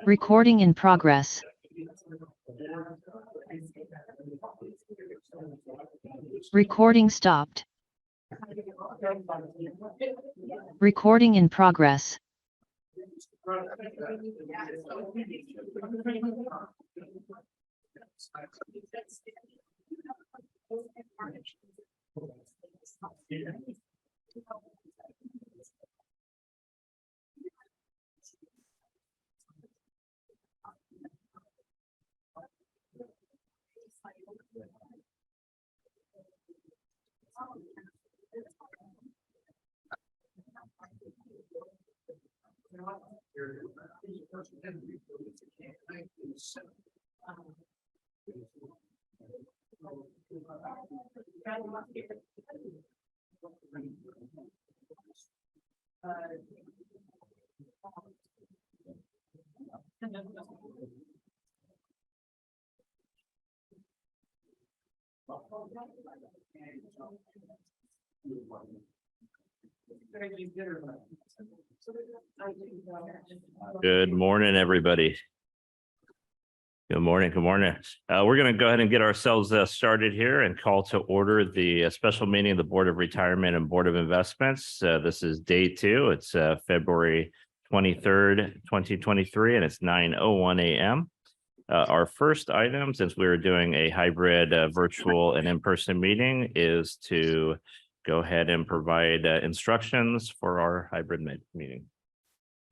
Recording in progress. Recording stopped. Recording in progress. Good morning, everybody. Good morning. Good morning. We're going to go ahead and get ourselves started here and call to order the special meeting of the Board of Retirement and Board of Investments. This is day 2. It's February 23rd, 2023, and it's 9:01 a.m. Our first item, since we were doing a hybrid virtual and in-person meeting, is to go ahead and provide instructions for our hybrid meeting.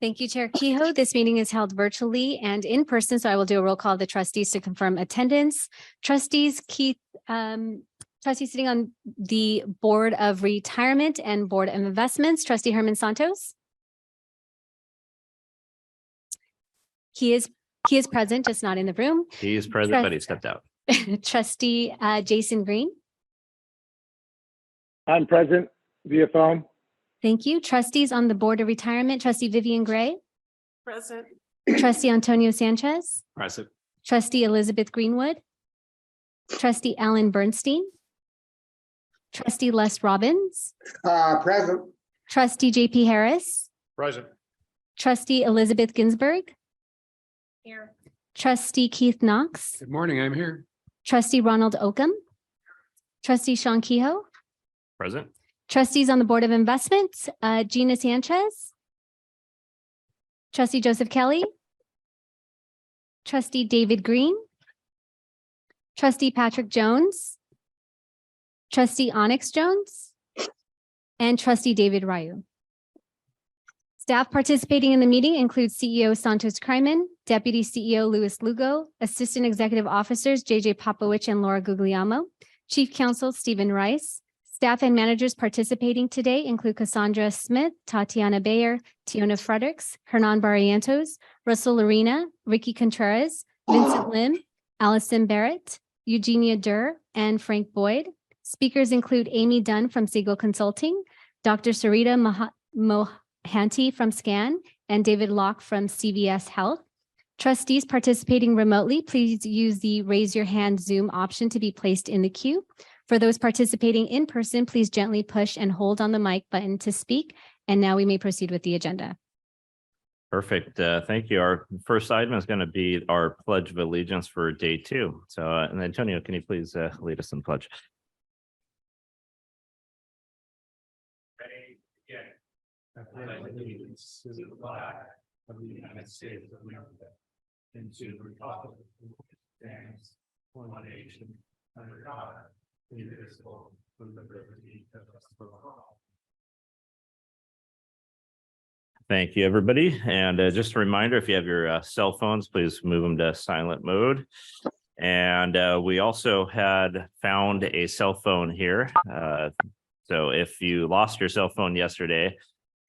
Thank you, Chair Kehoe. This meeting is held virtually and in person, so I will do a roll call of the trustees to confirm attendance. Trustees trustee sitting on the Board of Retirement and Board of Investments, Trustee Herman Santos. He is present, just not in the room. He is present, but he stepped out. Trustee Jason Green. I'm present via phone. Thank you. Trustees on the Board of Retirement, Trustee Vivian Gray. Present. Trustee Antonio Sanchez. Present. Trustee Elizabeth Greenwood. Trustee Alan Bernstein. Trustee Les Robbins. Present. Trustee JP Harris. Present. Trustee Elizabeth Ginsburg. Here. Trustee Keith Knox. Good morning. I'm here. Trustee Ronald Oakham. Trustee Sean Kehoe. Present. Trustees on the Board of Investments, Gina Sanchez. Trustee Joseph Kelly. Trustee David Green. Trustee Patrick Jones. Trustee Onyx Jones. And Trustee David Ryu. Staff participating in the meeting include CEO Santos Kryman, Deputy CEO Louis Lugo, Assistant Executive Officers JJ Popowich and Laura Guglielmo, Chief Counsel Stephen Rice. Staff and managers participating today include Cassandra Smith, Tatiana Bayer, Tiona Fredericks, Hernan Barrientos, Russell Lorena, Ricky Contreras, Vincent Lim, Allison Barrett, Eugenia Durr, and Frank Boyd. Speakers include Amy Dunn from Siegel Consulting, Dr. Sarita Mohanty from SCAN, and David Locke from CVS Health. Trustees participating remotely, please use the raise your hand Zoom option to be placed in the queue. For those participating in person, please gently push and hold on the mic button to speak. And now we may proceed with the agenda. Perfect. Thank you. Our first item is going to be our Pledge of Allegiance for day 2. So, and Antonio, can you please lead us in pledge? Ready? Yeah. I pledge allegiance to the flag of the United States of America and to the republic which stands one nation under God, indivisible, with liberty and justice for all. Thank you, everybody. And just a reminder, if you have your cell phones, please move them to silent mode. And we also had found a cell phone here. So if you lost your cell phone yesterday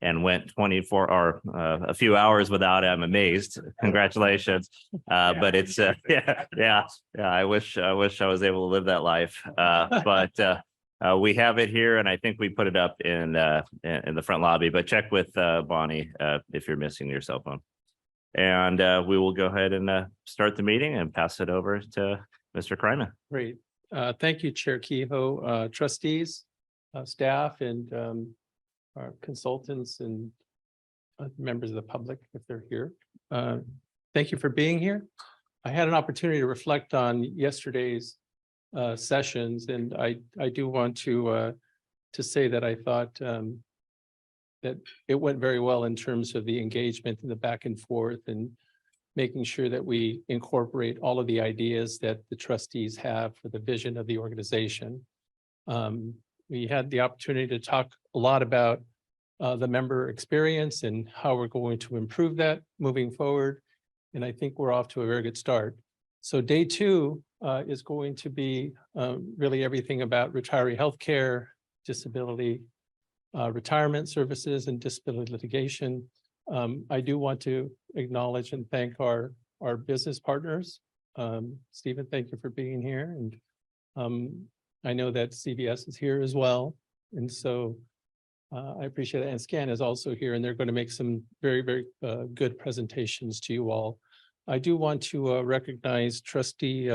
and went 24 or a few hours without it, I'm amazed. Congratulations. But it's yeah. I wish I was able to live that life. But we have it here, and I think we put it up in the front lobby. But check with Bonnie if you're missing your cell phone. And we will go ahead and start the meeting and pass it over to Mr. Kryman. Great. Thank you, Chair Kehoe, trustees, staff, and our consultants and members of the public, if they're here. Thank you for being here. I had an opportunity to reflect on yesterday's sessions, and I do want to say that I thought that it went very well in terms of the engagement and the back and forth and making sure that we incorporate all of the ideas that the trustees have for the vision of the organization. We had the opportunity to talk a lot about the member experience and how we're going to improve that moving forward. And I think we're off to a very good start. So day two is going to be really everything about retiree healthcare, disability, retirement services, and disability litigation. I do want to acknowledge and thank our business partners. Stephen, thank you for being here. And I know that CVS is here as well. And so I appreciate it. And SCAN is also here, and they're going to make some very, very good presentations to you all. I do want to recognize Trustee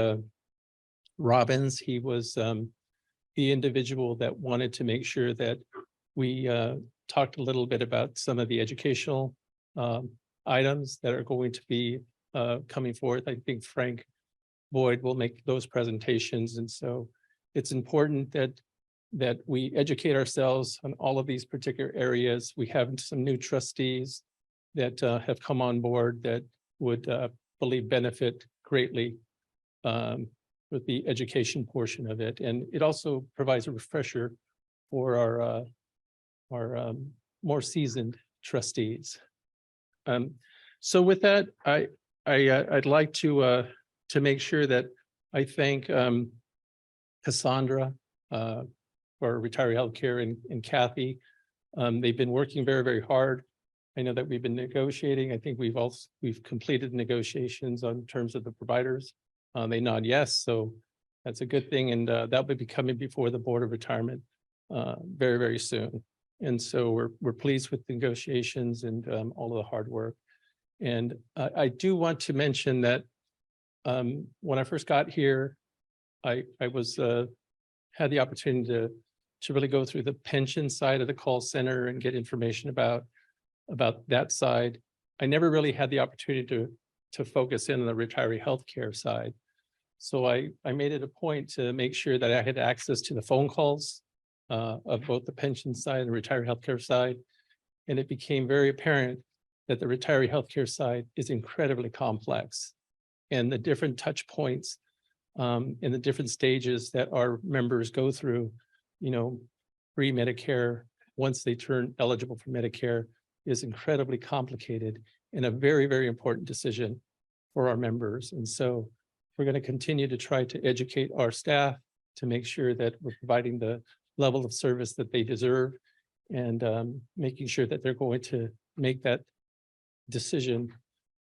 Robbins. He was the individual that wanted to make sure that we talked a little bit about some of the educational items that are going to be coming forth. I think Frank Boyd will make those presentations. And so it's important that we educate ourselves on all of these particular areas. We have some new trustees that have come on board that would believe benefit greatly with the education portion of it. And it also provides a refresher for our more seasoned trustees. So with that, I'd like to make sure that I thank Cassandra for Retiree Healthcare and Kathy. They've been working very, very hard. I know that we've been negotiating. I think we've completed negotiations on terms of the providers. They nod yes, so that's a good thing, and that will be coming before the Board of Retirement very, very soon. And so we're pleased with the negotiations and all of the hard work. And I do want to mention that when I first got here, I was had the opportunity to really go through the pension side of the call center and get information about that side. I never really had the opportunity to focus in on the retiree healthcare side. So I made it a point to make sure that I had access to the phone calls of both the pension side and the retiree healthcare side. And it became very apparent that the retiree healthcare side is incredibly complex, and the different touch points and the different stages that our members go through, pre-Medicare, once they turn eligible for Medicare, is incredibly complicated and a very, very important decision for our members. And so we're going to continue to try to educate our staff to make sure that we're providing the level of service that they deserve, and making sure that they're going to make that decision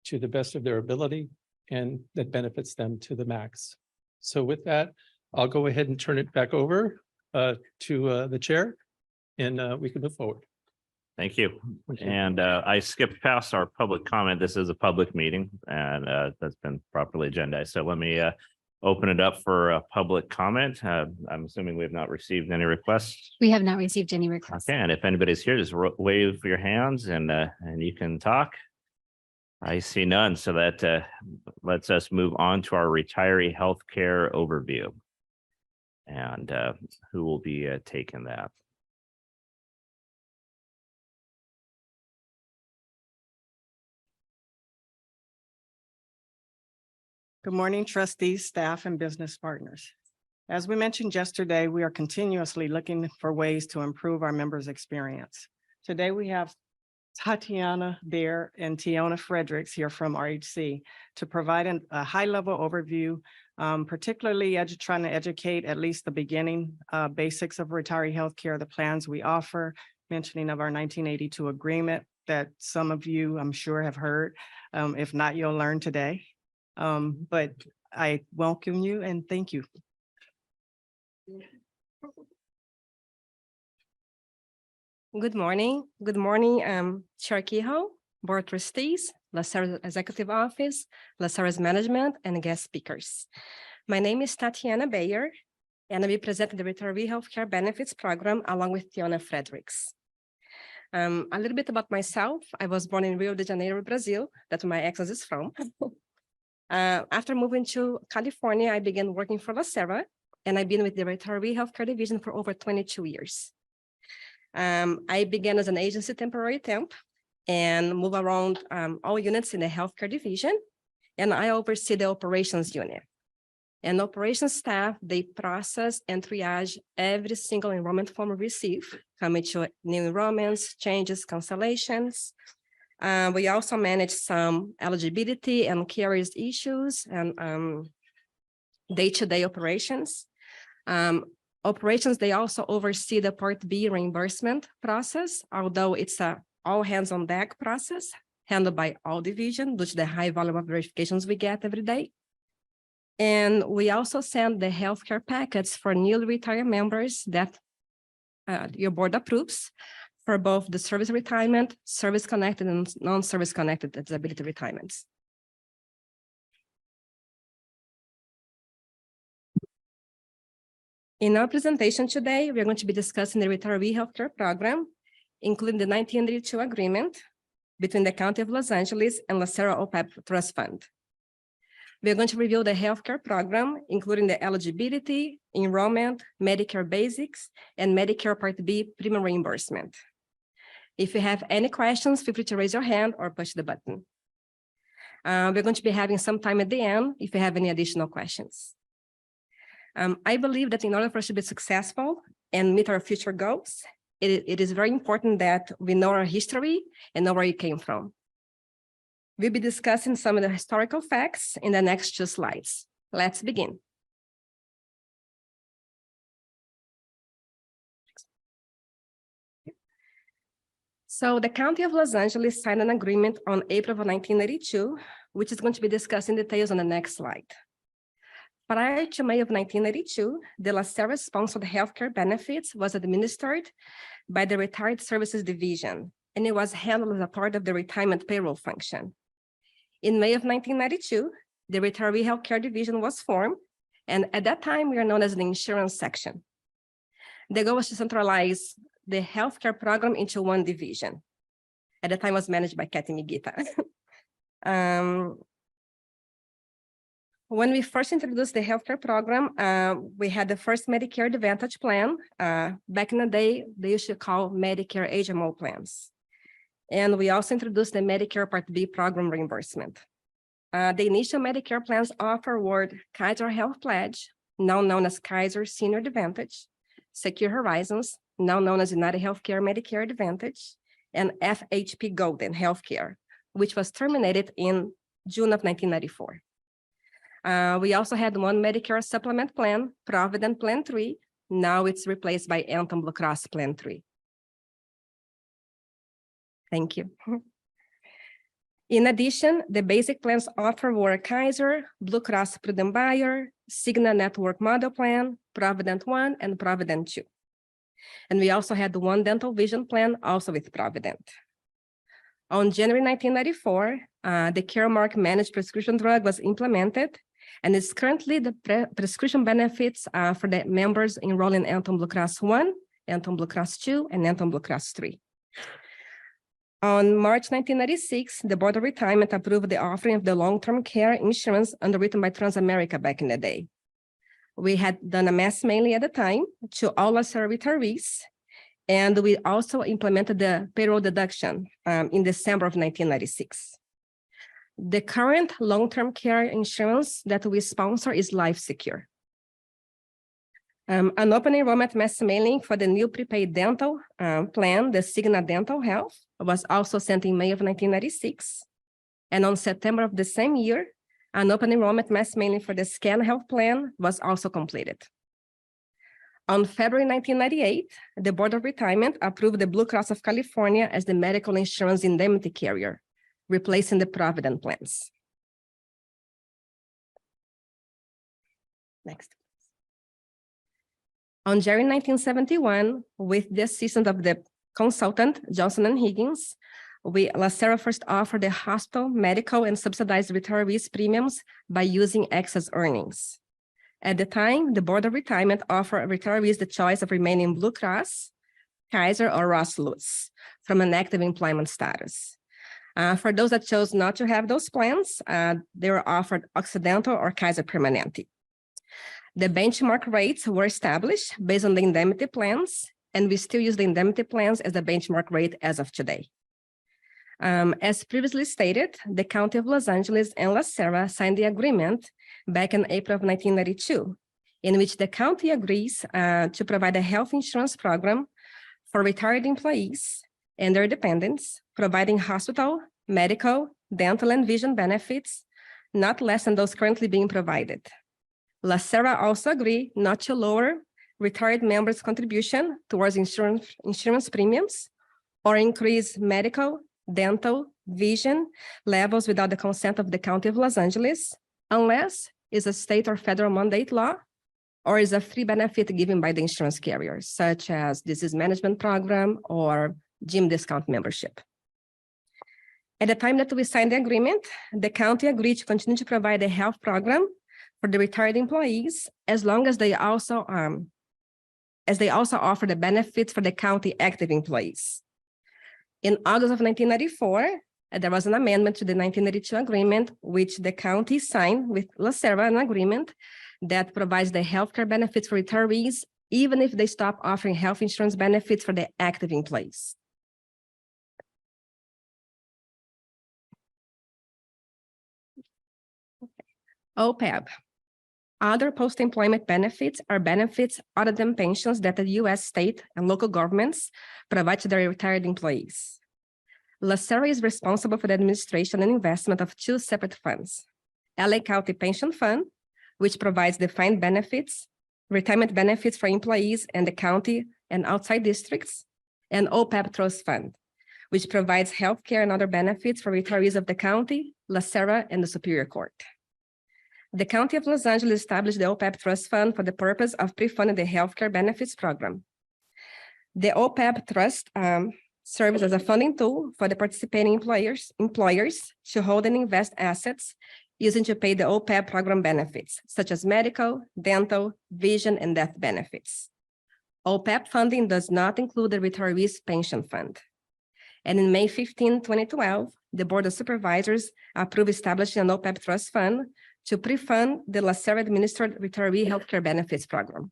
to the best of their ability and that benefits them to the max. So with that, I'll go ahead and turn it back over to the chair, and we can move forward. Thank you. And I skipped past our public comment. This is a public meeting, and that's been properly agendized. So let me open it up for public comment. I'm assuming we have not received any requests. We have not received any requests. Okay, and if anybody's here, just wave your hands and you can talk. I see none, so that lets us move on to our retiree healthcare overview. And who will be taking that? Good morning, trustees, staff, and business partners. As we mentioned yesterday, we are continuously looking for ways to improve our members' experience. Today, we have Tatiana Bear and Tiona Fredericks here from RHC to provide a high-level overview, particularly trying to educate at least the beginning basics of retiree healthcare, the plans we offer, mentioning of our 1982 agreement that some of you, I'm sure, have heard. If not, you'll learn today. But I welcome you and thank you. Good morning, Chair Kehoe, Board Trustees, LACERA Executive Office, LACERA's management, and guest speakers. My name is Tatiana Bayer, and I'll be presenting the Retiree Healthcare Benefits Program along with Tiona Fredericks. A little bit about myself. I was born in Rio de Janeiro, Brazil. That's where my accent is from. After moving to California, I began working for LACERA, and I've been with the Retiree Healthcare Division for over 22 years. I began as an agency temporary temp and move around all units in the healthcare division, and I oversee the operations unit. And operations staff, they process and triage every single enrollment form we receive, coming to new enrollments, changes, cancellations. We also manage some eligibility and carriers issues and day-to-day operations. Operations, they also oversee the Part B reimbursement process, although it's a all hands on deck process handled by all division due to the high volume of verifications we get every day. And we also send the healthcare packets for newly retired members that your board approves for both the service retirement, service connected and non-service connected disability retirements. In our presentation today, we are going to be discussing the Retiree Healthcare Program, including the 1982 agreement between the County of Los Angeles and LACERA OPEB Trust Fund. We are going to review the healthcare program, including the eligibility, enrollment, Medicare basics, and Medicare Part B premium reimbursement. If you have any questions, feel free to raise your hand or push the button. We're going to be having some time at the end if you have any additional questions. I believe that in order for us to be successful and meet our future goals, it is very important that we know our history and know where it came from. We'll be discussing some of the historical facts in the next 2 slides. Let's begin. So the County of Los Angeles signed an agreement on April of 1982, which is going to be discussed in details on the next slide. Prior to May of 1982, the LACERA sponsored healthcare benefits was administered by the Retired Services Division, and it was handled as a part of the retirement payroll function. In May of 1992, the Retiree Healthcare Division was formed, and at that time, we are known as the insurance section. The goal was to centralize the healthcare program into one division. At the time, it was managed by Kathy Migita. When we first introduced the healthcare program, we had the first Medicare Advantage plan. Back in the day, they used to call Medicare HMO plans. And we also introduced the Medicare Part B program reimbursement. The initial Medicare plans offer were Kaiser Health Pledge, now known as Kaiser Senior Advantage, Secure Horizons, now known as United Healthcare Medicare Advantage, and FHP Golden Healthcare, which was terminated in June of 1994. We also had one Medicare supplement plan, Provident Plan 3. Now it's replaced by Anthem Blue Cross Plan 3. Thank you. In addition, the basic plans offered were Kaiser, Blue Cross Prudent Buyer, Cigna Network Model Plan, Provident 1, and Provident 2. And we also had one dental vision plan, also with Provident. On January 1994, the Caremark managed prescription drug was implemented, and it's currently the prescription benefits for the members enrolled in Anthem Blue Cross 1, Anthem Blue Cross 2, and Anthem Blue Cross 3. On March 1996, the Board of Retirement approved the offering of the long-term care insurance underwritten by Transamerica back in the day. We had done a mass mailing at the time to all LACERA retirees, and we also implemented the payroll deduction in December of 1996. The current long-term care insurance that we sponsor is Life Secure. An open enrollment mass mailing for the new prepaid dental plan, the Cigna Dental Health, was also sent in May of 1996. And on September of the same year, an open enrollment mass mailing for the SCAN health plan was also completed. On February 1998, the Board of Retirement approved the Blue Cross of California as the medical insurance indemnity carrier, replacing the Provident plans. Next. On January 1971, with the assistance of the consultant, Johnson & Higgins, LACERA first offered the hospital, medical, and subsidized retirees premiums by using excess earnings. At the time, the Board of Retirement offered retirees the choice of remaining Blue Cross, Kaiser, or Ross Lutz from an active employment status. For those that chose not to have those plans, they were offered Occidental or Kaiser Permanente. The benchmark rates were established based on the indemnity plans, and we still use the indemnity plans as the benchmark rate as of today. As previously stated, the County of Los Angeles and LACERA signed the agreement back in April of 1992, in which the county agrees to provide a health insurance program for retired employees and their dependents, providing hospital, medical, dental, and vision benefits, not less than those currently being provided. LACERA also agreed not to lower retired members' contribution towards insurance premiums or increase medical, dental, vision levels without the consent of the County of Los Angeles, unless it's a state or federal mandate law, or is a free benefit given by the insurance carriers, such as disease management program or gym discount membership. At the time that we signed the agreement, the county agreed to continue to provide a health program for the retired employees, as long as they also offer the benefits for the county active employees. In August of 1994, there was an amendment to the 1982 agreement, which the county signed with LACERA, an agreement that provides the healthcare benefits for retirees, even if they stop offering health insurance benefits for the active employees. OPEB. Other post-employment benefits are benefits other than pensions that the U.S. state and local governments provide to their retired employees. LACERA is responsible for the administration and investment of two separate funds: LA County Pension Fund, which provides defined benefits, retirement benefits for employees in the county and outside districts, and OPEB Trust Fund, which provides healthcare and other benefits for retirees of the county, LACERA, and the Superior Court. The County of Los Angeles established the OPEB Trust Fund for the purpose of pre-funding the healthcare benefits program. The OPEB Trust serves as a funding tool for the participating employers to hold and invest assets using to pay the OPEB program benefits, such as medical, dental, vision, and death benefits. OPEB funding does not include the Retirees Pension Fund. And in May 15, 2012, the Board of Supervisors approved establishing an OPEB Trust Fund to pre-fund the LACERA administered retiree healthcare benefits program.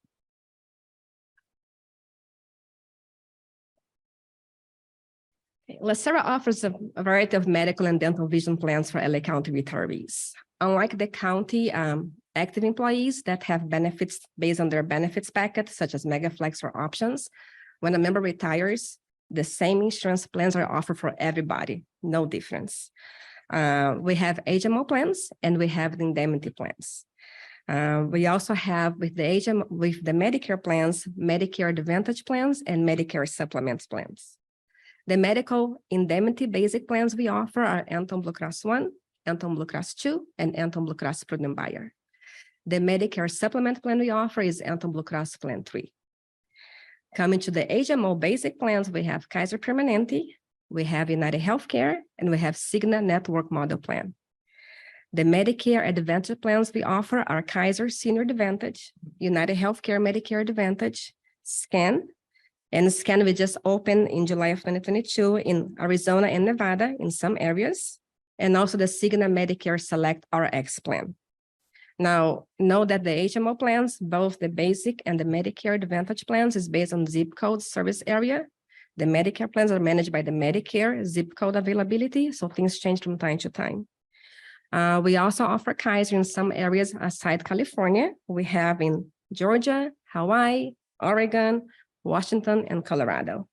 LACERA offers a variety of medical and dental vision plans for LA County retirees. Unlike the county active employees that have benefits based on their benefits packet, such as Megaflex or options, when a member retires, the same insurance plans are offered for everybody, no difference. We have HMO plans and we have the indemnity plans. We also have with the Medicare plans, Medicare Advantage plans and Medicare Supplements plans. The medical indemnity basic plans we offer are Anthem Blue Cross 1, Anthem Blue Cross 2, and Anthem Blue Cross Prudent Buyer. The Medicare Supplement plan we offer is Anthem Blue Cross Plan 3. Coming to the HMO basic plans, we have Kaiser Permanente, we have United Healthcare, and we have Cigna Network Model Plan. The Medicare Advantage plans we offer are Kaiser Senior Advantage, United Healthcare Medicare Advantage, SCAN, and SCAN we just opened in July of 2022 in Arizona and Nevada in some areas, and also the Cigna Medicare Select RX plan. Now, know that the HMO plans, both the basic and the Medicare Advantage plans, is based on zip code service area. The Medicare plans are managed by the Medicare zip code availability, so things change from time to time. We also offer Kaiser in some areas outside California. We have in Georgia, Hawaii, Oregon, Washington, and Colorado.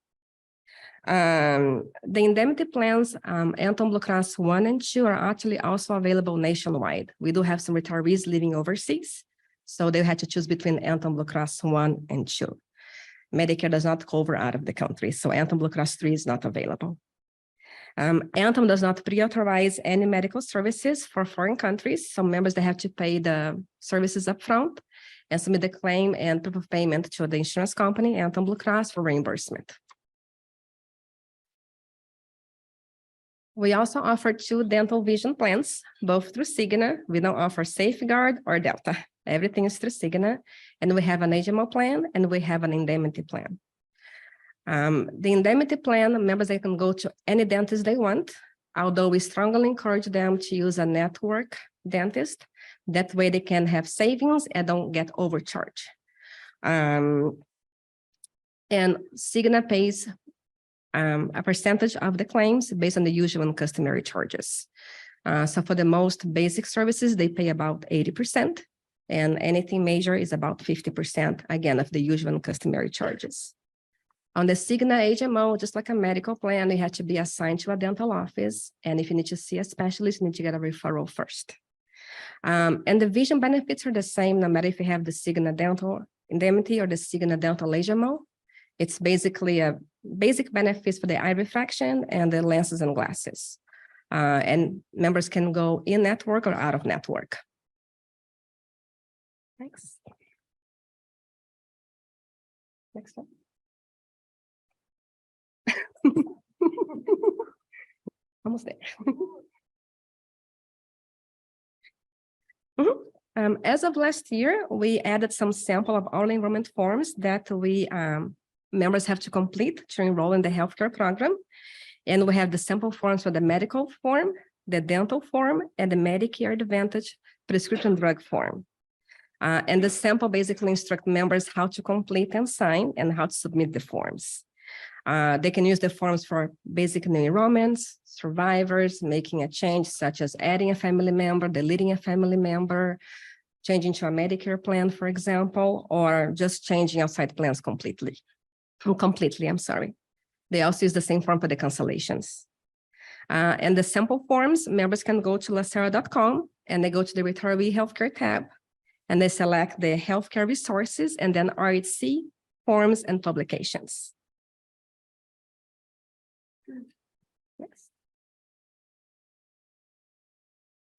The indemnity plans, Anthem Blue Cross 1 and 2 are actually also available nationwide. We do have some retirees living overseas, so they had to choose between Anthem Blue Cross 1 and 2. Medicare does not cover out of the country, so Anthem Blue Cross 3 is not available. Anthem does not pre-authorize any medical services for foreign countries, so members, they have to pay the services upfront and submit the claim and proof of payment to the insurance company, Anthem Blue Cross, for reimbursement. We also offer 2 dental vision plans, both through Cigna. We don't offer Safeguard or Delta. Everything is through Cigna. And we have an HMO plan and we have an indemnity plan. The indemnity plan, members, they can go to any dentist they want, although we strongly encourage them to use a network dentist. That way they can have savings and don't get overcharged. And Cigna pays a percentage of the claims based on the usual and customary charges. So for the most basic services, they pay about 80%, and anything major is about 50%, again, of the usual and customary charges. On the Cigna HMO, just like a medical plan, you have to be assigned to a dental office, and if you need to see a specialist, you need to get a referral first. And the vision benefits are the same, no matter if you have the Cigna dental indemnity or the Cigna dental HMO. It's basically a basic benefits for the eye refraction and the lenses and glasses. And members can go in network or out of network. Thanks. Next one. Almost there. As of last year, we added some sample of all enrollment forms that we members have to complete to enroll in the healthcare program. And we have the sample forms for the medical form, the dental form, and the Medicare Advantage prescription drug form. And the sample basically instruct members how to complete and sign and how to submit the forms. They can use the forms for basic new enrollments, survivors, making a change such as adding a family member, deleting a family member, changing to a Medicare plan, for example, or just changing outside plans completely. I'm sorry. They also use the same form for the cancellations. And the sample forms, members can go to LACERA.com and they go to the Retiree Healthcare tab and they select the healthcare resources and then RHC, forms, and publications. Next.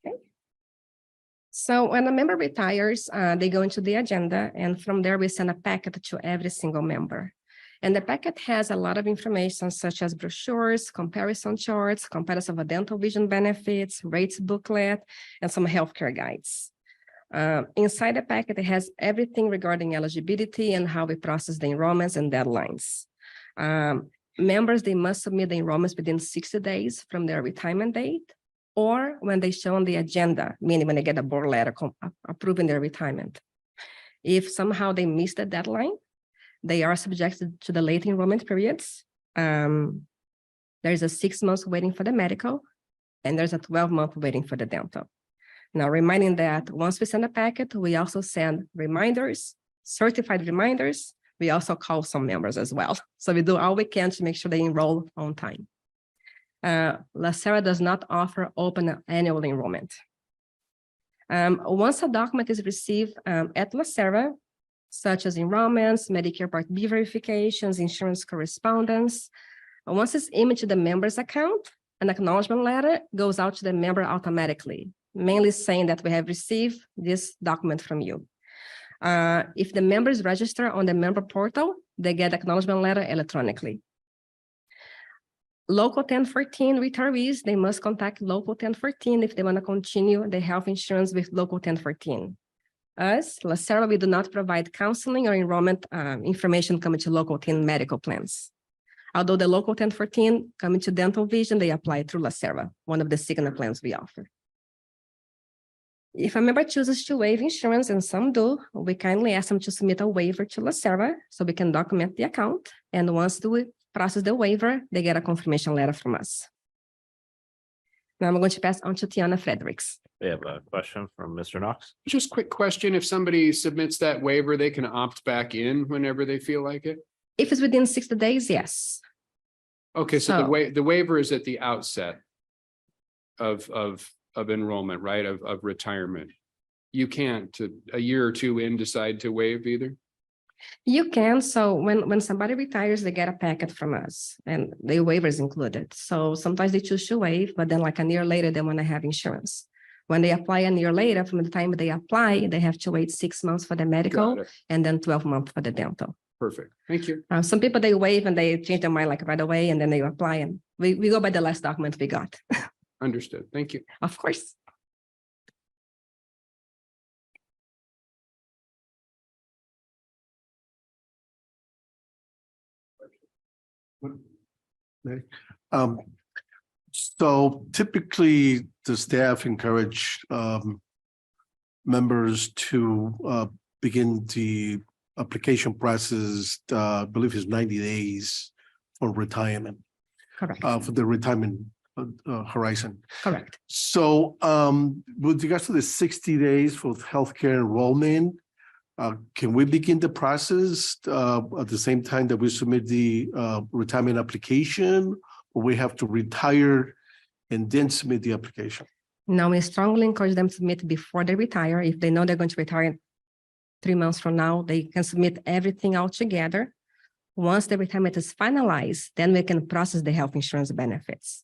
Okay. So when a member retires, they go into the agenda, and from there we send a packet to every single member. And the packet has a lot of information such as brochures, comparison charts, comparison of dental vision benefits, rates booklet, and some healthcare guides. Inside the packet, it has everything regarding eligibility and how we process the enrollments and deadlines. Members, they must submit the enrollments within 60 days from their retirement date, or when they show on the agenda, meaning when they get a board letter approving their retirement. If somehow they miss the deadline, they are subjected to the late enrollment periods. There's a 6 months waiting for the medical, and there's a 12-month waiting for the dental. Now, reminding that once we send a packet, we also send reminders, certified reminders. We also call some members as well. So we do all we can to make sure they enroll on time. LACERA does not offer open annual enrollment. Once a document is received at LACERA, such as enrollments, Medicare Part B verifications, insurance correspondence, once it's imaged to the member's account, an acknowledgement letter goes out to the member automatically, mainly saying that we have received this document from you. If the members register on the member portal, they get acknowledgement letter electronically. Local 1014 retirees, they must contact Local 1014 if they want to continue the health insurance with Local 1014. Us, LACERA, we do not provide counseling or enrollment information coming to Local 10 medical plans. Although the Local 1014 coming to dental vision, they apply through LACERA, one of the Cigna plans we offer. If a member chooses to waive insurance, and some do, we kindly ask them to submit a waiver to LACERA so we can document the account. And once we process the waiver, they get a confirmation letter from us. Now I'm going to pass on to Tiana Fredericks. We have a question from Mr. Knox. Just quick question. If somebody submits that waiver, they can opt back in whenever they feel like it? If it's within 60 days, yes. Okay, so So- the waiver is at the outset of enrollment, right? Of retirement. You can't a year or two in decide to waive either? You can, so when somebody retires, they get a packet from us and the waiver is included. So sometimes they choose to waive, but then like a year later, they want to have insurance. When they apply a year later, from the time they apply, they have to wait 6 months for the medical Got it. and then 12 months for the dental. Perfect. Thank you. Some people, they waive and they change their mind like right away and then they apply and we go by the last document we got, Understood. Thank you. of course. Um, so typically the staff encourage members to begin the application process, I believe it's 90 days for retirement, Correct, for the retirement horizon. correct. So with regards to the 60 days for healthcare enrollment, can we begin the process at the same time that we submit the retirement application, or we have to retire and then submit the application? Now, we strongly encourage them to submit before they retire. If they know they're going to retire 3 months from now, they can submit everything all together. Once the retirement is finalized, then we can process the health insurance benefits.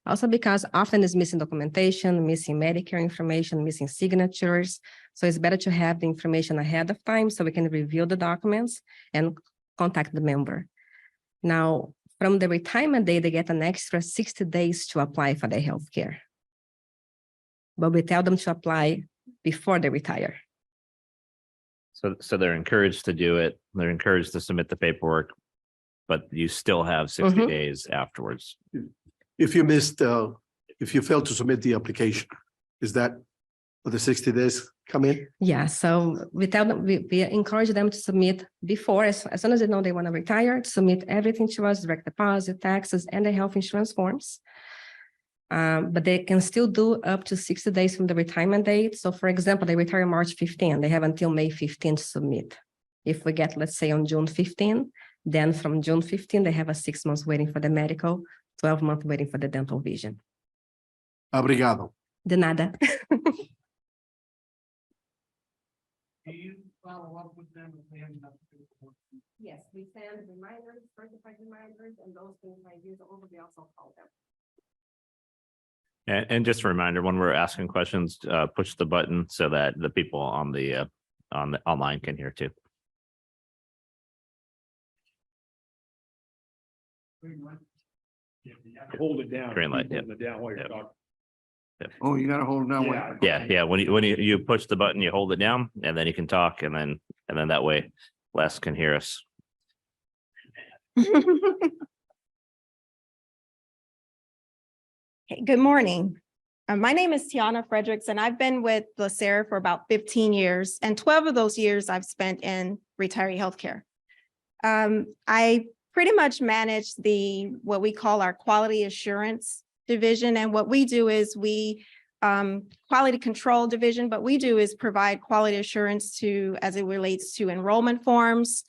Also because often it's missing documentation, missing Medicare information, missing signatures. So it's better to have the information ahead of time so we can review the documents and contact the member. Now, from the retirement day, they get an extra 60 days to apply for their health care. But we tell them to apply before they retire. So they're encouraged to do it. They're encouraged to submit the paperwork, but you still have 60 Mhm. days afterwards. If you missed, if you failed to submit the application, is that where the 60 days come in? Yeah, so we tell them, we encourage them to submit before, as soon as they know they want to retire, to submit everything to us, direct deposit, taxes, and the health insurance forms. But they can still do up to 60 days from the retirement date. So for example, they retire March 15, they have until May 15 to submit. If we get, let's say on June 15, then from June 15, they have a 6 months waiting for the medical, 12 months waiting for the dental vision. Obrigado. De nada. Do you follow up with them if they haven't done it? Yes, we send reminders, certified reminders, and those things I use over, we also call them. And just a reminder, when we're asking questions, push the button so that the people on the online can hear too. Hold it down. Green light, Keep holding it down while you're Yep. talking. Oh, you gotta hold it down. Yeah. Yeah, when you push the button, you hold it down and then you can talk and then that way Les can hear us. Hey, good morning. My name is Tiana Fredericks, and I've been with LACERA for about 15 years, and 12 of those years I've spent in retiree healthcare. I pretty much manage what we call our quality assurance division, and what we do is quality control division, but we do is provide quality assurance as it relates to enrollment forms,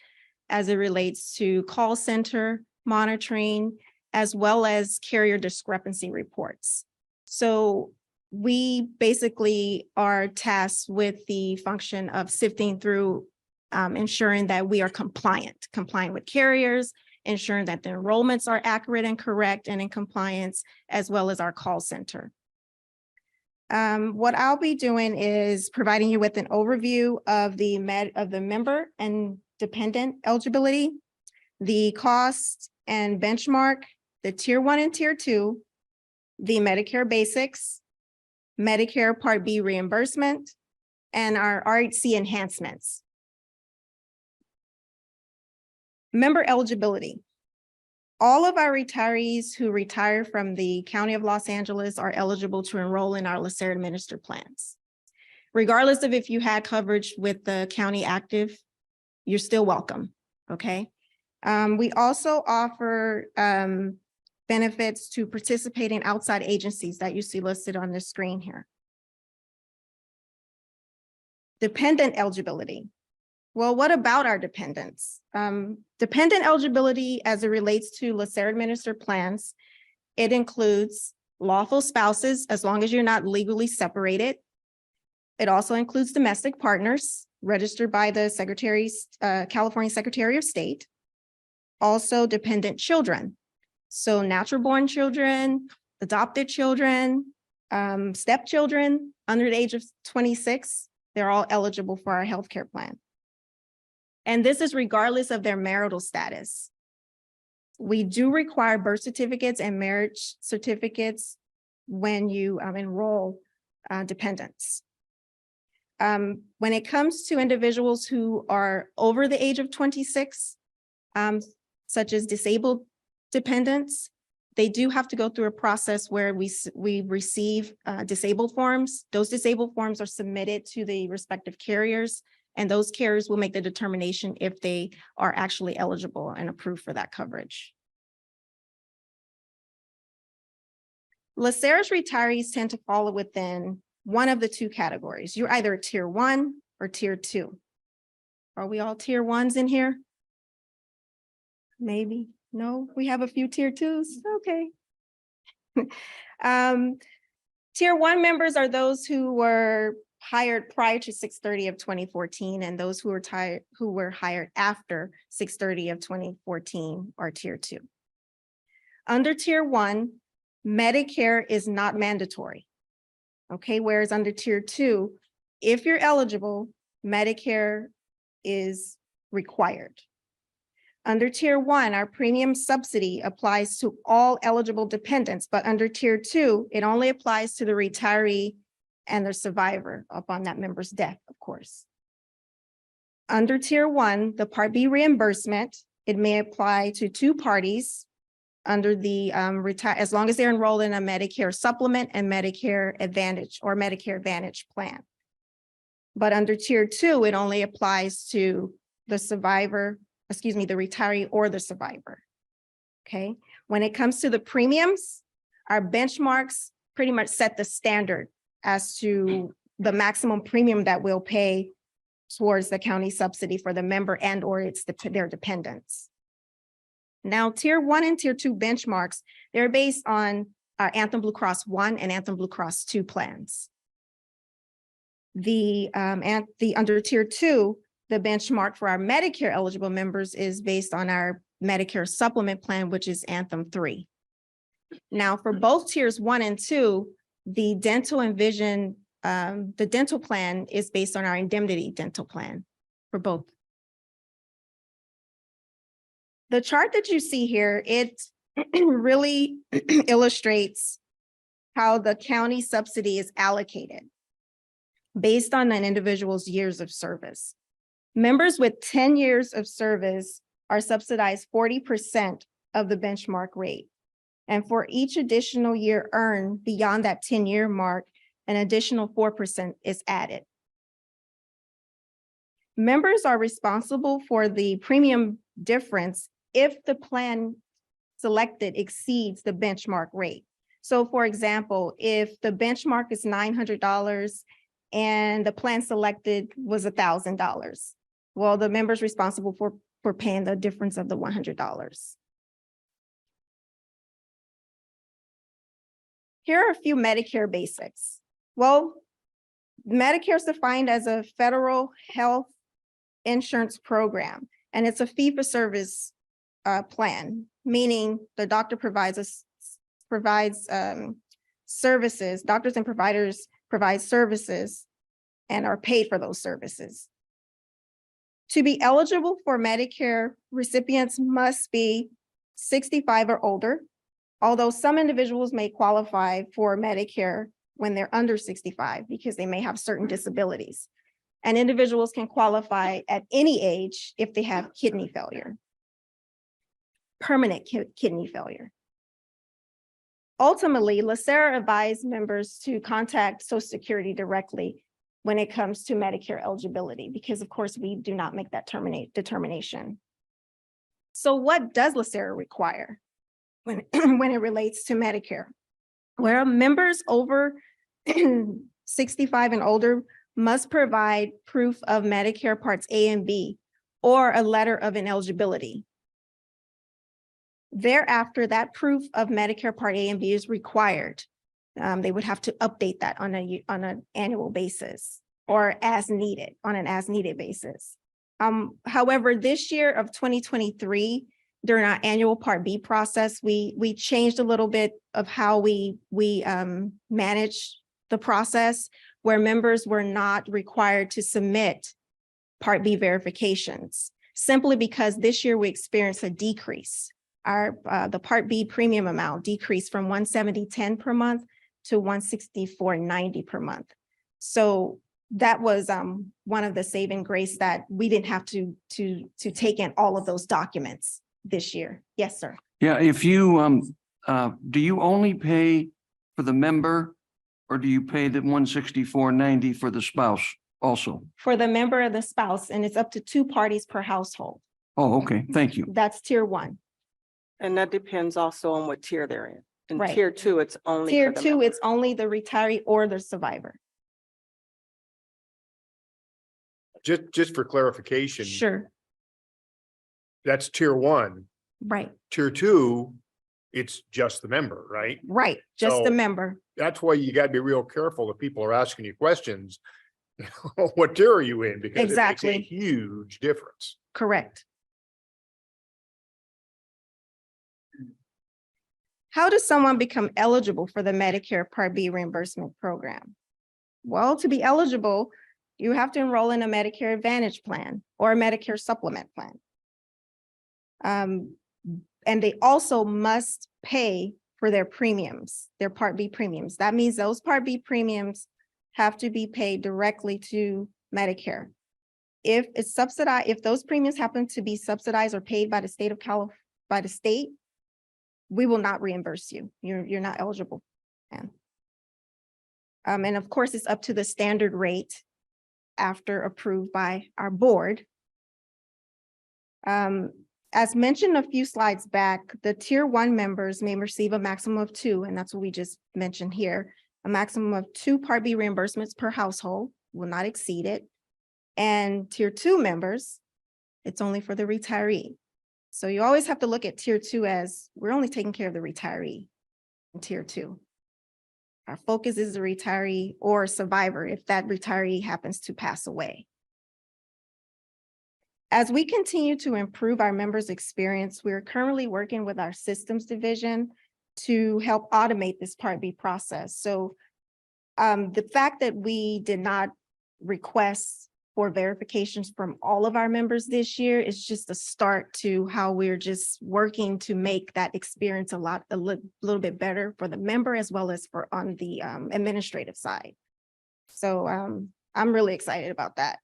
as it relates to call center monitoring, as well as carrier discrepancy reports. So we basically are tasked with the function of sifting through, ensuring that we are compliant with carriers, ensuring that the enrollments are accurate and correct and in compliance, as well as our call center. What I'll be doing is providing you with an overview of the member and dependent eligibility, the cost and benchmark, the tier 1 and tier 2, the Medicare basics, Medicare Part B reimbursement, and our RHC enhancements. Member eligibility. All of our retirees who retire from the County of Los Angeles are eligible to enroll in our LACERA administered plans. Regardless of if you had coverage with the county active, you're still welcome, okay? We also offer benefits to participating outside agencies that you see listed on the screen here. Dependent eligibility. Well, what about our dependents? Dependent eligibility as it relates to LACERA administered plans, it includes lawful spouses as long as you're not legally separated. It also includes domestic partners registered by the California Secretary of State. Also dependent children. So natural born children, adopted children, stepchildren under the age of 26, they're all eligible for our healthcare plan. And this is regardless of their marital status. We do require birth certificates and marriage certificates when you enroll dependents. When it comes to individuals who are over the age of 26, such as disabled dependents, they do have to go through a process where we receive disabled forms. Those disabled forms are submitted to the respective carriers, and those carriers will make the determination if they are actually eligible and approved for that coverage. LACERA's retirees tend to fall within one of the two categories. You're either a tier 1 or tier 2. Are we all tier 1s in here? Maybe. No, we have a few tier 2s. Okay. Tier 1 members are those who were hired prior to 6/30 of 2014, and those who were hired after 6/30 of 2014 are tier 2. Under tier 1, Medicare is not mandatory. Okay, whereas under tier 2, if you're eligible, Medicare is required. Under tier 1, our premium subsidy applies to all eligible dependents, but under tier 2, it only applies to the retiree and their survivor upon that member's death, of course. Under tier 1, the Part B reimbursement, it may apply to two parties under the as long as they're enrolled in a Medicare supplement and Medicare Advantage or Medicare Advantage plan. But under tier 2, it only applies to the survivor, the retiree or the survivor. Okay. When it comes to the premiums, our benchmarks pretty much set the standard as to the maximum premium that we'll pay towards the county subsidy for the member and or their dependents. Now, tier 1 and tier 2 benchmarks, they're based on our Anthem Blue Cross 1 and Anthem Blue Cross 2 plans. Under tier 2, the benchmark for our Medicare eligible members is based on our Medicare supplement plan, which is Anthem 3. Now, for both tiers 1 and 2, the dental and vision, the dental plan is based on our indemnity dental plan for both. The chart that you see here, it really illustrates how the county subsidy is allocated based on an individual's years of service. Members with 10 years of service are subsidized 40% of the benchmark rate. And for each additional year earned beyond that 10-year mark, an additional 4% is added. Members are responsible for the premium difference if the plan selected exceeds the benchmark rate. So for example, if the benchmark is $900 and the plan selected was $1,000, well, the member's responsible for paying the difference of the $100. Here are a few Medicare basics. Well, Medicare is defined as a federal health insurance program, and it's a fee-for-service plan, meaning the doctor provides services, doctors and providers provide services and are paid for those services. To be eligible for Medicare, recipients must be 65 or older, although some individuals may qualify for Medicare when they're under 65 because they may have certain disabilities. And individuals can qualify at any age if they have kidney failure, permanent kidney failure. Ultimately, LACERA advised members to contact Social Security directly when it comes to Medicare eligibility, because of course we do not make that determination. So what does LACERA require when it relates to Medicare? Where members over 65 and older must provide proof of Medicare Parts A and B or a letter of ineligibility. Thereafter, that proof of Medicare Part A and B is required. They would have to update that on an annual basis or as needed, on an as needed basis. However, this year of 2023, during our annual Part B process, we changed a little bit of how we manage the process, where members were not required to submit Part B verifications, simply because this year we experienced a decrease. The Part B premium amount decreased from $170.10 per month to $164.90 per month. So that was one of the saving grace, that we didn't have to take in all of those documents this year. Yes, sir. Yeah, if you, do you only pay for the member, or do you pay the $164.90 for the spouse also? For the member of the spouse, and it's up to 2 parties per household. Oh, okay, thank you. That's tier 1. And that depends also on what tier they're in. In Right. tier 2, it's only. Tier for the 2, member. it's only the retiree or the survivor. Just for clarification. Sure, That's tier 1. right, Tier 2, it's just the member, right? right, just the So- member. That's why you gotta be real careful if people are asking you questions. What tier are you in? Because it makes a Exactly. huge difference. Correct. How does someone become eligible for the Medicare Part B reimbursement program? Well, to be eligible, you have to enroll in a Medicare Advantage plan or a Medicare Supplement plan. And they also must pay for their premiums, their Part B premiums. That means those Part B premiums have to be paid directly to Medicare. If it's subsidized, if those premiums happen to be subsidized or paid by the state of by the state, we will not reimburse you. You're not eligible. And of course, it's up to the standard rate after approved by our board. As mentioned a few slides back, the tier 1 members may receive a maximum of 2, and that's what we just mentioned here. A maximum of 2 Part B reimbursements per household, will not exceed it. And tier 2 members, it's only for the retiree. So you always have to look at tier 2 as we're only taking care of the retiree in tier 2. Our focus is the retiree or survivor if that retiree happens to pass away. As we continue to improve our members' experience, we are currently working with our systems division to help automate this Part B process. So the fact that we did not request for verifications from all of our members this year is just a start to how we're just working to make that experience a little bit better for the member as well as for on the administrative side. So I'm really excited about that.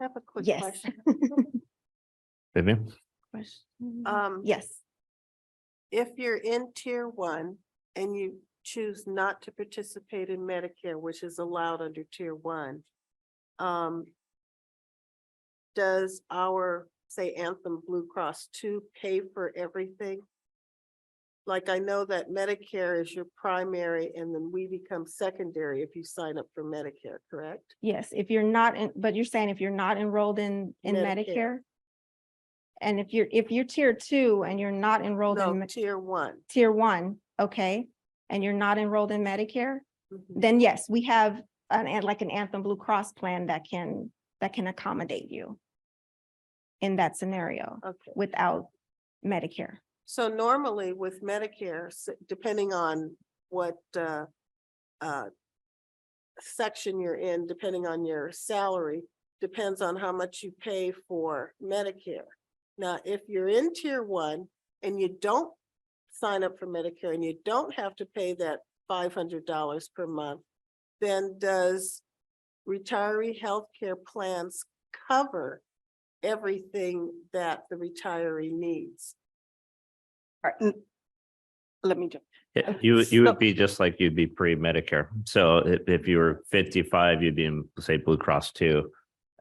I have a quick Yes. question. Vivian? Yes. If you're in tier 1 and you choose not to participate in Medicare, which is allowed under tier 1, does our, say, Anthem Blue Cross 2 pay for everything? Like, I know that Medicare is your primary and then we become secondary if you sign up for Medicare, correct? Yes, if you're not in, but you're saying if you're not enrolled in Medicare. Medicare? And if you're tier 2 and you're not enrolled in No, tier 1. tier 1, okay, and you're not enrolled in Medicare, Mhm. then yes, we have like an Anthem Blue Cross plan that can accommodate you in that scenario Okay. without Medicare. So normally with Medicare, depending on what section you're in, depending on your salary, depends on how much you pay for Medicare. Now, if you're in tier 1 and you don't sign up for Medicare and you don't have to pay that $500 per month, then does retiree healthcare plans cover everything that the retiree needs? Let me just. Yeah, you would be just like you'd be pre-Medicare. So if you were 55, you'd be in, say, Blue Cross 2.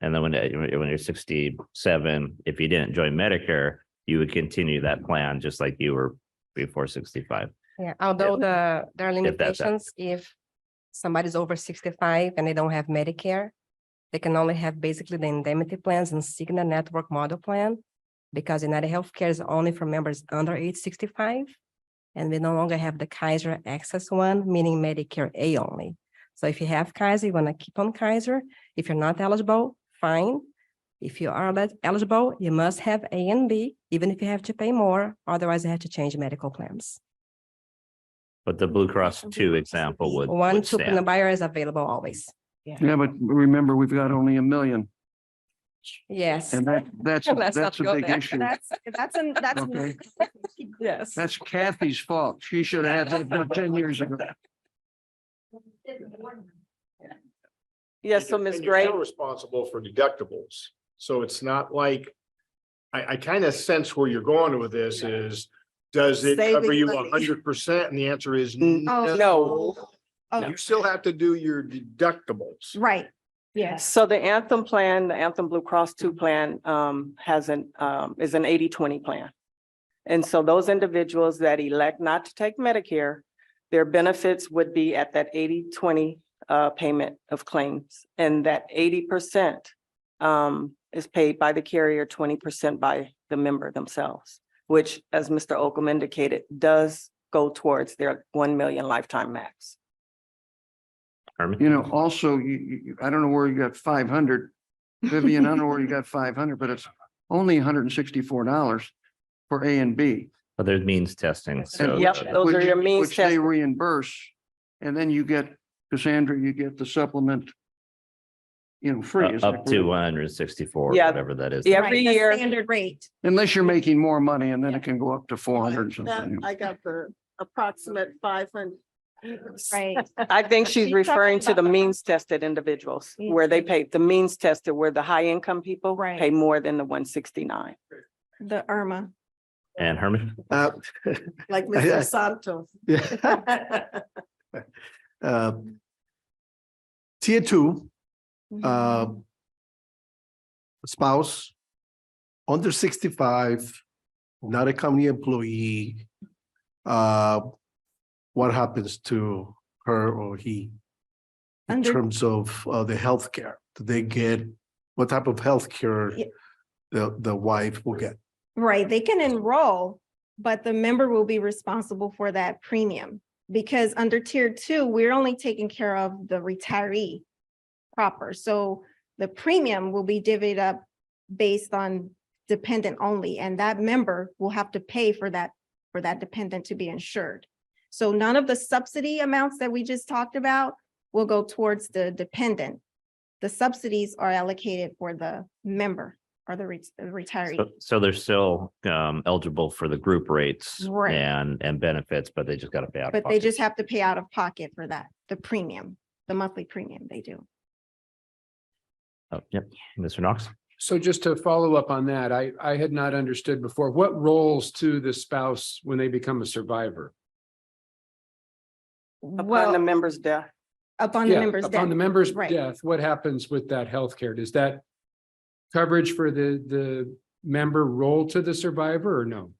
And then when you're 67, if you didn't join Medicare, you would continue that plan just like you were before 65. Yeah, although there are If that's that. limitations, if somebody's over 65 and they don't have Medicare, they can only have basically the indemnity plans and Cigna network model plan, because United Healthcare is only for members under age 65. And we no longer have the Kaiser Access one, meaning Medicare A only. So if you have Kaiser, you want to keep on Kaiser. If you're not eligible, fine. If you are eligible, you must have A and B, even if you have to pay more, otherwise you have to change medical plans. But the Blue Cross 2 example would. One, would two, and the stand. buyer is available always. Yeah, but remember, we've got only 1 million, Yes. and that's Let's not a go big there. issue. That's. Okay. Yes. That's Kathy's fault. She should have had that done 10 years ago. Yes, so Ms. Gray. They're responsible for deductibles. So it's not like, I kind of sense where you're going with this is, does it cover Saving you money. 100%? And the answer is Oh. no. Oh. You still have to do your deductibles. Right, yes. So the Anthem plan, the Anthem Blue Cross 2 plan is an 80-20 plan. And so those individuals that elect not to take Medicare, their benefits would be at that 80-20 payment of claims. And that 80% is paid by the carrier, 20% by the member themselves, which, as Mr. Oakham indicated, does go towards their 1 million lifetime max. Herman? You know, also, I don't know where you got 500. Vivian, I don't know where you got 500, but it's only $164 for A and B. But there's means testing. So Yep, those are your means Which they tested. reimburse, and then you get, Cassandra, you get the supplement, free. is that up to correct? Yeah. 164, whatever that is. Yeah. Right, Every the year- Standard rate. Unless you're making more money, and then it can go up to 400 or That, something. I got the approximate 500. Right. I think she's She's referring talking to the about- means tested individuals, where they pay, the means tested, where the high income people Right. pay more than the 169. The IRMA. And Herman? Like I- Mr. Santos. Yeah. Tier 2, spouse, under 65, not a company employee. What happens to her or he in Under- terms of the healthcare? Do they get, what type of healthcare Yeah. the wife will get? Right, they can enroll, but the member will be responsible for that premium. Because under tier 2, we're only taking care of the retiree proper. So the premium will be divvied up based on dependent only, and that member will have to pay for that dependent to be insured. So none of the subsidy amounts that we just talked about will go towards the dependent. The subsidies are allocated for the member or the retiree. So they're still eligible for the group rates Right. and benefits, but they just got to pay out. of But they pocket. just have to pay out of pocket for that, the premium, the monthly premium they do. Oh, yep. Mr. Knox? So just to follow up on that, I had not understood before, what roles to the spouse when they become a survivor? Upon the Well, member's death. upon the Yeah, member's death. upon the member's Right. death, what happens with that healthcare? Does that coverage for the member roll to the survivor or no?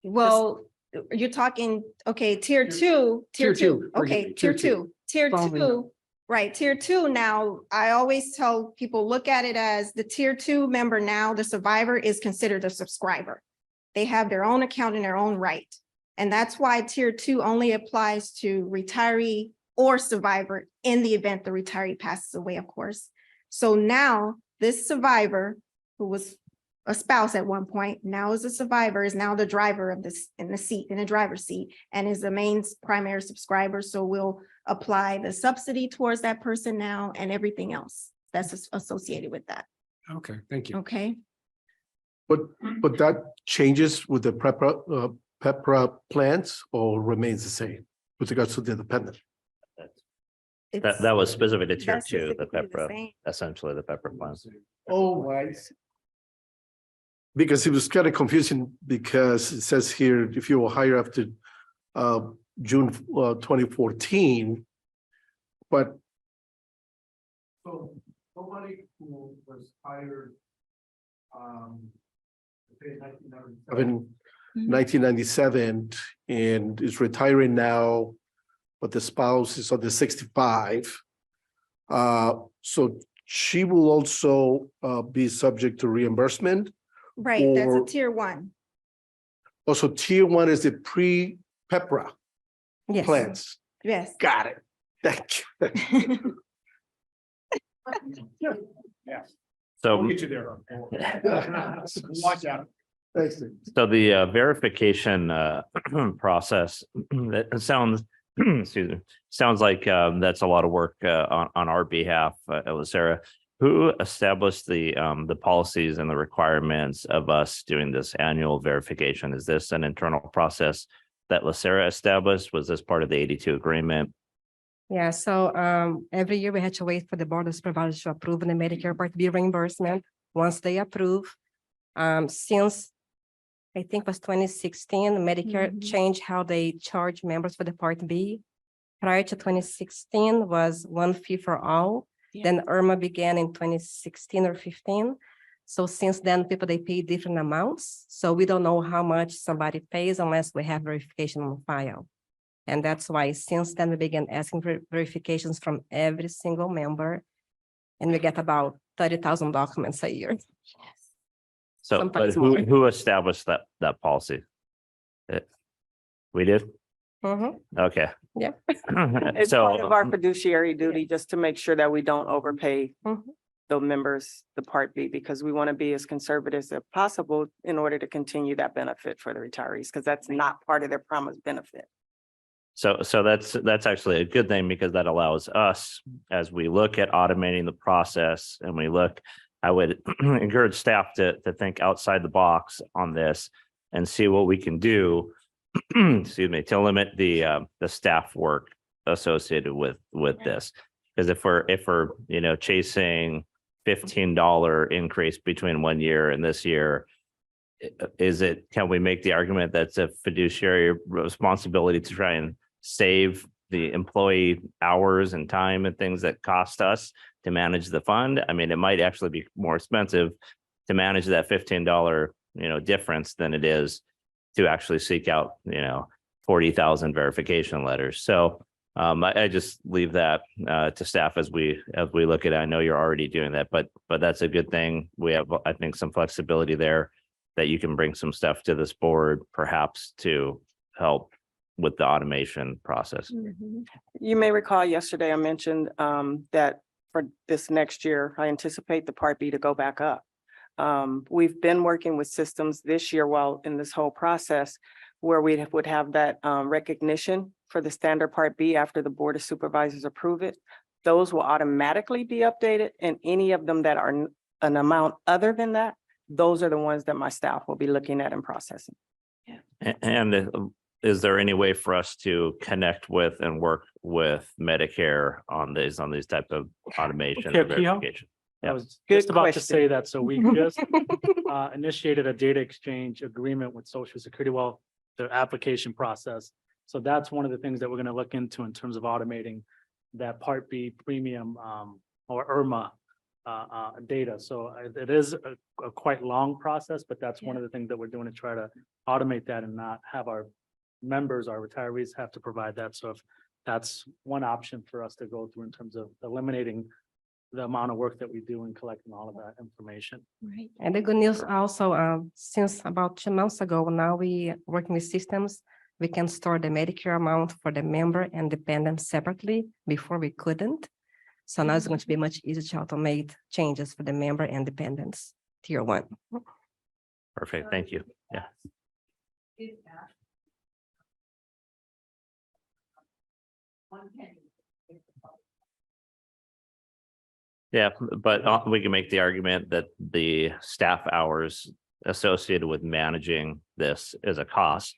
Well, you're talking, okay, tier 2, Tier two, forgive okay, me, tier tier 2, tier Following 2, right, tier 2 now, I always tell people, look at it as the tier 2 member now, the survivor is considered a subscriber. They have their own account in their own right. And that's why tier 2 only applies to retiree or survivor in the event the retiree passes away, of course. So now this survivor who was a spouse at one point, now is a survivor, is now the driver of this in the driver's seat, and is the main primary subscriber. So we'll apply the subsidy towards that person now and everything else that's associated with that. Okay, thank you. Okay. But that changes with the PEPRA plans or remains the same with regards to the dependent? That was specific to tier That's 2, the specifically the PEPRA, same. essentially the PEPRA plans. Oh, I see. Because it was kind of confusing because it says here, if you were hired after June 2014, but So somebody who was hired, say 1997, in 1997 and is retiring now but the spouse is on the 65. So she will also be subject to reimbursement. Right, that's a Or- tier one. Also, tier one is the pre-PEPRA Yes. plans. Yes. Got it. Thank you. So. We'll get you there. Watch out. Thanks, Nick. So the verification process, that sounds, excuse me, sounds like that's a lot of work on our behalf, LACERA. Who established the policies and the requirements of us doing this annual verification? Is this an internal process that LACERA established? Was this part of the 82 agreement? Yeah, so every year we had to wait for the Board of Supervisors to approve the Medicare Part B reimbursement. Once they approve, since I think it was 2016, Medicare changed how they charge members for the Part B. Prior to 2016 was one fee for all. Then IRMA began in 2016 or 15. So since then, people, they pay different amounts. So we don't know how much somebody pays unless we have verification on file. And that's why since then we began asking for verifications from every single member. And we get about 30,000 documents a year. So, but Sometimes more. who established that policy? We did? Okay. Yeah. It's part of our fiduciary duty just to make sure that we don't overpay Mhm. the members, the Part B, because we want to be as conservative as possible in order to continue that benefit for the retirees, because that's not part of their promised benefit. So that's actually a good thing, because that allows us, as we look at automating the process and we look, I would encourage staff to think outside the box on this and see what we can do, excuse me, to limit the staff work associated with this. Because if we're chasing $15 increase between 1 year and this year, can we make the argument that's a fiduciary responsibility to try and save the employee hours and time and things that cost us to manage the fund? I mean, it might actually be more expensive to manage that $15, difference than it is to actually seek out, 40,000 verification letters. So I just leave that to staff as we look at it. I know you're already doing that, but that's a good thing. We have, I think, some flexibility there that you can bring some stuff to this board, perhaps to help with the automation process. You may recall yesterday I mentioned that for this next year, I anticipate the Part B to go back up. We've been working with systems this year while in this whole process where we would have that recognition for the standard Part B after the Board of Supervisors approve it. Those will automatically be updated, and any of them that are an amount other than that, those are the ones that my staff will be looking at and processing. And is there any way for us to connect with and work with Medicare on these type of automation Okay, or verification? I Yeah. was Good just about to question. say that. So we just initiated a data exchange agreement with Social Security, well, the application process. So that's one of the things that we're going to look into in terms of automating that Part B premium or IRMA data. So it is a quite long process, but that's one of the things that we're doing to try to automate that and not have our members, our retirees have to provide that. So if that's one option for us to go through in terms of eliminating the amount of work that we do in collecting all of that information. Right. And the good news also, since about 2 months ago, now we working with systems, we can store the Medicare amount for the member and dependent separately. Before we couldn't. So now it's going to be much easier to automate changes for the member and dependents, tier 1. Perfect. Thank you. Yeah. Yeah, but we can make the argument that the staff hours associated with managing this is a cost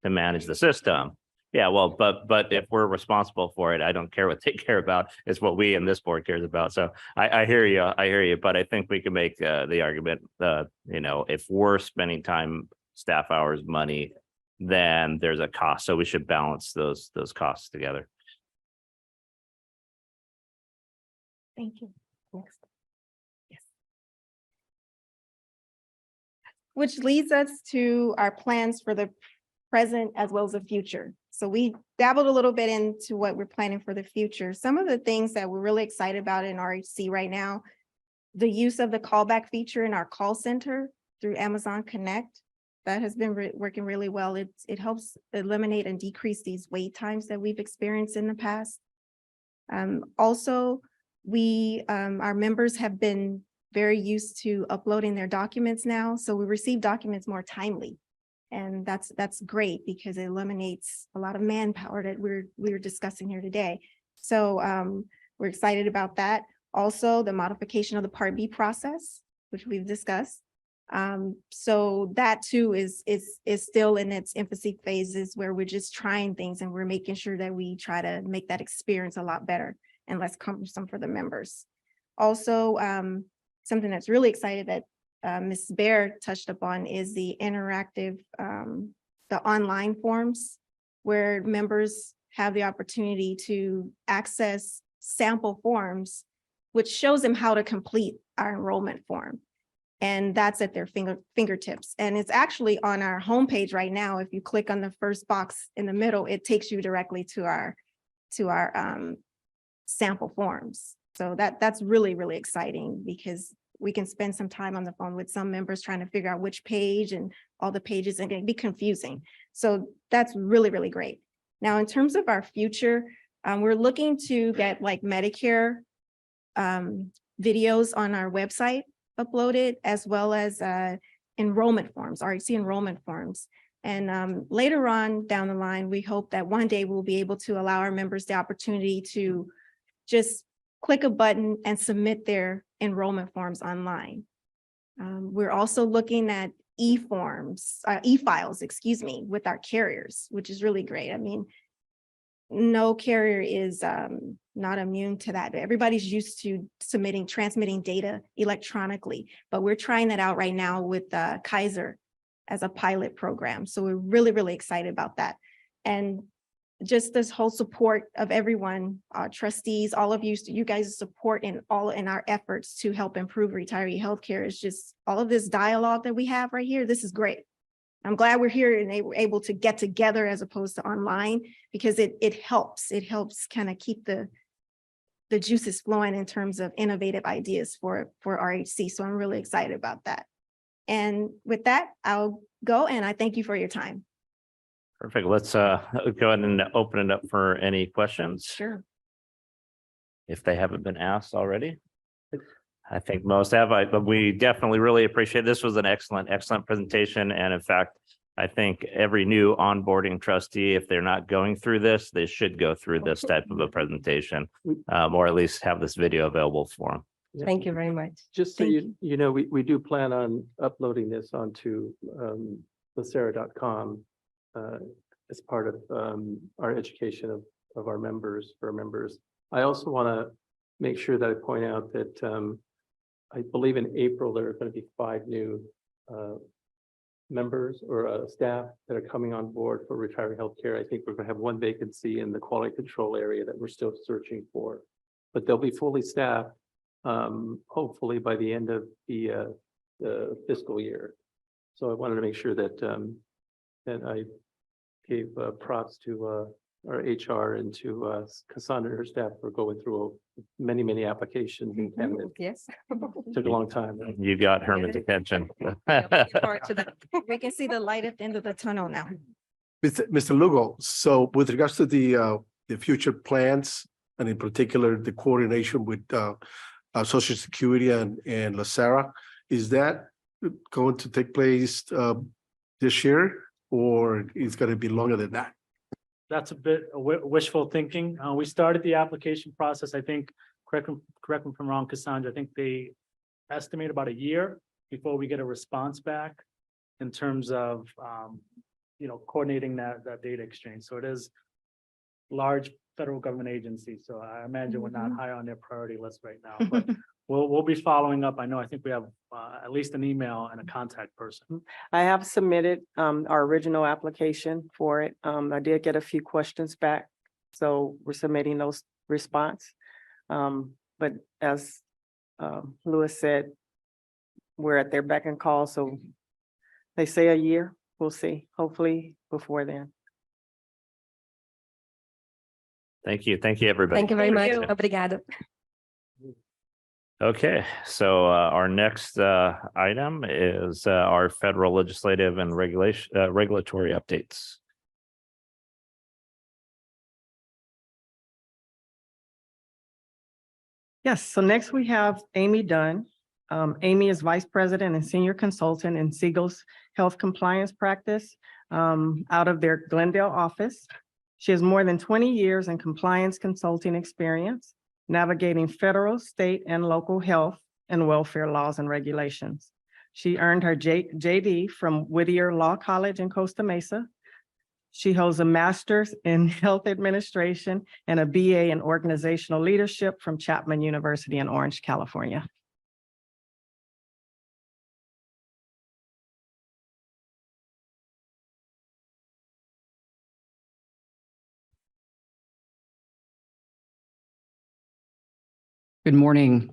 to manage the system. Yeah, well, but if we're responsible for it, I don't care what they care about. It's what we and this board cares about. So I hear you, but I think we can make the argument, if we're spending time, staff hours, money, then there's a cost. So we should balance those costs together. Thank you. Next. Which leads us to our plans for the present as well as the future. So we dabbled a little bit into what we're planning for the future. Some of the things that we're really excited about in RHC right now, the use of the callback feature in our call center through Amazon Connect. That has been working really well. It helps eliminate and decrease these wait times that we've experienced in the past. Also, our members have been very used to uploading their documents now, so we receive documents more timely. And that's great because it eliminates a lot of manpower that we're discussing here today. So we're excited about that. Also, the modification of the Part B process, which we've discussed. So that too is still in its infancy phases where we're just trying things and we're making sure that we try to make that experience a lot better and less cumbersome for the members. Also, something that's really excited that Ms. Baer touched upon is the interactive, the online forms where members have the opportunity to access sample forms, which shows them how to complete our enrollment form. And that's at their fingertips. And it's actually on our homepage right now. If you click on the first box in the middle, it takes you directly to our sample forms. So that's really, really exciting because we can spend some time on the phone with some members trying to figure out which page and all the pages, and it can be confusing. So that's really, really great. Now, in terms of our future, we're looking to get like Medicare videos on our website uploaded, as well as enrollment forms, RHC enrollment forms. And later on down the line, we hope that one day we'll be able to allow our members the opportunity to just click a button and submit their enrollment forms online. We're also looking at e-files, excuse me, with our carriers, which is really great. I mean, no carrier is not immune to that. Everybody's used to transmitting data electronically, but we're trying that out right now with Kaiser as a pilot program. So we're really, really excited about that. And just this whole support of everyone, trustees, all of you guys' support in our efforts to help improve retiree healthcare is just all of this dialogue that we have right here. This is great. I'm glad we're here and they were able to get together as opposed to online, because it helps kind of keep the juices flowing in terms of innovative ideas for RHC. So I'm really excited about that. And with that, I'll go, and I thank you for your time. Perfect. Let's go ahead and open it up for any questions. Sure. If they haven't been asked already. I think most have, but we definitely really appreciate it. This was an excellent presentation. And in fact, I think every new onboarding trustee, if they're not going through this, they should go through this type of a presentation, or at least have this video available for them. Thank you very much. Just so you know, we do plan on uploading this onto LACERA.com as part of our education of our members, for our members. I also want to make sure that I point out that I believe in April, there are going to be 5 new members or staff that are coming on board for retiree healthcare. I think we're going to have 1 vacancy in the quality control area that we're still searching for, but they'll be fully staffed, hopefully by the end of the fiscal year. So I wanted to make sure that that I gave props to our HR and to Cassandra and her staff for going through many applications and candidates. Yes. Took a long time. You got Herman's attention. We can see the light at the end of the tunnel now. Mr. Lugo, so with regards to the future plans, and in particular, the coordination with Social Security and LACERA, is that going to take place this year, or is going to be longer than that? That's a bit wishful thinking. We started the application process, I think, correct me if I'm wrong, Cassandra, I think they estimate about a year before we get a response back in terms of, coordinating that data exchange. So it is large federal government agency. So I imagine we're not high on their priority list right now, but we'll be following up. I think we have at least an email and a contact person. I have submitted our original application for it. I did get a few questions back, so we're submitting those response. But as Lewis said, we're at their beck and call, so they say a year. We'll see. Hopefully before then. Thank you. Thank you, everybody. Thank you very much. you. Obrigado. Okay, so our next item is our federal legislative and regulatory updates. Yes, so next we have Amy Dunn. Amy is Vice President and Senior Consultant in Siegel's Health Compliance Practice out of their Glendale office. She has more than 20 years in compliance consulting experience, navigating federal, state, and local health and welfare laws and regulations. She earned her JD from Whittier Law College in Costa Mesa. She holds a master's in health administration and a BA in organizational leadership from Chapman University in Orange, California. Good morning.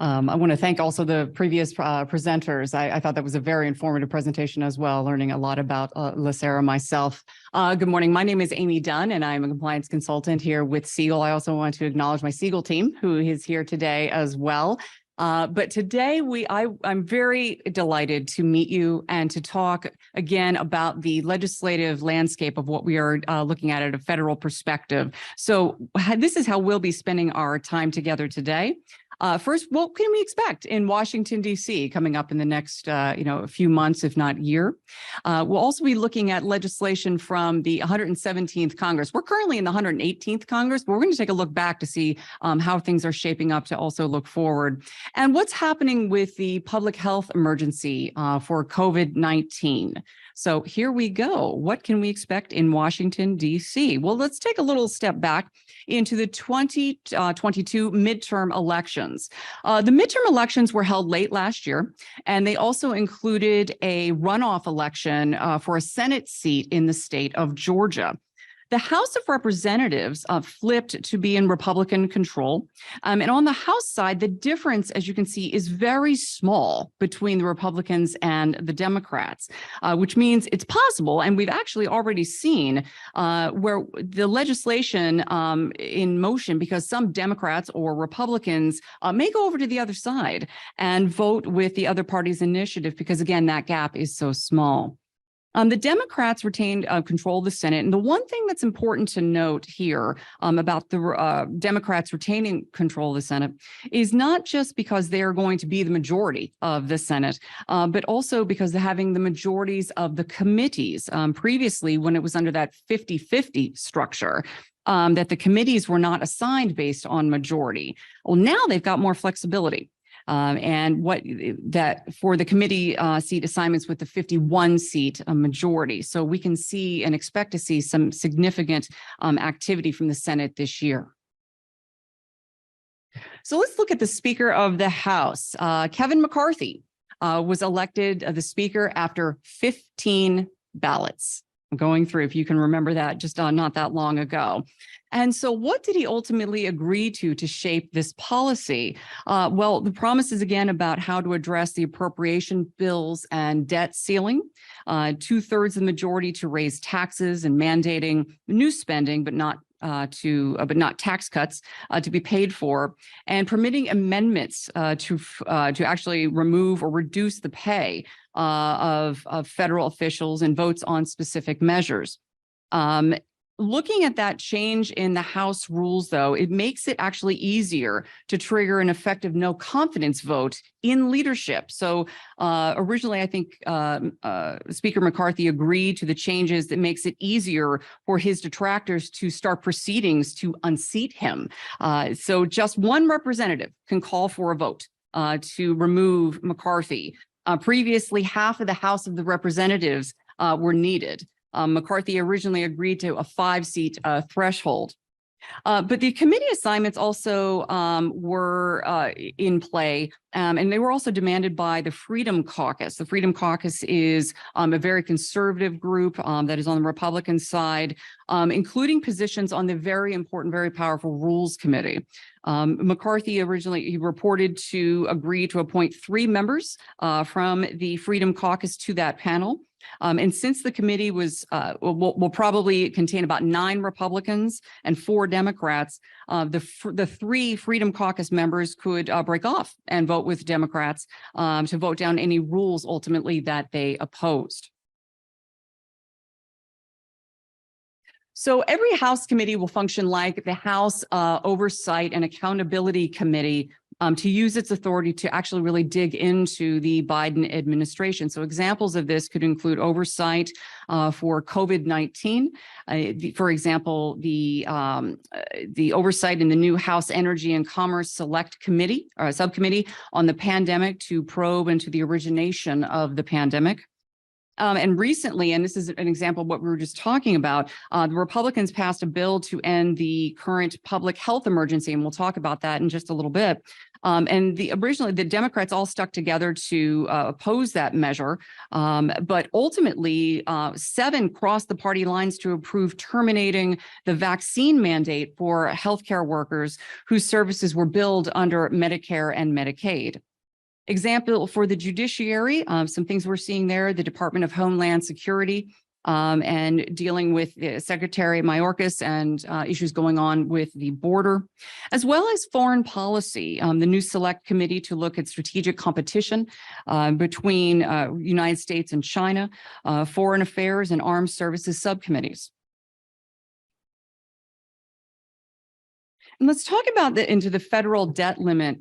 I want to thank also the previous presenters. I thought that was a very informative presentation as well, learning a lot about LACERA myself. Good morning. My name is Amy Dunn, and I'm a compliance consultant here with Siegel. I also want to acknowledge my Siegel team, who is here today as well. But today I'm very delighted to meet you and to talk again about the legislative landscape of what we are looking at a federal perspective. So this is how we'll be spending our time together today. First, what can we expect in Washington, D.C. coming up in the next, a few months, if not year? We'll also be looking at legislation from the 117th Congress. We're currently in the 118th Congress, but we're going to take a look back to see how things are shaping up to also look forward. And what's happening with the public health emergency for COVID-19. So here we go. What can we expect in Washington, D.C.? Well, let's take a little step back into the 2022 midterm elections. The midterm elections were held late last year, and they also included a runoff election for a Senate seat in the state of Georgia. The House of Representatives flipped to be in Republican control. And on the House side, the difference, as you can see, is very small between the Republicans and the Democrats, which means it's possible, and we've actually already seen where the legislation in motion, because some Democrats or Republicans may go over to the other side and vote with the other party's initiative, because again, that gap is so small. The Democrats retained control of the Senate. And the one thing that's important to note here about the Democrats retaining control of the Senate is not just because they are going to be the majority of the Senate, but also because they're having the majorities of the committees. Previously, when it was under that 50-50 structure, that the committees were not assigned based on majority. Well, now they've got more flexibility. And what that for the committee seat assignments with the 51 seat majority. So we can see and expect to see some significant activity from the Senate this year. So let's look at the Speaker of the House. Kevin McCarthy was elected the Speaker after 15 ballots. Going through, if you can remember that, just not that long ago. And so what did he ultimately agree to shape this policy? Well, the promises again about how to address the appropriation bills and debt ceiling, 2/3 of the majority to raise taxes and mandating new spending, but not tax cuts to be paid for, and permitting amendments to actually remove or reduce the pay of federal officials and votes on specific measures. Looking at that change in the House rules, though, it makes it actually easier to trigger an effective no confidence vote in leadership. So originally, I think Speaker McCarthy agreed to the changes that makes it easier for his detractors to start proceedings to unseat him. So just one representative can call for a vote to remove McCarthy. Previously, half of the House of the Representatives were needed. McCarthy originally agreed to a 5-seat threshold. But the committee assignments also were in play, and they were also demanded by the Freedom Caucus. The Freedom Caucus is a very conservative group that is on the Republican side, including positions on the very important, very powerful Rules Committee. McCarthy originally reported to agree to appoint 3 members from the Freedom Caucus to that panel. And since the committee will probably contain about 9 Republicans and 4 Democrats, the 3 Freedom Caucus members could break off and vote with Democrats to vote down any rules ultimately that they opposed. So every House committee will function like the House Oversight and Accountability Committee to use its authority to actually really dig into the Biden administration. So examples of this could include oversight for COVID-19. For example, the oversight in the new House Energy and Commerce Select Committee or Subcommittee on the pandemic to probe into the origination of the pandemic. And recently, and this is an example of what we were just talking about, the Republicans passed a bill to end the current public health emergency, and we'll talk about that in just a little bit. And originally, the Democrats all stuck together to oppose that measure, but ultimately, 7 crossed the party lines to approve terminating the vaccine mandate for healthcare workers whose services were billed under Medicare and Medicaid. Example for the judiciary, some things we're seeing there, the Department of Homeland Security and dealing with Secretary Mayorkas and issues going on with the border, as well as foreign policy, the new select committee to look at strategic competition between United States and China, foreign affairs and armed services subcommittees. And let's talk about into the federal debt limit.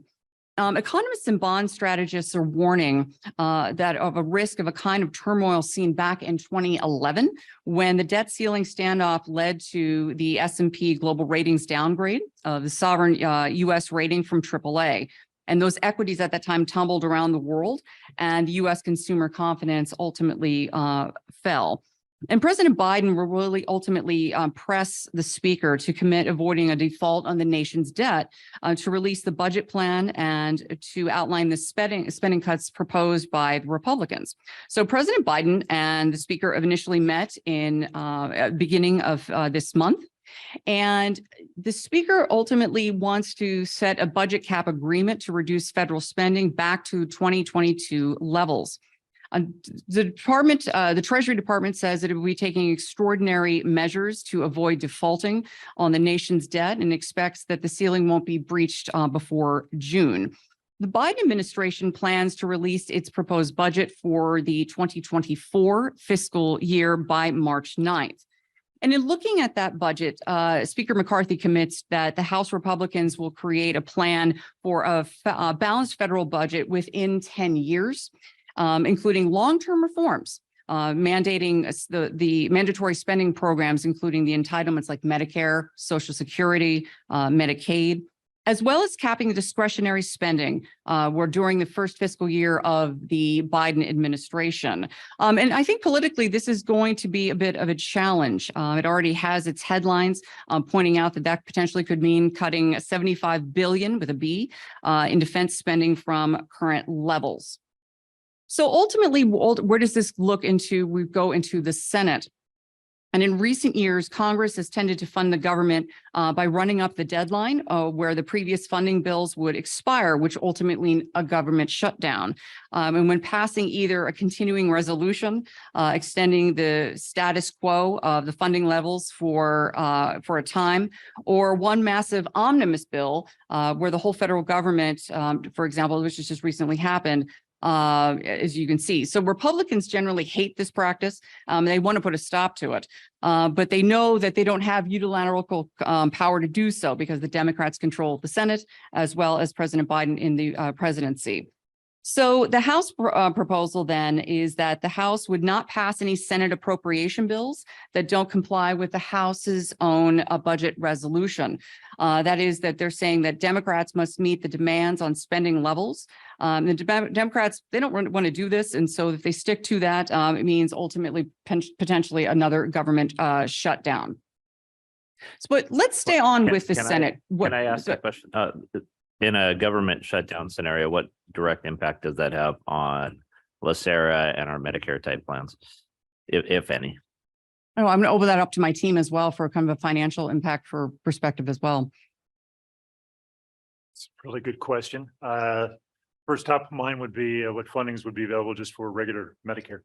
Economists and bond strategists are warning that of a risk of a kind of turmoil seen back in 2011 when the debt ceiling standoff led to the S&P Global Ratings downgrade of the sovereign U.S. rating from AAA. And those equities at that time tumbled around the world, and U.S. consumer confidence ultimately fell. And President Biden will really ultimately press the speaker to commit avoiding a default on the nation's debt, to release the budget plan and to outline the spending cuts proposed by the Republicans. So President Biden and the speaker have initially met in beginning of this month. And the speaker ultimately wants to set a budget cap agreement to reduce federal spending back to 2022 levels. The Treasury Department says that it will be taking extraordinary measures to avoid defaulting on the nation's debt and expects that the ceiling won't be breached before June. The Biden administration plans to release its proposed budget for the 2024 fiscal year by March 9th. And in looking at that budget, Speaker McCarthy commits that the House Republicans will create a plan for a balanced federal budget within 10 years. Including long-term reforms, mandating the mandatory spending programs, including the entitlements like Medicare, Social Security, Medicaid, as well as capping the discretionary spending during the first fiscal year of the Biden administration. And I think politically, this is going to be a bit of a challenge. It already has its headlines pointing out that potentially could mean cutting $75 billion with a B in defense spending from current levels. So ultimately, where does this look into? We go into the Senate. And in recent years, Congress has tended to fund the government by running up the deadline where the previous funding bills would expire, which ultimately a government shutdown. And when passing either a continuing resolution extending the status quo of the funding levels for a time, or one massive omnibus bill where the whole federal government, for example, which has just recently happened, as you can see. So Republicans generally hate this practice. They want to put a stop to it, but they know that they don't have unilateral power to do so because the Democrats control the Senate as well as President Biden in the presidency. So the House proposal then is that the House would not pass any Senate appropriation bills that don't comply with the House's own budget resolution. That is that they're saying that Democrats must meet the demands on spending levels. The Democrats, they don't want to do this. And so if they stick to that, it means ultimately potentially another government shutdown. But let's stay on with the Senate. Can I ask a question? In a government shutdown scenario, what direct impact does that have on LACERA and our Medicare type plans, if any? Oh, I'm going to open that up to my team as well for kind of a financial impact for perspective as well. It's a really good question. First top of mind would be what fundings would be available just for regular Medicare.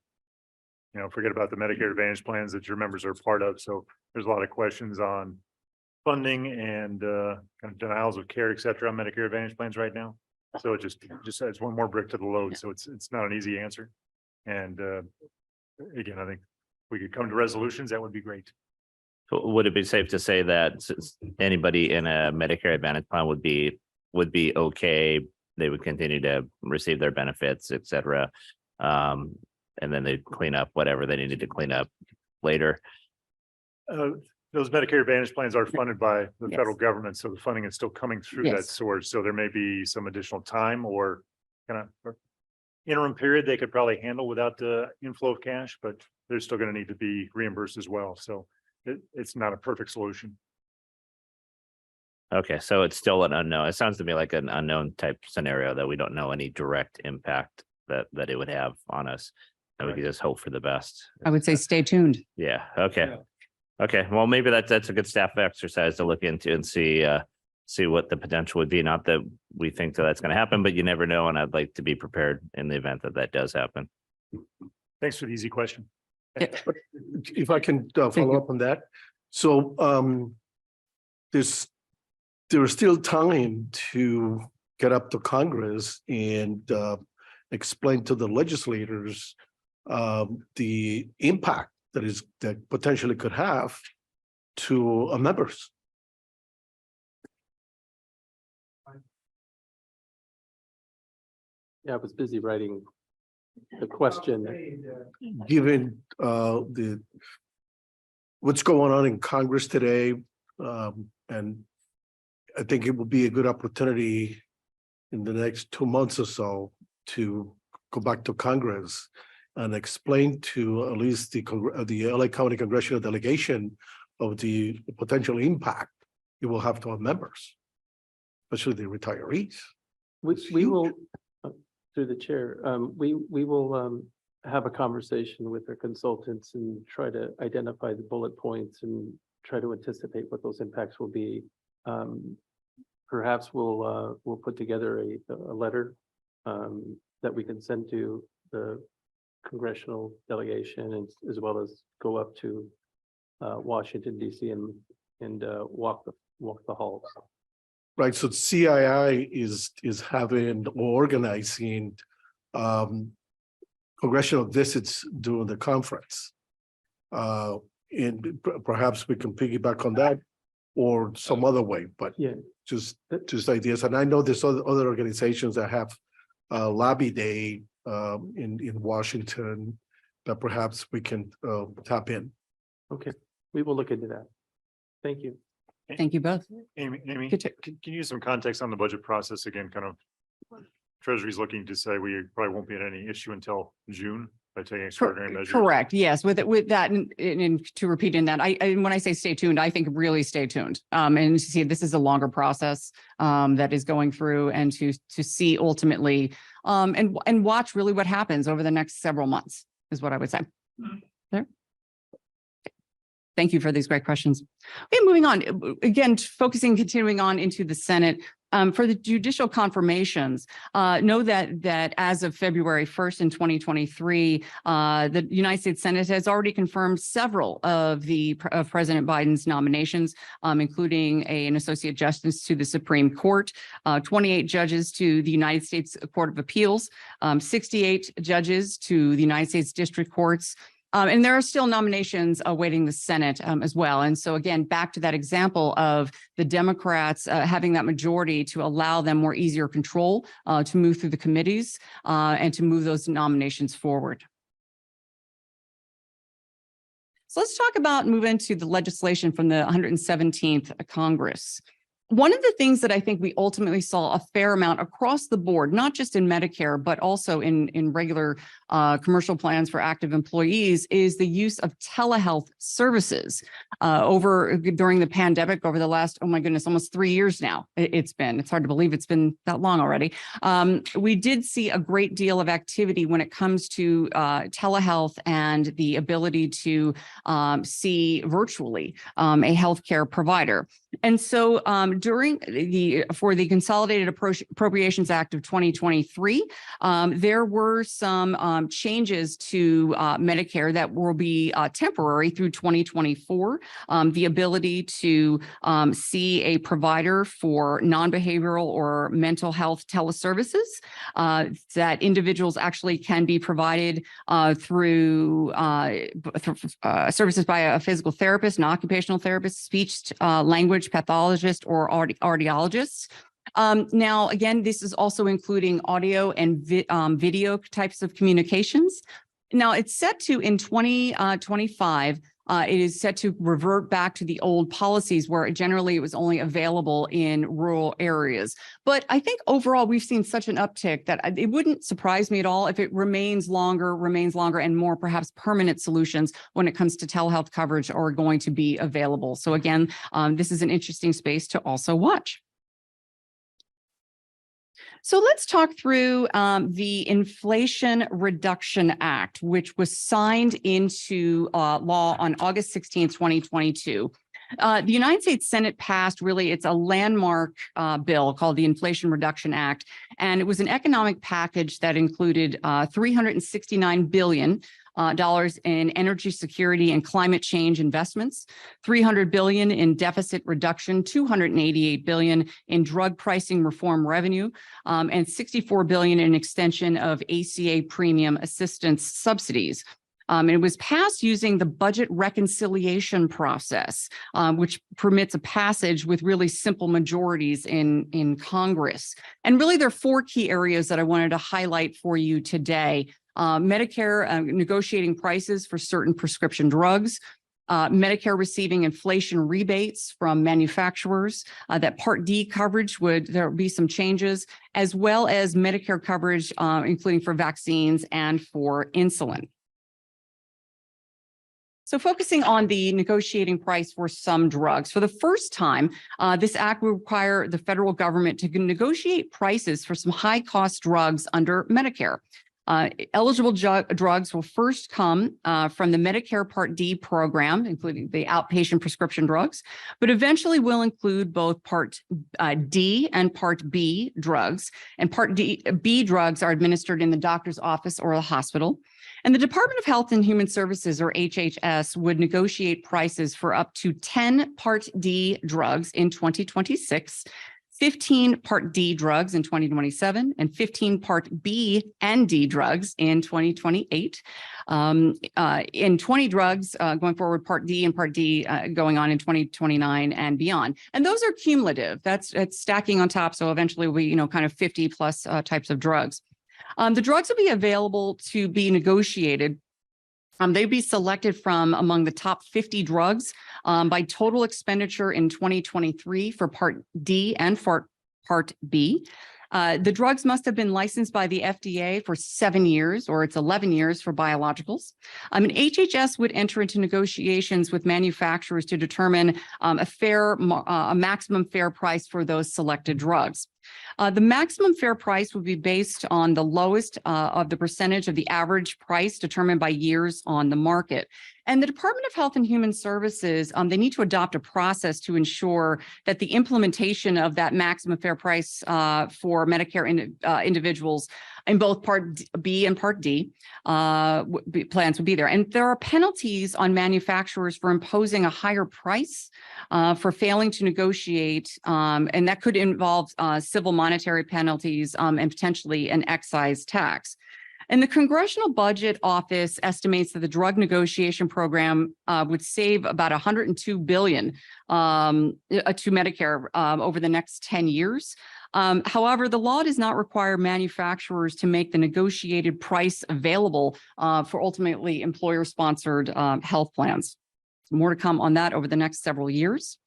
you know, forget about the Medicare Advantage plans that your members are part of. So there's a lot of questions on funding and kind of denials of care, et cetera, on Medicare Advantage plans right now. So it just adds one more brick to the load. So it's not an easy answer. And again, I think we could come to resolutions. That would be great. So would it be safe to say that anybody in a Medicare Advantage plan would be okay? They would continue to receive their benefits, et cetera. And then they'd clean up whatever they needed to clean up later. Those Medicare Advantage plans are funded by the Yes. federal government, so the funding is still coming through that Yes. source. So there may be some additional time or kind of interim period they could probably handle without the inflow of cash, but they're still going to need to be reimbursed as well. So it's not a perfect solution. Okay, so it's still an unknown. It sounds to me like an unknown type scenario that we don't know any direct impact that it would have on us. And we can just hope for the best. I would say stay tuned. Yeah, okay. Okay, well, maybe that's a good staff exercise to look into and see what the potential would be. Not that we think that that's going to happen, but you never know. And I'd like to be prepared in the event that does happen. Thanks for the easy question. If I can follow up on that. So there's still time to get up to Congress and explain to the legislators the impact that potentially could have to members. Yeah, I was busy writing the question. Given what's going on in Congress today, and I think it will be a good opportunity in the next 2 months or so to go back to Congress and explain to at least the LA County Congressional Delegation of the potential impact it will have to our members, especially the retirees. We will, through the chair, we will have a conversation with our consultants and try to identify the bullet points and try to anticipate what those impacts will be. Perhaps we'll put together a letter that we can send to the congressional delegation and as well as go up to Washington DC and walk the halls. Right, so CII is having or organizing congressional visits during the conference. And perhaps we can piggyback on that or some other way, but Yeah, just ideas. And I know there's other organizations that have lobby day in Washington that perhaps we can tap in. okay, we will look into that. Thank you. Thank you both. Amy, Good can you use some context on the budget process again? Kind of Treasury's looking to say we probably won't be at any issue until June by taking extraordinary measures. Correct. Yes. With that, and to repeat in that, and when I say stay tuned, I think really stay tuned. And see, this is a longer process that is going through, and to see ultimately, and watch really what happens over the next several months is what I would say. There. Thank you for these great questions. Okay, moving on. Again, continuing on into the Senate. For the judicial confirmations, know that as of February 1st in 2023, the United States Senate has already confirmed several of President Biden's nominations, including an associate justice to the Supreme Court, 28 judges to the United States Court of Appeals, 68 judges to the United States District Courts. And there are still nominations awaiting the Senate as well. And so again, back to that example of the Democrats having that majority to allow them more easier control to move through the committees and to move those nominations forward. So let's talk about move into the legislation from the 117th Congress. One of the things that I think we ultimately saw a fair amount across the board, not just in Medicare, but also in regular commercial plans for active employees, is the use of telehealth services during the pandemic over the last, oh my goodness, almost 3 years now. It's hard to believe it's been that long already. We did see a great deal of activity when it comes to telehealth and the ability to see virtually a healthcare provider. And so during for the Consolidated Appropriations Act of 2023, there were some changes to Medicare that will be temporary through 2024. The ability to see a provider for non-behavioral or mental health teleservices that individuals actually can be provided through services by a physical therapist, an occupational therapist, speech language pathologist, or audiologists. Now, again, this is also including audio and video types of communications. Now, it's set to in 2025. It is set to revert back to the old policies where generally it was only available in rural areas. But I think overall we've seen such an uptick that it wouldn't surprise me at all if it remains longer and more perhaps permanent solutions when it comes to telehealth coverage are going to be available. So again, this is an interesting space to also watch. So let's talk through the Inflation Reduction Act, which was signed into law on August 16, 2022. The United States Senate passed it's a landmark bill called the Inflation Reduction Act, and it was an economic package that included $369 billion in energy security and climate change investments, $300 billion in deficit reduction, $288 billion in drug pricing reform revenue, and $64 billion in extension of ACA premium assistance subsidies. It was passed using the budget reconciliation process, which permits a passage with really simple majorities in Congress. And really, there are four key areas that I wanted to highlight for you today. Medicare negotiating prices for certain prescription drugs, Medicare receiving inflation rebates from manufacturers, that Part D coverage there will be some changes, as well as Medicare coverage, including for vaccines and for insulin. So focusing on the negotiating price for some drugs, for the first time, this act will require the federal government to negotiate prices for some high-cost drugs under Medicare. Eligible drugs will first come from the Medicare Part D program, including the outpatient prescription drugs, but eventually will include both Part D and Part B drugs. And Part B drugs are administered in the doctor's office or the hospital. And the Department of Health and Human Services, or HHS, would negotiate prices for up to 10 Part D drugs in 2026, 15 Part D drugs in 2027, and 15 Part B and D drugs in 2028. In 20 drugs going forward, Part D and Part D going on in 2029 and beyond. And those are cumulative. It's stacking on top. So eventually we, kind of 50 plus types of drugs. The drugs will be available to be negotiated. They'd be selected from among the top 50 drugs by total expenditure in 2023 for Part D and for Part B. The drugs must have been licensed by the FDA for 7 years, or it's 11 years for biologicals. And HHS would enter into negotiations with manufacturers to determine a maximum fair price for those selected drugs. The maximum fair price would be based on the lowest of the percentage of the average price determined by years on the market. And the Department of Health and Human Services, they need to adopt a process to ensure that the implementation of that maximum fair price for Medicare individuals in both Part B and Part D plans would be there. And there are penalties on manufacturers for imposing a higher price for failing to negotiate, and that could involve civil monetary penalties and potentially an excise tax. And the Congressional Budget Office estimates that the drug negotiation program would save about $102 billion to Medicare over the next 10 years. However, the law does not require manufacturers to make the negotiated price available for ultimately employer-sponsored health plans. More to come on that over the next several years.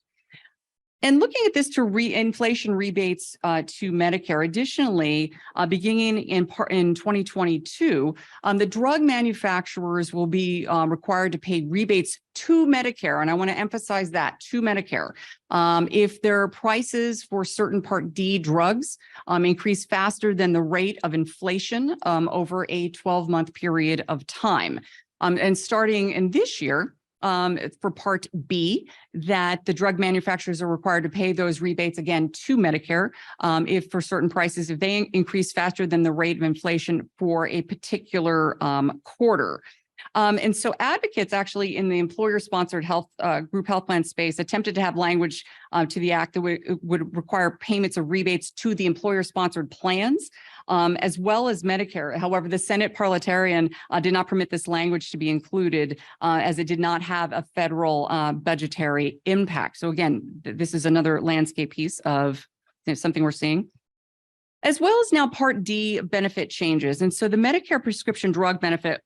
And looking at this to inflation rebates to Medicare, additionally, beginning in 2022, the drug manufacturers will be required to pay rebates to Medicare. And I want to emphasize that, to Medicare. If their prices for certain Part D drugs increase faster than the rate of inflation over a 12-month period of time. And starting in this year, for Part B, that the drug manufacturers are required to pay those rebates again to Medicare if for certain prices, if they increase faster than the rate of inflation for a particular quarter. And so advocates actually in the employer-sponsored health group health plan space attempted to have language to the act that would require payments of rebates to the employer-sponsored plans, as well as Medicare. However, the Senate parliamentarian did not permit this language to be included as it did not have a federal budgetary impact. So again, this is another landscape piece of something we're seeing. As well as now Part D benefit changes. And so the Medicare prescription drug benefit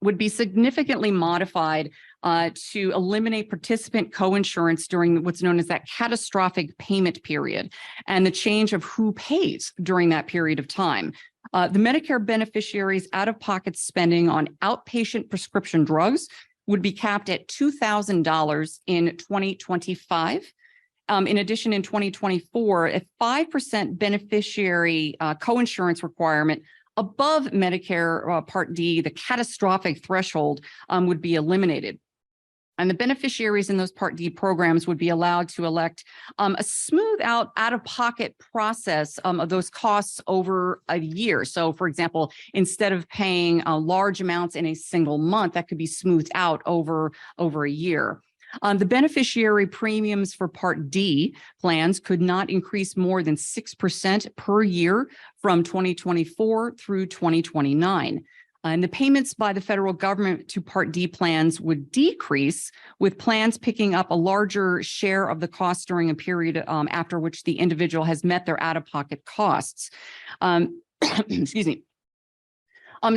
would be significantly modified to eliminate participant coinsurance during what's known as that catastrophic payment period and the change of who pays during that period of time. The Medicare beneficiaries' out-of-pocket spending on outpatient prescription drugs would be capped at $2,000 in 2025. In addition, in 2024, a 5% beneficiary coinsurance requirement above Medicare Part D, the catastrophic threshold, would be eliminated. And the beneficiaries in those Part D programs would be allowed to elect a smooth out-of-pocket process of those costs over a year. So, for example, instead of paying large amounts in a single month, that could be smoothed out over a year. The beneficiary premiums for Part D plans could not increase more than 6% per year from 2024 through 2029. And the payments by the federal government to Part D plans would decrease, with plans picking up a larger share of the costs during a period after which the individual has met their out-of-pocket costs. Excuse me.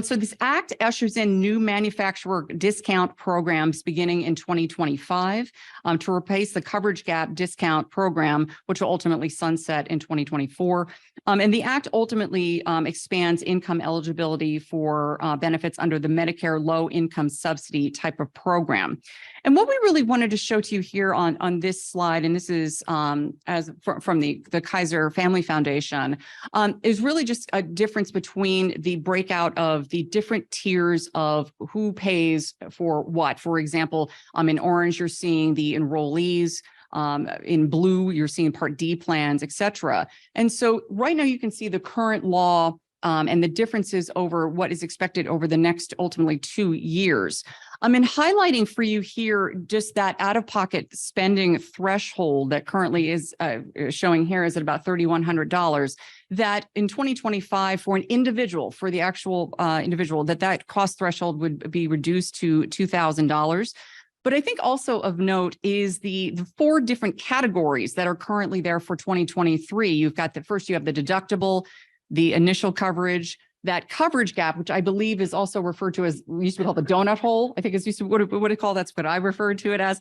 So this act ushers in new manufacturer discount programs beginning in 2025 to replace the coverage gap discount program, which will ultimately sunset in 2024. And the act ultimately expands income eligibility for benefits under the Medicare low income subsidy type of program. And what we really wanted to show to you here on this slide, and this is from the Kaiser Family Foundation, is really just a difference between the breakout of the different tiers of who pays for what. For example, in orange, you're seeing the enrollees. In blue, you're seeing Part D plans, et cetera. And so right now you can see the current law and the differences over what is expected over the next ultimately 2 years. And highlighting for you here just that out-of-pocket spending threshold that currently is showing here is at about $3,100, that in 2025 for an individual, for the actual individual, that cost threshold would be reduced to $2,000. But I think also of note is the 4 different categories that are currently there for 2023. You've got first you have the deductible, the initial coverage, that coverage gap, which I believe is also referred to as, we used to call the donut hole. I think it's used to what it called, that's what I referred to it as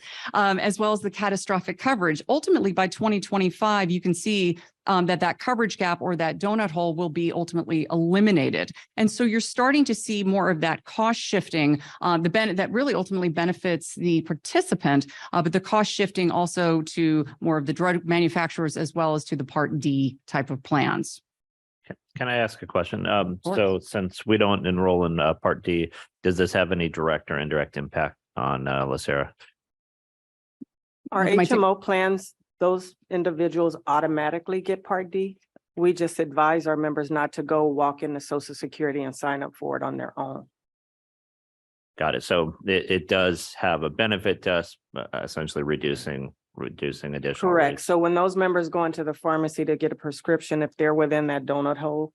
well as the catastrophic coverage. Ultimately, by 2025, you can see that coverage gap or that donut hole will be ultimately eliminated. And so you're starting to see more of that cost shifting, that really ultimately benefits the participant, but the cost shifting also to more of the drug manufacturers as well as to the Part D type of plans. Can I ask a question? So since we don't enroll in Part D, does this have any direct or indirect impact on LACERA? Our HMO plans, those individuals automatically get Part D. We just advise our members not to go walk into Social Security and sign up for it on their own. Got it. So it does have a benefit to us, essentially reducing additional Correct. rates. So when those members go into the pharmacy to get a prescription, if they're within that donut hole,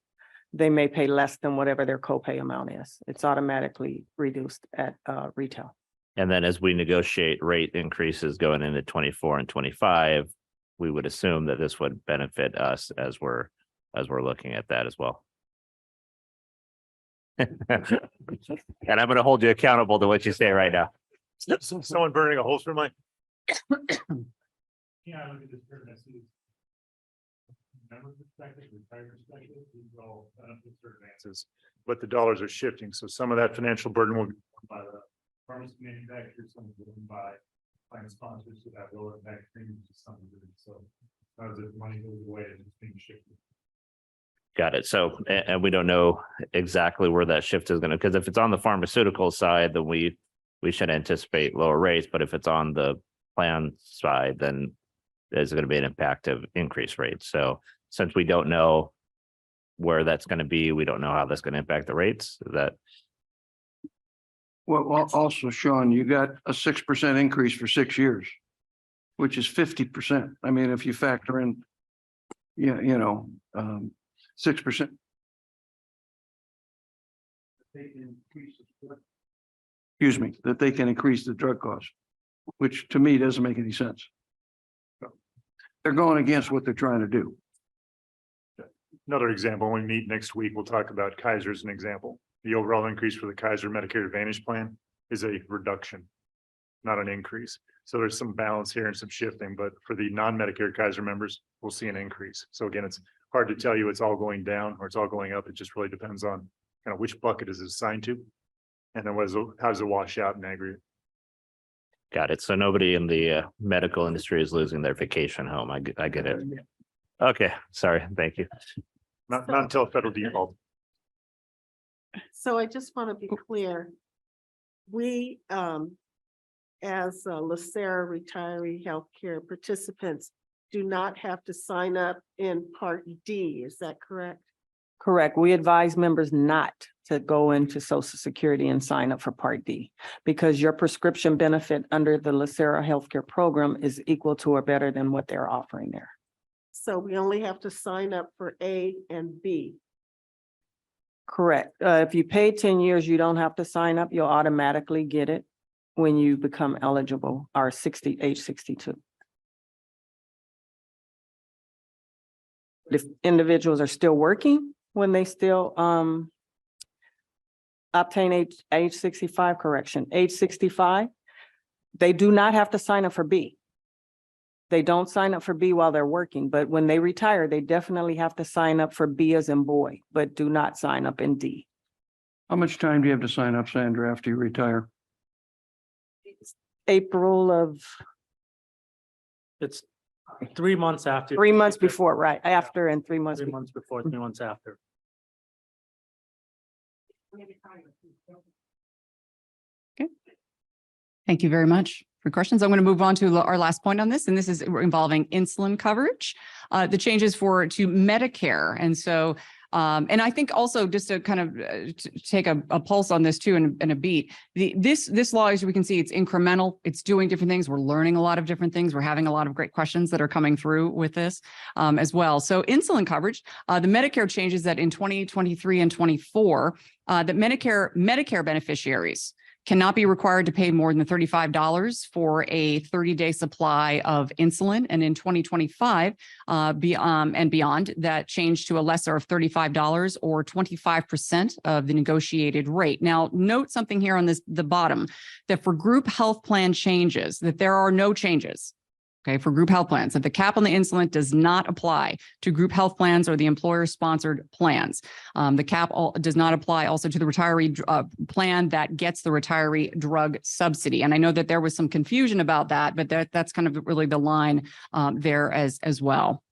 they may pay less than whatever their copay amount is. It's automatically reduced at retail. And then as we negotiate rate increases going into 24 and 25, we would assume that this would benefit us as we're looking at that as well. And I'm going to hold you accountable to what you say right now. Someone burning a hose for my. Yeah, look at this curve. I see. Member perspective, retired perspective, these are all benefits or advances, but the dollars are shifting. So some of that financial burden will be borne by the pharmacy manufacturers, some of it by plan sponsors who have lower impact premiums to some degree. So as the money goes away, it's being shifted. Got it. So, and we don't know exactly where that shift is going to, because if it's on the pharmaceutical side, then we we should anticipate lower rates, but if it's on the plan side, then there's going to be an impact of increased rates. So since we don't know where that's going to be, we don't know how that's going to impact the rates. That Well, also, Sean, you got a 6% increase for 6 years, which is 50%. I mean, if you factor in, 6%. Excuse me, that they can increase the drug cost, which to me doesn't make any sense. They're going against what they're trying to do. Another example, when we meet next week, we'll talk about Kaiser as an example. The overall increase for the Kaiser Medicare Advantage plan is a reduction, not an increase. So there's some balance here and some shifting, but for the non-Medicare Kaiser members, we'll see an increase. So again, it's hard to tell you it's all going down or it's all going up. It just really depends on kind of which bucket is assigned to. And then how does it wash out in aggregate? got it. So nobody in the medical industry is losing their vacation home. I get it. Okay, sorry. Thank you. Not until federal default. So I just want to be clear. We, as LACERA retiree healthcare participants, do not have to sign up in Part D. Is that correct? Correct. We advise members not to go into Social Security and sign up for Part D because your prescription benefit under the LACERA healthcare program is equal to or better than what they're offering there. So we only have to sign up for A and B. Correct. If you pay 10 years, you don't have to sign up. You'll automatically get it when you become eligible or age 62. If individuals are still working when they still obtain age 65, age 65, they do not have to sign up for B. They don't sign up for B while they're working, but when they retire, they definitely have to sign up for B as in boy, but do not sign up in D. How much time do you have to sign up, Sandra, after you retire? April of It's 3 months after. 3 months before, right? After and 3 months. 3 months before, 3 months after. Thank you very much for questions. I'm going to move on to our last point on this, and this is involving insulin coverage, the changes to Medicare. And so, and I think also just to kind of take a pulse on this too and a beat, this law, as we can see, it's incremental. It's doing different things. We're learning a lot of different things. We're having a lot of great questions that are coming through with this as well. So insulin coverage, the Medicare changes that in 2023 and 24, that Medicare beneficiaries cannot be required to pay more than $35 for a 30-day supply of insulin. And in 2025 and beyond, that changed to a lesser of $35 or 25% of the negotiated rate. Now, note something here on the bottom, that for group health plan changes, that there are no changes. Okay, for group health plans, that the cap on the insulin does not apply to group health plans or the employer-sponsored plans. The cap does not apply also to the retiree plan that gets the retiree drug subsidy. And I know that there was some confusion about that, but that's kind of really the line there as well.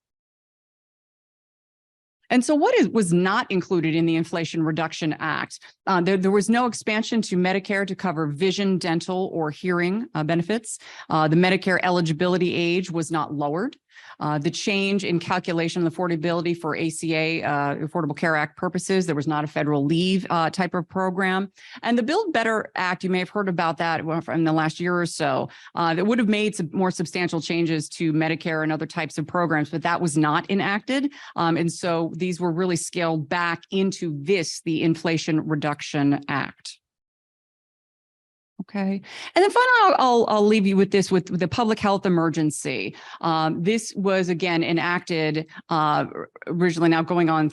And so what was not included in the Inflation Reduction Act? There was no expansion to Medicare to cover vision, dental, or hearing benefits. The Medicare eligibility age was not lowered. The change in calculation of affordability for ACA, Affordable Care Act purposes, there was not a federal leave type of program. And the Build Better Act, you may have heard about that in the last year or so, that would have made some more substantial changes to Medicare and other types of programs, but that was not enacted. And so these were really scaled back into the Inflation Reduction Act. Okay. And then finally, I'll leave you with this, with the public health emergency. This was again enacted originally, now going on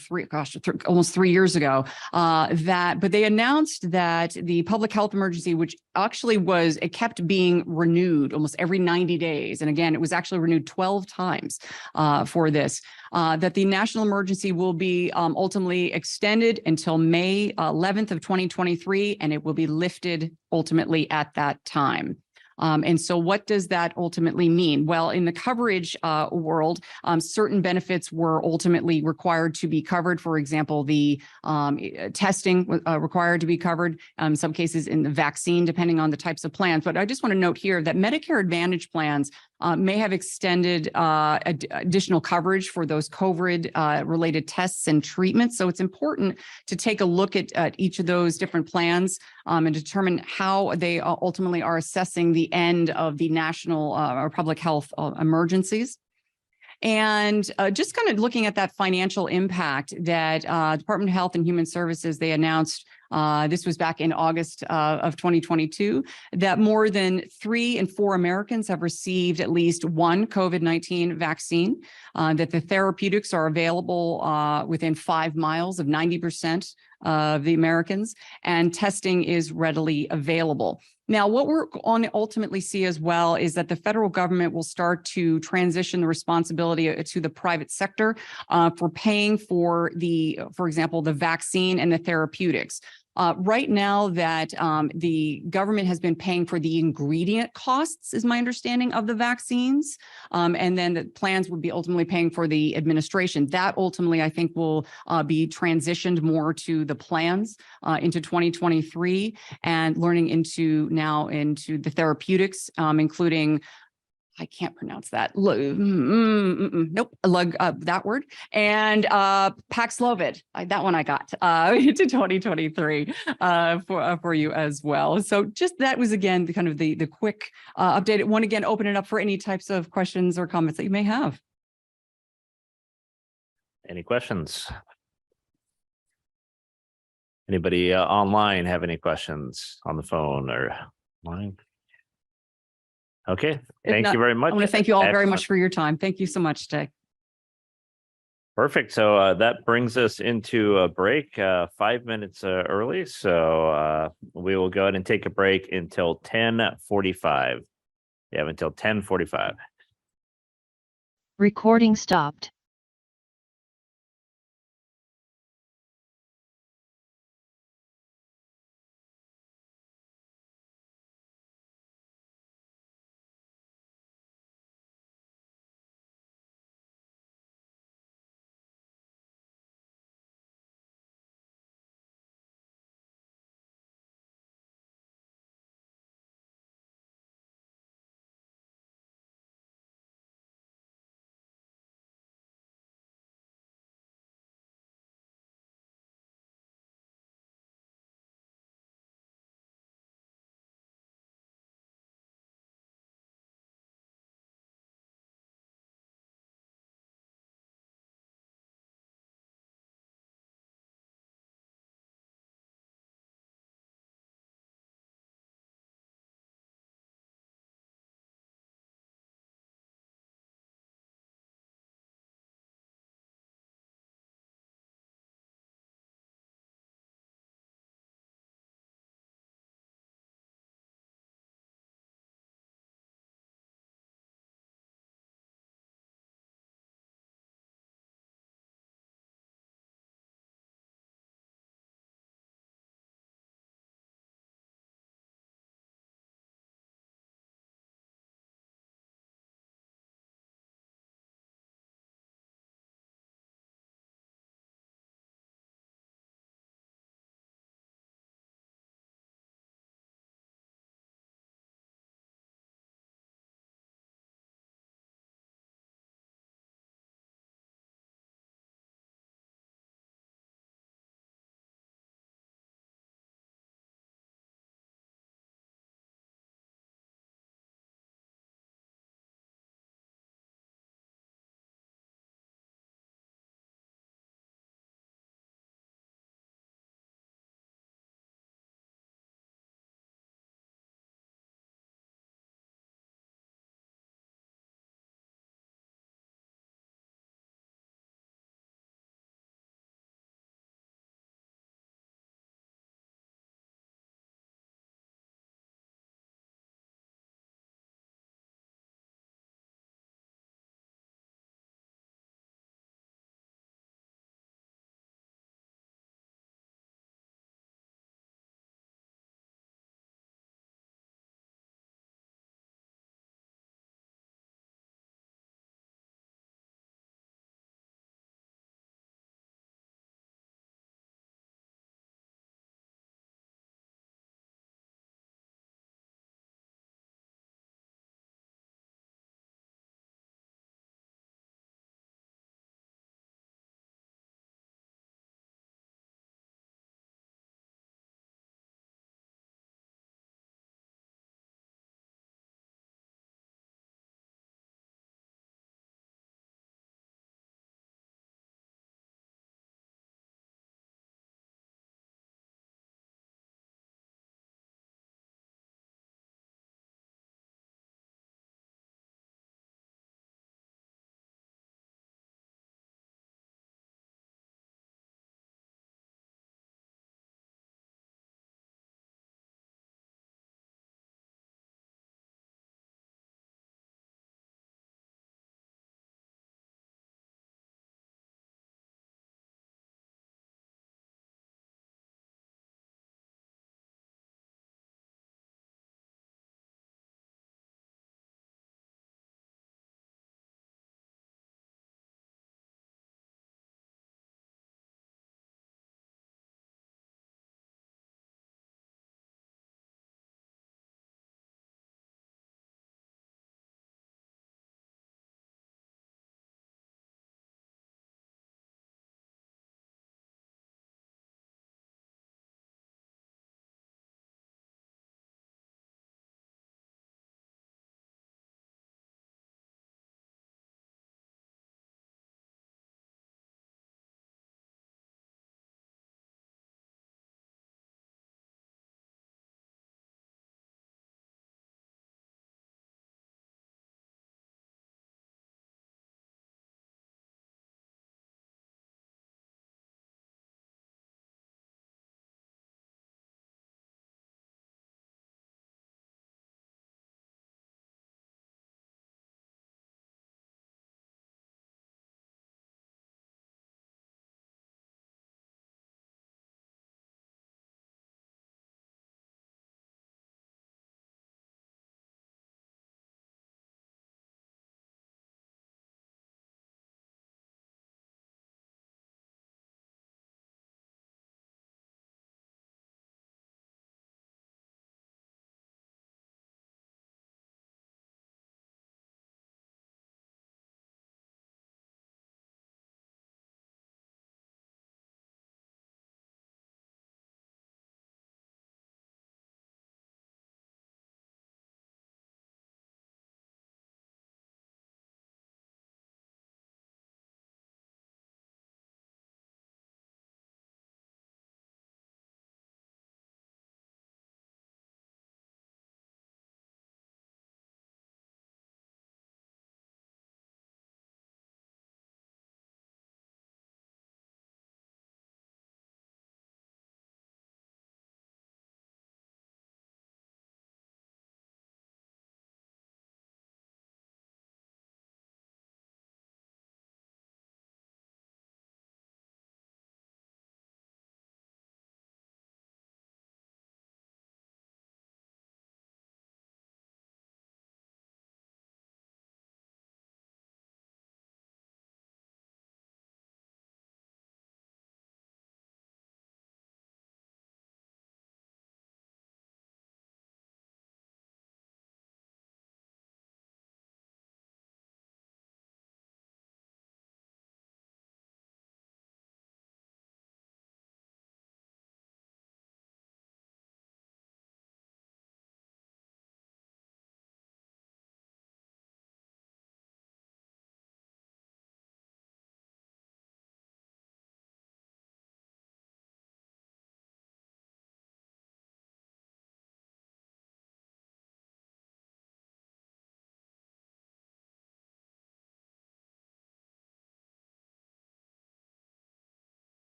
almost 3 years ago, but they announced that the public health emergency, which actually it kept being renewed almost every 90 days. And again, it was actually renewed 12 times for this, that the national emergency will be ultimately extended until May 11th of 2023, and it will be lifted ultimately at that time. And so what does that ultimately mean? Well, in the coverage world, certain benefits were ultimately required to be covered. For example, the testing required to be covered, in some cases in the vaccine, depending on the types of plans. But I just want to note here that Medicare Advantage plans may have extended additional coverage for those COVID related tests and treatments. So it's important to take a look at each of those different plans and determine how they ultimately are assessing the end of the national or public health emergencies. And just kind of looking at that financial impact that Department of Health and Human Services, they announced, this was back in August of 2022, that more than 3 in 4 Americans have received at least one COVID-19 vaccine, that the therapeutics are available within 5 miles of 90% of the Americans, and testing is readily available. Now, what we're going to ultimately see as well is that the federal government will start to transition the responsibility to the private sector for paying for for example, the vaccine and the therapeutics. Right now that the government has been paying for the ingredient costs, is my understanding, of the vaccines. And then the plans would be ultimately paying for the administration. That ultimately, I think, will be transitioned more to the plans into 2023 and learning into the therapeutics, including, I can't pronounce that. Nope, that word. And Paxlovid, that one I got into 2023 for you as well. So just that was, again, the quick update. One, again, open it up for any types of questions or comments that you may have. Any questions? Anybody online have any questions on the phone or online? Okay, thank you very much. I want to thank you all very Excellent. much for your time. Thank you so much, today. Perfect. So that brings us into a break 5 minutes early. So we will go ahead and take a break until 10:45. You have until 10:45. Recording stopped.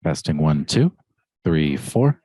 Testing 1, 2, 3, 4.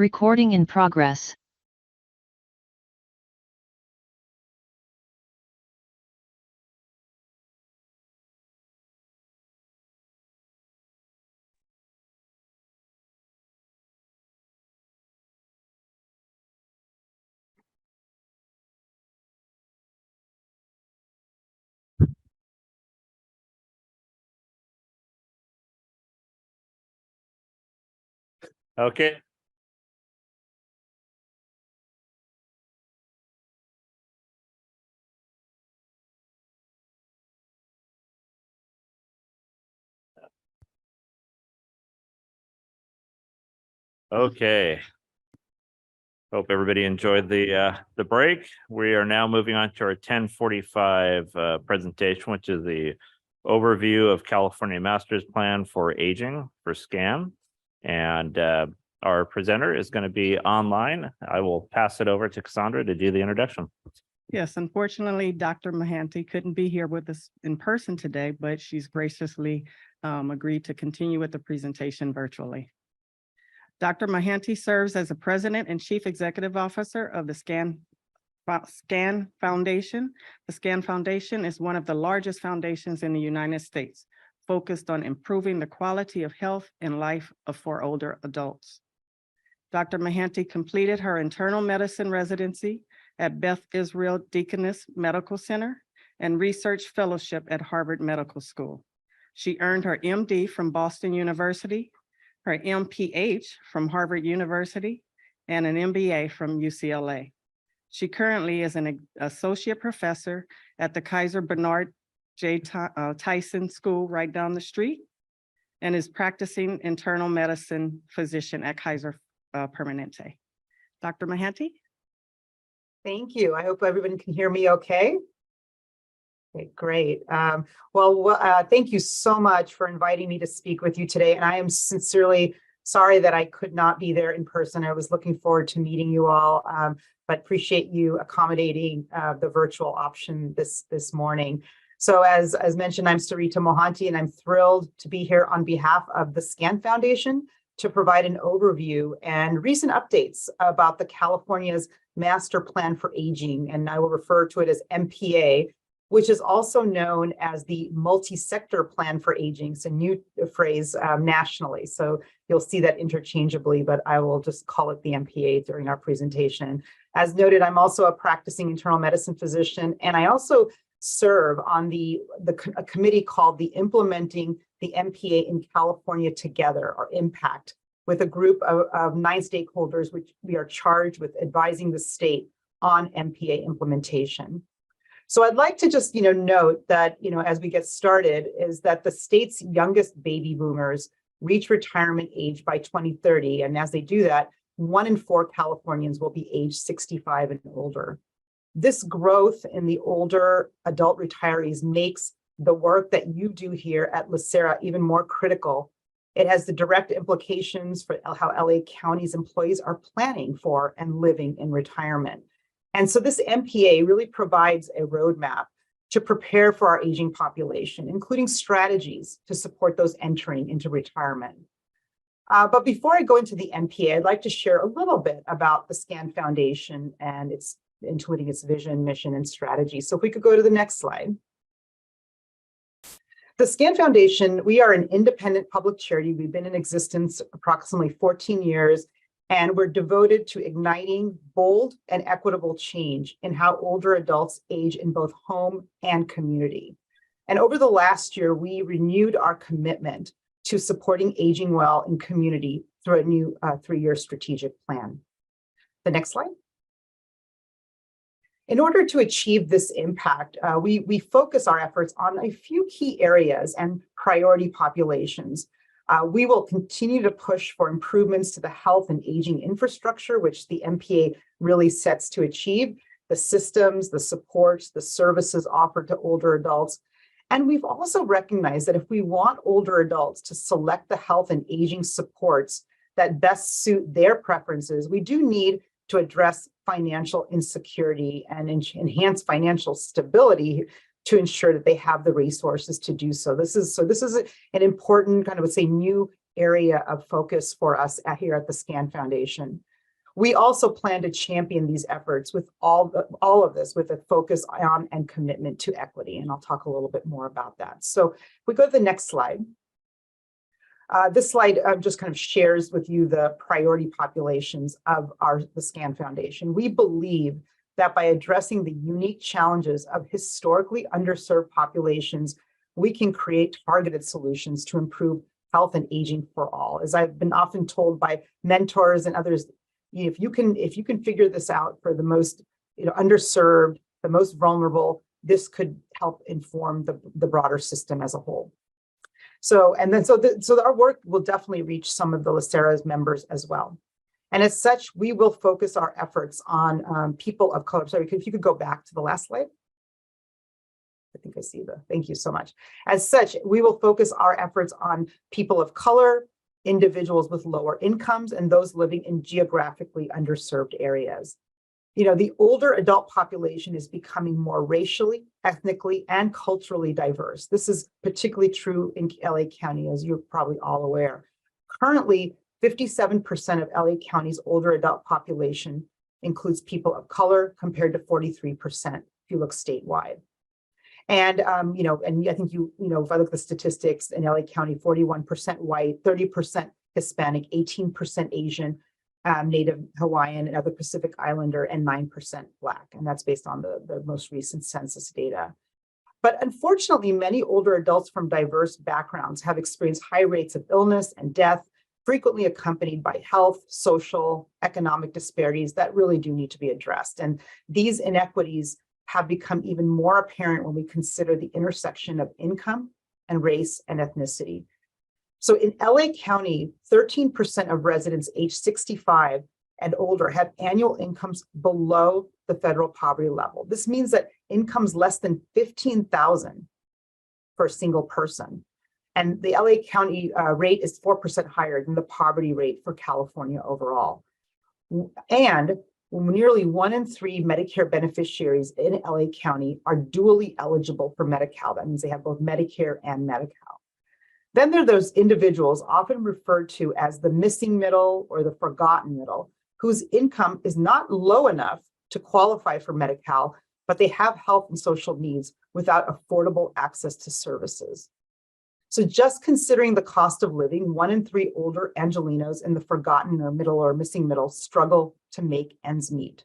Recording in progress. Okay. Okay. Hope everybody enjoyed the break. We are now moving on to our 10:45 presentation, which is the overview of California Master's Plan for Aging for SCAN. And our presenter is going to be online. I will pass it over to Cassandra to do the introduction. Yes, unfortunately, Dr. Mahanti couldn't be here with us in person today, but she's graciously agreed to continue with the presentation virtually. Dr. Mahanti serves as the President and Chief Executive Officer of the SCAN Foundation. The SCAN Foundation is one of the largest foundations in the United States, focused on improving the quality of health and life for older adults. Dr. Mahanti completed her internal medicine residency at Beth Israel Deaconess Medical Center and research fellowship at Harvard Medical School. She earned her MD from Boston University, her MPH from Harvard University, and an MBA from UCLA. She currently is an associate professor at the Kaiser Bernard J. Tyson School right down the street and is practicing internal medicine physician at Kaiser Permanente. Dr. Mahanti? Thank you. I hope everyone can hear me okay. Okay, great. Thank you so much for inviting me to speak with you today. And I am sincerely sorry that I could not be there in person. I was looking forward to meeting you all, but appreciate you accommodating the virtual option this morning. So as mentioned, I'm Sarita Mohanty, and I'm thrilled to be here on behalf of the SCAN Foundation to provide an overview and recent updates about the California's Master Plan for Aging, and I will refer to it as MPA, which is also known as the Multi-Sector Plan for Aging. It's a new phrase nationally, so you'll see that interchangeably, but I will just call it the MPA during our presentation. As noted, I'm also a practicing internal medicine physician, and I also serve on a committee called the Implementing the MPA in California Together, or IMPACT, with a group of 9 stakeholders, which we are charged with advising the state on MPA implementation. So I'd like to just, note that, as we get started, is that the state's youngest baby boomers reach retirement age by 2030. And as they do that, 1 in 4 Californians will be age 65 and older. This growth in the older adult retirees makes the work that you do here at LACERA even more critical. It has the direct implications for how LA County's employees are planning for and living in retirement. And so this MPA really provides a roadmap to prepare for our aging population, including strategies to support those entering into retirement. But before I go into the MPA, I'd like to share a little bit about the SCAN Foundation and including its vision, mission, and strategy. So if we could go to the next slide. The SCAN Foundation, we are an independent public charity. We've been in existence approximately 14 years, and we're devoted to igniting bold and equitable change in how older adults age in both home and community. And over the last year, we renewed our commitment to supporting aging well in community through a new 3-year strategic plan. The next slide. In order to achieve this impact, we focus our efforts on a few key areas and priority populations. We will continue to push for improvements to the health and aging infrastructure, which the MPA really sets to achieve, the systems, the supports, the services offered to older adults. And we've also recognized that if we want older adults to select the health and aging supports that best suit their preferences, we do need to address financial insecurity and enhance financial stability to ensure that they have the resources to do so. This is an important kind of, new area of focus for us here at the SCAN Foundation. We also plan to champion these efforts with all of this with a focus on and commitment to equity. And I'll talk a little bit more about that. So if we go to the next slide. This slide just kind of shares with you the priority populations of the SCAN Foundation. We believe that by addressing the unique challenges of historically underserved populations, we can create targeted solutions to improve health and aging for all. As I've been often told by mentors and others, if you can figure this out for the most underserved, the most vulnerable, this could help inform the broader system as a whole. So our work will definitely reach some of the LACERA's members as well. And as such, we will focus our efforts on people of color. Sorry, if you could go back to the last slide. I think I see thank you so much. As such, we will focus our efforts on people of color, individuals with lower incomes, and those living in geographically underserved areas. The older adult population is becoming more racially, ethnically, and culturally diverse. This is particularly true in LA County, as you're probably all aware. Currently, 57% of LA County's older adult population includes people of color, compared to 43% if you look statewide. And and I think if I look at the statistics in LA County, 41% white, 30% Hispanic, 18% Asian, Native Hawaiian and other Pacific Islander, and 9% Black. And that's based on the most recent census data. But unfortunately, many older adults from diverse backgrounds have experienced high rates of illness and death, frequently accompanied by health, social, economic disparities that really do need to be addressed. And these inequities have become even more apparent when we consider the intersection of income and race and ethnicity. So in LA County, 13% of residents age 65 and older have annual incomes below the federal poverty level. This means that incomes less than $15,000 for a single person. And the LA County rate is 4% higher than the poverty rate for California overall. And nearly 1 in 3 Medicare beneficiaries in LA County are dually eligible for Medi-Cal. That means they have both Medicare and Medi-Cal. Then there are those individuals often referred to as the missing middle or the forgotten middle, whose income is not low enough to qualify for Medi-Cal, but they have health and social needs without affordable access to services. So just considering the cost of living, 1 in 3 older Angelenos in the forgotten or middle or missing middle struggle to make ends meet.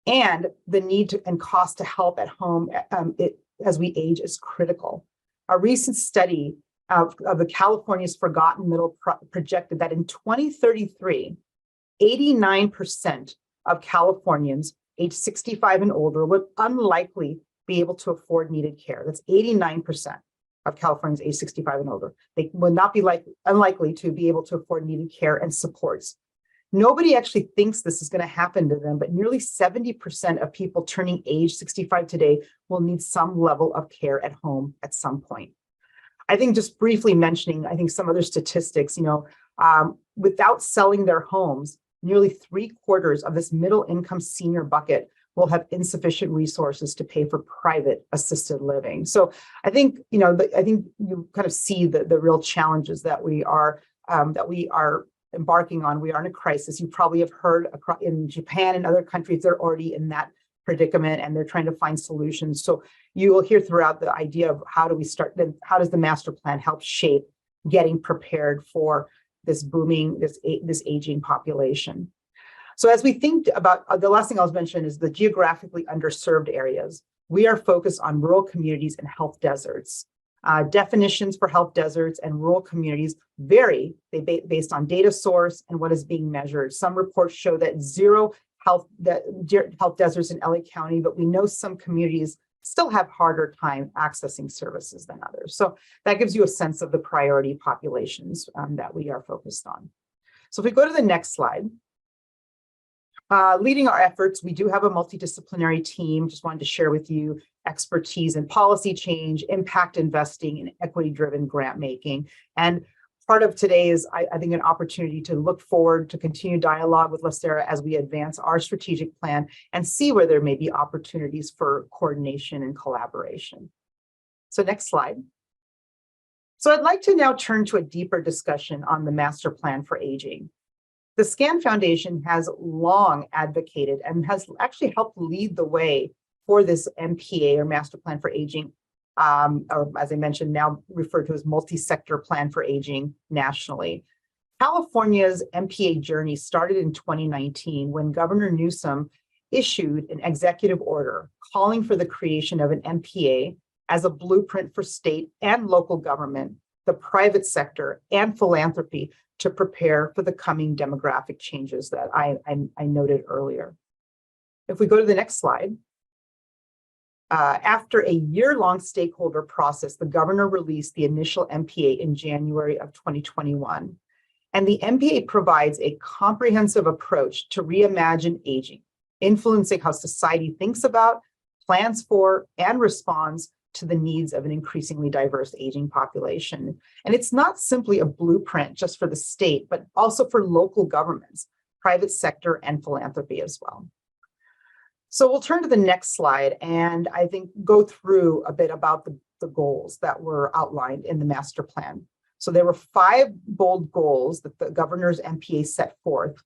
And the need and cost to help at home as we age is critical. A recent study of the California's forgotten middle projected that in 2033, 89% of Californians age 65 and older would unlikely be able to afford needed care. That's 89% of Californians age 65 and older. They would not be unlikely to be able to afford needed care and supports. Nobody actually thinks this is going to happen to them, but nearly 70% of people turning age 65 today will need some level of care at home at some point. I think just briefly mentioning, I think some other statistics, without selling their homes, nearly 3/4 of this middle income senior bucket will have insufficient resources to pay for private assisted living. So I think, I think you kind of see the real challenges that we are embarking on. We are in a crisis. You probably have heard in Japan and other countries, they're already in that predicament and they're trying to find solutions. So you will hear throughout the idea of how do we start, then how does the master plan help shape getting prepared for this booming, this aging population. So as we think about, the last thing I'll mention is the geographically underserved areas. We are focused on rural communities and health deserts. Definitions for health deserts and rural communities vary based on data source and what is being measured. Some reports show that zero health deserts in LA County, but we know some communities still have harder time accessing services than others. So that gives you a sense of the priority populations that we are focused on. So if we go to the next slide, leading our efforts, we do have a multidisciplinary team. Just wanted to share with you expertise in policy change, impact investing, and equity-driven grant making. And part of today is, I think, an opportunity to look forward to continue dialogue with LACERA as we advance our strategic plan and see where there may be opportunities for coordination and collaboration. So next slide. So I'd like to now turn to a deeper discussion on the master plan for aging. The SCAN Foundation has long advocated and has actually helped lead the way for this MPA or Master Plan for Aging, or as I mentioned, now referred to as Multi-Sector Plan for Aging nationally. California's MPA journey started in 2019 when Governor Newsom issued an executive order calling for the creation of an MPA as a blueprint for state and local government, the private sector, and philanthropy to prepare for the coming demographic changes that I noted earlier. If we go to the next slide. After a year-long stakeholder process, the governor released the initial MPA in January of 2021. And the MPA provides a comprehensive approach to reimagine aging, influencing how society thinks about, plans for, and responds to the needs of an increasingly diverse aging population. And it's not simply a blueprint just for the state, but also for local governments, private sector, and philanthropy as well. So we'll turn to the next slide and I think go through a bit about the goals that were outlined in the master plan. So there were 5 bold goals that the governor's MPA set forth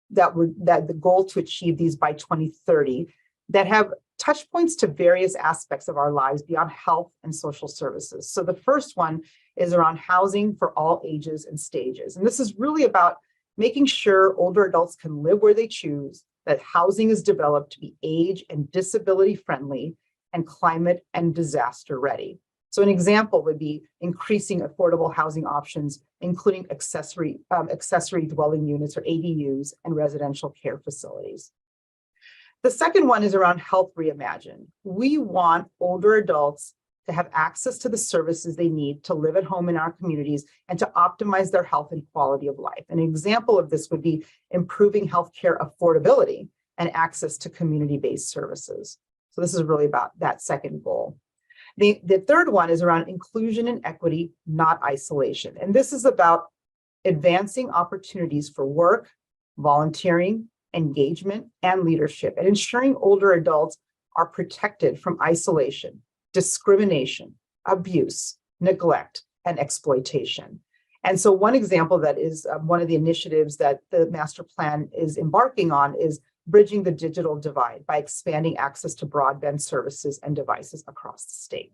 that the goal to achieve these by 2030 that have touch points to various aspects of our lives beyond health and social services. So the first one is around housing for all ages and stages. And this is really about making sure older adults can live where they choose, that housing is developed to be age and disability friendly and climate and disaster ready. So an example would be increasing affordable housing options, including accessory dwelling units or ADUs and residential care facilities. The second one is around health reimagined. We want older adults to have access to the services they need to live at home in our communities and to optimize their health and quality of life. An example of this would be improving healthcare affordability and access to community-based services. So this is really about that second goal. The third one is around inclusion and equity, not isolation. And this is about advancing opportunities for work, volunteering, engagement, and leadership, and ensuring older adults are protected from isolation, discrimination, abuse, neglect, and exploitation. And so one example that is one of the initiatives that the master plan is embarking on is bridging the digital divide by expanding access to broadband services and devices across the state.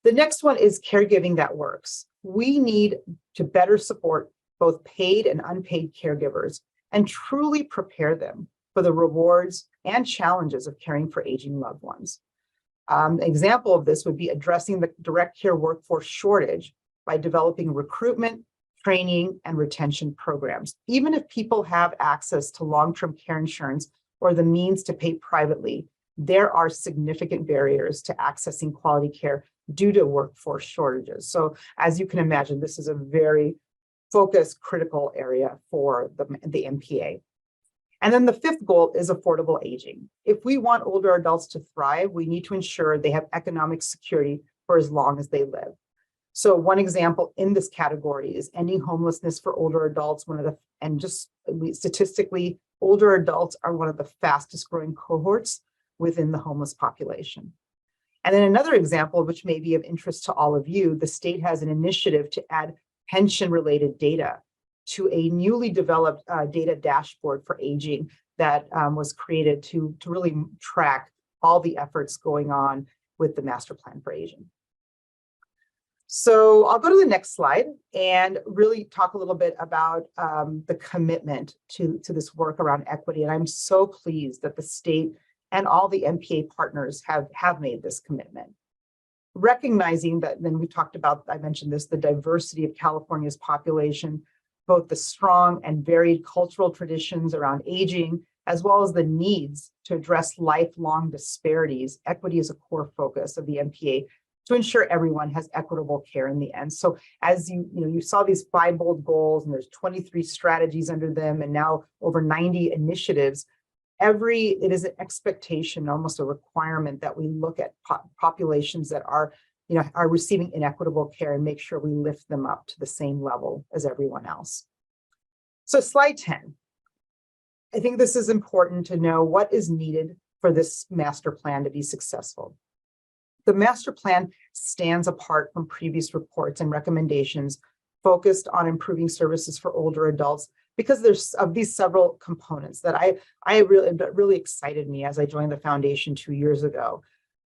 The next one is caregiving that works. We need to better support both paid and unpaid caregivers and truly prepare them for the rewards and challenges of caring for aging loved ones. An example of this would be addressing the direct care workforce shortage by developing recruitment, training, and retention programs. Even if people have access to long-term care insurance or the means to pay privately, there are significant barriers to accessing quality care due to workforce shortages. So as you can imagine, this is a very focused, critical area for the MPA. And then the fifth goal is affordable aging. If we want older adults to thrive, we need to ensure they have economic security for as long as they live. So one example in this category is ending homelessness for older adults. Statistically, older adults are one of the fastest growing cohorts within the homeless population. And then another example, which may be of interest to all of you, the state has an initiative to add pension-related data to a newly developed data dashboard for aging that was created to really track all the efforts going on with the master plan for aging. So I'll go to the next slide and really talk a little bit about the commitment to this work around equity. And I'm so pleased that the state and all the MPA partners have made this commitment. Recognizing that, then we talked about, I mentioned this, the diversity of California's population, both the strong and varied cultural traditions around aging, as well as the needs to address lifelong disparities. Equity is a core focus of the MPA to ensure everyone has equitable care in the end. So as you saw these 5 bold goals, and there's 23 strategies under them, and now over 90 initiatives, it is an expectation, almost a requirement, that we look at populations that are receiving inequitable care and make sure we lift them up to the same level as everyone else. So slide 10. I think this is important to know what is needed for this master plan to be successful. The master plan stands apart from previous reports and recommendations focused on improving services for older adults because there's of these several components that that really excited me as I joined the foundation 2 years ago.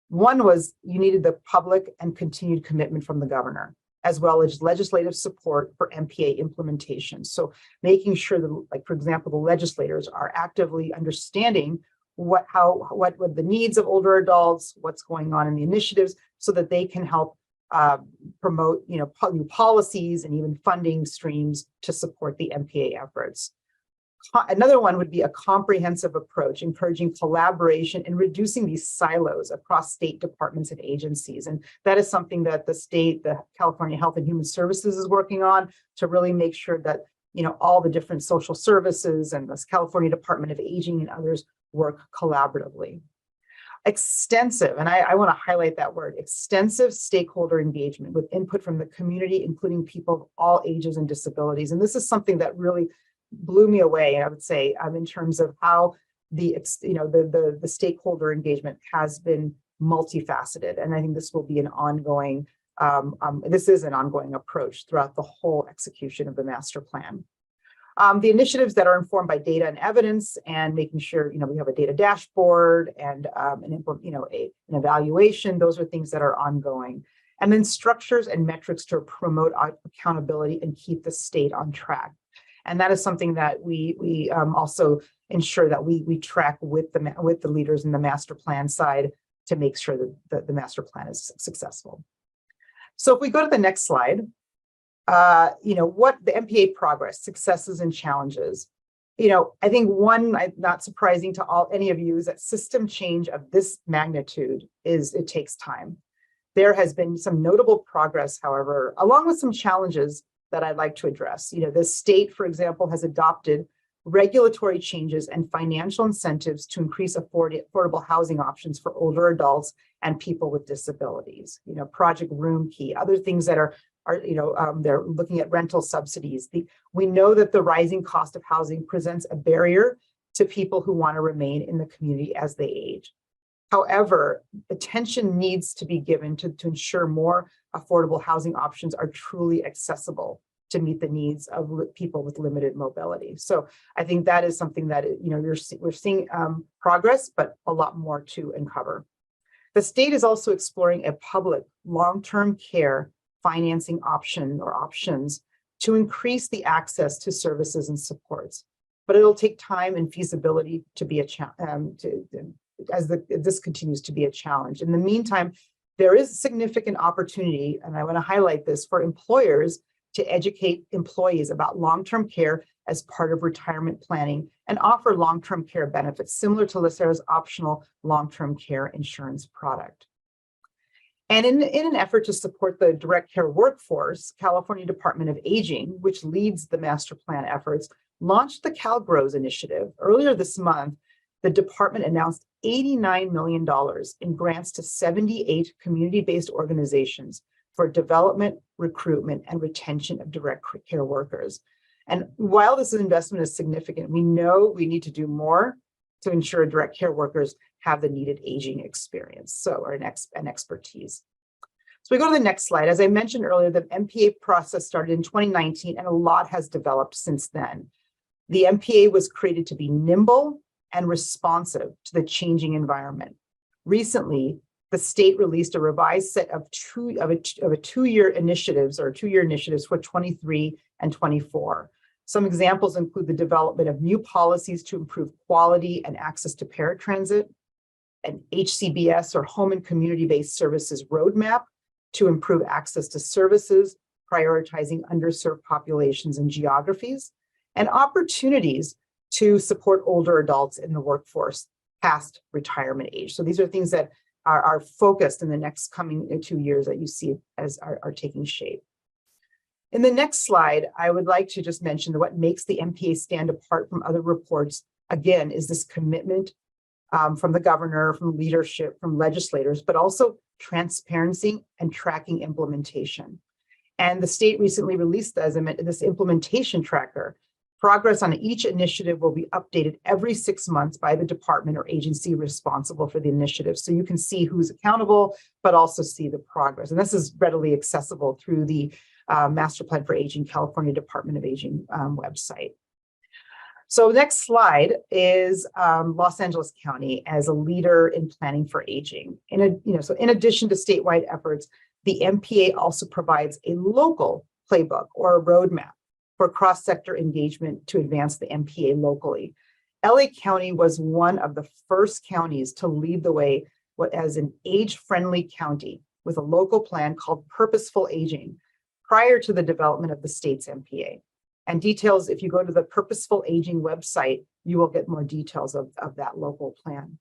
One was you needed the public and continued commitment from the governor, as well as legislative support for MPA implementation. So making sure that, like, for example, the legislators are actively understanding what the needs of older adults, what's going on in the initiatives, so that they can help promote, new policies and even funding streams to support the MPA efforts. Another one would be a comprehensive approach, encouraging collaboration and reducing these silos across state departments and agencies. And that is something that the California Health and Human Services is working on to really make sure that, all the different social services and the California Department of Aging and others work collaboratively. Extensive, and I want to highlight that word, extensive stakeholder engagement with input from the community, including people of all ages and disabilities. And this is something that really blew me away, I would say, in terms of how the stakeholder engagement has been multifaceted. And I think this will be an ongoing, this is an ongoing approach throughout the whole execution of the master plan. The initiatives that are informed by data and evidence, and making sure, we have a data dashboard and an evaluation, those are things that are ongoing. And then structures and metrics to promote accountability and keep the state on track. And that is something that we also ensure that we track with the leaders in the master plan side to make sure that the master plan is successful. So if we go to the next slide, what the MPA progress, successes and challenges. I think one, not surprising to any of you, is that system change of this magnitude it takes time. There has been some notable progress, however, along with some challenges that I'd like to address. The state, for example, has adopted regulatory changes and financial incentives to increase affordable housing options for older adults and people with disabilities. Project Room Key, other things that are they're looking at rental subsidies. We know that the rising cost of housing presents a barrier to people who want to remain in the community as they age. However, attention needs to be given to ensure more affordable housing options are truly accessible to meet the needs of people with limited mobility. So I think that is something that, we're seeing progress, but a lot more to uncover. The state is also exploring a public long-term care financing options to increase the access to services and supports, but it'll take time and feasibility to be a challenge as this continues to be a challenge. In the meantime, there is significant opportunity, and I want to highlight this, for employers to educate employees about long-term care as part of retirement planning and offer long-term care benefits similar to LACERA's optional long-term care insurance product. And in an effort to support the direct care workforce, California Department of Aging, which leads the master plan efforts, launched the CalGrows initiative. Earlier this month, the department announced $89 million in grants to 78 community-based organizations for development, recruitment, and retention of direct care workers. And while this investment is significant, we know we need to do more to ensure direct care workers have the needed aging experience, or an expertise. So we go to the next slide. As I mentioned earlier, the MPA process started in 2019, and a lot has developed since then. The MPA was created to be nimble and responsive to the changing environment. Recently, the state released a revised set of two-year initiatives for 23 and 24. Some examples include the development of new policies to improve quality and access to paratransit, an HCBS or home and community-based services roadmap to improve access to services, prioritizing underserved populations and geographies, and opportunities to support older adults in the workforce past retirement age. So these are things that are focused in the next coming 2 years that you see as are taking shape. In the next slide, I would like to just mention that what makes the MPA stand apart from other reports, again, is this commitment from the governor, from leadership, from legislators, but also transparency and tracking implementation. And the state recently released, as I mentioned, this implementation tracker. Progress on each initiative will be updated every 6 months by the department or agency responsible for the initiative. So you can see who's accountable, but also see the progress. And this is readily accessible through the Master Plan for Aging, California Department of Aging website. So next slide is Los Angeles County as a leader in planning for aging. So in addition to statewide efforts, the MPA also provides a local playbook or a roadmap for cross-sector engagement to advance the MPA locally. LA County was one of the first counties to lead the way as an age-friendly county with a local plan called Purposeful Aging prior to the development of the state's MPA. And details, if you go to the Purposeful Aging website, you will get more details of that local plan.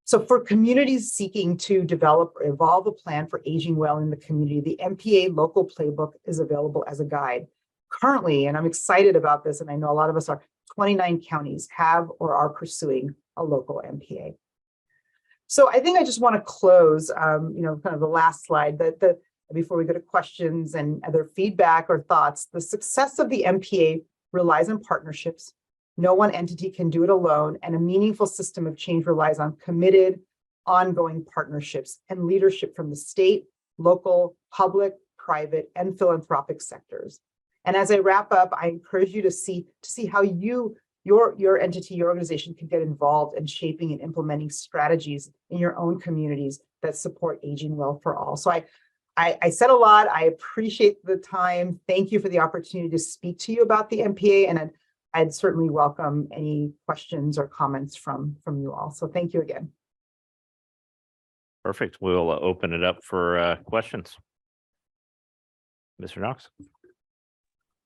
So for communities seeking to develop or evolve a plan for aging well in the community, the MPA local playbook is available as a guide. Currently, and I'm excited about this, and I know a lot of us are, 29 counties have or are pursuing a local MPA. So I think I just want to close, kind of the last slide, before we go to questions and other feedback or thoughts. The success of the MPA relies on partnerships. No one entity can do it alone, and a meaningful system of change relies on committed, ongoing partnerships and leadership from the state, local, public, private, and philanthropic sectors. And as I wrap up, I encourage you to see how your entity, your organization can get involved in shaping and implementing strategies in your own communities that support aging well for all. So I said a lot. I appreciate the time. Thank you for the opportunity to speak to you about the MPA, and I'd certainly welcome any questions or comments from you all. So thank you again. Perfect. We'll open it up for questions. Mr. Knox.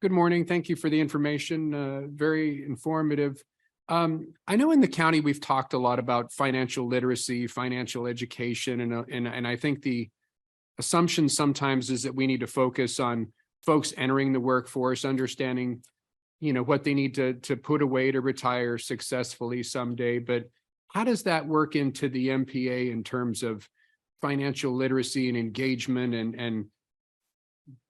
Good morning. Thank you for the information. Very informative. I know in the county, we've talked a lot about financial literacy, financial education, and I think the assumption sometimes is that we need to focus on folks entering the workforce, understanding, what they need to put away to retire successfully someday. But how does that work into the MPA in terms of financial literacy and engagement and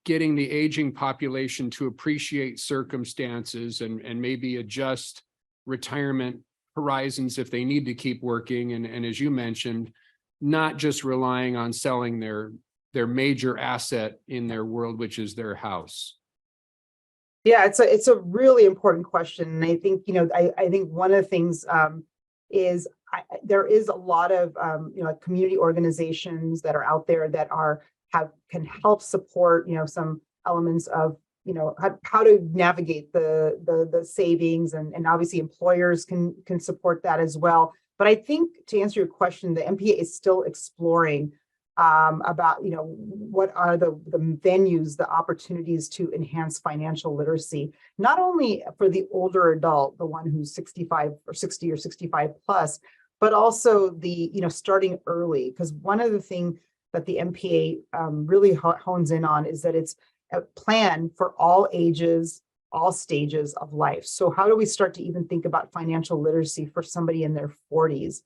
getting the aging population to appreciate circumstances and maybe adjust retirement horizons if they need to keep working? And as you mentioned, not just relying on selling their major asset in their world, which is their house. Yeah, it's a really important question. And I think, I think one of the things is there is a lot of, community organizations that are out there that can help support, some elements of, how to navigate the savings, and obviously employers can support that as well. But I think to answer your question, the MPA is still exploring about, what are the venues, the opportunities to enhance financial literacy, not only for the older adult, the one who's 65 or 60 or 65 plus, but also the, starting early. Because one of the things that the MPA really hones in on is that it's a plan for all ages, all stages of life. So how do we start to even think about financial literacy for somebody in their 40s?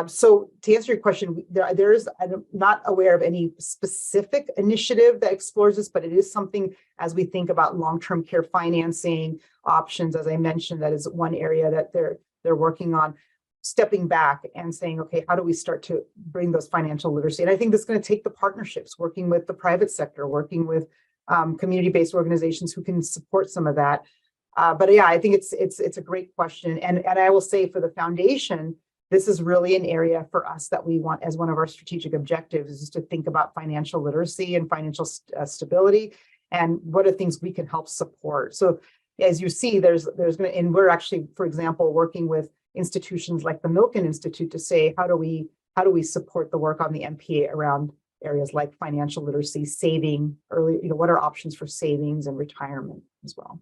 So to answer your question, I'm not aware of any specific initiative that explores this, but it is something as we think about long-term care financing options, as I mentioned, that is one area that they're working on, stepping back and saying, okay, how do we start to bring those financial literacy? And I think that's going to take the partnerships, working with the private sector, working with community-based organizations who can support some of that. But yeah, I think it's a great question. And I will say for the foundation, this is really an area for us that we want as one of our strategic objectives, is to think about financial literacy and financial stability, and what are things we can help support. So as you see, and we're actually, for example, working with institutions like the Milken Institute to say, how do we support the work on the MPA around areas like financial literacy, saving early, what are options for savings and retirement as well.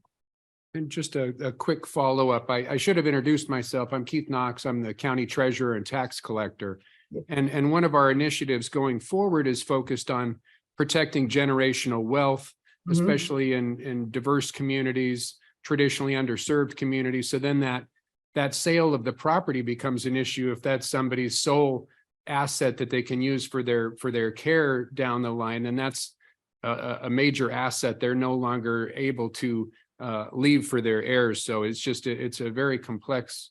And just a quick follow-up. I should have introduced myself. I'm Keith Knox. I'm the county treasurer and tax collector. And one of our initiatives going forward is focused on protecting generational wealth, especially in diverse communities, traditionally underserved communities. So then that sale of the property becomes an issue if that's somebody's sole asset that they can use for their care down the line. And that's a major asset they're no longer able to leave for their heirs. So it's a very complex,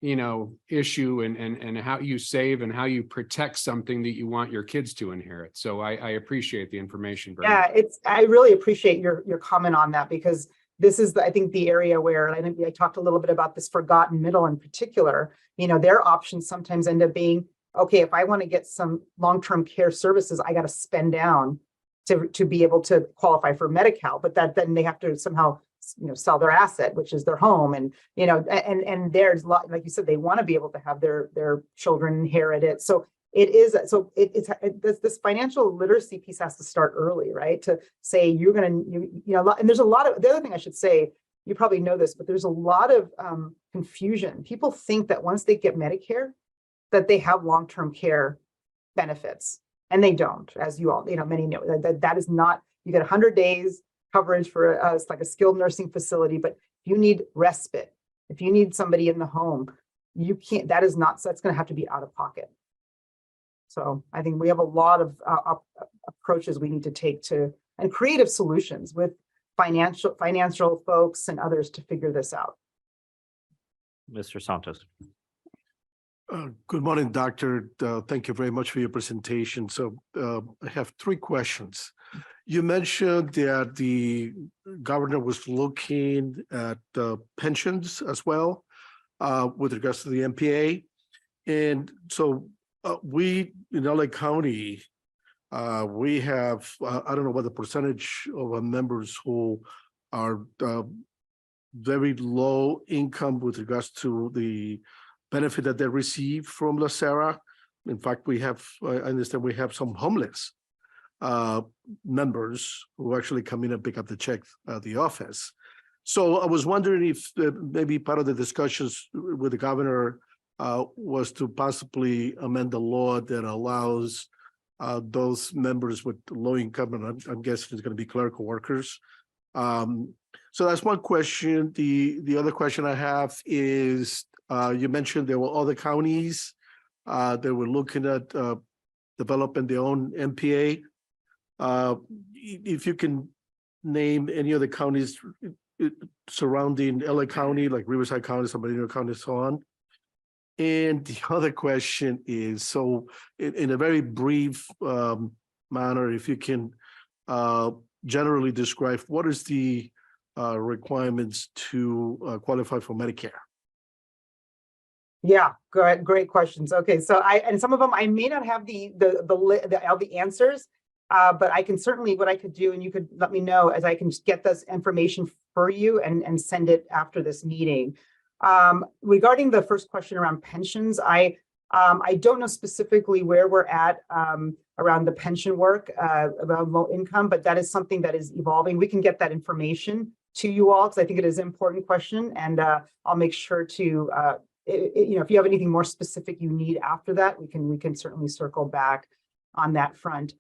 issue and how you save and how you protect something that you want your kids to inherit. So I appreciate the information very much. I really appreciate your comment on that, because this is, I think, the area where, and I think I talked a little bit about this forgotten middle in particular, their options sometimes end up being, okay, if I want to get some long-term care services, I got to spend down to be able to qualify for Medi-Cal, but then they have to somehow, sell their asset, which is their home. And, and there's a lot, like you said, they want to be able to have their children inherit it. So this financial literacy piece has to start early, right? To say you're going to, and there's a lot of, the other thing I should say, you probably know this, but there's a lot of confusion. People think that once they get Medicare, that they have long-term care benefits, and they don't, as you all, many know. That is not, you get 100 days coverage for like a skilled nursing facility, but if you need respite, if you need somebody in the home, you can't, that's going to have to be out of pocket. So I think we have a lot of approaches we need to take and creative solutions with financial folks and others to figure this out. Mr. Santos. Good morning, Doctor. Thank you very much for your presentation. So I have 3 questions. You mentioned that the governor was looking at pensions as well with regards to the MPA. And so we in LA County, we have, I don't know what the percentage of our members who are very low income with regards to the benefit that they receive from LACERA. In fact, we have, I understand we have some homeless members who actually come in and pick up the check at the office. So I was wondering if maybe part of the discussions with the governor was to possibly amend the law that allows those members with low income, and I'm guessing it's going to be clerical workers. So that's one question. The other question I have is, you mentioned there were other counties that were looking at developing their own MPA. If you can name any other counties surrounding LA County, like Riverside County, San Bernardino County, so on. And the other question is, so in a very brief manner, if you can generally describe what is the requirements to qualify for Medicare? Yeah, great questions. Okay, so and some of them I may not have all the answers, but I can certainly, what I could do, and you could let me know, as I can just get this information for you and send it after this meeting. Regarding the first question around pensions, I don't know specifically where we're at around the pension work around low income, but that is something that is evolving. We can get that information to you all because I think it is an important question, and I'll make sure to if you have anything more specific you need after that, we can certainly circle back on that front.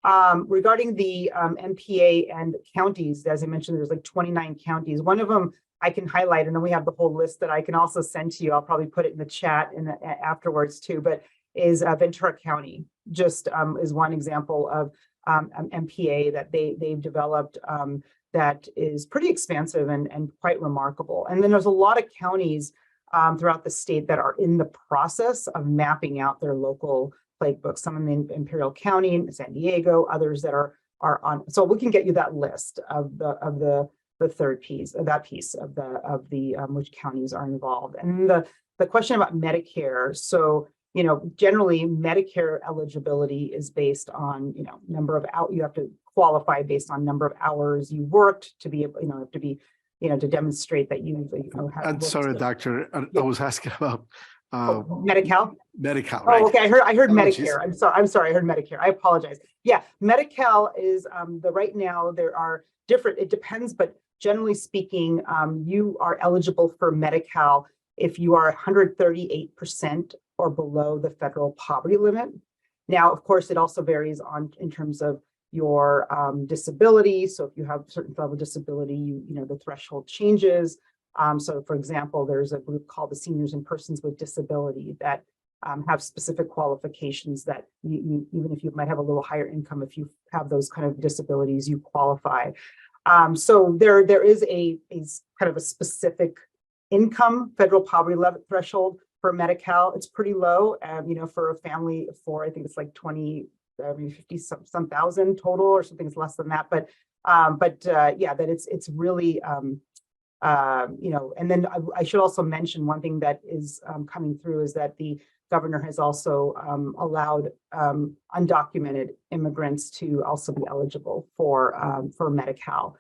Regarding the MPA and counties, as I mentioned, there's like 29 counties. One of them I can highlight, and then we have the whole list that I can also send to you. I'll probably put it in the chat afterwards too, but is Ventura County just is one example of MPA that they've developed that is pretty expansive and quite remarkable. And then there's a lot of counties throughout the state that are in the process of mapping out their local plague books, some in Imperial County and San Diego, others that are on. So we can get you that list of the third piece, that piece of the which counties are involved. And the question about Medicare. So, generally Medicare eligibility is based on, number of you have to qualify based on number of hours you worked to be able, to be, to demonstrate that you have. I'm sorry, Doctor. I was asking about Medi-Cal. Medi-Cal, right? Oh, okay. I heard Apologies. Medicare. I'm sorry. I heard Medicare. I apologize. Yeah, Medi-Cal is right now there are different. It depends, but generally speaking, you are eligible for Medi-Cal if you are 138% or below the federal poverty limit. Now, of course, it also varies in terms of your disability. So if you have a certain level of disability, the threshold changes. So for example, there's a group called the Seniors and Persons with Disability that have specific qualifications that even if you might have a little higher income, if you have those kind of disabilities, you qualify. So there is a kind of a specific income federal poverty level threshold for Medi-Cal. It's pretty low, for a family of 4, I think it's like 50 some thousand total or something. It's less than that, but yeah, that it's really And then I should also mention one thing that is coming through is that the governor has also allowed undocumented immigrants to also be eligible for Medi-Cal,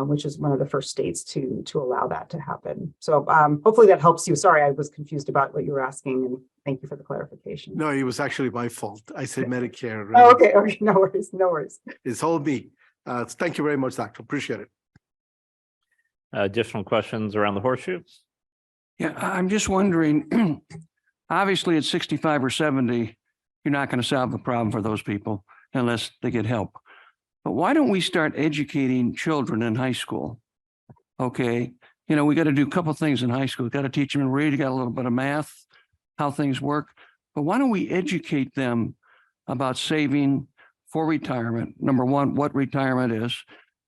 which is one of the first states to allow that to happen. So hopefully that helps you. Sorry, I was confused about what you were asking, and thank you for the clarification. No, it was actually my fault. I said Medicare. Oh, okay, no worries, no worries. It's all me. Thank you very much, Doctor. Appreciate it. Additional questions around the horseshoe? Yeah, I'm just wondering, obviously at 65 or 70, you're not going to solve the problem for those people unless they get help. But why don't we start educating children in high school? Okay, we got to do a couple of things in high school. We got to teach them to read, got a little bit of math, how things work. But why don't we educate them about saving for retirement? Number one, what retirement is.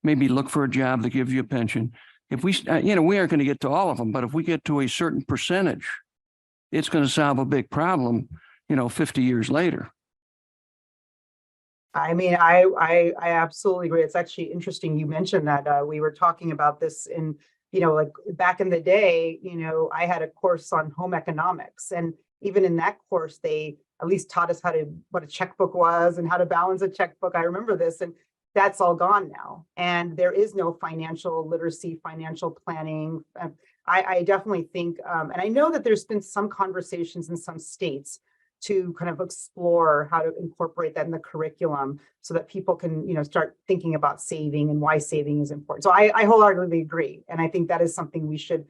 Maybe look for a job that gives you a pension. If we, we aren't going to get to all of them, but if we get to a certain percentage, it's going to solve a big problem, 50 years later. I mean, I absolutely agree. It's actually interesting you mentioned that. We were talking about this in, like back in the day, I had a course on home economics, and even in that course, they at least taught us what a checkbook was and how to balance a checkbook. I remember this, and that's all gone now. And there is no financial literacy, financial planning. I definitely think, and I know that there's been some conversations in some states to kind of explore how to incorporate that in the curriculum so that people can, start thinking about saving and why saving is important. So I wholeheartedly agree. And I think that is something we should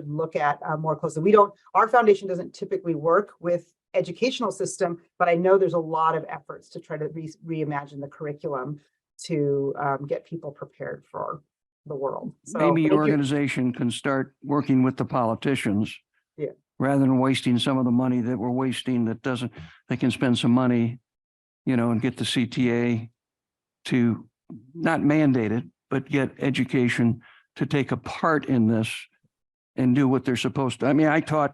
look at more closely. Our foundation doesn't typically work with educational system, but I know there's a lot of efforts to try to reimagine the curriculum to get people prepared for the world. So maybe your organization can start working with the politicians. Yeah. Rather than wasting some of the money that we're wasting they can spend some money, and get the CTA to not mandate it, but get education to take a part in this and do what they're supposed to. I mean, I taught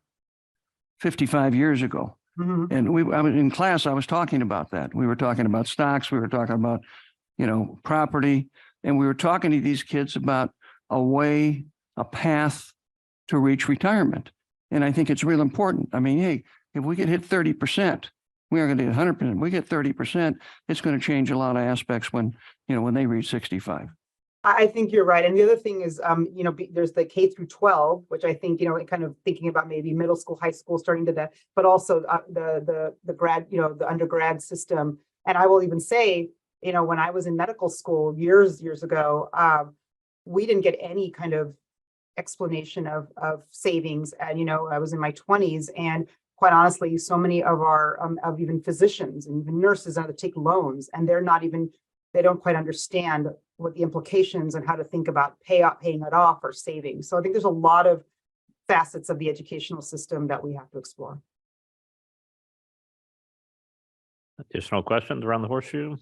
55 years ago. Mhm. And I was in class, I was talking about that. We were talking about stocks, we were talking about, property, and we were talking to these kids about a path to reach retirement. And I think it's real important. I mean, hey, if we get hit 30%, we aren't going to get 100%. We get 30%, it's going to change a lot of aspects when they reach 65. I think you're right. And the other thing is, there's the K through 12, which I think, kind of thinking about maybe middle school, high school, starting to that, but also the grad, the undergrad system. And I will even say, when I was in medical school years ago, we didn't get any kind of explanation of savings. And, I was in my 20s, and quite honestly, so many of our, of even physicians and even nurses have to take loans, and they don't quite understand what the implications and how to think about paying it off or saving. So I think there's a lot of facets of the educational system that we have to explore. Additional questions around the horseshoe?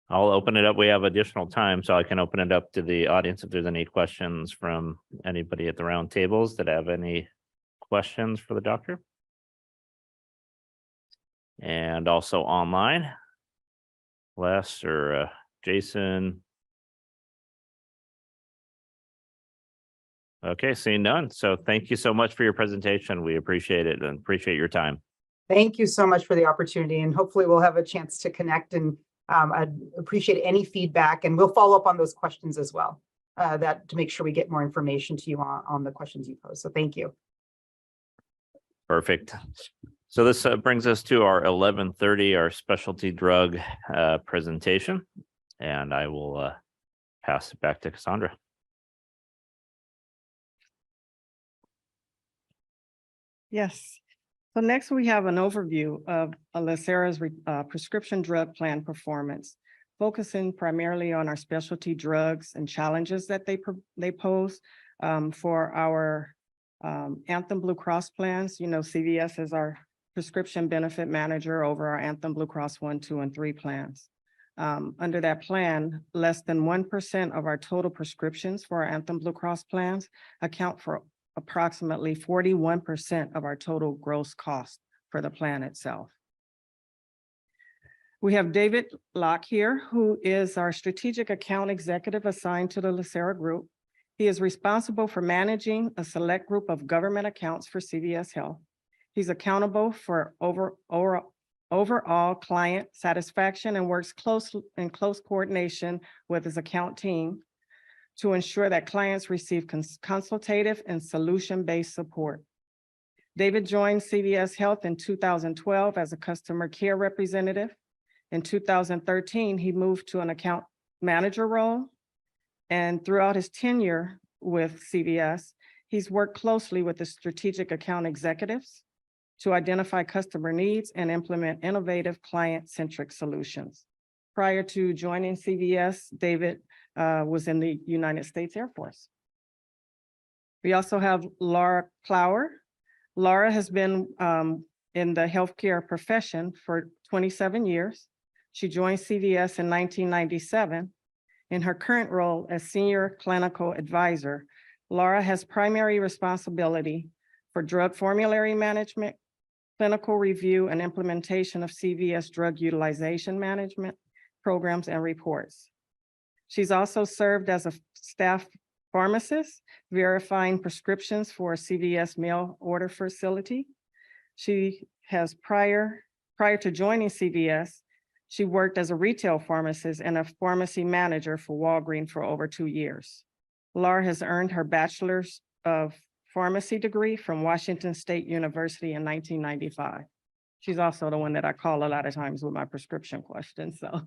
I'll open it up. We have additional time, so I can open it up to the audience if there's any questions from anybody at the round tables that have any questions for the doctor. And also online. Les or Jason. Okay, seeing none. So thank you so much for your presentation. We appreciate it and appreciate your time. Thank you so much for the opportunity, and hopefully we'll have a chance to connect, and I'd appreciate any feedback, and we'll follow up on those questions as well, to make sure we get more information to you on the questions you pose. So thank you. Perfect. So this brings us to our 11:30, our specialty drug presentation, and I will pass it back to Cassandra. Yes. So next we have an overview of LACERA's prescription drug plan performance, focusing primarily on our specialty drugs and challenges that they pose for our Anthem Blue Cross plans. CVS is our prescription benefit manager over our Anthem Blue Cross 1, 2, and 3 plans. Under that plan, less than 1% of our total prescriptions for our Anthem Blue Cross plans account for approximately 41% of our total gross cost for the plan itself. We have David Locke here, who is our strategic account executive assigned to the LACERA group. He is responsible for managing a select group of government accounts for CVS Health. He's accountable for overall client satisfaction and works in close coordination with his account team to ensure that clients receive consultative and solution-based support. David joined CVS Health in 2012 as a customer care representative. In 2013, he moved to an account manager role. And throughout his tenure with CVS, he's worked closely with the strategic account executives to identify customer needs and implement innovative client-centric solutions. Prior to joining CVS, David was in the United States Air Force. We also have Laura Clower. Laura has been in the healthcare profession for 27 years. She joined CVS in 1997. In her current role as Senior Clinical Advisor, Laura has primary responsibility for drug formulary management, clinical review, and implementation of CVS drug utilization management programs and reports. She's also served as a staff pharmacist, verifying prescriptions for a CVS mail order facility. She has prior to joining CVS, she worked as a retail pharmacist and a pharmacy manager for Walgreens for over 2 years. Laura has earned her bachelor's of pharmacy degree from Washington State University in 1995. She's also the one that I call a lot of times with my prescription questions, so.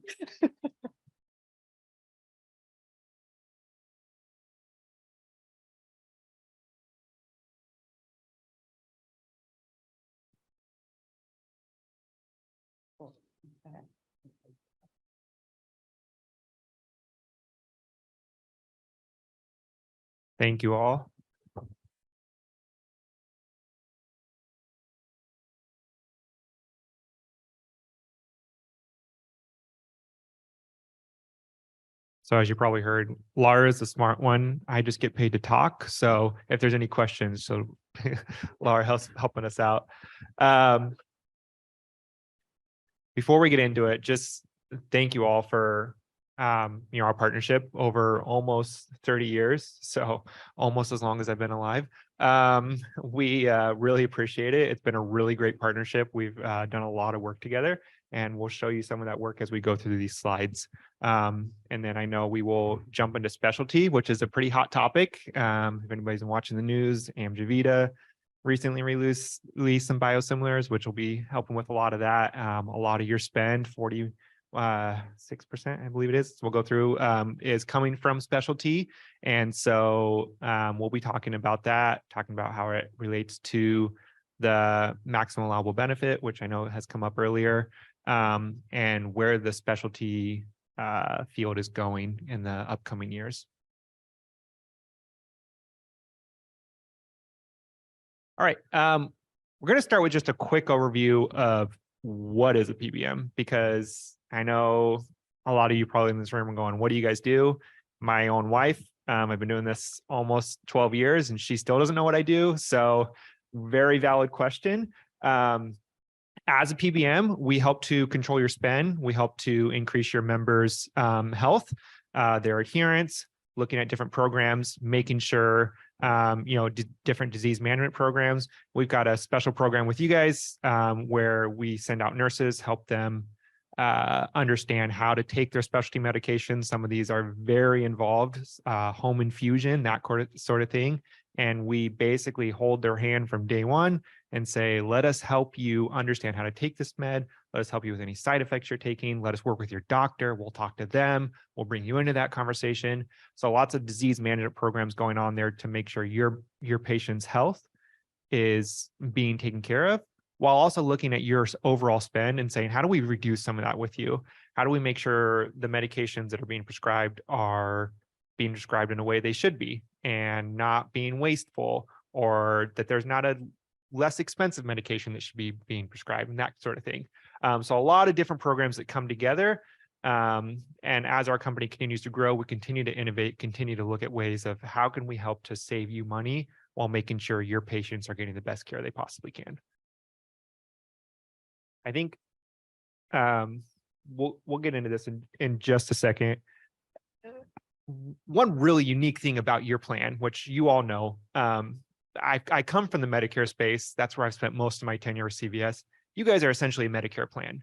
Thank you all. So as you probably heard, Laura is the smart one. I just get paid to talk. So if there's any questions, so Laura helping us out. Before we get into it, just thank you all for our partnership over almost 30 years. So almost as long as I've been alive. We really appreciate it. It's been a really great partnership. We've done a lot of work together, and we'll show you some of that work as we go through these slides. And then I know we will jump into specialty, which is a pretty hot topic. If anybody's been watching the news, Amgen recently released some biosimilars, which will be helping with a lot of that. A lot of your spend, 46%, I believe it is, we'll go through, is coming from specialty. And so we'll be talking about that, talking about how it relates to the maximum allowable benefit, which I know has come up earlier, and where the specialty field is going in the upcoming years. All right, we're going to start with just a quick overview of what is a PBM, because I know a lot of you probably in this room are going, what do you guys do? My own wife, I've been doing this almost 12 years and she still doesn't know what I do. So very valid question. As a PBM, we help to control your spend. We help to increase your members' health, their adherence, looking at different programs, making sure different disease management programs. We've got a special program with you guys where we send out nurses, help them understand how to take their specialty medications. Some of these are very involved, home infusion, that sort of thing. And we basically hold their hand from day one and say, let us help you understand how to take this med. Let us help you with any side effects you're taking. Let us work with your doctor. We'll talk to them. We'll bring you into that conversation. So lots of disease management programs going on there to make sure your patient's health is being taken care of, while also looking at your overall spend and saying, how do we reduce some of that with you? How do we make sure the medications that are being prescribed in a way they should be and not being wasteful, or that there's not a less expensive medication that should be being prescribed and that sort of thing. So a lot of different programs that come together. And as our company continues to grow, we continue to innovate, continue to look at ways of how can we help to save you money while making sure your patients are getting the best care they possibly can. I think we'll get into this in just a second. one really unique thing about your plan, which you all know, I come from the Medicare space. That's where I've spent most of my tenure with CVS. You guys are essentially a Medicare plan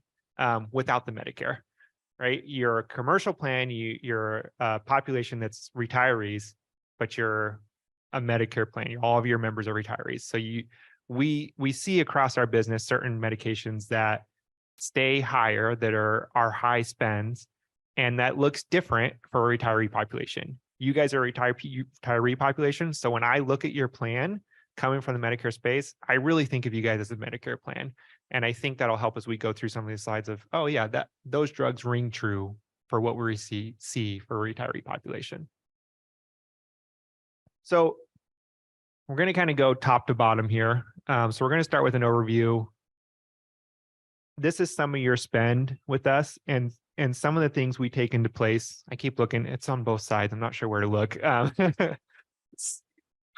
without the Medicare, right? You're a commercial plan, you're a population that's retirees, but you're a Medicare plan. All of your members are retirees. So we see across our business certain medications that stay higher, that are high spends, and that looks different for a retiree population. You guys are a retiree population. So when I look at your plan coming from the Medicare space, I really think of you guys as a Medicare plan. And I think that'll help as we go through some of these slides of, oh yeah, those drugs ring true for what we see for a retiree population. So we're going to kind of go top to bottom here. So we're going to start with an overview. This is some of your spend with us and some of the things we take into place. I keep looking, it's on both sides. I'm not sure where to look.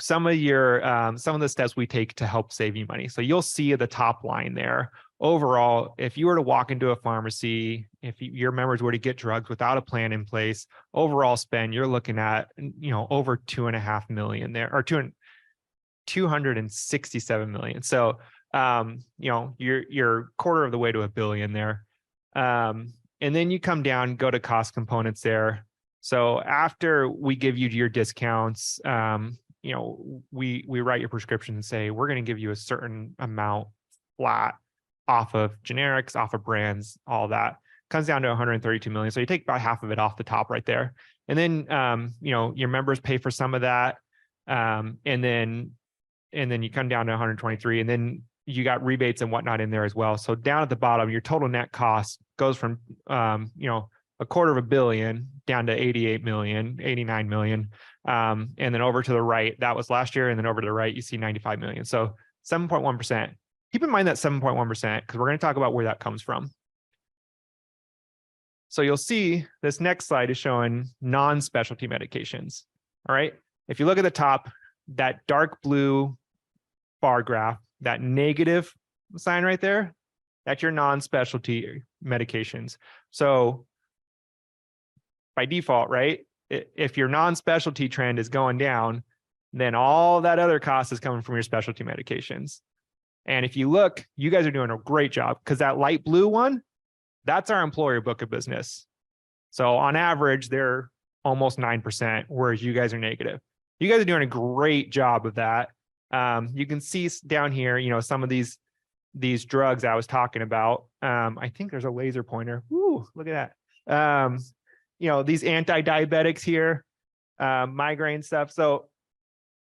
Some of the steps we take to help save you money. So you'll see the top line there. Overall, if you were to walk into a pharmacy, if your members were to get drugs without a plan in place, overall spend, you're looking at, over 2.5 million there, or 267 million. So, you're quarter of the way to $1 billion there. And then you come down, go to cost components there. So after we give you your discounts, we write your prescription and say, we're going to give you a certain amount flat off of generics, off of brands, all that comes down to 132 million. So you take about half of it off the top right there. And then, your members pay for some of that. And then you come down to 123, and then you got rebates and whatnot in there as well. So down at the bottom, your total net cost goes from, $250 million down to 88 million, 89 million. And then over to the right, that was last year. And then over to the right, you see 95 million. So 7.1%. Keep in mind that 7.1%, because we're going to talk about where that comes from. So you'll see this next slide is showing non-specialty medications. All right. If you look at the top, that dark blue bar graph, that negative sign right there, that's your non-specialty medications. So by default, right, if your non-specialty trend is going down, then all that other cost is coming from your specialty medications. And if you look, you guys are doing a great job, because that light blue one, that's our employer book of business. So on average, they're almost 9%, whereas you guys are negative. You guys are doing a great job of that. You can see down here, some of these drugs I was talking about. I think there's a laser pointer. Ooh, look at that. These anti-diabetics here, migraine stuff. So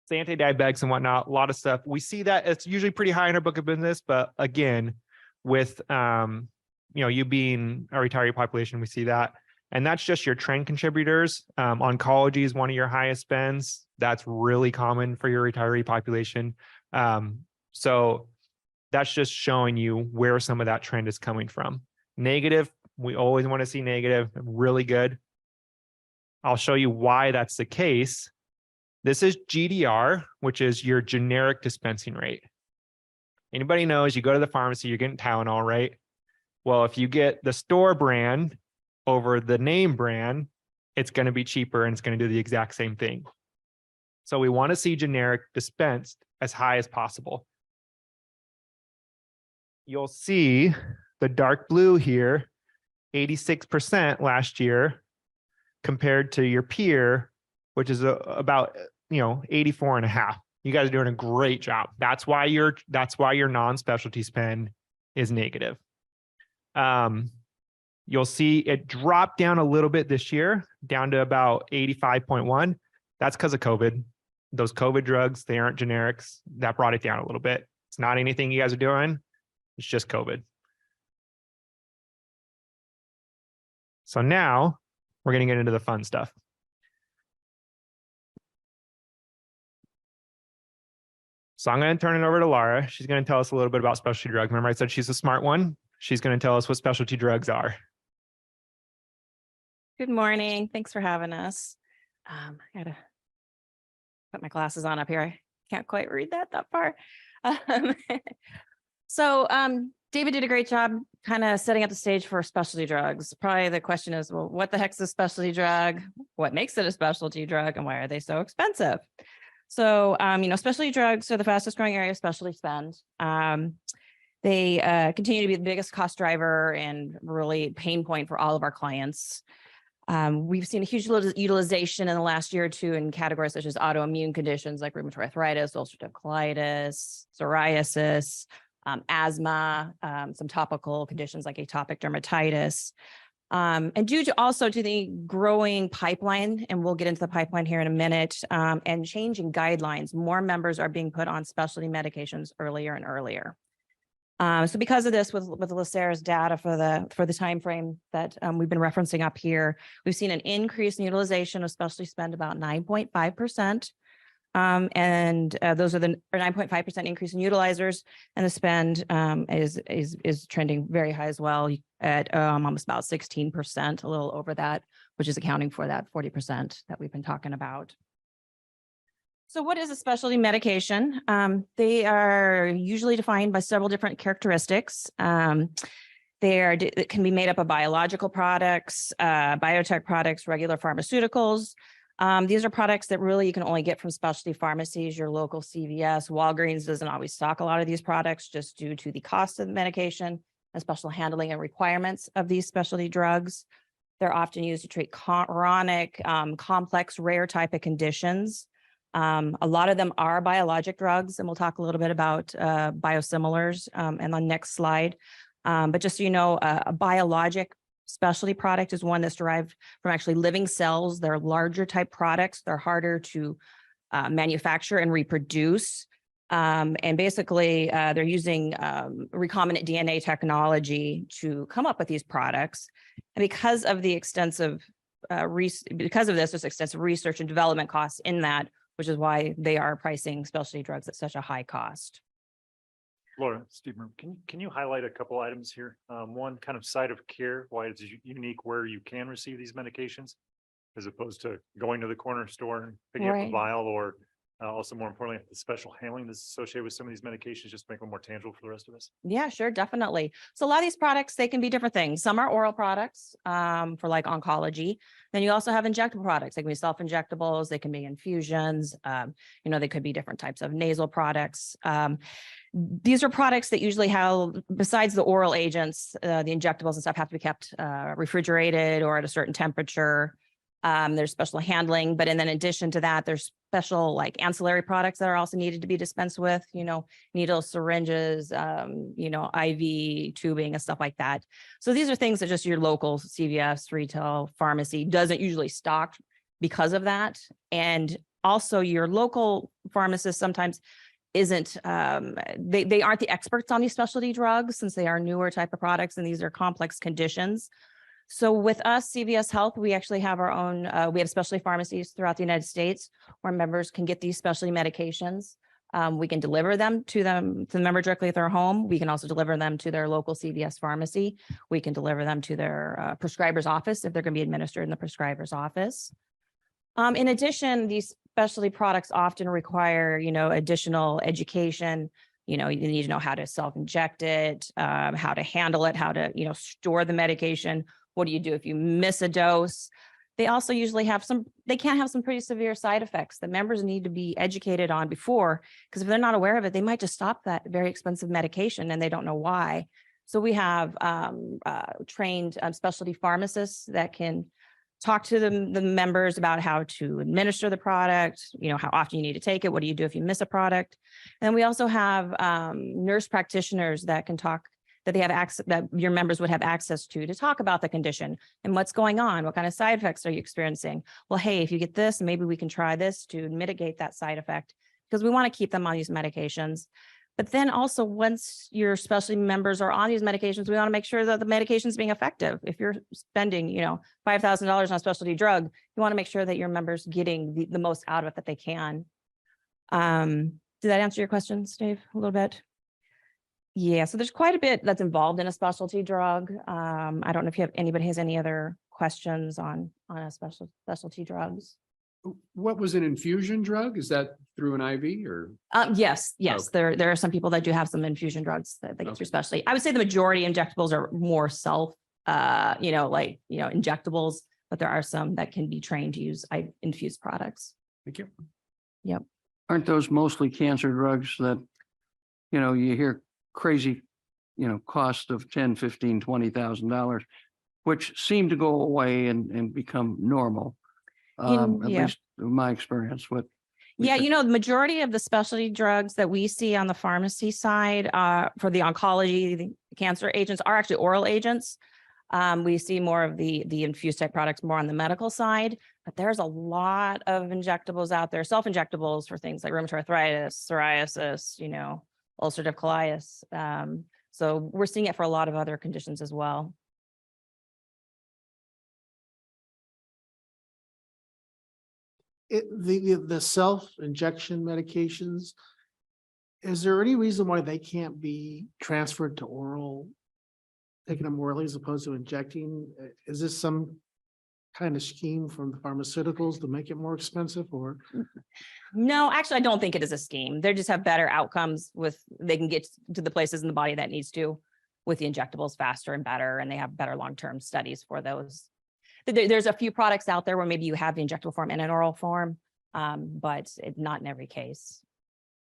it's anti-diabetics and whatnot, a lot of stuff. We see that it's usually pretty high in our book of business, but again, with you being a retiree population, we see that. And that's just your trend contributors. Oncology is one of your highest spends. That's really common for your retiree population. So that's just showing you where some of that trend is coming from. Negative, we always want to see negative, really good. I'll show you why that's the case. This is GDR, which is your generic dispensing rate. Anybody knows you go to the pharmacy, you're getting Tylenol, right? Well, if you get the store brand over the name brand, it's going to be cheaper and it's going to do the exact same thing. So we want to see generic dispensed as high as possible. You'll see the dark blue here, 86% last year compared to your peer, which is about 84.5. You guys are doing a great job. That's why your non-specialty spend is negative. You'll see it dropped down a little bit this year, down to about 85.1. That's because of COVID. Those COVID drugs, they aren't generics. That brought it down a little bit. It's not anything you guys are doing. It's just COVID. So now we're going to get into the fun stuff. So I'm going to turn it over to Laura. She's going to tell us a little bit about specialty drugs. Remember I said she's a smart one? She's going to tell us what specialty drugs are. Good morning. Thanks for having us. I gotta put my glasses on up here. I can't quite read that far. David did a great job kind of setting up the stage for specialty drugs. Probably the question is, well, what the heck's a specialty drug? What makes it a specialty drug and why are they so expensive? So, specialty drugs are the fastest growing area of specialty spend. They continue to be the biggest cost driver and really pain point for all of our clients. We've seen a huge utilization in the last year or two in categories such as autoimmune conditions like rheumatoid arthritis, ulcerative colitis, psoriasis, asthma, some topical conditions like atopic dermatitis. And due to also to the growing pipeline, and we'll get into the pipeline here in a minute, and changing guidelines, more members are being put on specialty medications earlier and earlier. So because of this, with LACERA's data for the time frame that we've been referencing up here, we've seen an increase in utilization of specialty spend about 9.5%. And those are the 9.5% increase in utilizers, and the spend is trending very high as well at almost about 16%, a little over that, which is accounting for that 40% that we've been talking about. So what is a specialty medication? They are usually defined by several different characteristics. It can be made up of biological products, biotech products, regular pharmaceuticals. These are products that really you can only get from specialty pharmacies, your local CVS. Walgreens doesn't always stock a lot of these products just due to the cost of the medication and special handling and requirements of these specialty drugs. They're often used to treat chronic, complex, rare type of conditions. A lot of them are biologic drugs, and we'll talk a little bit about biosimilars and the next slide. But just so you know, a biologic specialty product is one that's derived from actually living cells. They're larger type products. They're harder to manufacture and reproduce. And basically, they're using recombinant DNA technology to come up with these products. And because of the extensive there's extensive research and development costs in that, which is why they are pricing specialty drugs at such a high cost. Laura, Steve, can you highlight a couple items here? One, kind of site of care, why it's unique where you can receive these medications as opposed to going to the corner store and picking up a vial, or also more importantly, the special handling that's associated with some of these medications, just make them more tangible for the rest of us. Yeah, sure, definitely. So a lot of these products, they can be different things. Some are oral products for like oncology. Then you also have injectable products. They can be self-injectables, they can be infusions, they could be different types of nasal products. These are products that usually have, besides the oral agents, the injectables and stuff have to be kept refrigerated or at a certain temperature. There's special handling, but in addition to that, there's special like ancillary products that are also needed to be dispensed with, needles, syringes, IV tubing and stuff like that. So these are things that just your local CVS retail pharmacy doesn't usually stock because of that. And also your local pharmacist sometimes isn't, they aren't the experts on these specialty drugs since they are newer type of products and these are complex conditions. So with us, CVS Health, we actually have our own, we have specialty pharmacies throughout the United States where members can get these specialty medications. We can deliver them to the member directly at their home. We can also deliver them to their local CVS pharmacy. We can deliver them to their prescriber's office if they're going to be administered in the prescriber's office. In addition, these specialty products often require, additional education. You need to know how to self-inject it, how to handle it, how to, store the medication. What do you do if you miss a dose? They also usually they can have some pretty severe side effects that members need to be educated on before, because if they're not aware of it, they might just stop that very expensive medication and they don't know why. So we have trained specialty pharmacists that can talk to the members about how to administer the product, how often you need to take it. What do you do if you miss a product? And we also have nurse practitioners that can talk, that they have access, that your members would have access to talk about the condition and what's going on. What kind of side effects are you experiencing? Well, hey, if you get this, maybe we can try this to mitigate that side effect, because we want to keep them on these medications. But then also, once your specialty members are on these medications, we want to make sure that the medication is being effective. If you're spending, $5,000 on a specialty drug, you want to make sure that your members getting the most out of it that they can. Did that answer your questions, Dave, a little bit? Yeah, so there's quite a bit that's involved in a specialty drug. I don't know if anybody has any other questions on a specialty drugs. What was an infusion drug? Is that through an IV or? Yes, yes, Okay. there are some people that do have some infusion drugs that they get through specialty. I would say the majority of injectables are more self, injectables, but there are some that can be trained to use infused products. Thank you. Yep. Aren't those mostly cancer drugs that, you hear crazy, cost of 10, 15, $20,000, which seem to go away and become normal. At Yeah. least in my experience with. Yeah, the majority of the specialty drugs that we see on the pharmacy side for the oncology, the cancer agents are actually oral agents. We see more of the infused type products more on the medical side, but there's a lot of injectables out there, self-injectables for things like rheumatoid arthritis, psoriasis, ulcerative colitis. So we're seeing it for a lot of other conditions as well. The self-injection medications, is there any reason why they can't be transferred to oral, taking them orally as opposed to injecting? Is this some kind of scheme from the pharmaceuticals to make it more expensive, or? No, actually, I don't think it is a scheme. They just have better outcomes they can get to the places in the body that needs to with the injectables faster and better, and they have better long-term studies for those. There's a few products out there where maybe you have the injectable form and an oral form, but not in every case.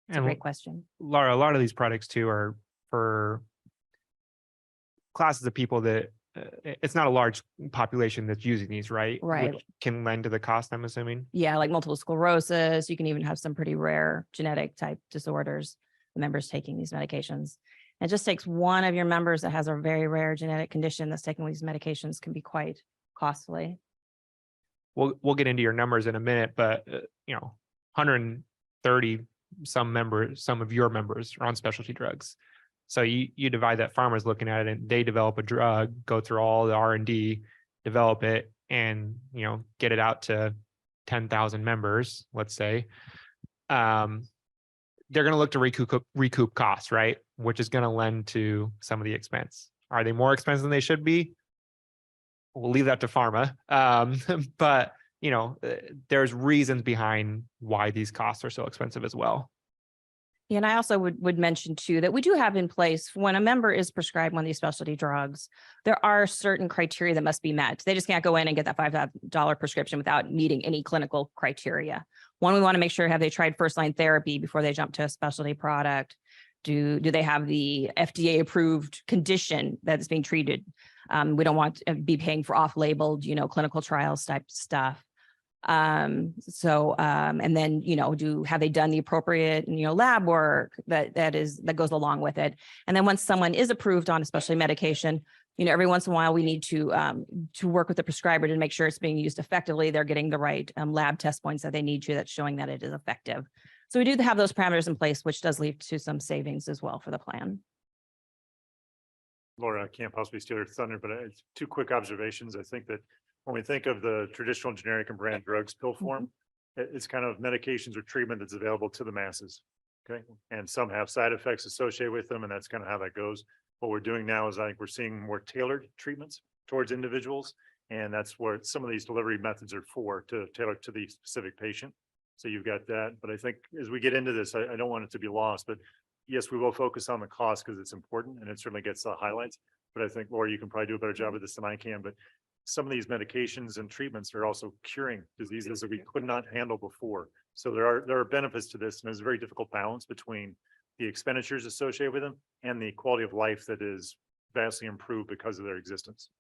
It's a great question. Laura, a lot of these products too are for classes of people that it's not a large population that's using these, right? Right. Which can lend to the cost, I'm assuming. Yeah, like multiple sclerosis. You can even have some pretty rare genetic type disorders, the members taking these medications. It just takes one of your members that has a very rare genetic condition that's taking these medications can be quite costly. We'll get into your numbers in a minute, but 130 some of your members are on specialty drugs. So you divide that, farmer's looking at it and they develop a drug, go through all the R&D, develop it, and get it out to 10,000 members, let's say. They're going to look to recoup costs, right? Which is going to lend to some of the expense. Are they more expensive than they should be? We'll leave that to pharma. But there's reasons behind why these costs are so expensive as well. Yeah, and I also would mention too that we do have in place when a member is prescribed one of these specialty drugs, there are certain criteria that must be met. They just can't go in and get that $5 prescription without meeting any clinical criteria. One, we want to make sure, have they tried first-line therapy before they jump to a specialty product? Do they have the FDA approved condition that is being treated? We don't want to be paying for off-labeled, clinical trials type stuff. And then, have they done the appropriate, lab work that goes along with it? And then once someone is approved on a specialty medication, every once in a while we need to work with the prescriber to make sure it's being used effectively. They're getting the right lab test points that they need to, that's showing that it is effective. So we do have those parameters in place, which does lead to some savings as well for the plan. Laura, I can't possibly steal your thunder, but it's two quick observations. I think that when we think of the traditional generic and brand drugs pill form, it's kind of medications or treatment that's available to the masses. Okay. And some have side effects associated with them, and that's kind of how that goes. What we're doing now is I think we're seeing more tailored treatments towards individuals. And that's where some of these delivery methods are for, to tailor to the specific patient. So you've got that. But I think as we get into this, I don't want it to be lost, but yes, we will focus on the cost because it's important and it certainly gets the highlights. But I think, Laura, you can probably do a better job of this than I can. But some of these medications and treatments are also curing diseases that we could not handle before. So there are benefits to this, and there's a very difficult balance between the expenditures associated with them and the quality of life that is vastly improved because of their existence.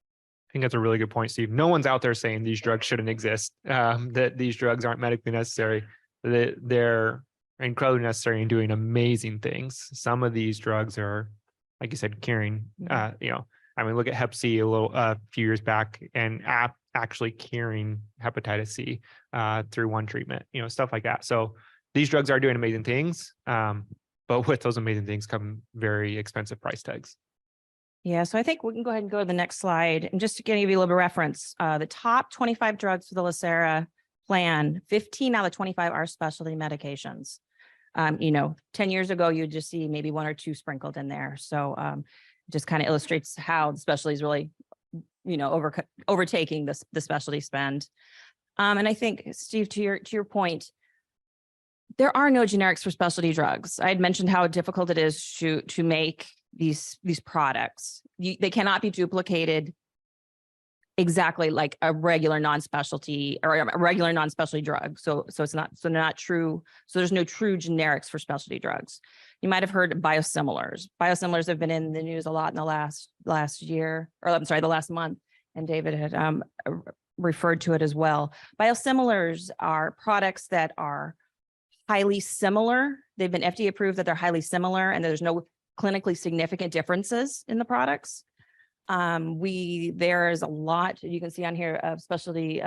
I think that's a really good point, Steve. No one's out there saying these drugs shouldn't exist, that these drugs aren't medically necessary. They're incredibly necessary and doing amazing things. Some of these drugs are, like you said, curing. Look at Hep C a few years back, and actually curing hepatitis C through one treatment. Stuff like that. So these drugs are doing amazing things, but with those amazing things come very expensive price tags. Yeah, so I think we can go ahead and go to the next slide. And just to give you a little bit of reference, the top 25 drugs for the LACERA plan, 15 out of 25 are specialty medications. 10 years ago, you'd just see maybe one or two sprinkled in there. So just kind of illustrates how the specialty is really, overtaking the specialty spend. And I think, Steve, to your point, there are no generics for specialty drugs. I had mentioned how difficult it is to make these products. They cannot be duplicated exactly like a regular non-specialty or a regular non-specialty drug. So it's not true. So there's no true generics for specialty drugs. You might have heard of biosimilars. Biosimilars have been in the news a lot in the last year, or I'm sorry, the last month. And David had referred to it as well. Biosimilars are products that are highly similar. They've been FDA approved that they're highly similar and there's no clinically significant differences in the products. There is a lot you can see on here of specialty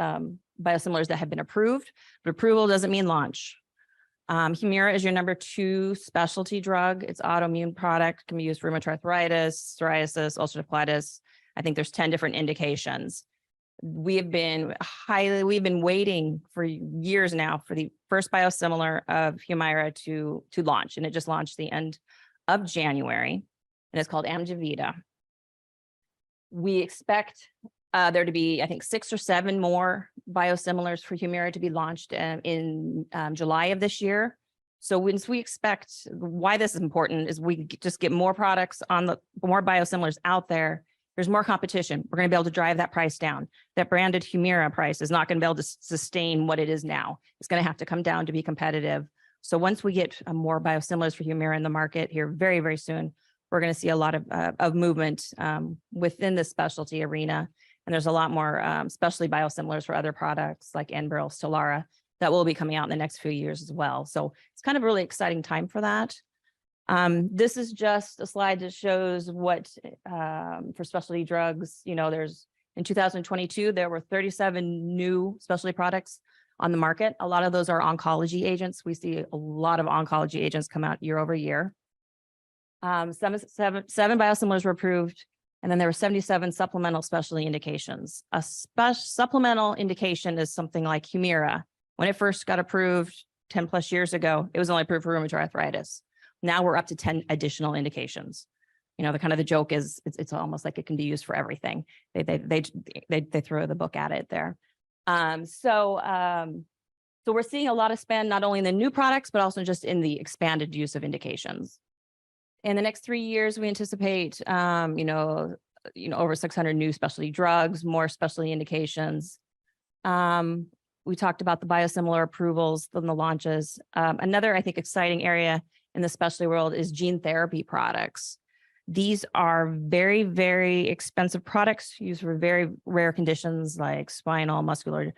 biosimilars that have been approved, but approval doesn't mean launch. Humira is your number 2 specialty drug. It's autoimmune product, can be used for rheumatoid arthritis, psoriasis, ulcerative colitis. I think there's 10 different indications. We've been waiting for years now for the first biosimilar of Humira to launch, and it just launched the end of January, and it's called Amjevita. We expect there to be, I think, 6 or 7 more biosimilars for Humira to be launched in July of this year. So once we expect, why this is important is we just get more products more biosimilars out there. There's more competition. We're going to be able to drive that price down. That branded Humira price is not going to be able to sustain what it is now. It's going to have to come down to be competitive. So once we get more biosimilars for Humira in the market here very, very soon, we're going to see a lot of movement within the specialty arena. And there's a lot more specialty biosimilars for other products like Enbrel, Stelara that will be coming out in the next few years as well. So it's kind of a really exciting time for that. This is just a slide that shows what for specialty drugs, there's in 2022, there were 37 new specialty products on the market. A lot of those are oncology agents. We see a lot of oncology agents come out year over year. 7 biosimilars were approved, and then there were 77 supplemental specialty indications. A supplemental indication is something like Humira. When it first got approved 10 plus years ago, it was only approved for rheumatoid arthritis. Now we're up to 10 additional indications. The joke is it's almost like it can be used for everything. They throw the book at it there. So we're seeing a lot of spend, not only in the new products, but also just in the expanded use of indications. In the next 3 years, we anticipate, over 600 new specialty drugs, more specialty indications. We talked about the biosimilar approvals and the launches. Another, I think, exciting area in the specialty world is gene therapy products. These are very, very expensive products used for very rare conditions like spinal muscular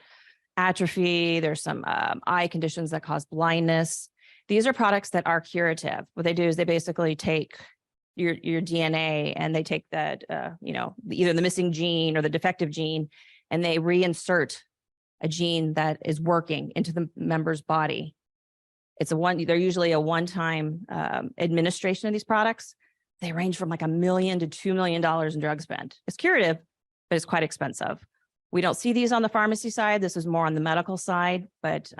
atrophy. There's some eye conditions that cause blindness. These are products that are curative. What they do is they basically take your DNA and they take that, either the missing gene or the defective gene, and they reinsert a gene that is working into the member's body. They're usually a one-time administration of these products. They range from like $1 million to $2 million in drug spend. It's curative, but it's quite expensive. We don't see these on the pharmacy side. This is more on the medical side, but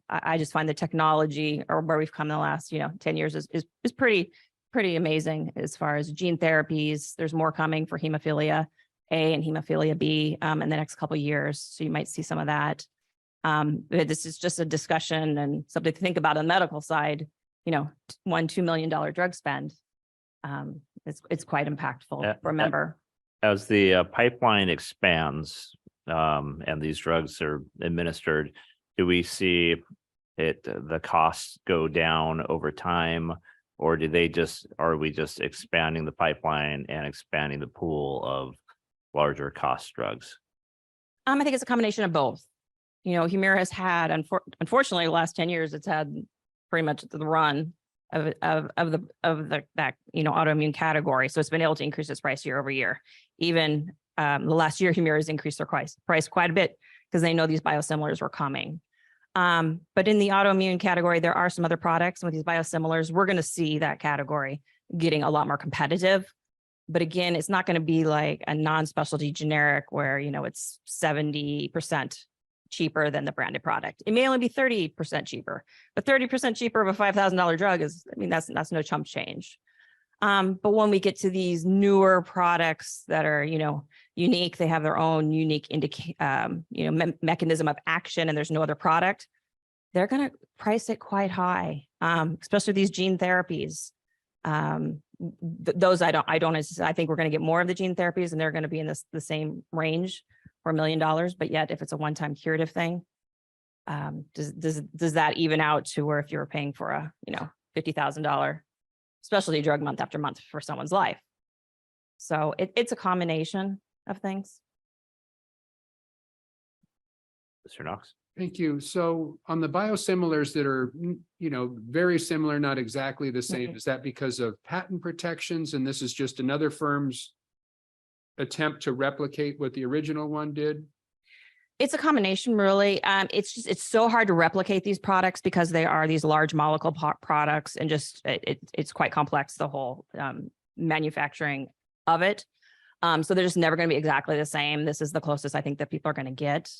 I just find the technology or where we've come in the last, 10 years is pretty amazing as far as gene therapies. There's more coming for hemophilia A and hemophilia B in the next couple of years. So you might see some of that. This is just a discussion and something to think about on the medical side, $1-2 million drug spend. It's quite impactful for a member. As the pipeline expands and these drugs are administered, do we see the costs go down over time, or are we just expanding the pipeline and expanding the pool of larger cost drugs? I think it's a combination of both. Humira has had, unfortunately, the last 10 years, it's had pretty much the run of that autoimmune category. So it's been able to increase its price year over year. Even the last year, Humira has increased their price quite a bit because they know these biosimilars were coming. But in the autoimmune category, there are some other products with these biosimilars. We're going to see that category getting a lot more competitive. But again, it's not going to be like a non-specialty generic where, it's 70% cheaper than the branded product. It may only be 30% cheaper, but 30% cheaper of a $5,000 drug that's no chump change. But when we get to these newer products that are, unique, they have their own unique mechanism of action, and there's no other product, they're going to price it quite high, especially these gene therapies. Those I think we're going to get more of the gene therapies, and they're going to be in the same range for $1 million. But yet, if it's a one-time curative thing, does that even out to where if you were paying for a $50,000 specialty drug month after month for someone's life? So it's a combination of things. Mr. Knox. Thank you. So on the biosimilars that are, very similar, not exactly the same, is that because of patent protections? And this is just another firm's attempt to replicate what the original one did? It's a combination, really. It's so hard to replicate these products because they are these large molecule products, and just it's quite complex, the whole manufacturing of it. So they're just never going to be exactly the same. This is the closest I think that people are going to get.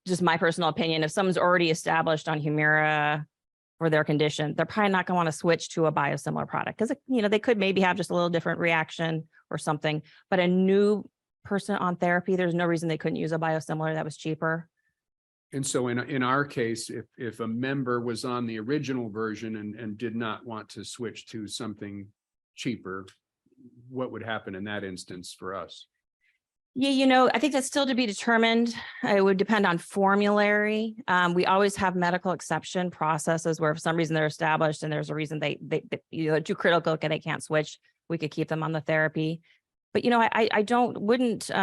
Just my personal opinion, if someone's already established on Humira for their condition, they're probably not going to want to switch to a biosimilar product because, they could maybe have just a little different reaction or something. But a new person on therapy, there's no reason they couldn't use a biosimilar that was cheaper. And so in our case, if a member was on the original version and did not want to switch to something cheaper, what would happen in that instance for us? Yeah, I think that's still to be determined. It would depend on formulary. We always have medical exception processes where for some reason they're established and there's a reason they're too critical and they can't switch. We could keep them on the therapy. But, I wouldn't for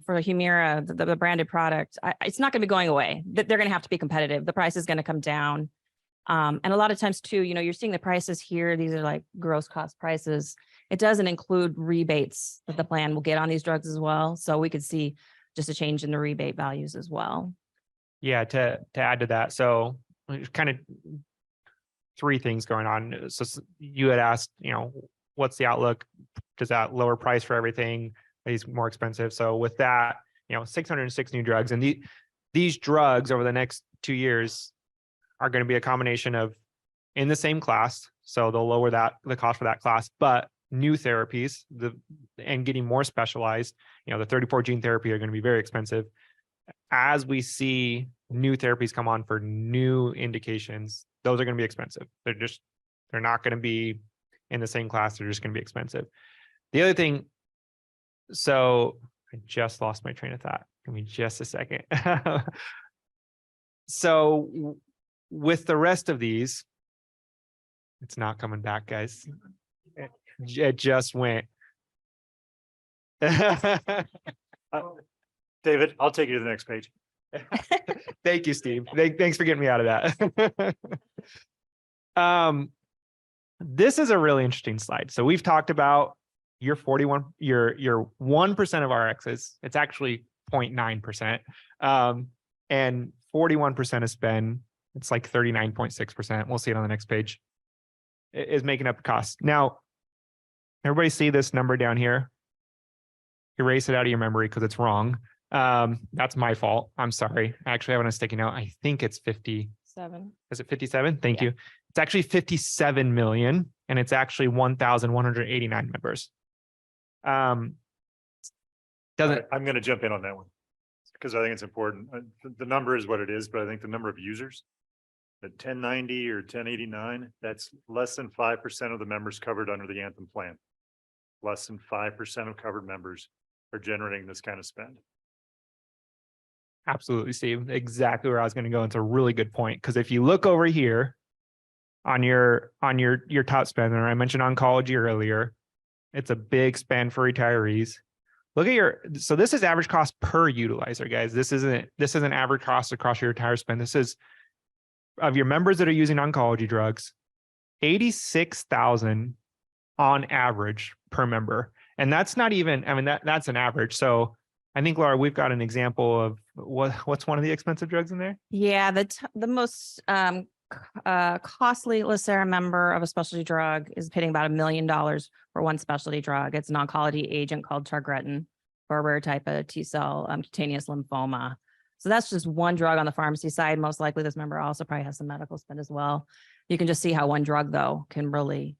Humira, the branded product, it's not going to be going away. They're going to have to be competitive. The price is going to come down. And a lot of times too, you're seeing the prices here. These are like gross cost prices. It doesn't include rebates that the plan will get on these drugs as well. So we could see just a change in the rebate values as well. Yeah, to add to that. So there's kind of three things going on. So you had asked, what's the outlook? Does that lower price for everything? Are these more expensive? So with that, 606 new drugs, and these drugs over the next 2 years are going to be a combination of in the same class. So they'll lower the cost for that class, but new therapies, and getting more specialized, the 34 gene therapy are going to be very expensive. As we see new therapies come on for new indications, those are going to be expensive. They're not going to be in the same class. They're just going to be expensive. The other thing, so I just lost my train of thought. Give me just a second. So with the rest of these, it's not coming back, guys. It just went. David, I'll take you to the next page. Thank you, Steve. Thanks for getting me out of that. This is a really interesting slide. So we've talked about your 1% of RXs. It's actually 0.9%. And 41% of spend, it's like 39.6%. We'll see it on the next page, is making up the cost. Now, everybody see this number down here? Erase it out of your memory because it's wrong. That's my fault. I'm sorry. I actually have it on a sticky note. I think it's 57. Is it 57? Thank you. It's actually 57 million, and it's actually 1,189 members. I'm going to jump in on that one because I think it's important. The number is what it is, but I think the number of users at 1090 or 1089, that's less than 5% of the members covered under the Anthem plan. Less than 5% of covered members are generating this kind of spend. Absolutely, Steve. Exactly where I was going to go. It's a really good point, because if you look over here on your top spender, I mentioned oncology earlier. It's a big spend for retirees. Look at so this is average cost per utilizer, guys. This isn't average cost across your entire spend. This is of your members that are using oncology drugs, 86,000 on average per member. And that's not even, that's an average. So I think, Laura, we've got an example of what's one of the expensive drugs in there? Yeah, the most costly LACERA member of a specialty drug is paying about $1 million for one specialty drug. It's an oncology agent called targretin for a rare type of T-cell cutaneous lymphoma. So that's just one drug on the pharmacy side. Most likely this member also probably has some medical spend as well. You can just see how one drug though can really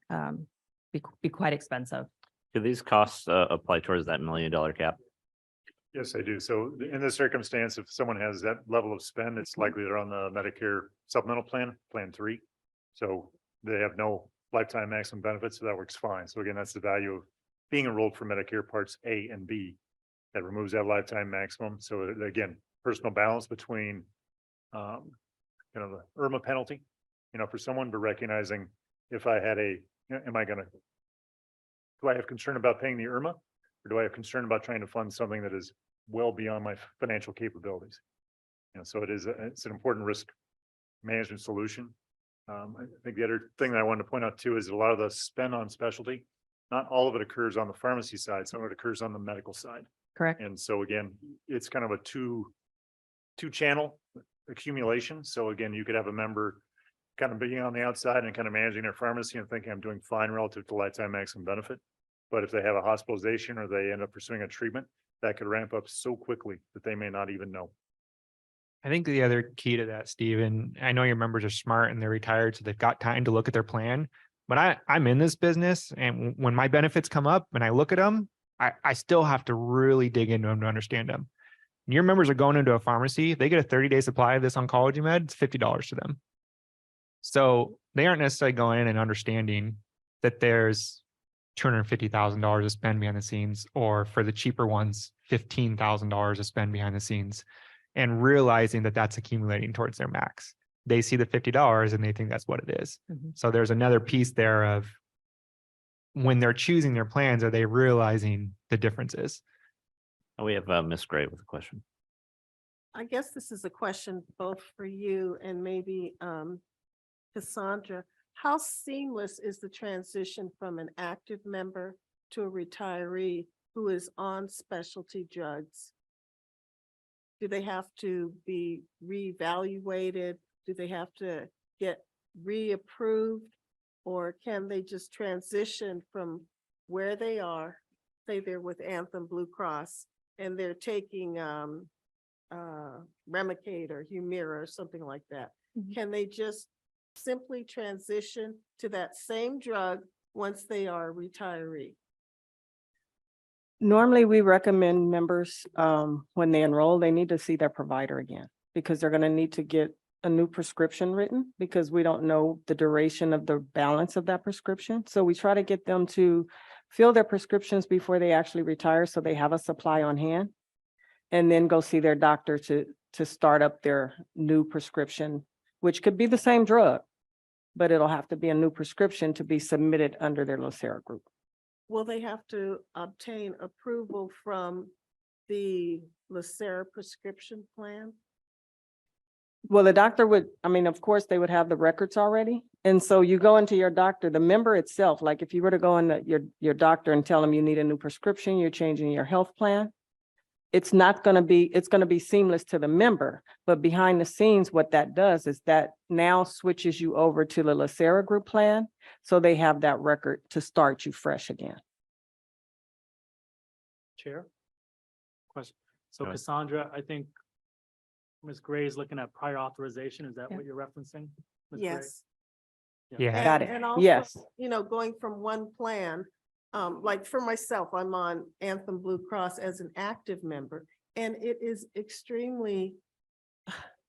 be quite expensive. Do these costs apply towards that $1 million cap? Yes, I do. So in this circumstance, if someone has that level of spend, it's likely they're on the Medicare supplemental plan, Plan 3. So they have no lifetime maximum benefits, so that works fine. So again, that's the value of being enrolled for Medicare Parts A and B. That removes that lifetime maximum. So again, personal balance between the IRMA penalty, for someone, but recognizing if I had do I have concern about paying the IRMA, or do I have concern about trying to fund something that is well beyond my financial capabilities? So it's an important risk management solution. I think the other thing that I wanted to point out too is a lot of the spend on specialty, not all of it occurs on the pharmacy side, some of it occurs on the medical side. Correct. And so again, it's kind of a two channel accumulation. So again, you could have a member kind of being on the outside and kind of managing their pharmacy and thinking I'm doing fine relative to lifetime maximum benefit. But if they have a hospitalization or they end up pursuing a treatment, that could ramp up so quickly that they may not even know. I think the other key to that, Steve, and I know your members are smart and they're retired, so they've got time to look at their plan. But I'm in this business, and when my benefits come up and I look at them, I still have to really dig into them to understand them. Your members are going into a pharmacy, they get a 30-day supply of this oncology med, it's $50 to them. So they aren't necessarily going in and understanding that there's $250,000 to spend behind the scenes, or for the cheaper ones, $15,000 to spend behind the scenes, and realizing that that's accumulating towards their max. They see the $50 and they think that's what it is. Mhm. So there's another piece there of when they're choosing their plans, are they realizing the differences? We have Ms. Gray with a question. I guess this is a question both for you and maybe Cassandra. How seamless is the transition from an active member to a retiree who is on specialty drugs? Do they have to be reevaluated? Do they have to get reapproved? Or can they just transition from where they are, say they're with Anthem Blue Cross, and they're taking Remicade or Humira or something like that? Mhm. Can they just simply transition to that same drug once they are a retiree? Normally, we recommend members, when they enroll, they need to see their provider again, because they're gonna need to get a new prescription written, because we don't know the duration of the balance of that prescription. So we try to get them to fill their prescriptions before they actually retire, so they have a supply on hand, and then go see their doctor to start up their new prescription, which could be the same drug, but it'll have to be a new prescription to be submitted under their LACERA group. Will they have to obtain approval from the LACERA prescription plan? Well, the doctor would, of course, they would have the records already. And so you go into your doctor, the member itself, like if you were to go into your doctor and tell them you need a new prescription, you're changing your health plan, it's going to be seamless to the member. But behind the scenes, what that does is that now switches you over to the LACERA group plan. So they have that record to start you fresh again. Chair? Question. So Go ahead. Cassandra, I think Ms. Gray is looking at prior authorization. Is that Yeah. what you're referencing? Ms. Gray? Yes. Yeah. Got it. And also, Yes. Going from one plan, like for myself, I'm on Anthem Blue Cross as an active member, and it is extremely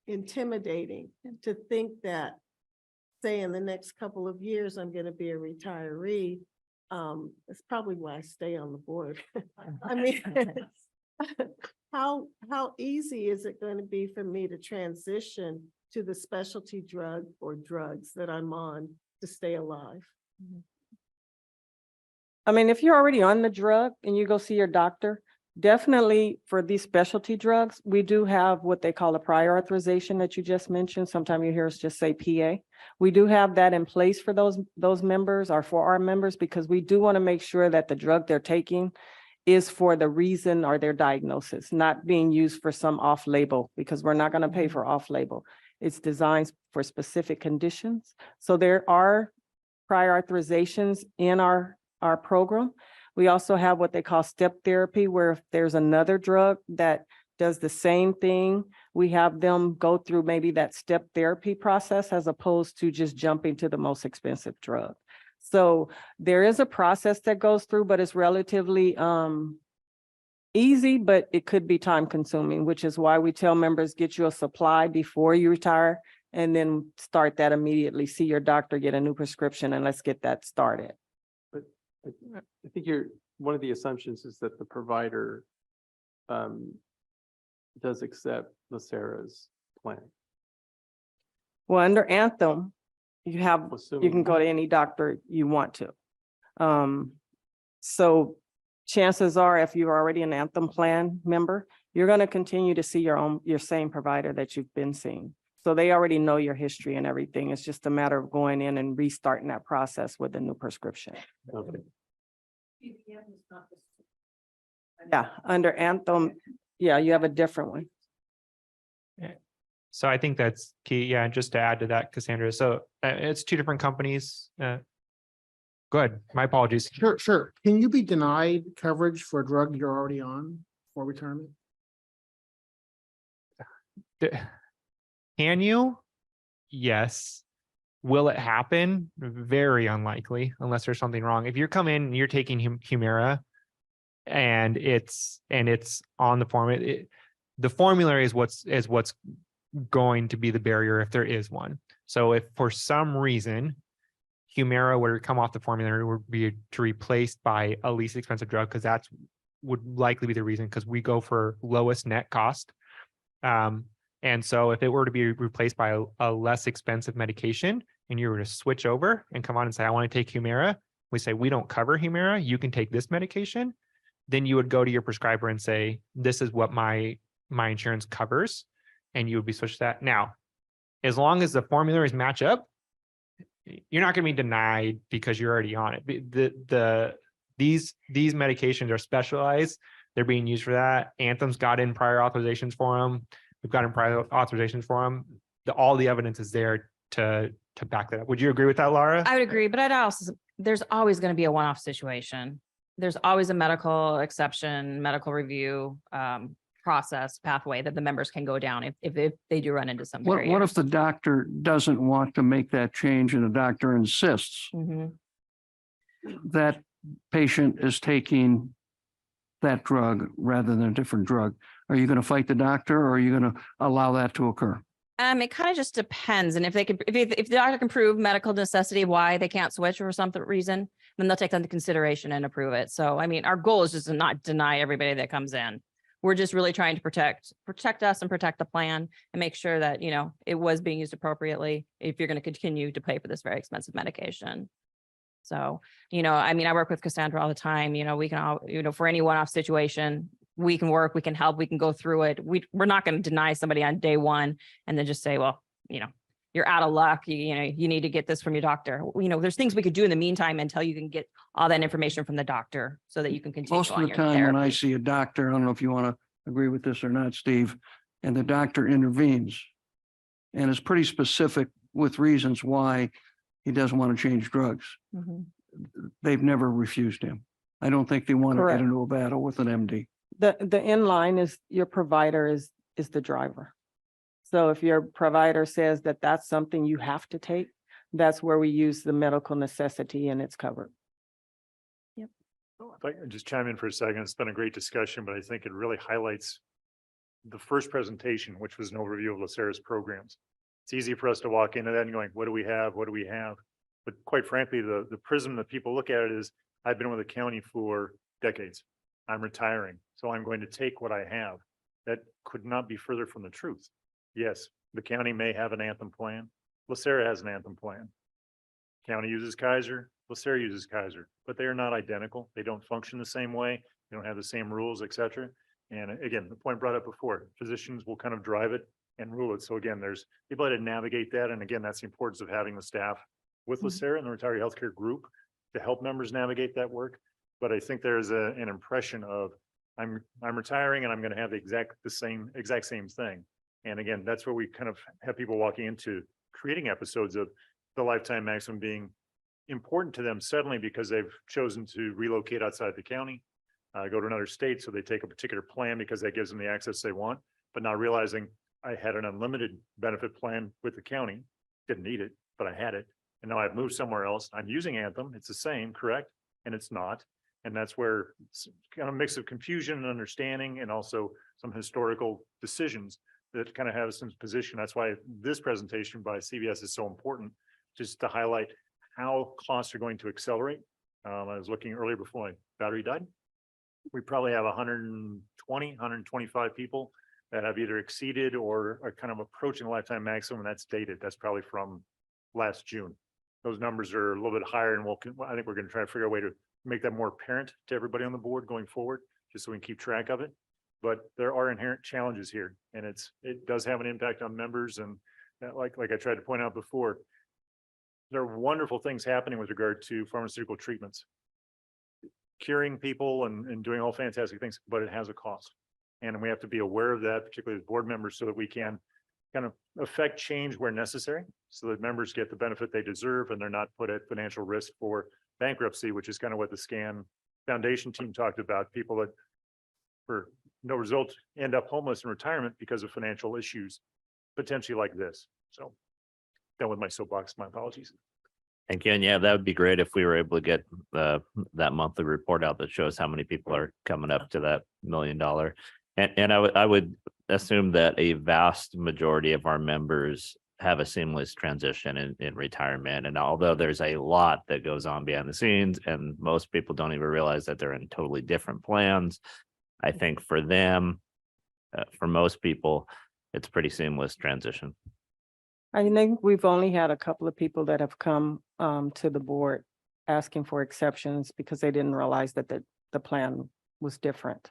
intimidating to think that, say, in the next couple of years, I'm going to be a retiree. It's probably why I stay on the board. I mean, how easy is it going to be for me to transition to the specialty drug or drugs that I'm on to stay alive? If you're already on the drug and you go see your doctor, definitely for these specialty drugs, we do have what they call a prior authorization that you just mentioned. Sometimes you hear us just say PA. We do have that in place for those members, or for our members, because we do want to make sure that the drug they're taking is for the reason or their diagnosis, not being used for some off-label, because we're not going to pay for off-label. It's designed for specific conditions. So there are prior authorizations in our program. We also have what they call step therapy, where if there's another drug that does the same thing, We have them go through maybe that step therapy process as opposed to just jumping to the most expensive drug. So there is a process that goes through, but it's relatively easy, but it could be time consuming, which is why we tell members, get you a supply before you retire and then start that immediately. See your doctor, get a new prescription, and let's get that started. But I think one of the assumptions is that the provider does accept LACERA's plan. Well, under Anthem, you can Assuming- go to any doctor you want to. So chances are, if you're already an Anthem plan member, you're going to continue to see your same provider that you've been seeing. So they already know your history and everything. It's just a matter of going in and restarting that process with a new prescription. Okay. Yeah, under Anthem, yeah, you have a different one. So I think that's key. Yeah, and just to add to that, Cassandra. So it's two different companies. Go ahead. My apologies. Sure. Can you be denied coverage for a drug you're already on for retirement? Can you? Yes. Will it happen? Very unlikely, unless there's something wrong. If you're coming in and you're taking Humira and it's on the form, the formulary is what's going to be the barrier if there is one. So if for some reason Humira were to come off the formulary, would be to replaced by a least expensive drug, because that's would likely be the reason, because we go for lowest net cost. And so if it were to be replaced by a less expensive medication and you were to switch over and come on and say, I want to take Humira, we say, we don't cover Humira, you can take this medication. Then you would go to your prescriber and say, this is what my insurance covers. And you would be switched to that. Now, as long as the formularies match up, you're not going to be denied because you're already on it. These medications are specialized. They're being used for that. Anthem's got in prior authorizations for them. We've got in prior authorizations for them. All the evidence is there to back that up. Would you agree with that, Laura? I would agree, but I'd also, there's always going to be a one-off situation. There's always a medical exception, medical review process pathway that the members can go down if they do run into some What barrier. if the doctor doesn't want to make that change and the doctor insists Mhm. that patient is taking that drug rather than a different drug? Are you going to fight the doctor or are you going to allow that to occur? It kind of just depends. And if the doctor can prove medical necessity why they can't switch for some reason, then they'll take that into consideration and approve it. So, I mean, our goal is just to not deny everybody that comes in. We're just really trying to protect us and protect the plan and make sure that, it was being used appropriately if you're going to continue to pay for this very expensive medication. So, I mean, I work with Cassandra all the time, we can all, for any one-off situation, we can work, we can help, we can go through it. We're not going to deny somebody on day one and then just say, well, you're out of luck. You need to get this from your doctor. There's things we could do in the meantime until you can get all that information from the doctor so that you can continue Most of on the your time when I therapy. see a doctor, I don't know if you want to agree with this or not, Steve, and the doctor intervenes and is pretty specific with reasons why he doesn't want to change drugs. Mhm. They've never refused him. I don't think they want to Correct. get into a battle with an MD. The inline is your provider is the driver. So if your provider says that that's something you have to take, that's where we use the medical necessity and it's covered. If I can just chime in for a second, it's been a great discussion, but I think it really highlights the first presentation, which was an overview of LACERA's programs. It's easy for us to walk into that and going, what do we have? What do we have? But quite frankly, the prism that people look at it is, I've been with the county for decades. I'm retiring, so I'm going to take what I have. That could not be further from the truth. Yes, the county may have an Anthem plan. LACERA has an Anthem plan. County uses Kaiser, LACERA uses Kaiser, but they are not identical. They don't function the same way. They don't have the same rules, et cetera. And again, the point brought up before, physicians will kind of drive it and rule it. So again, there's the ability to navigate that. And again, that's the importance of having the staff with LACERA and the retiree healthcare group to help members navigate that work. But I think there's an impression of I'm retiring and I'm going to have the exact same thing. And again, that's where we kind of have people walking into creating episodes of the lifetime maximum being important to them suddenly because they've chosen to relocate outside the county, go to another state. So they take a particular plan because that gives them the access they want, but not realizing I had an unlimited benefit plan with the county, didn't need it, but I had it. And now I've moved somewhere else. I'm using Anthem. It's the same, correct? And it's not. And that's where it's kind of a mix of confusion and understanding and also some historical decisions that kind of have some position. That's why this presentation by CVS is so important, just to highlight how costs are going to accelerate. I was looking earlier before my battery died. We probably have 120, 125 people that have either exceeded or are kind of approaching the lifetime maximum, and that's dated. That's probably from last June. Those numbers are a little bit higher, and I think we're going to try to figure out a way to make that more apparent to everybody on the board going forward, just so we can keep track of it. But there are inherent challenges here, and it does have an impact on members. And like I tried to point out before, there are wonderful things happening with regard to pharmaceutical treatments, curing people and doing all fantastic things, but it has a cost. And we have to be aware of that, particularly as board members, so that we can kind of affect change where necessary, so that members get the benefit they deserve and they're not put at financial risk for bankruptcy, which is kind of what the SCAN Foundation team talked about, people that for no result end up homeless in retirement because of financial issues, potentially like this. So done with my soapbox, my apologies. Thank you. And yeah, that would be great if we were able to get that monthly report out that shows how many people are coming up to that $1 million. And I would assume that a vast majority of our members have a seamless transition in retirement. And although there's a lot that goes on behind the scenes, and most people don't even realize that they're in totally different plans, I think for them, for most people, it's pretty seamless transition. I think we've only had a couple of people that have come to the board asking for exceptions because they didn't realize that the plan was different.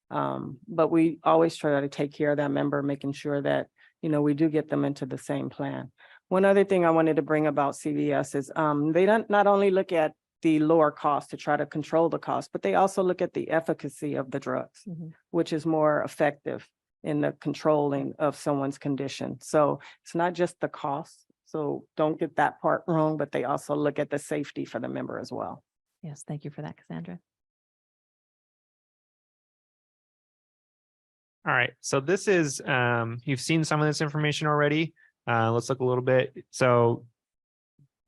But we always try to take care of that member, making sure that, you know, we do get them into the same plan. One other thing I wanted to bring about CVS is they don't not only look at the lower cost to try to control the cost, but they also look at the efficacy of the drugs, which is more effective in the controlling of someone's condition. So it's not just the cost. So don't get that part wrong, but they also look at the safety for the member as well. Yes, thank you for that, Cassandra. All right, so this is, you've seen some of this information already. Let's look a little bit. So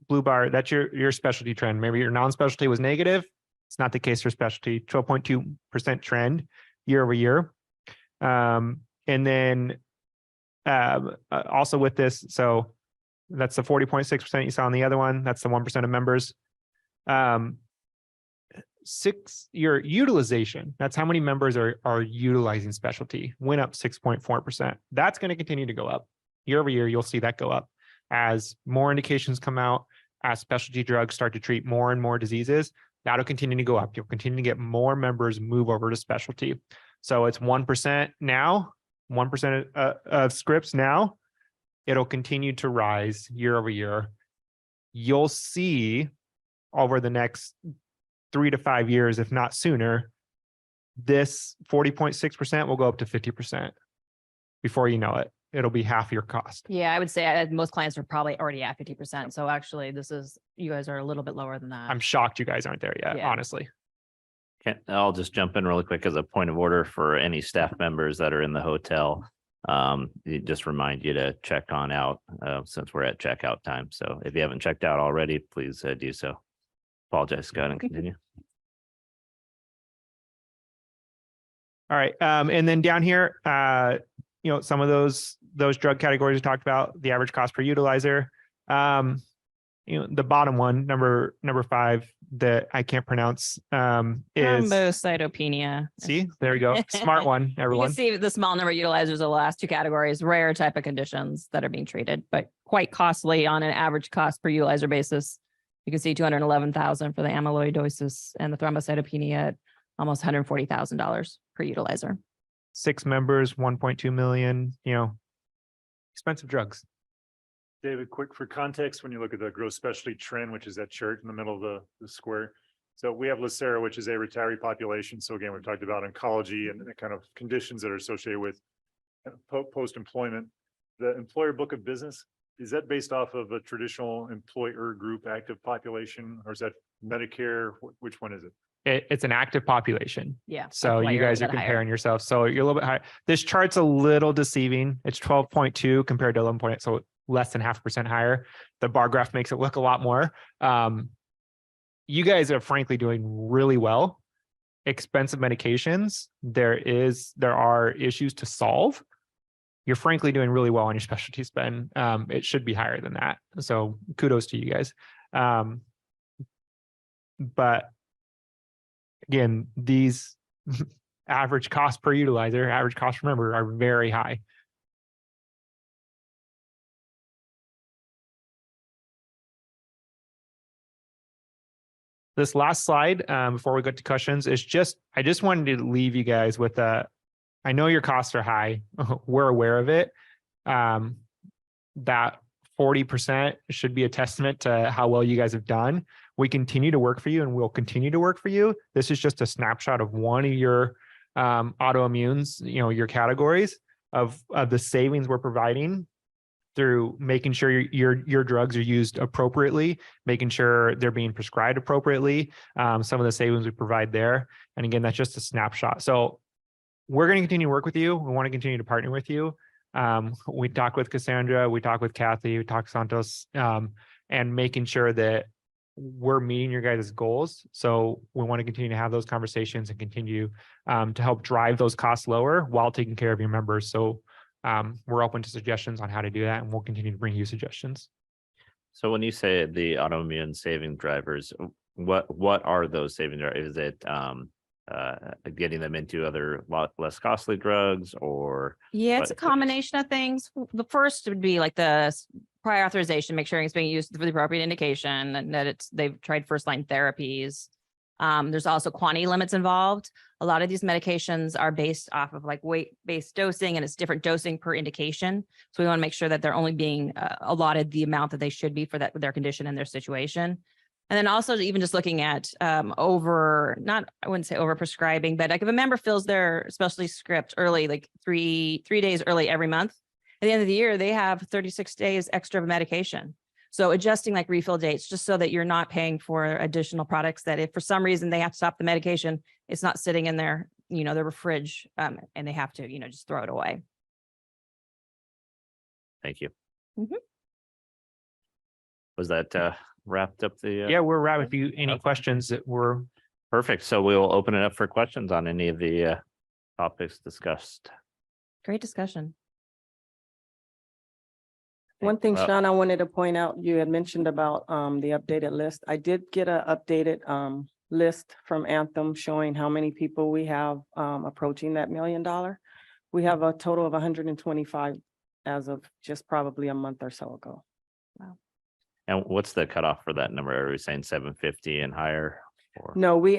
blue bar, that's your specialty trend. Maybe your non-specialty was negative. It's not the case for specialty, 12.2% trend year over year. And then also with this, so that's the 40.6% you saw on the other one. That's the 1% of members. Your utilization, that's how many members are utilizing specialty, went up 6.4%. That's going to continue to go up year over year. You'll see that go up as more indications come out, as specialty drugs start to treat more and more diseases. That'll continue to go up. You'll continue to get more members move over to specialty. So it's 1% now, 1% of scripts now. It'll continue to rise year over year. You'll see over the next 3 to 5 years, if not sooner, this 40.6% will go up to 50%. Before you know it, it'll be half your cost. Yeah, I would say most clients are probably already at 50%. So actually, you guys are a little bit lower than that. I'm shocked you guys aren't there yet, Yeah. honestly. I'll just jump in really quick as a point of order for any staff members that are in the hotel. Just remind you to check on out since we're at checkout time. So if you haven't checked out already, please do so. Apologize, go ahead and continue. All right. And then down here, some of those drug categories we talked about, the average cost per utilizer. The bottom one, number 5, that I can't pronounce is Thrombocytopenia. See, there you go. Smart one, You everyone. can see the small number of utilizers of the last 2 categories, rare type of conditions that are being treated, but quite costly on an average cost per utilizer basis. You can see $211,000 for the amyloidosis and the thrombocytopenia at almost $140,000 per utilizer. 6 members, 1.2 million, expensive drugs. David, quick for context, when you look at the gross specialty trend, which is that chart in the middle of the square. So we have LACERA, which is a retiree population. So again, we've talked about oncology and the kind of conditions that are associated with post-employment. The employer book of business, is that based off of a traditional employer group active population, or is that Medicare, which one is it? It's an active population. Yeah. So that's why you you're a guys are little bit higher. comparing yourself. So you're a little bit higher. This chart's a little deceiving. It's 12.2 compared to 11.8. So less than 0.5% higher. The bar graph makes it look a lot more. You guys are frankly doing really well. Expensive medications. There are issues to solve. You're frankly doing really well on your specialty spend. It should be higher than that. So kudos to you guys. But again, these average cost per utilizer, average cost per member are very high. This last slide, before we get to questions, is I just wanted to leave you guys with I know your costs are high. We're aware of it. That 40% should be a testament to how well you guys have done. We continue to work for you and we'll continue to work for you. This is just a snapshot of one of your autoimmunes, your categories of the savings we're providing through making sure your drugs are used appropriately, making sure they're being prescribed appropriately, some of the savings we provide there. And again, that's just a snapshot. So we're going to continue to work with you. We want to continue to partner with you. We talk with Cassandra, we talk with Kathy, we talk Santos, and making sure that we're meeting your guys' goals. So we want to continue to have those conversations and continue to help drive those costs lower while taking care of your members. So we're open to suggestions on how to do that, and we'll continue to bring you suggestions. So when you say the autoimmune saving drivers, what are those saving drivers? Is it getting them into other less costly drugs, or? Yeah, it's a combination of things. The first would be like the prior authorization, make sure it's being used for the appropriate indication and that they've tried first line therapies. There's also quantity limits involved. A lot of these medications are based off of like weight-based dosing, and it's different dosing per indication. So we want to make sure that they're only being allotted the amount that they should be for their condition and their situation. And then also even just looking at I wouldn't say over prescribing, but like if a member fills their specialty script early, like three days early every month, at the end of the year, they have 36 days extra of medication. So adjusting like refill dates, just so that you're not paying for additional products that if for some reason they have to stop the medication, it's not sitting in their fridge, and they have to, just throw it away. Thank you. Mhm. Was that wrapped up the? Yeah, we're wrapped. If you any questions that were perfect. So we'll open it up for questions on any of the topics discussed. Great discussion. One thing, Sean, I wanted to point out, you had mentioned about the updated list. I did get an updated list from Anthem showing how many people we have approaching that $1 million. We have a total of 125 as of just probably a month or so ago. Wow. And what's the cutoff for that number? Are we saying 750 and higher? Or? No, we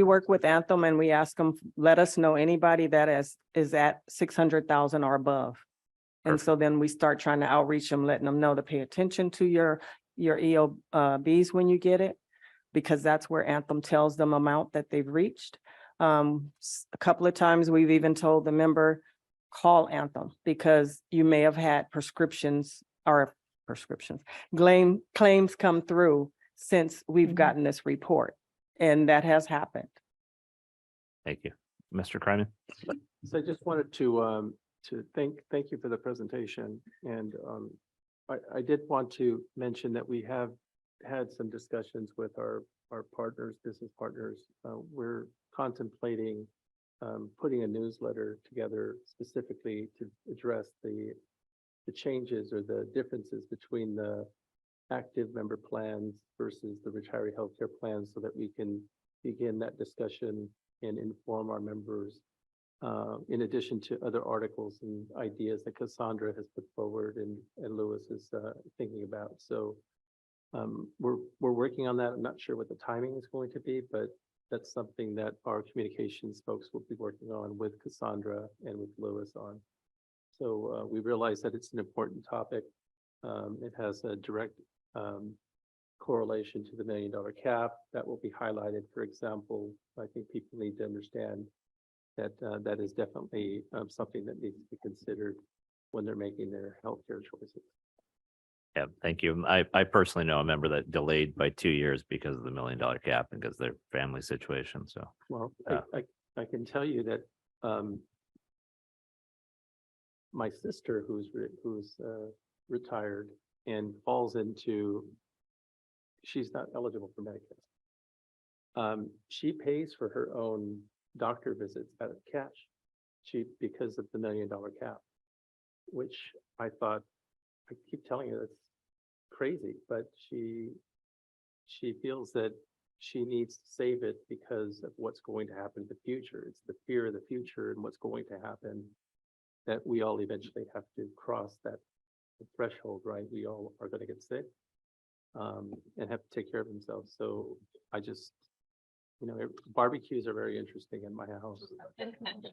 work with Anthem and we ask them, let us know anybody that is at 600,000 or above. And so then we start trying to outreach them, letting them know to pay attention to your EOBs when you get it, because that's where Anthem tells them amount that they've reached. A couple of times we've even told the member, call Anthem because you may have had claims come through since we've gotten this report, and that has happened. Thank you. Mr. Kryman. So I just wanted to thank you for the presentation. And I did want to mention that we have had some discussions with our business partners. We're contemplating putting a newsletter together specifically to address the changes or the differences between the active member plans versus the retiree healthcare plans, so that we can begin that discussion and inform our members, in addition to other articles and ideas that Cassandra has put forward and Lewis is thinking about. So we're working on that. I'm not sure what the timing is going to be, but that's something that our communications folks will be working on with Cassandra and with Lewis on. So we realize that it's an important topic. It has a direct correlation to the $1 million cap that will be highlighted. For example, I think people need to understand that that is definitely something that needs to be considered when they're making their healthcare choices. Yeah, thank you. I personally know a member that delayed by 2 years because of the $1 million cap and because of their family situation. So Well, Yeah. I can tell you that my sister who's retired and falls into, she's not eligible for Medicare. She pays for her own doctor visits out of cash. Because of the $1 million cap, which I thought, I keep telling her that's crazy, but she feels that she needs to save it because of what's going to happen in the future. It's the fear of the future and what's going to happen that we all eventually have to cross that threshold, right? We all are going to get sick and have to take care of themselves. So I just, barbecues are very interesting in my house.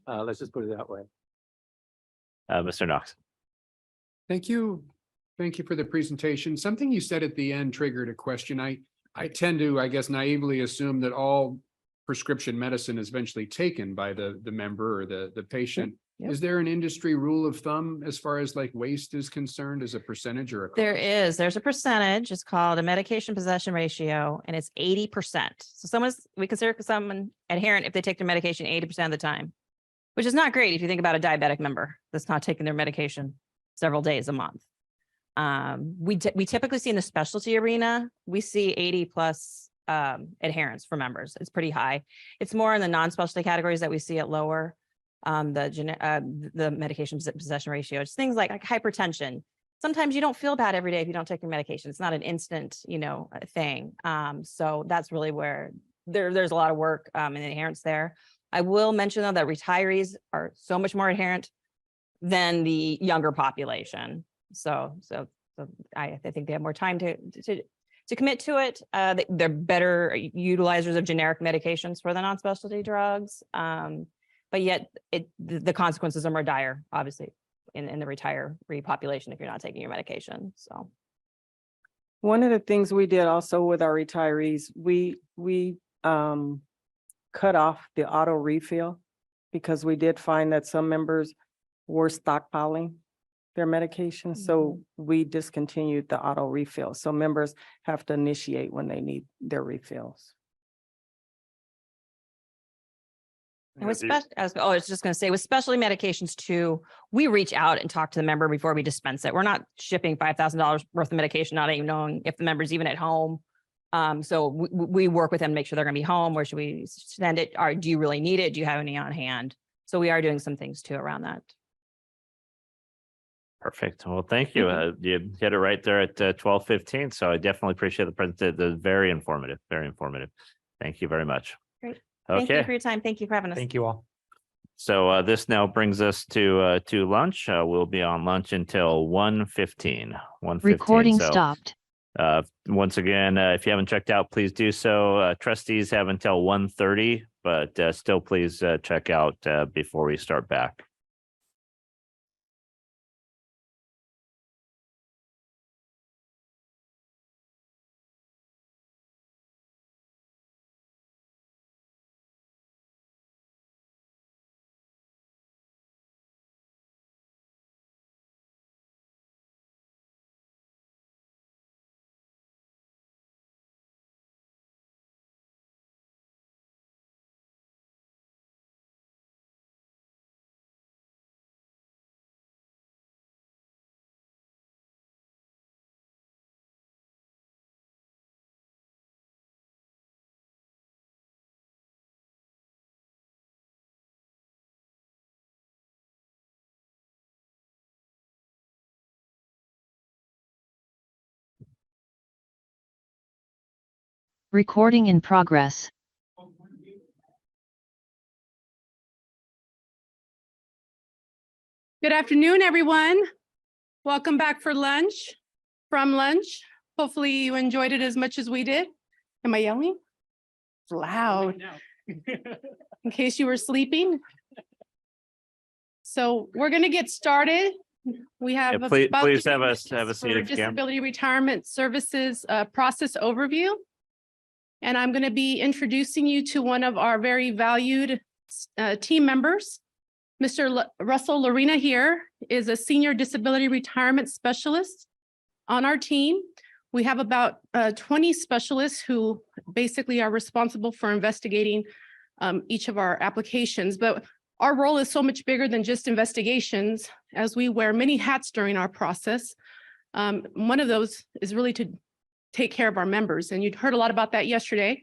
Let's just put it that way. Mr. Knox. Thank you. Thank you for the presentation. Something you said at the end triggered a question. I tend to, I guess, naively assume that all prescription medicine is eventually taken by the member or the patient. Yep. Is there an industry rule of thumb as far as like waste is concerned as a percentage or a? There's a percentage. It's called a medication possession ratio, and it's 80%. So we consider someone adherent if they take their medication 80% of the time, which is not great if you think about a diabetic member that's not taking their medication several days a month. We typically see in the specialty arena, we see 80 plus adherence for members. It's pretty high. It's more in the non-specialty categories that we see it lower. The medication possession ratio. It's things like hypertension. Sometimes you don't feel bad every day if you don't take your medication. It's not an instant, thing. So that's really where there's a lot of work and adherence there. I will mention though that retirees are so much more adherent than the younger population. So I think they have more time to commit to it. They're better utilizers of generic medications for the non-specialty drugs. But yet the consequences are more dire, obviously, in the retiree population if you're not taking your medication. So One of the things we did also with our retirees, we cut off the auto refill because we did find that some members were stockpiling their medication. So we discontinued the auto refill. So members have to initiate when they need their refills. and with I was just going to say, with specialty medications too, we reach out and talk to the member before we dispense it. We're not shipping $5,000 worth of medication, not even knowing if the member's even at home. So we work with them to make sure they're going to be home. Where should we send it? Or do you really need it? Do you have any on hand? So we are doing some things too around that. Perfect. Well, thank you. You hit it right there at 12:15. So I definitely appreciate the presentation. Very informative. Very informative. Thank you very much. Great. Okay. Thank you for your time. Thank you for having us. Thank you all. So this now brings us to lunch. We'll be on lunch until 1:15. 1:15. Recording So, stopped. once again, if you haven't checked out, please do so. Trustees have until 1:30, but still please check out before we start back. Recording in progress. Good afternoon, everyone. Welcome back for lunch, from lunch. Hopefully you enjoyed it as much as we did. Am I yelling? It's loud. In case you were sleeping. So we're going to get started. We have Yeah, please about have 3 a minutes have a seat for if you can. Disability Retirement Services process overview. And I'm going to be introducing you to one of our very valued team members. Mr. Russell Lorena here is a senior disability retirement specialist On our team, we have about 20 specialists who basically are responsible for investigating each of our applications. But our role is so much bigger than just investigations, as we wear many hats during our process. One of those is really to take care of our members. And you'd heard a lot about that yesterday.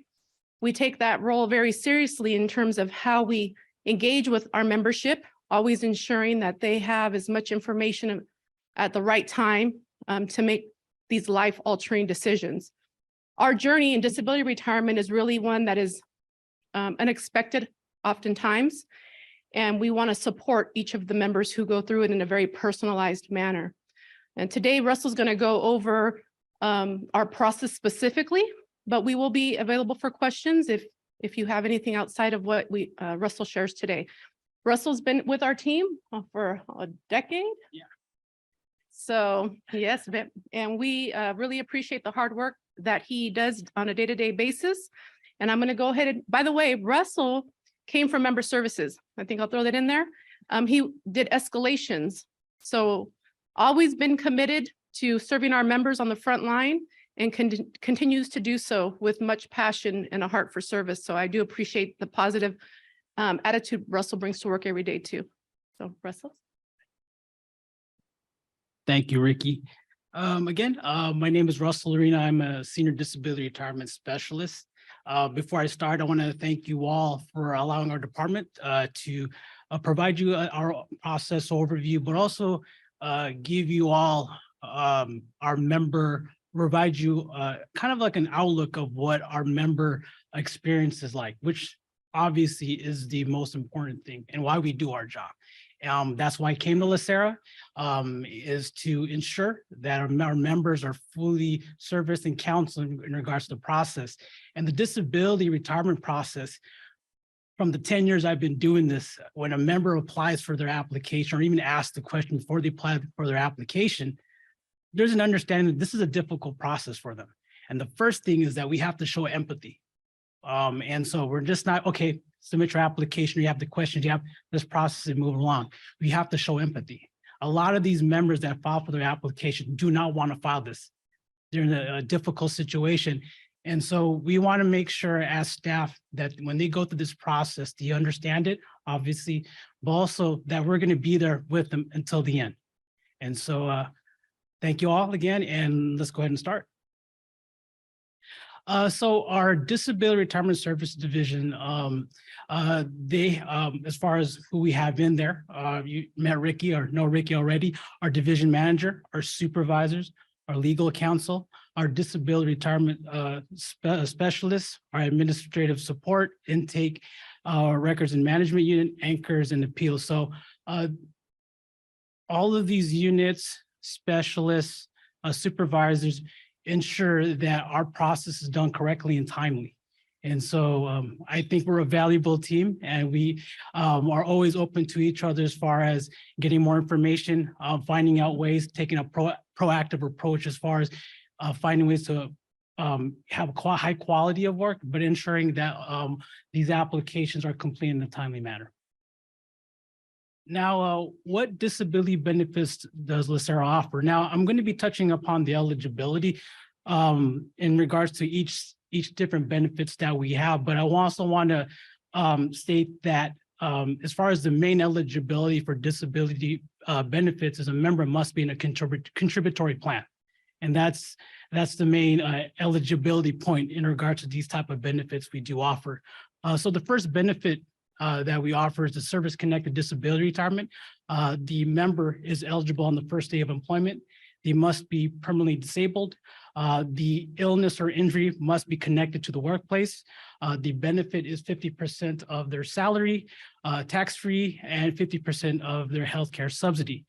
We take that role very seriously in terms of how we engage with our membership, always ensuring that they have as much information at the right time to make these life-altering decisions. Our journey in disability retirement is really one that is unexpected oftentimes, and we want to support each of the members who go through it in a very personalized manner. And today, Russell's going to go over our process specifically, but we will be available for questions if you have anything outside of what Russell shares today. Russell's been with our team for a decade. Yeah. So yes, and we really appreciate the hard work that he does on a day-to-day basis. And I'm going to go ahead and, by the way, Russell came from member services. I think I'll throw that in there. He did escalations. So always been committed to serving our members on the front line and continues to do so with much passion and a heart for service. So I do appreciate the positive attitude Russell brings to work every day too. So Russell. Thank you, Ricky. Again, my name is Russell Arena. I'm a senior disability retirement specialist. Before I start, I want to thank you all for allowing our department to provide you our process overview, but also give you all our member, provide you kind of like an outlook of what our member experience is like, which obviously is the most important thing and why we do our job. That's why I came to LACERA, is to ensure that our members are fully serviced and counseled in regards to the process. And the disability retirement process, from the 10 years I've been doing this, when a member applies for their application or even asks the question before they apply for their application, there's an understanding that this is a difficult process for them. And the first thing is that we have to show empathy. And so we're just not, okay, submit your application, you have the questions, you have this process and move along. We have to show empathy. A lot of these members that file for their application do not want to file this. They're in a difficult situation. And so we want to make sure as staff that when they go through this process, they understand it, obviously, but also that we're going to be there with them until the end. And so thank you all again, and let's go ahead and start. So our Disability Retirement Service Division, as far as who we have in there, you met Ricky or know Ricky already, our division manager, our supervisors, our legal counsel, our disability retirement specialists, our administrative support, intake, records and management unit, anchors and appeals. So all of these units, specialists, supervisors, ensure that our process is done correctly and timely. And so I think we're a valuable team, and we are always open to each other as far as getting more information, finding out ways, taking a proactive approach as far as finding ways to have a high quality of work, but ensuring that these applications are completed in a timely manner. Now, what disability benefits does LACERA offer? Now, I'm going to be touching upon the eligibility in regards to each different benefits that we have, but I also want to state that as far as the main eligibility for disability benefits is a member must be in a contributory plan. And that's the main eligibility point in regards to these type of benefits we do offer. So the first benefit that we offer is the service-connected disability retirement. The member is eligible on the first day of employment. They must be permanently disabled. The illness or injury must be connected to the workplace. The benefit is 50% of their salary, tax-free, and 50% of their healthcare subsidy.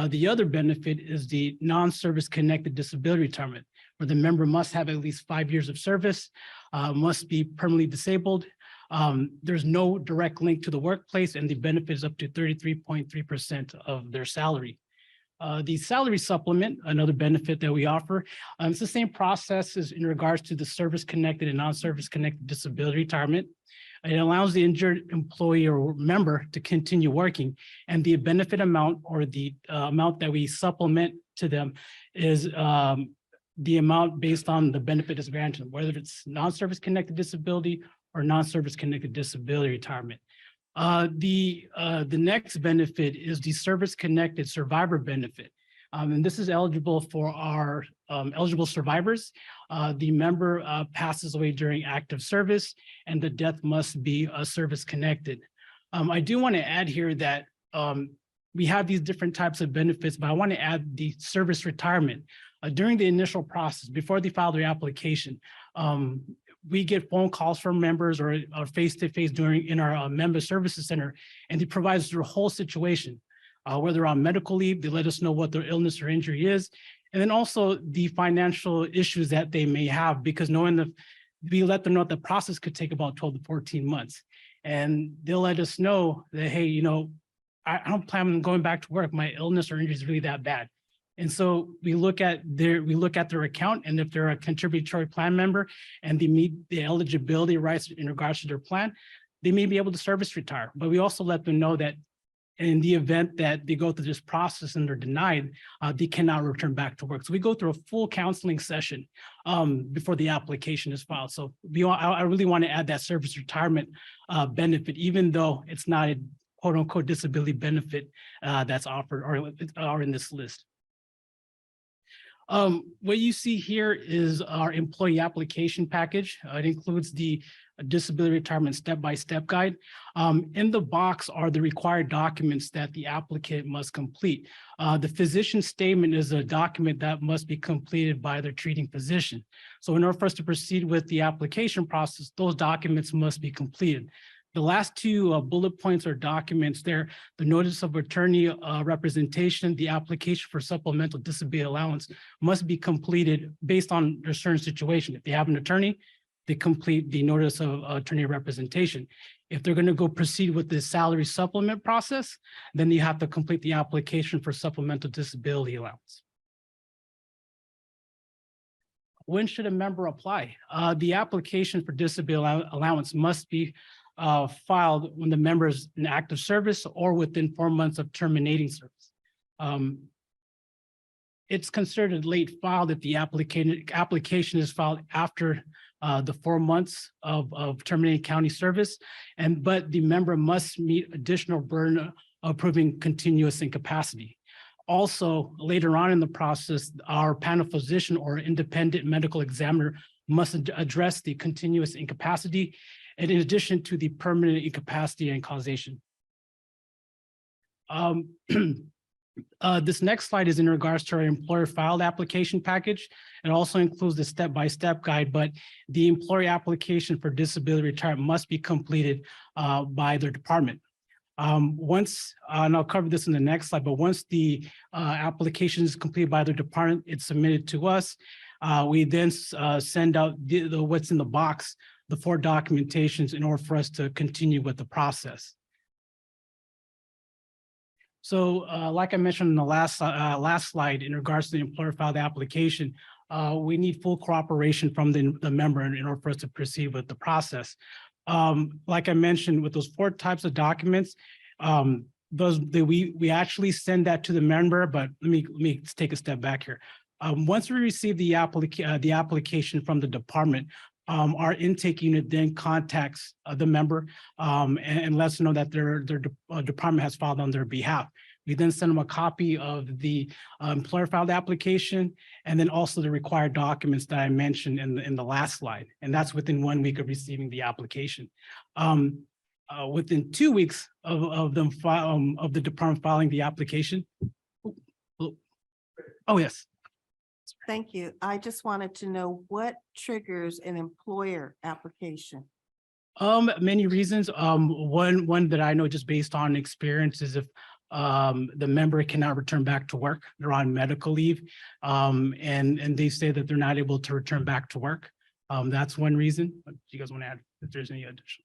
The other benefit is the non-service connected disability retirement, where the member must have at least 5 years of service, must be permanently disabled. There's no direct link to the workplace, and the benefit is up to 33.3% of their salary. The salary supplement, another benefit that we offer, it's the same process as in regards to the service-connected and non-service-connected disability retirement. It allows the injured employee or member to continue working, and the benefit amount or the amount that we supplement to them is the amount based on the benefit is granted, whether it's non-service connected disability or non-service connected disability retirement. The next benefit is the service connected survivor benefit. And this is eligible for our eligible survivors. The member passes away during active service and the death must be service connected. I do want to add here that we have these different types of benefits, but I want to add the service retirement. During the initial process, before they file their application, we get phone calls from members or face-to-face in our member services center, and they provide us their whole situation. Whether on medical leave, they let us know what their illness or injury is, and then also the financial issues that they may have, because we let them know that the process could take about 12 to 14 months. And they'll let us know that, hey, you know, I don't plan on going back to work. My illness or injury is really that bad. And so we look at their account, and if they're a contributory plan member and they meet the eligibility rights in regards to their plan, they may be able to service retire. But we also let them know that in the event that they go through this process and they're denied, they cannot return back to work. So we go through a full counseling session before the application is filed. So I really want to add that service retirement benefit, even though it's not a quote unquote disability benefit that's offered or in this list. What you see here is our employee application package. It includes the disability retirement step-by-step guide. In the box are the required documents that the applicant must complete. The physician statement is a document that must be completed by their treating physician. So in order for us to proceed with the application process, those documents must be completed. The last two bullet points or documents there, the notice of attorney representation, the application for supplemental disability allowance must be completed based on their certain situation. If they have an attorney, they complete the notice of attorney representation. If they're going to go proceed with the salary supplement process, then you have to complete the application for supplemental disability allowance. When should a member apply? The application for disability allowance must be filed when the member is in active service or within 4 months of terminating service. It's considered late filed if the application is filed after the 4 months of terminating county service, but the member must meet additional burden of proving continuous incapacity. Also, later on in the process, our panel physician or independent medical examiner must address the continuous incapacity, and in addition to the permanent incapacity and causation. This next slide is in regards to our employer filed application package. It also includes the step-by-step guide, but the employer application for disability retirement must be completed by their department. And I'll cover this in the next slide, but once the application is completed by their department, it's submitted to us. We then send out what's in the box, the 4 documentations in order for us to continue with the process. So like I mentioned in the last slide, in regards to the employer filed application, we need full cooperation from the member in order for us to proceed with the process. Like I mentioned, with those 4 types of documents, we actually send that to the member, but let me take a step back here. Once we receive the application from the department, our intake unit then contacts the member and lets them know that their department has filed on their behalf. We then send them a copy of the employer filed application and then also the required documents that I mentioned in the last slide. And that's within 1 week of receiving the application. Within 2 weeks of the department filing the application. Oh, yes. Thank you. I just wanted to know what triggers an employer application? Many reasons. One that I know just based on experience is if the member cannot return back to work, they're on medical leave, and they say that they're not able to return back to work. That's one reason. Do you guys want to add if there's any additional?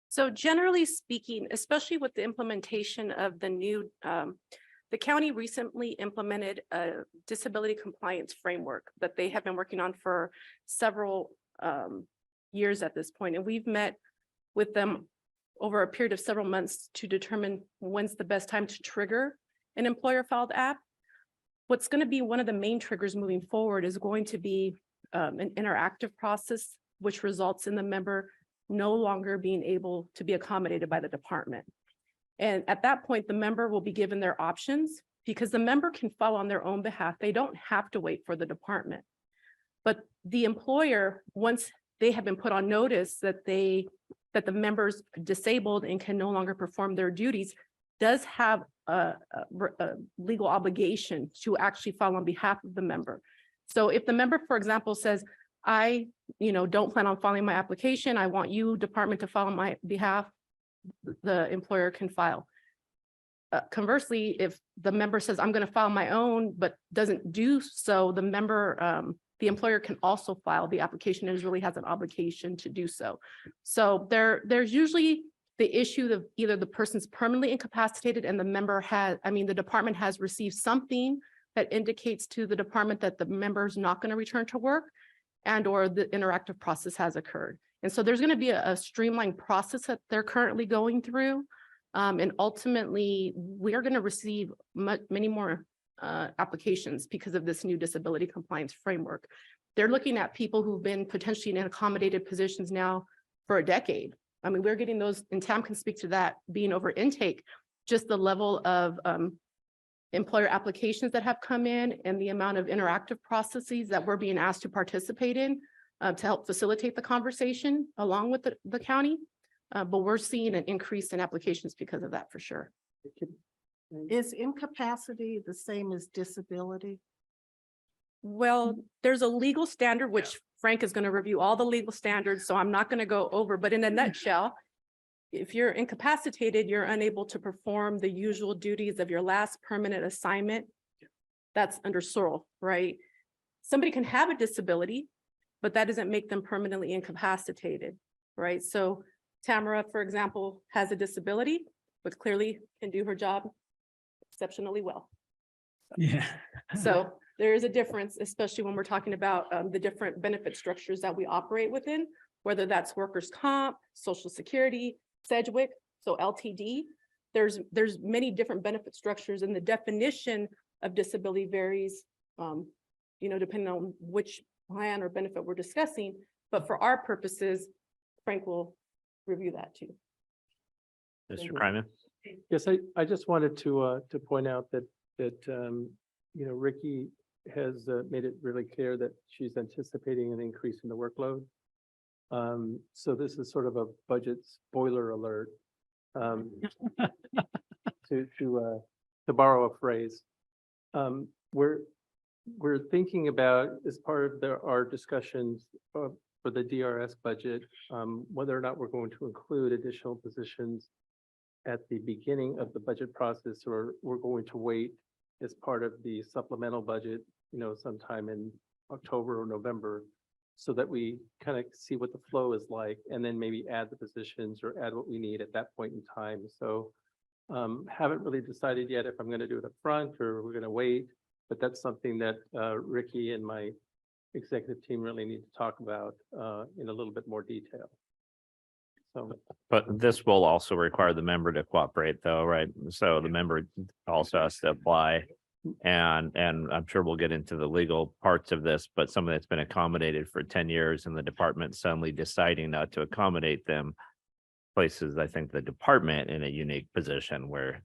So generally speaking, especially with the implementation of the new, the county recently implemented a disability compliance framework that they have been working on for several years at this point. And we've met with them over a period of several months to determine when's the best time to trigger an employer filed app. what's going to be one of the main triggers moving forward is going to be an interactive process, which results in the member no longer being able to be accommodated by the department. And at that point, the member will be given their options because the member can file on their own behalf. They don't have to wait for the department. But the employer, once they have been put on notice that the member's disabled and can no longer perform their duties, does have a legal obligation to actually file on behalf of the member. So if the member, for example, says, I, don't plan on filing my application, I want you, department, to file on my behalf, the employer can file. Conversely, if the member says, I'm going to file my own, but doesn't do so, the employer can also file the application and really has an obligation to do so. So there's usually the issue of either the person's permanently incapacitated and the department has received something that indicates to the department that the member is not going to return to work, and or the interactive process has occurred. And so there's going to be a streamlined process that they're currently going through. And ultimately, we are going to receive many more applications because of this new disability compliance framework. They're looking at people who've been potentially in accommodated positions now for a decade. I mean, we're getting those, and Tam can speak to that, being over intake, just the level of employer applications that have come in and the amount of interactive processes that we're being asked to participate in to help facilitate the conversation along with the county. But we're seeing an increase in applications because of that for sure. Is incapacity the same as disability? Well, there's a legal standard, which Frank is going to review all the legal standards, so I'm not going to go over, but in a nutshell, if you're incapacitated, you're unable to perform the usual duties of your last permanent assignment. That's under CERL, right? Somebody can have a disability, but that doesn't make them permanently incapacitated, right? So Tamara, for example, has a disability, but clearly can do her job exceptionally well. Yeah. So there is a difference, especially when we're talking about the different benefit structures that we operate within, whether that's workers' comp, Social Security, Sedgwick, so LTD. There's many different benefit structures, and the definition of disability varies, depending on which plan or benefit we're discussing. But for our purposes, Frank will review that too. Mr. Kryman? Yes, I just wanted to point out that Ricky has made it really clear that she's anticipating an increase in the workload. So this is sort of a budget spoiler alert, to borrow a phrase. We're thinking about, as part of our discussions for the DRS budget, whether or not we're going to include additional positions at the beginning of the budget process, or we're going to wait as part of the supplemental budget, sometime in October or November, so that we kind of see what the flow is like, and then maybe add the positions or add what we need at that point in time. So haven't really decided yet if I'm going to do it up front or we're going to wait, but that's something that Ricky and my executive team really need to talk about in a little bit more detail. So, But this will also require the member to cooperate though, right? So the member also has to apply. And I'm sure we'll get into the legal parts of this, but someone that's been accommodated for 10 years and the department suddenly deciding not to accommodate them places, I think, the department in a unique position where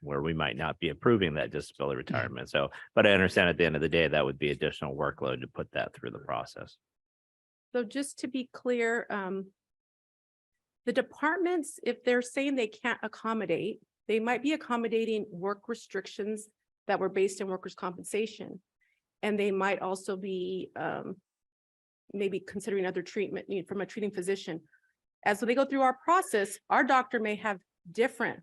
we might not be approving that disability retirement. So, but I understand at the end of the day, that would be additional workload to put that through the process. So just to be clear, the departments, if they're saying they can't accommodate, they might be accommodating work restrictions that were based in workers' compensation. And they might also be maybe considering other treatment need from a treating physician. As they go through our process, our doctor may have different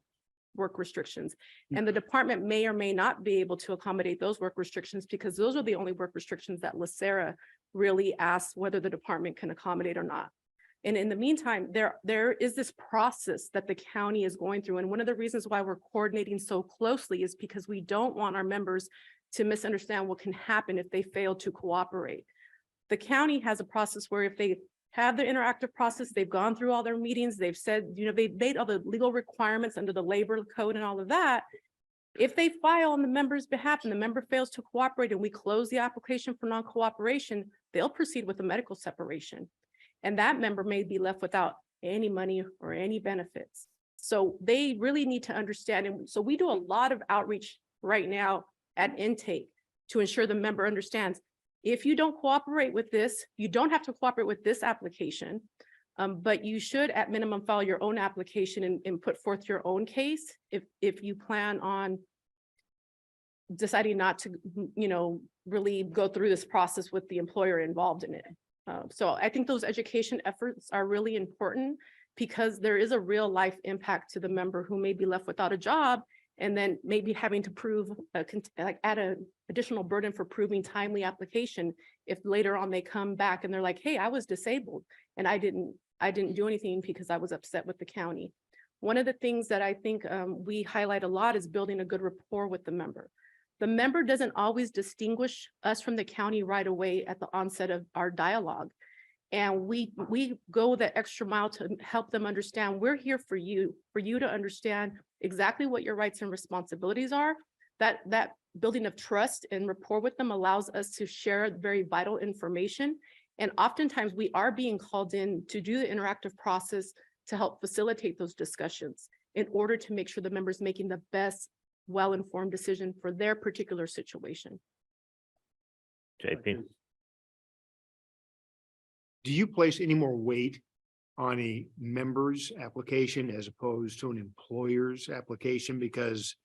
work restrictions, and the department may or may not be able to accommodate those work restrictions, because those are the only work restrictions that LACERA really asks whether the department can accommodate or not. And in the meantime, there is this process that the county is going through. And one of the reasons why we're coordinating so closely is because we don't want our members to misunderstand what can happen if they fail to cooperate. The county has a process where if they have the interactive process, they've gone through all their meetings, they've said, they've made all the legal requirements under the labor code and all of that. If they file on the member's behalf and the member fails to cooperate and we close the application for non-cooperation, they'll proceed with a medical separation. And that member may be left without any money or any benefits. So they really need to understand. And so we do a lot of outreach right now at intake to ensure the member understands, if you don't cooperate with this, you don't have to cooperate with this application, but you should at minimum file your own application and put forth your own case if you plan on deciding not to, really go through this process with the employer involved in it. So I think those education efforts are really important because there is a real life impact to the member who may be left without a job and then maybe having to prove add an additional burden for proving timely application if later on they come back and they're like, hey, I was disabled and I didn't do anything because I was upset with the county. One of the things that I think we highlight a lot is building a good rapport with the member. The member doesn't always distinguish us from the county right away at the onset of our dialogue. And we go the extra mile to help them understand we're here for you to understand exactly what your rights and responsibilities are. That building of trust and rapport with them allows us to share very vital information. And oftentimes we are being called in to do the interactive process to help facilitate those discussions in order to make sure the member's making the best well-informed decision for their particular situation. JP. Do you place any more weight on a member's application as opposed to an employer's application? Because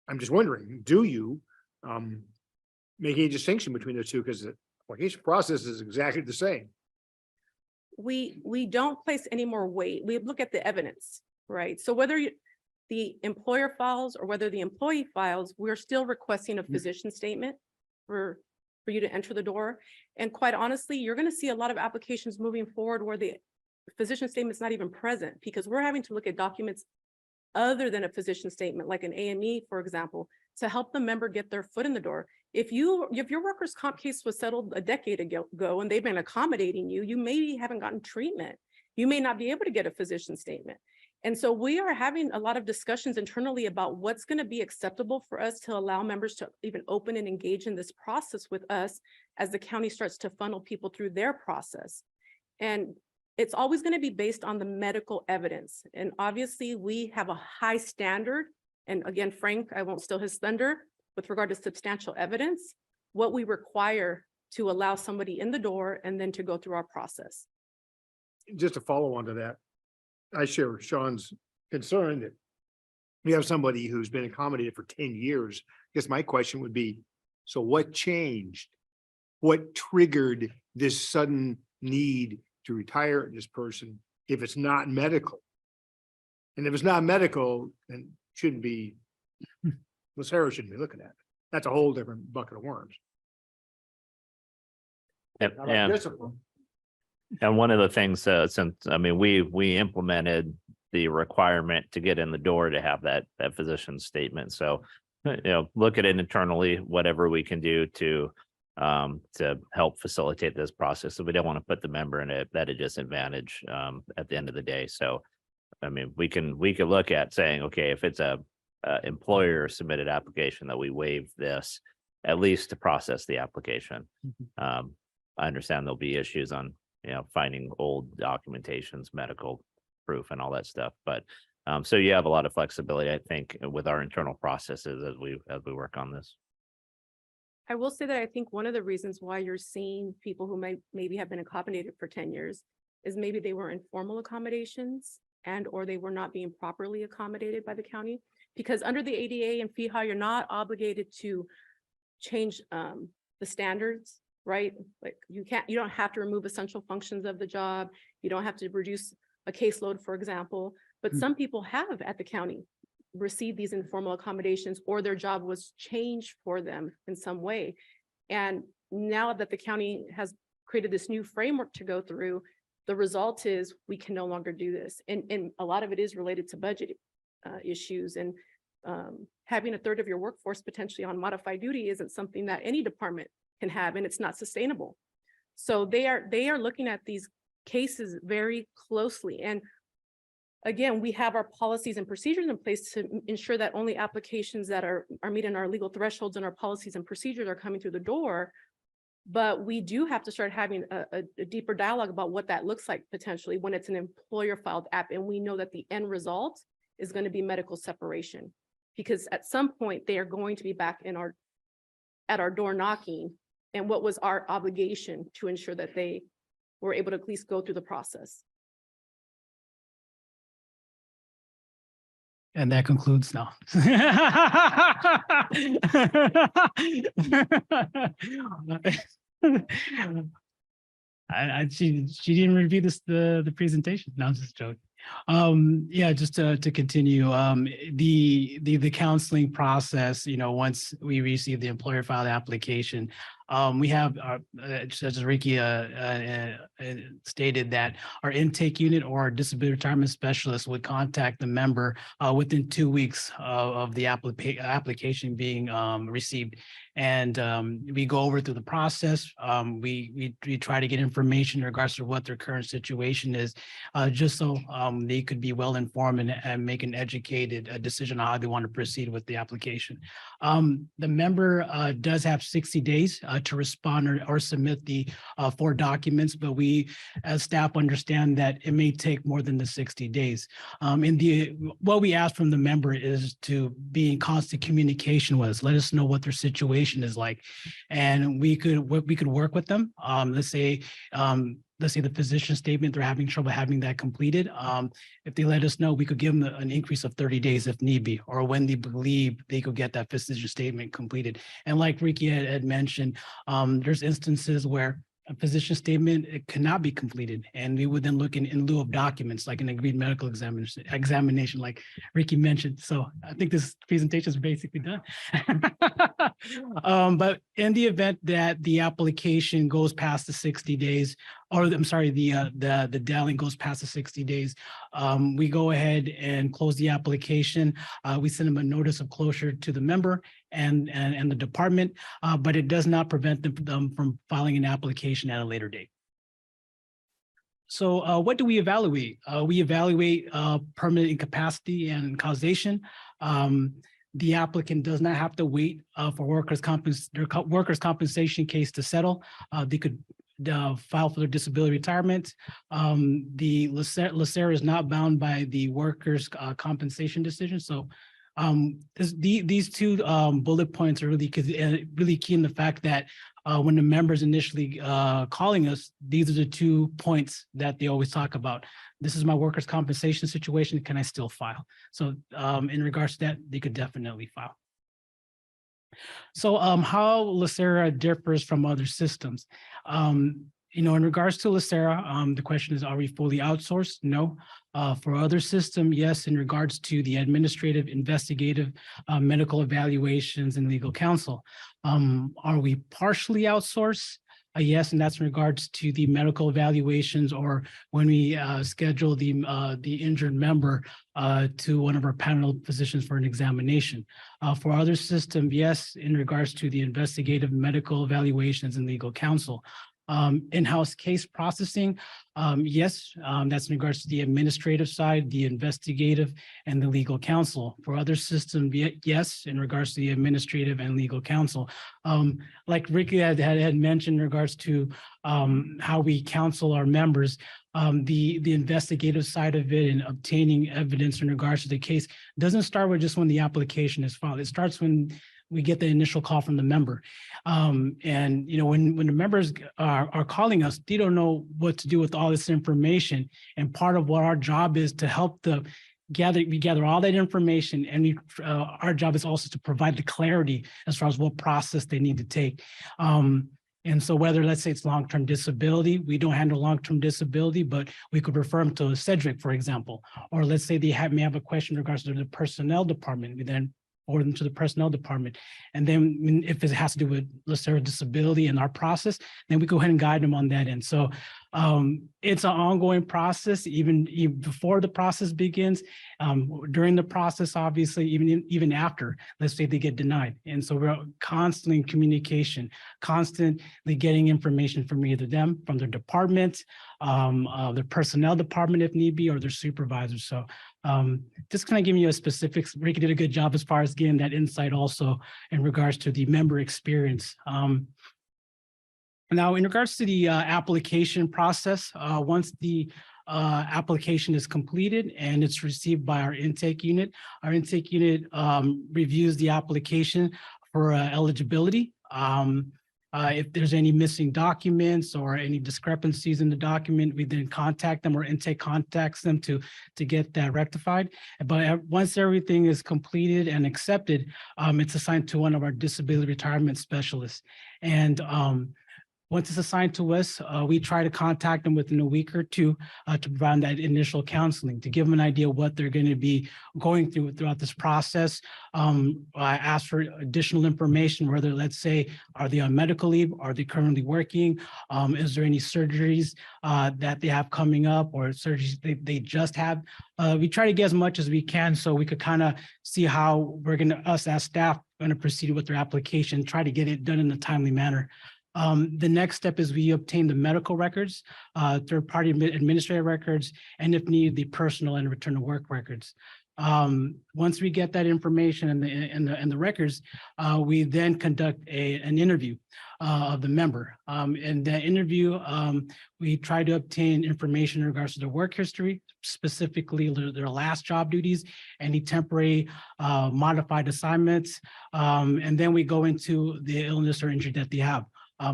I'm just wondering, do you make any distinction between the two? Because the application process is exactly the same. We don't place any more weight. We look at the evidence, right? So whether the employer files or whether the employee files, we're still requesting a physician statement for you to enter the door. And quite honestly, you're going to see a lot of applications moving forward where the physician statement is not even present because we're having to look at documents other than a physician statement, like an AME, for example, to help the member get their foot in the door. If your workers' comp case was settled a decade ago and they've been accommodating you, you maybe haven't gotten treatment. You may not be able to get a physician statement. And so we are having a lot of discussions internally about what's going to be acceptable for us to allow members to even open and engage in this process with us as the county starts to funnel people through their process. And it's always going to be based on the medical evidence. And obviously we have a high standard. And again, Frank, I won't steal his thunder with regard to substantial evidence, what we require to allow somebody in the door and then to go through our process. Just to follow on to that, I share Sean's concern that we have somebody who's been accommodated for 10 years. I guess my question would be, so what changed? What triggered this sudden need to retire this person if it's not medical? And if it's not medical, then shouldn't be, LACERA shouldn't be looking at it. That's a whole different bucket of worms. And one of the things, we implemented the requirement to get in the door to have that physician statement. So, look at it internally, whatever we can do to help facilitate this process. So we don't want to put the member in at a disadvantage at the end of the day. So, we can look at saying, okay, if it's a employer submitted application that we waive this, at least to process the application. I understand there'll be issues on finding old documentations, medical proof and all that stuff. But so you have a lot of flexibility, I think, with our internal processes as we work on this. I will say that I think one of the reasons why you're seeing people who maybe have been accommodated for 10 years is maybe they were informal accommodations or they were not being properly accommodated by the county. Because under the ADA and FEHA, you're not obligated to change the standards. Right? Like you don't have to remove essential functions of the job. You don't have to reduce a caseload, for example, but some people have at the county received these informal accommodations or their job was changed for them in some way. And now that the county has created this new framework to go through, the result is we can no longer do this. And a lot of it is related to budget issues and having a third of your workforce potentially on modified duty isn't something that any department can have, and it's not sustainable. So they are looking at these cases very closely. And again, we have our policies and procedures in place to ensure that only applications that are meeting our legal thresholds and our policies and procedures are coming through the door. But we do have to start having a deeper dialogue about what that looks like potentially when it's an employer filed app. And we know that the end result is going to be medical separation, because at some point they are going to be back at our door knocking. And what was our obligation to ensure that they were able to at least go through the process? And that concludes now. She didn't review the presentation. No, I'm just joking. Yeah, just to continue, the counseling process, once we receive the employer filed application, we have just as Ricky stated, that our intake unit or our disability retirement specialist would contact the member within 2 weeks of the application being received. And we go over through the process. We try to get information in regards to what their current situation is, just so they could be well informed and make an educated decision on how they want to proceed with the application. The member does have 60 days to respond or submit the 4 documents, but we as staff understand that it may take more than the 60 days. What we ask from the member is to be in constant communication with us, let us know what their situation is like, and we could work with them. Let's say the physician statement, they're having trouble having that completed. If they let us know, we could give them an increase of 30 days if need be, or when they believe they could get that physician statement completed. And like Ricky had mentioned, there's instances where a physician statement, it cannot be completed. And we would then look in lieu of documents, like an agreed medical examination, like Ricky mentioned. So I think this presentation is basically done. But in the event that the application goes past the 60 days, or I'm sorry, the deadline goes past the 60 days, we go ahead and close the application. We send them a notice of closure to the member and the department, but it does not prevent them from filing an application at a later date. So what do we evaluate? We evaluate permanent incapacity and causation. The applicant does not have to wait for workers' compensation case to settle. They could file for their disability retirement. The LACERA is not bound by the workers' compensation decision. So these 2 bullet points are really key in the fact that when the members initially calling us, these are the 2 points that they always talk about. This is my workers' compensation situation. Can I still file? So in regards to that, they could definitely file. So how LACERA differs from other systems. In regards to LACERA, the question is, are we fully outsourced? No. For other system, yes, in regards to the administrative, investigative, medical evaluations, and legal counsel. Are we partially outsourced? Yes, and that's in regards to the medical evaluations, or when we schedule the injured member to one of our panel physicians for an examination. For other system, yes, in regards to the investigative, medical evaluations, and legal counsel. In-house case processing, yes, that's in regards to the administrative side, the investigative, and the legal counsel. For other systems, yes, in regards to the administrative and legal counsel. Like Ricky had mentioned in regards to how we counsel our members, the investigative side of it and obtaining evidence in regards to the case doesn't start with just when the application is filed. It starts when we get the initial call from the member. And when the members are calling us, they don't know what to do with all this information. And part of what our job is to help we gather all that information, and our job is also to provide the clarity as far as what process they need to take. And so whether, let's say it's long-term disability, we don't handle long-term disability, but we could refer them to Cedric, for example. Or let's say they may have a question in regards to the personnel department, we then forward them to the personnel department. And then if it has to do with LACERA disability and our process, then we go ahead and guide them on that end. So It's an ongoing process, even before the process begins, during the process, obviously, even after, let's say they get denied. And so we're constantly in communication, constantly getting information from either them, from their department, their personnel department if need be, or their supervisors. So just kind of giving you a specifics. Ricky did a good job as far as getting that insight also in regards to the member experience. Now, in regards to the application process, once the application is completed and it's received by our intake unit reviews the application for eligibility. If there's any missing documents or any discrepancies in the document, we then contact them, or intake contacts them to get that rectified. But once everything is completed and accepted, it's assigned to one of our disability retirement specialists. And once it's assigned to us, we try to contact them within a week or two to provide that initial counseling, to give them an idea of what they're going to be going through throughout this process. I ask for additional information, whether, let's say, are they on medical leave? Are they currently working? Is there any surgeries that they have coming up, or surgeries they just had? We try to get as much as we can so we could kind of see how us as staff going to proceed with their application, try to get it done in a timely manner. The next step is we obtain the medical records, third-party administrative records, and if needed, the personal and return to work records. Once we get that information and the records, we then conduct an interview of the member. In that interview, we try to obtain information in regards to their work history, specifically their last job duties, any temporary modified assignments, and then we go into the illness or injury that they have.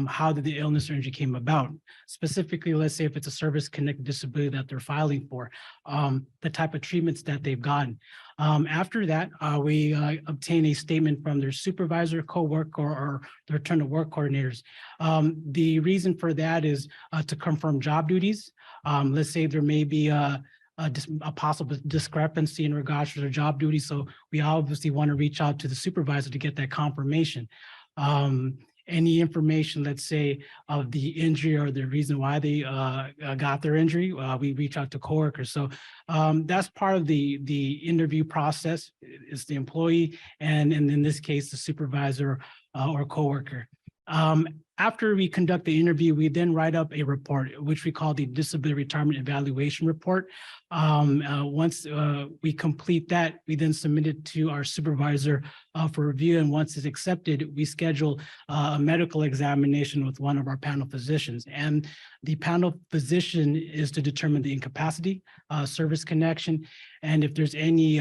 How did the illness or injury came about? Specifically, let's say if it's a service-connected disability that they're filing for, the type of treatments that they've gotten. After that, we obtain a statement from their supervisor, co-worker, or their return to work coordinators. The reason for that is to confirm job duties. Let's say there may be a possible discrepancy in regards to their job duties. So we obviously want to reach out to the supervisor to get that confirmation. Any information, let's say, of the injury or the reason why they got their injury, we reach out to coworkers. So that's part of the interview process. It's the employee, and in this case, the supervisor or coworker. After we conduct the interview, we then write up a report, which we call the Disability Retirement Evaluation Report. Once we complete that, we then submit it to our supervisor for review. And once it's accepted, we schedule a medical examination with one of our panel physicians. And the panel physician is to determine the incapacity, service connection, and if there's any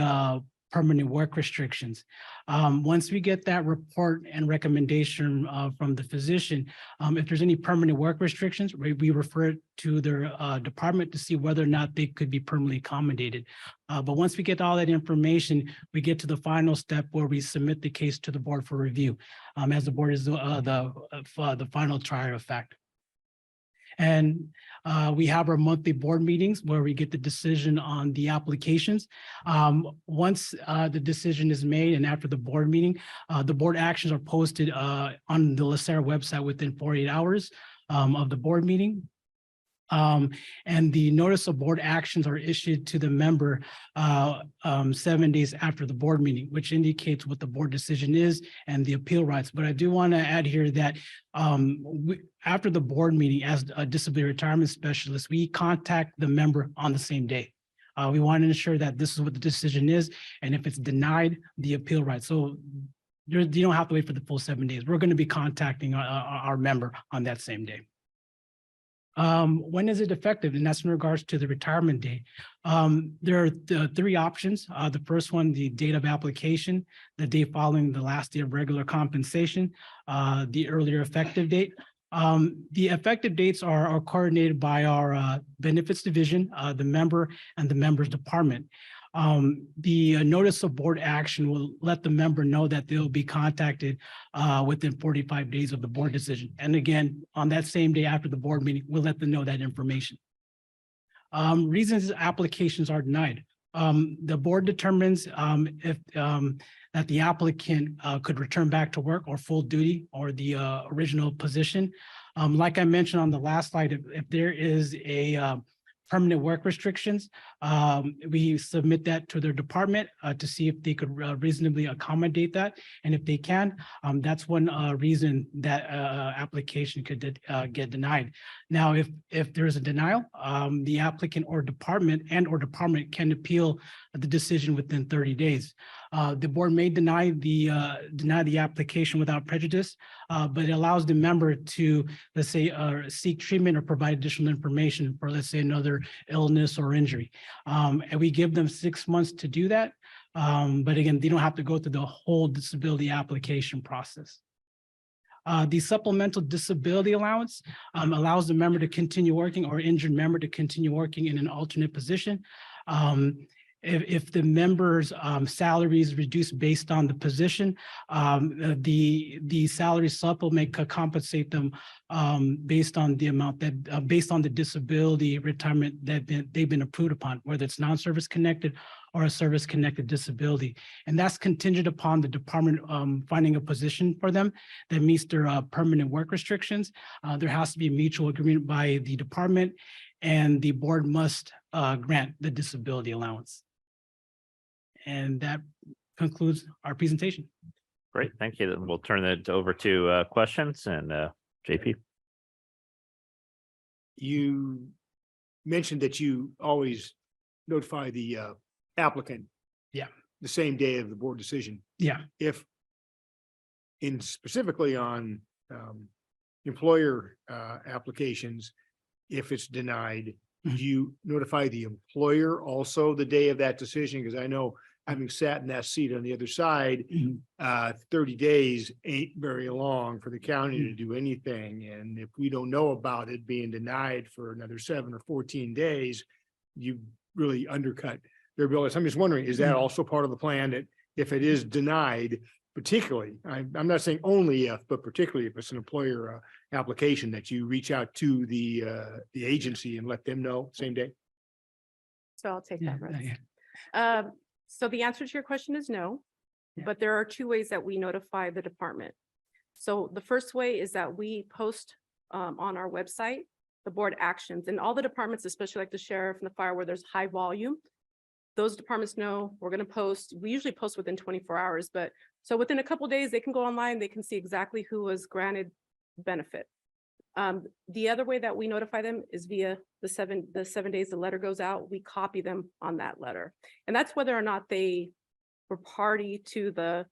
permanent work restrictions. Once we get that report and recommendation from the physician, if there's any permanent work restrictions, we refer it to their department to see whether or not they could be permanently accommodated. But once we get all that information, we get to the final step where we submit the case to the board for review, as the board is the final trier of fact. And we have our monthly board meetings where we get the decision on the applications. Once the decision is made and after the board meeting, the board actions are posted on the LACERA website within 48 hours of the board meeting. And the notice of board actions are issued to the member 7 days after the board meeting, which indicates what the board decision is and the appeal rights. But I do want to add here that after the board meeting, as a disability retirement specialist, we contact the member on the same day. We want to ensure that this is what the decision is, and if it's denied, the appeal rights. So you don't have to wait for the full 7 days. We're going to be contacting our member on that same day. When is it effective? And that's in regards to the retirement date. There are three options. The first one, the date of application, the day following the last day of regular compensation, the earlier effective date. The effective dates are coordinated by our benefits division, the member, and the member's department. The notice of board action will let the member know that they'll be contacted within 45 days of the board decision. And again, on that same day after the board meeting, we'll let them know that information. Reasons applications are denied. The board determines if that the applicant could return back to work or full duty or the original position. Like I mentioned on the last slide, if there is a permanent work restrictions, we submit that to their department to see if they could reasonably accommodate that. And if they can, that's one reason that application could get denied. Now, if there's a denial, the applicant or department can appeal the decision within 30 days. The board may deny the application without prejudice, but it allows the member to, let's say, seek treatment or provide additional information for, let's say, another illness or injury. And we give them 6 months to do that. But again, they don't have to go through the whole disability application process. The supplemental disability allowance allows the member to continue working or injured member to continue working in an alternate position. If the member's salary is reduced based on the position, the salary supplement could compensate them based on the amount that, based on the disability retirement that they've been approved upon, whether it's non-service connected or a service connected disability. And that's contingent upon the department finding a position for them that meets their permanent work restrictions. There has to be a mutual agreement by the department, and the board must grant the disability allowance. And that concludes our presentation. Great, thank you. Then we'll turn it over to questions and JP. You mentioned that you always notify the applicant. Yeah. The same day of the board decision. Yeah. If in specifically on employer applications, if it's denied, do you notify the employer also the day of that decision? Because I know, having sat in that seat on the other side, 30 days ain't very long for the county to do anything. And if we don't know about it being denied for another 7 or 14 days, you really undercut their ability. So I'm just wondering, is that also part of the plan, that if it is denied, particularly, I'm not saying only if, but particularly if it's an employer application, that you reach out to the agency and let them know same day? So I'll take that. Russ. Yeah. So the answer to your question is no, but there are 2 ways that we notify the department. So the first way is that we post on our website the board actions, and all the departments, especially like the sheriff and the fire, where there's high volume, those departments know we're going to post. We usually post within 24 hours, but so within a couple of days, they can go online, they can see exactly who was granted benefit. The other way that we notify them is via the 7 days the letter goes out, we copy them on that letter. And that's whether or not they were party to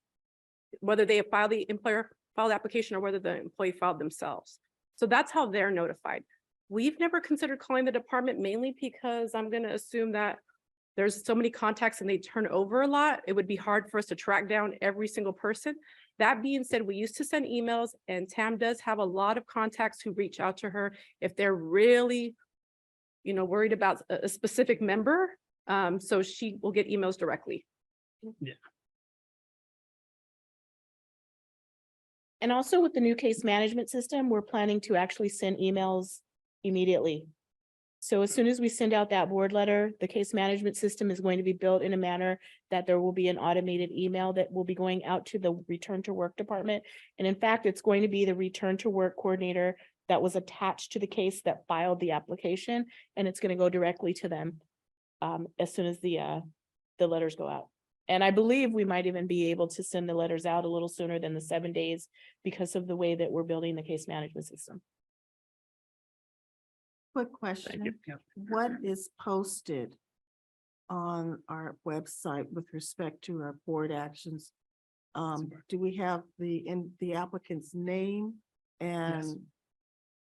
whether they filed the employer filed the application or whether the employee filed themselves. So that's how they're notified. We've never considered calling the department, mainly because I'm going to assume that there's so many contacts and they turn over a lot. It would be hard for us to track down every single person. That being said, we used to send emails, and Tam does have a lot of contacts who reach out to her if they're really, worried about a specific member. So she will get emails directly. Yeah. And also with the new case management system, we're planning to actually send emails immediately. So as soon as we send out that board letter, the case management system is going to be built in a manner that there will be an automated email that will be going out to the return to work department. And in fact, it's going to be the return to work coordinator that was attached to the case that filed the application, and it's going to go directly to them as soon as the letters go out. And I believe we might even be able to send the letters out a little sooner than the 7 days because of the way that we're building the case management system. Quick question. What is posted on our website with respect to our board actions? Do we have the applicant's name and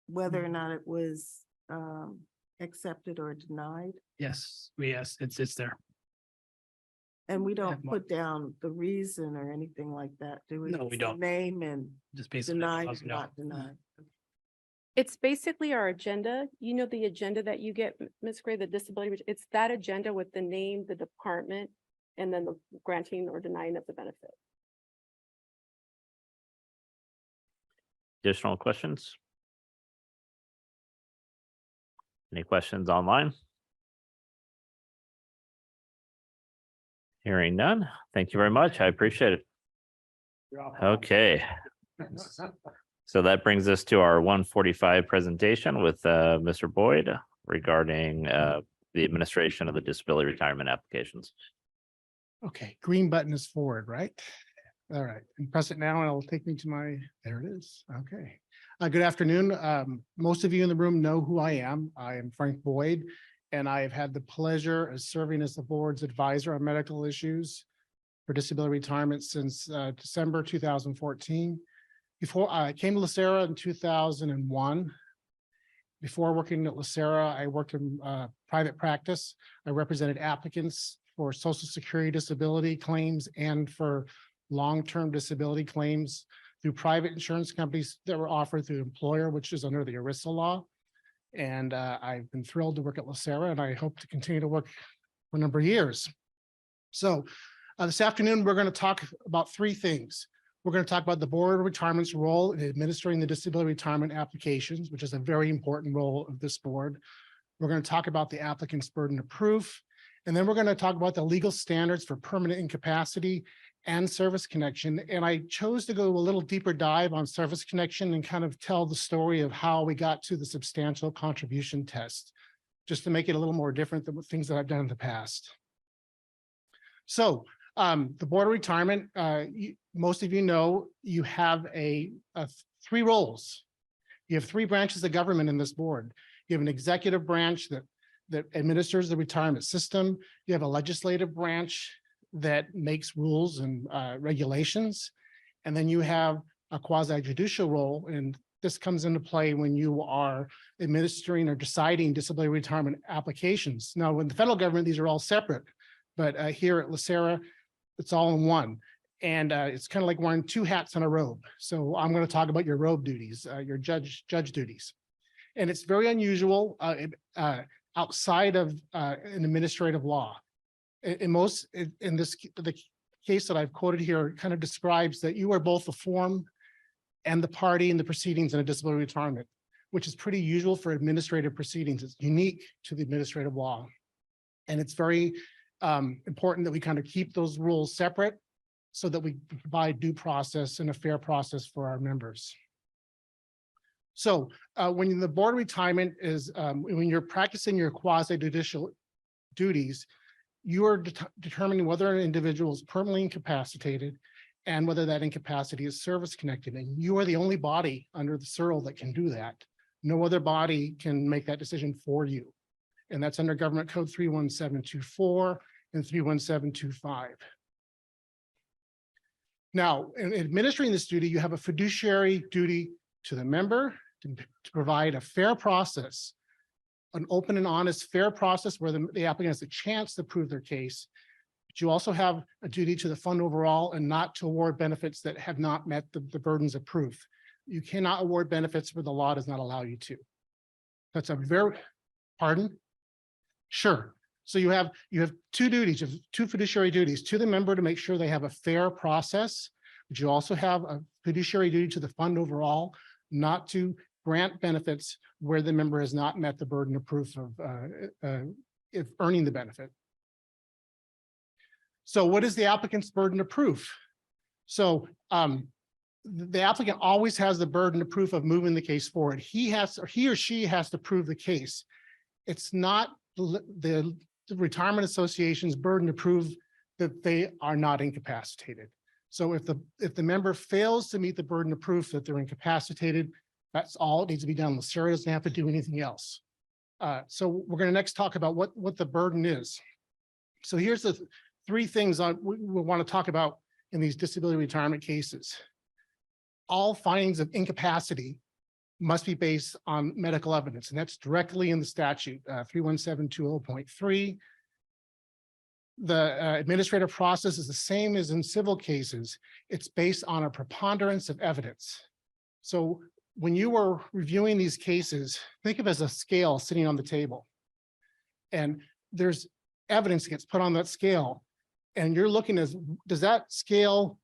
whether or not it was accepted or denied? Yes, it's there. And we don't put down the reason or anything like that, do we? No, we don't. Name and Just basically. denied, No. not denied. It's basically our agenda. You know, the agenda that you get, Ms. Gray, the disability, it's that agenda with the name, the department, and then the granting or denying of the benefit. Additional questions? Any questions online? Hearing none. Thank you very much. I appreciate it. Okay. So that brings us to our 1:45 presentation with Mr. Boyd regarding the administration of the disability retirement applications. Okay, green button is forward, right? All right, and press it now and it'll take me to my, there it is. Okay. Good afternoon. Most of you in the room know who I am. I am Frank Boyd, and I have had the pleasure of serving as the board's advisor on medical issues for disability retirement since December 2014. Before I came to LACERA in 2001. Before working at LACERA, I worked in private practice. I represented applicants for Social Security disability claims and for long-term disability claims through private insurance companies that were offered through the employer, which is under the ERISA law. And I've been thrilled to work at LACERA, and I hope to continue to work for a number of years. So this afternoon, we're going to talk about three things. We're going to talk about the Board of Retirement's role in administering the disability retirement applications, which is a very important role of this board. We're going to talk about the applicant's burden of proof. And then we're going to talk about the legal standards for permanent incapacity and service connection. And I chose to go a little deeper dive on service connection and kind of tell the story of how we got to the substantial contribution test, just to make it a little more different than things that I've done in the past. So the Board of Retirement, most of you know, you have three roles. You have three branches of government in this board. You have an executive branch that administers the retirement system. You have a legislative branch that makes rules and regulations. And then you have a quasi-judicial role, and this comes into play when you are administering or deciding disability retirement applications. Now, in the federal government, these are all separate, but here at LACERA, it's all in one. And it's kind of like wearing two hats on a robe. So I'm going to talk about your robe duties, your judge duties. And it's very unusual outside of an administrative law. In the case that I've quoted here kind of describes that you are both the form and the party in the proceedings in a disability retirement, which is pretty usual for administrative proceedings. It's unique to the administrative law. And it's very important that we kind of keep those rules separate so that we provide due process and a fair process for our members. So when the Board of Retirement is, when you're practicing your quasi-judicial duties, you are determining whether an individual is permanently incapacitated and whether that incapacity is service connected. And you are the only body under the CERL that can do that. No other body can make that decision for you. And that's under Government Code 31724 and 31725. Now, in administering this duty, you have a fiduciary duty to the member to provide a fair process, an open and honest, fair process where the applicant has a chance to prove their case. But you also have a duty to the fund overall and not to award benefits that have not met the burdens of proof. You cannot award benefits where the law does not allow you to. That's a very, pardon? Sure. So you have two duties, two fiduciary duties to the member to make sure they have a fair process, but you also have a fiduciary duty to the fund overall, not to grant benefits where the member has not met the burden of proof of if earning the benefit. So what is the applicant's burden of proof? So the applicant always has the burden of proof of moving the case forward. He or she has to prove the case. It's not the retirement association's burden to prove that they are not incapacitated. So if the member fails to meet the burden of proof that they're incapacitated, that's all it needs to be done. LACERA doesn't have to do anything else. So we're going to next talk about what the burden is. So here's the three things we want to talk about in these disability retirement cases. All findings of incapacity must be based on medical evidence, and that's directly in the statute, 31720.3. The administrative process is the same as in civil cases. It's based on a preponderance of evidence. So when you are reviewing these cases, think of it as a scale sitting on the table. And there's evidence that gets put on that scale. And you're looking at, does that scale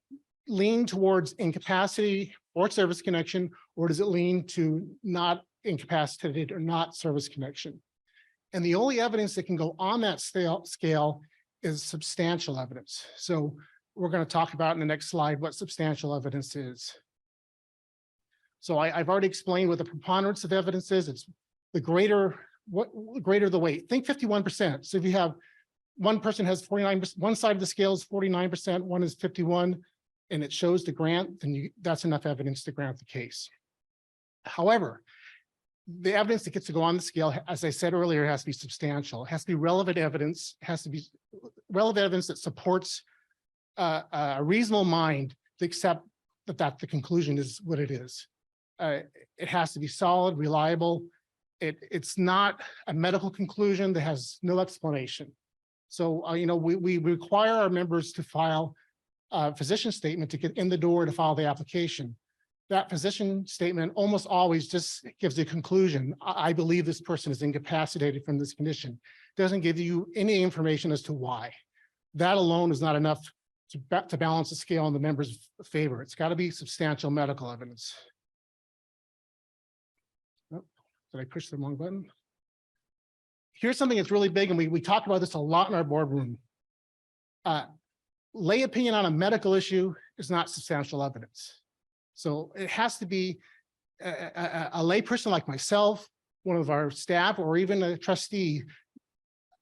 lean towards incapacity or service connection, or does it lean to not incapacitated or not service connection? And the only evidence that can go on that scale is substantial evidence. So we're going to talk about in the next slide what substantial evidence is. So I've already explained what the preponderance of evidence is. It's the greater the weight. Think 51%. So if you have one person has 49%, one side of the scale is 49%, one is 51, and it shows the grant, then that's enough evidence to grant the case. However, the evidence that gets to go on the scale, as I said earlier, has to be substantial. It has to be relevant evidence, has to be relevant evidence that supports a reasonable mind to accept that the conclusion is what it is. It has to be solid, reliable. It's not a medical conclusion that has no explanation. So, we require our members to file a physician statement to get in the door to file the application. That physician statement almost always just gives the conclusion, I believe this person is incapacitated from this condition. Doesn't give you any information as to why. That alone is not enough to balance the scale in the member's favor. It's got to be substantial medical evidence. Oh, did I push the wrong button? Here's something that's really big, and we talk about this a lot in our boardroom. Lay opinion on a medical issue is not substantial evidence. So it has to be a lay person like myself, one of our staff, or even a trustee.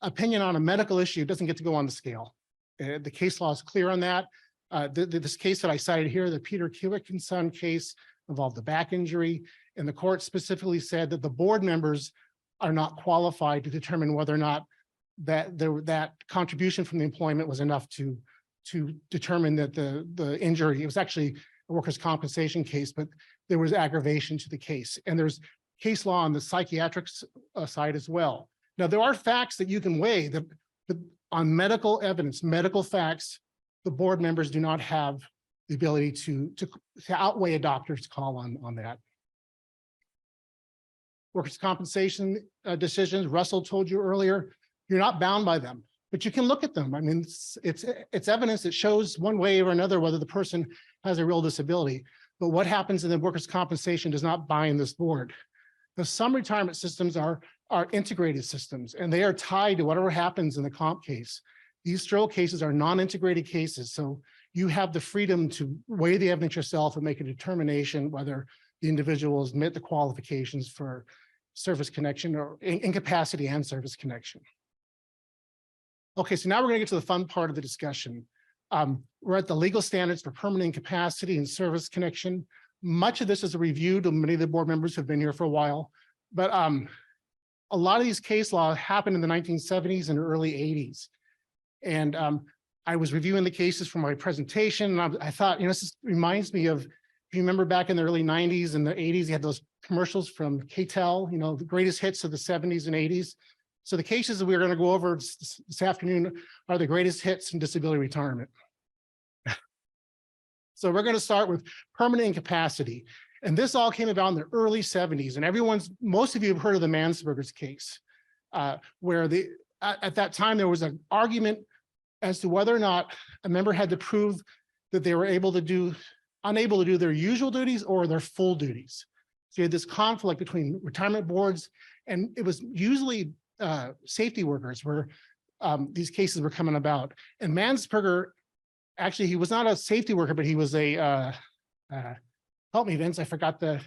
Opinion on a medical issue doesn't get to go on the scale. The case law is clear on that. This case that I cited here, the Peter Kiwick and Son case, involved a back injury, and the court specifically said that the board members are not qualified to determine whether or not that contribution from the employment was enough to determine that the injury, it was actually a workers' compensation case, but there was aggravation to the case. And there's case law on the psychiatric side as well. Now, there are facts that you can weigh that on medical evidence, medical facts, the board members do not have the ability to outweigh a doctor's call on that. Workers' compensation decisions, Russell told you earlier, you're not bound by them, but you can look at them. I mean, it's evidence that shows one way or another whether the person has a real disability. But what happens in the workers' compensation does not bind this board. Now, some retirement systems are integrated systems, and they are tied to whatever happens in the comp case. These stroke cases are non-integrated cases, so you have the freedom to weigh the evidence yourself and make a determination whether the individuals meet the qualifications for service connection or incapacity and service connection. Okay, so now we're going to get to the fun part of the discussion. We're at the legal standards for permanent incapacity and service connection. Much of this is a review to many of the board members who have been here for a while, but a lot of these case law happened in the 1970s and early 80s. And I was reviewing the cases for my presentation, and I thought, this reminds me of, if you remember back in the early 90s and the 80s, you had those commercials from KTEL, the greatest hits of the 70s and 80s. So the cases that we're going to go over this afternoon are the greatest hits in disability retirement. So we're going to start with permanent incapacity. And this all came about in the early 70s. And most of you have heard of the Mansberger's case, where at that time there was an argument as to whether or not a member had to prove that they were unable to do their usual duties or their full duties. So you had this conflict between retirement boards, and it was usually safety workers where these cases were coming about. And Mansberger, actually, he was not a safety worker, but he was a, help me, Vince, I forgot there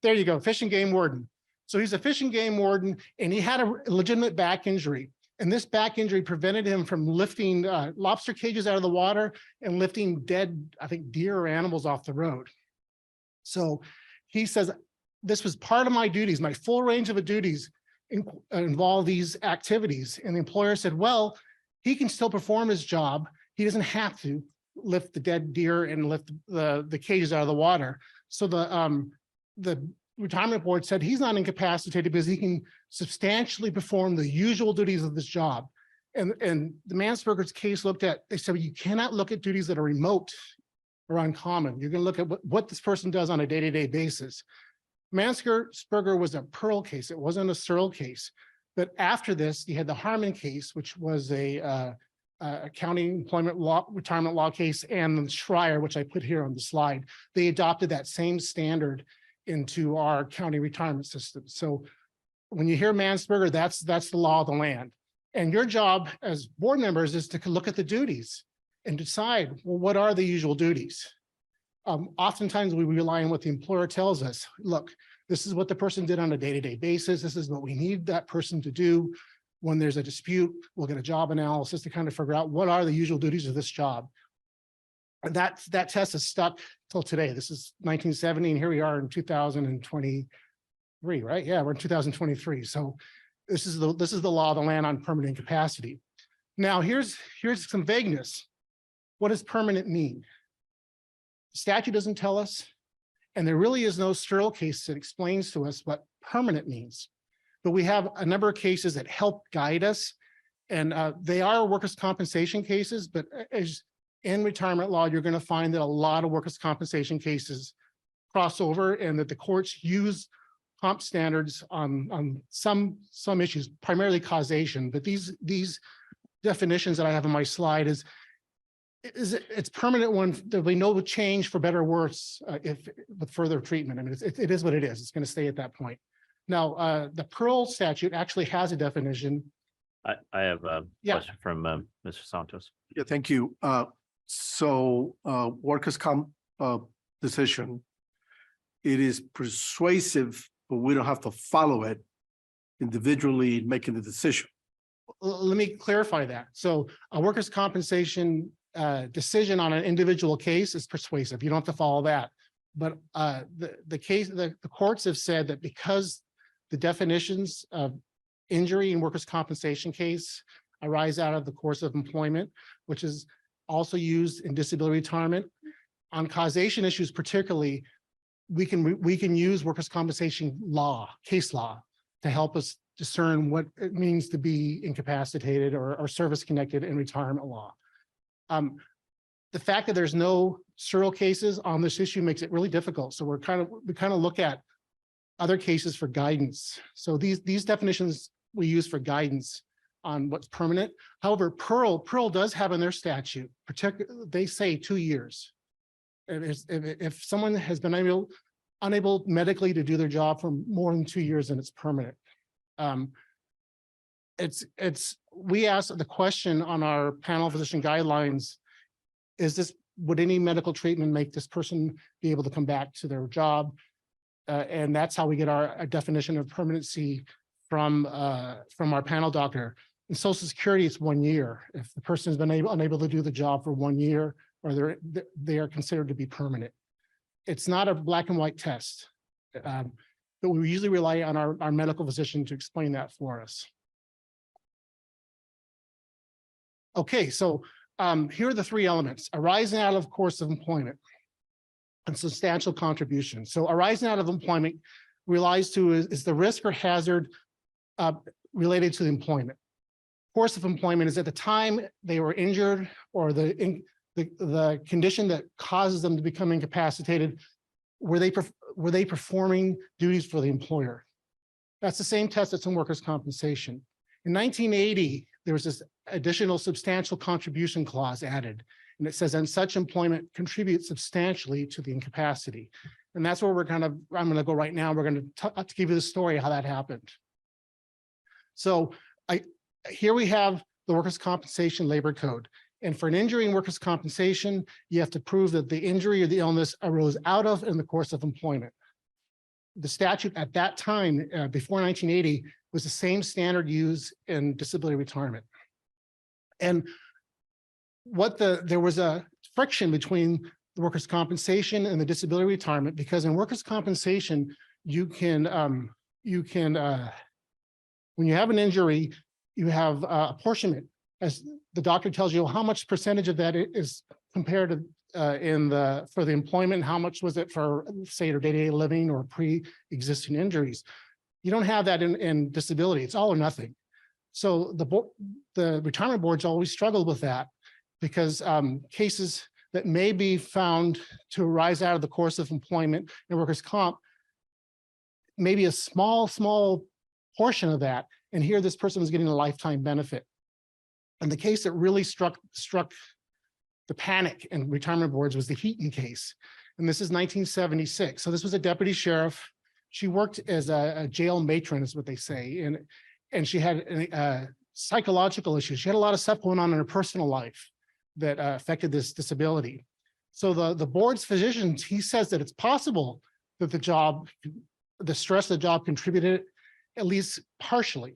you go, fish and game warden. So he's a fish and game warden, and he had a legitimate back injury. And this back injury prevented him from lifting lobster cages out of the water and lifting dead, I think, deer or animals off the road. So he says, this was part of my duties, my full range of duties involve these activities. And the employer said, well, he can still perform his job. He doesn't have to lift the dead deer and lift the cages out of the water. So the retirement board said he's not incapacitated because he can substantially perform the usual duties of this job. And the Mansberger's case they said, you cannot look at duties that are remote or uncommon. You're going to look at what this person does on a day-to-day basis. Mansberger was a PERL case. It wasn't a CERL case. But after this, you had the Harmon case, which was a county employment law, retirement law case, and the Schreier, which I put here on the slide. They adopted that same standard into our county retirement system. So when you hear Mansberger, that's the law of the land. And your job as board members is to look at the duties and decide, well, what are the usual duties? Oftentimes we rely on what the employer tells us. Look, this is what the person did on a day-to-day basis. This is what we need that person to do. When there's a dispute, we'll get a job analysis to kind of figure out what are the usual duties of this job. And that test is stuck till today. This is 1970, and here we are in 2023, right? Yeah, we're in 2023. So this is the law of the land on permanent incapacity. Now, here's some vagueness. What does permanent mean? The statute doesn't tell us, and there really is no CERL case that explains to us what permanent means. But we have a number of cases that help guide us, and they are workers' compensation cases, but as in retirement law, you're going to find that a lot of workers' compensation cases cross over, and that the courts use comp standards on some issues, primarily causation. But these definitions that I have on my slide it's permanent when there'll be no change for better or worse if with further treatment. I mean, it is what it is. It's going to stay at that point. Now, the PEARL statute actually has a definition. I have a Yeah. question from Mr. Santos. Yeah, thank you. So workers' comp decision, it is persuasive, but we don't have to follow it individually in making the decision. Let me clarify that. So a workers' compensation decision on an individual case is persuasive. You don't have to follow that. But the courts have said that because the definitions of injury in workers' compensation case arise out of the course of employment, which is also used in disability retirement, on causation issues particularly, we can use workers' compensation law, case law, to help us discern what it means to be incapacitated or service-connected in retirement law. The fact that there's no CERL cases on this issue makes it really difficult. So we kind of look at other cases for guidance. So these definitions we use for guidance on what's permanent. However, PEARL does have in their statute, they say 2 years. If someone has been unable medically to do their job for more than 2 years, then it's permanent. We asked the question on our panel physician guidelines, would any medical treatment make this person be able to come back to their job? And that's how we get our definition of permanency from our panel doctor. In Social Security, it's 1 year. If the person has been unable to do the job for 1 year, or they are considered to be permanent. It's not a black and white test, but we usually rely on our medical physician to explain that for us. Okay, so here are the 3 elements: arising out of course of employment and substantial contribution. So arising out of employment relies to is the risk or hazard related to the employment. Course of employment is at the time they were injured or the condition that causes them to become incapacitated. Were they performing duties for the employer? That's the same test that's in workers' compensation. In 1980, there was this additional substantial contribution clause added, and it says, and such employment contributes substantially to the incapacity. And that's where I'm going to go right now. We're going to give you the story of how that happened. So here we have the workers' compensation labor code. And for an injury in workers' compensation, you have to prove that the injury or the illness arose out of in the course of employment. The statute at that time, before 1980, was the same standard used in disability retirement. And there was a friction between the workers' compensation and the disability retirement, because in workers' compensation, you can when you have an injury, you have apportionment. As the doctor tells you how much percentage of that is compared to for the employment, and how much was it for, say, your day-to-day living or pre-existing injuries. You don't have that in disability. It's all or nothing. So the retirement boards always struggled with that, because cases that may be found to arise out of the course of employment in workers' comp, maybe a small portion of that. And here this person was getting a lifetime benefit. And the case that really struck the panic in retirement boards was the Heaton case. And this is 1976. So this was a deputy sheriff. She worked as a jail matron, is what they say. And she had psychological issues. She had a lot of stuff going on in her personal life that affected this disability. So the board's physician, he says that it's possible that the stress of the job contributed at least partially.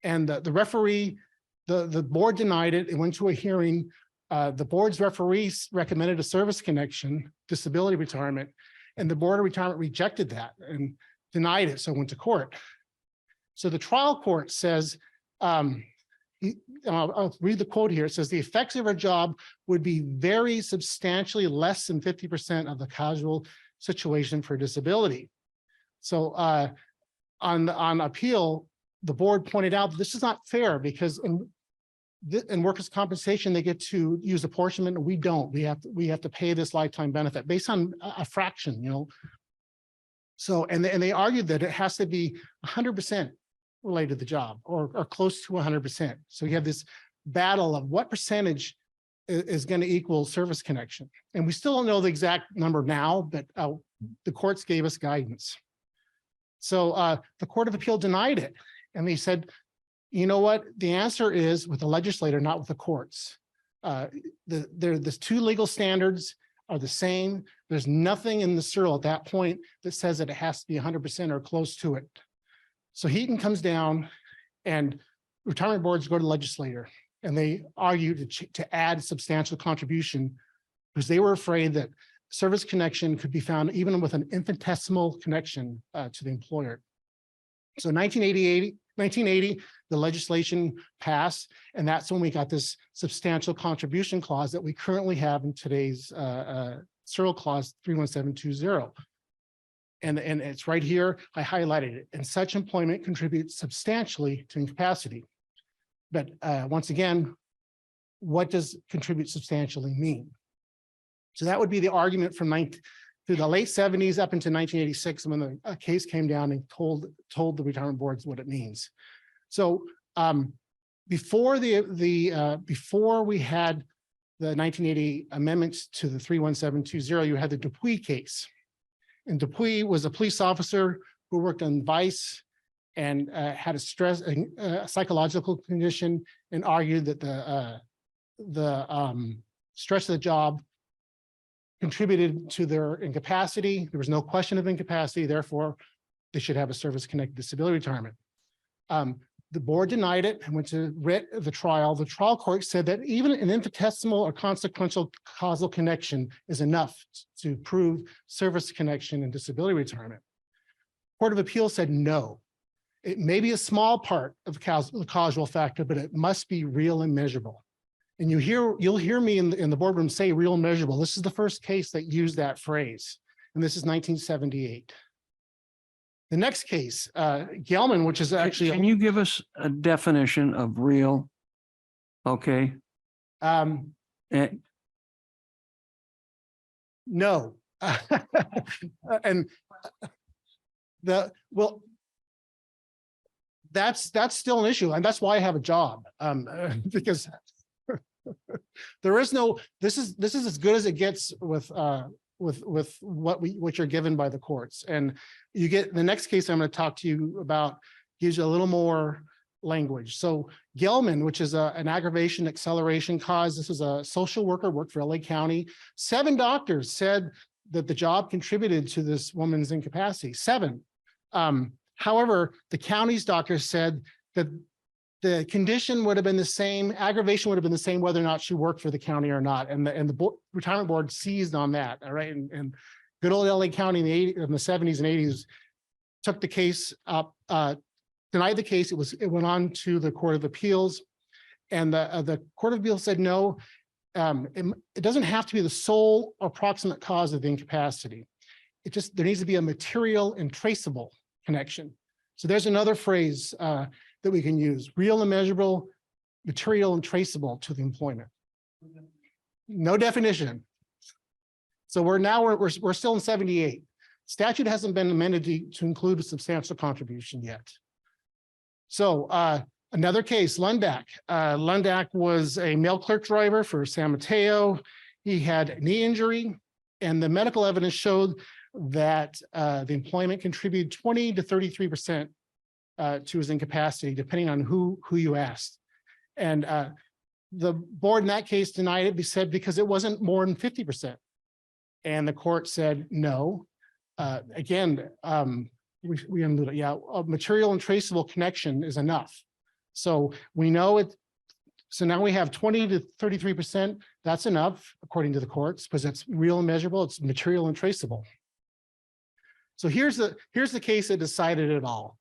And the referee, the board denied it. It went to a hearing. The board's referees recommended a service connection, disability retirement, and the board of retirement rejected that and denied it, so it went to court. So the trial court says, I'll read the quote here. It says, the effects of our job would be very substantially less than 50% of the causal situation for disability. So on appeal, the board pointed out that this is not fair because in workers' compensation, they get to use apportionment and we don't. We have to pay this lifetime benefit based on a fraction, you know. So, and they argued that it has to be 100% related to the job or close to 100%. So you have this battle of what percentage is going to equal service connection. And we still don't know the exact number now, but the courts gave us guidance. So the Court of Appeal denied it. And they said, you know what? The answer is with the legislator, not with the courts. The two legal standards are the same. There's nothing in the CERL at that point that says that it has to be 100% or close to it. So Heaton comes down and retirement boards go to the legislator and they argue to add substantial contribution because they were afraid that service connection could be found even with an infinitesimal connection to the employer. So 1980, the legislation passed, and that's when we got this substantial contribution clause that we currently have in today's CERL clause 31720. And it's right here, I highlighted it, and such employment contributes substantially to incapacity. But once again, what does contribute substantially mean? So that would be the argument from through the late 70s up into 1986 when the case came down and told the retirement boards what it means. So before before we had the 1980 amendments to the 31720, you had the Dupuy case. And Dupuy was a police officer who worked on vice and had a psychological condition and argued that the stress of the job contributed to their incapacity. There was no question of incapacity, therefore they should have a service-connected disability retirement. The board denied it and went to the trial. The trial court said that even an infinitesimal or consequential causal connection is enough to prove service connection and disability retirement. Court of Appeal said no. It may be a small part of the causal factor, but it must be real and measurable. And you'll hear me in the boardroom say real and measurable. This is the first case that used that phrase, and this is 1978. The next case, Gelman, which is actually— Can you give us a definition of real? Okay. No. And that's still an issue, and that's why I have a job, because there is no— this is as good as it gets with what you're given by the courts. And you get the next case I'm going to talk to you about gives you a little more language. So Gelman, which is an aggravation acceleration cause, this is a social worker, worked for LA County. 7 doctors said that the job contributed to this woman's incapacity. 7. However, the county's doctors said that the condition would have been the same, aggravation would have been the same whether or not she worked for the county or not. And the retirement board seized on that, all right? And good old LA County in the 70s and 80s took the case up, denied the case. It went on to the Court of Appeals, and the Court of Appeals said no, it doesn't have to be the sole or proximate cause of the incapacity. There needs to be a material and traceable connection. So there's another phrase that we can use: real and measurable, material and traceable to the employment. No definition. So we're still in 78. Statute hasn't been amended to include a substantial contribution yet. So another case, Lundak. Lundak was a mail clerk driver for San Mateo. He had a knee injury, and the medical evidence showed that the employment contributed 20 to 33% to his incapacity, depending on who you asked. And the board in that case denied it, said because it wasn't more than 50%. And the court said, no. Again, we unmuted, yeah, a material and traceable connection is enough. So we know it. So now we have 20 to 33%. That's enough, according to the courts, because it's real and measurable. It's material and traceable. So here's the case that decided it all.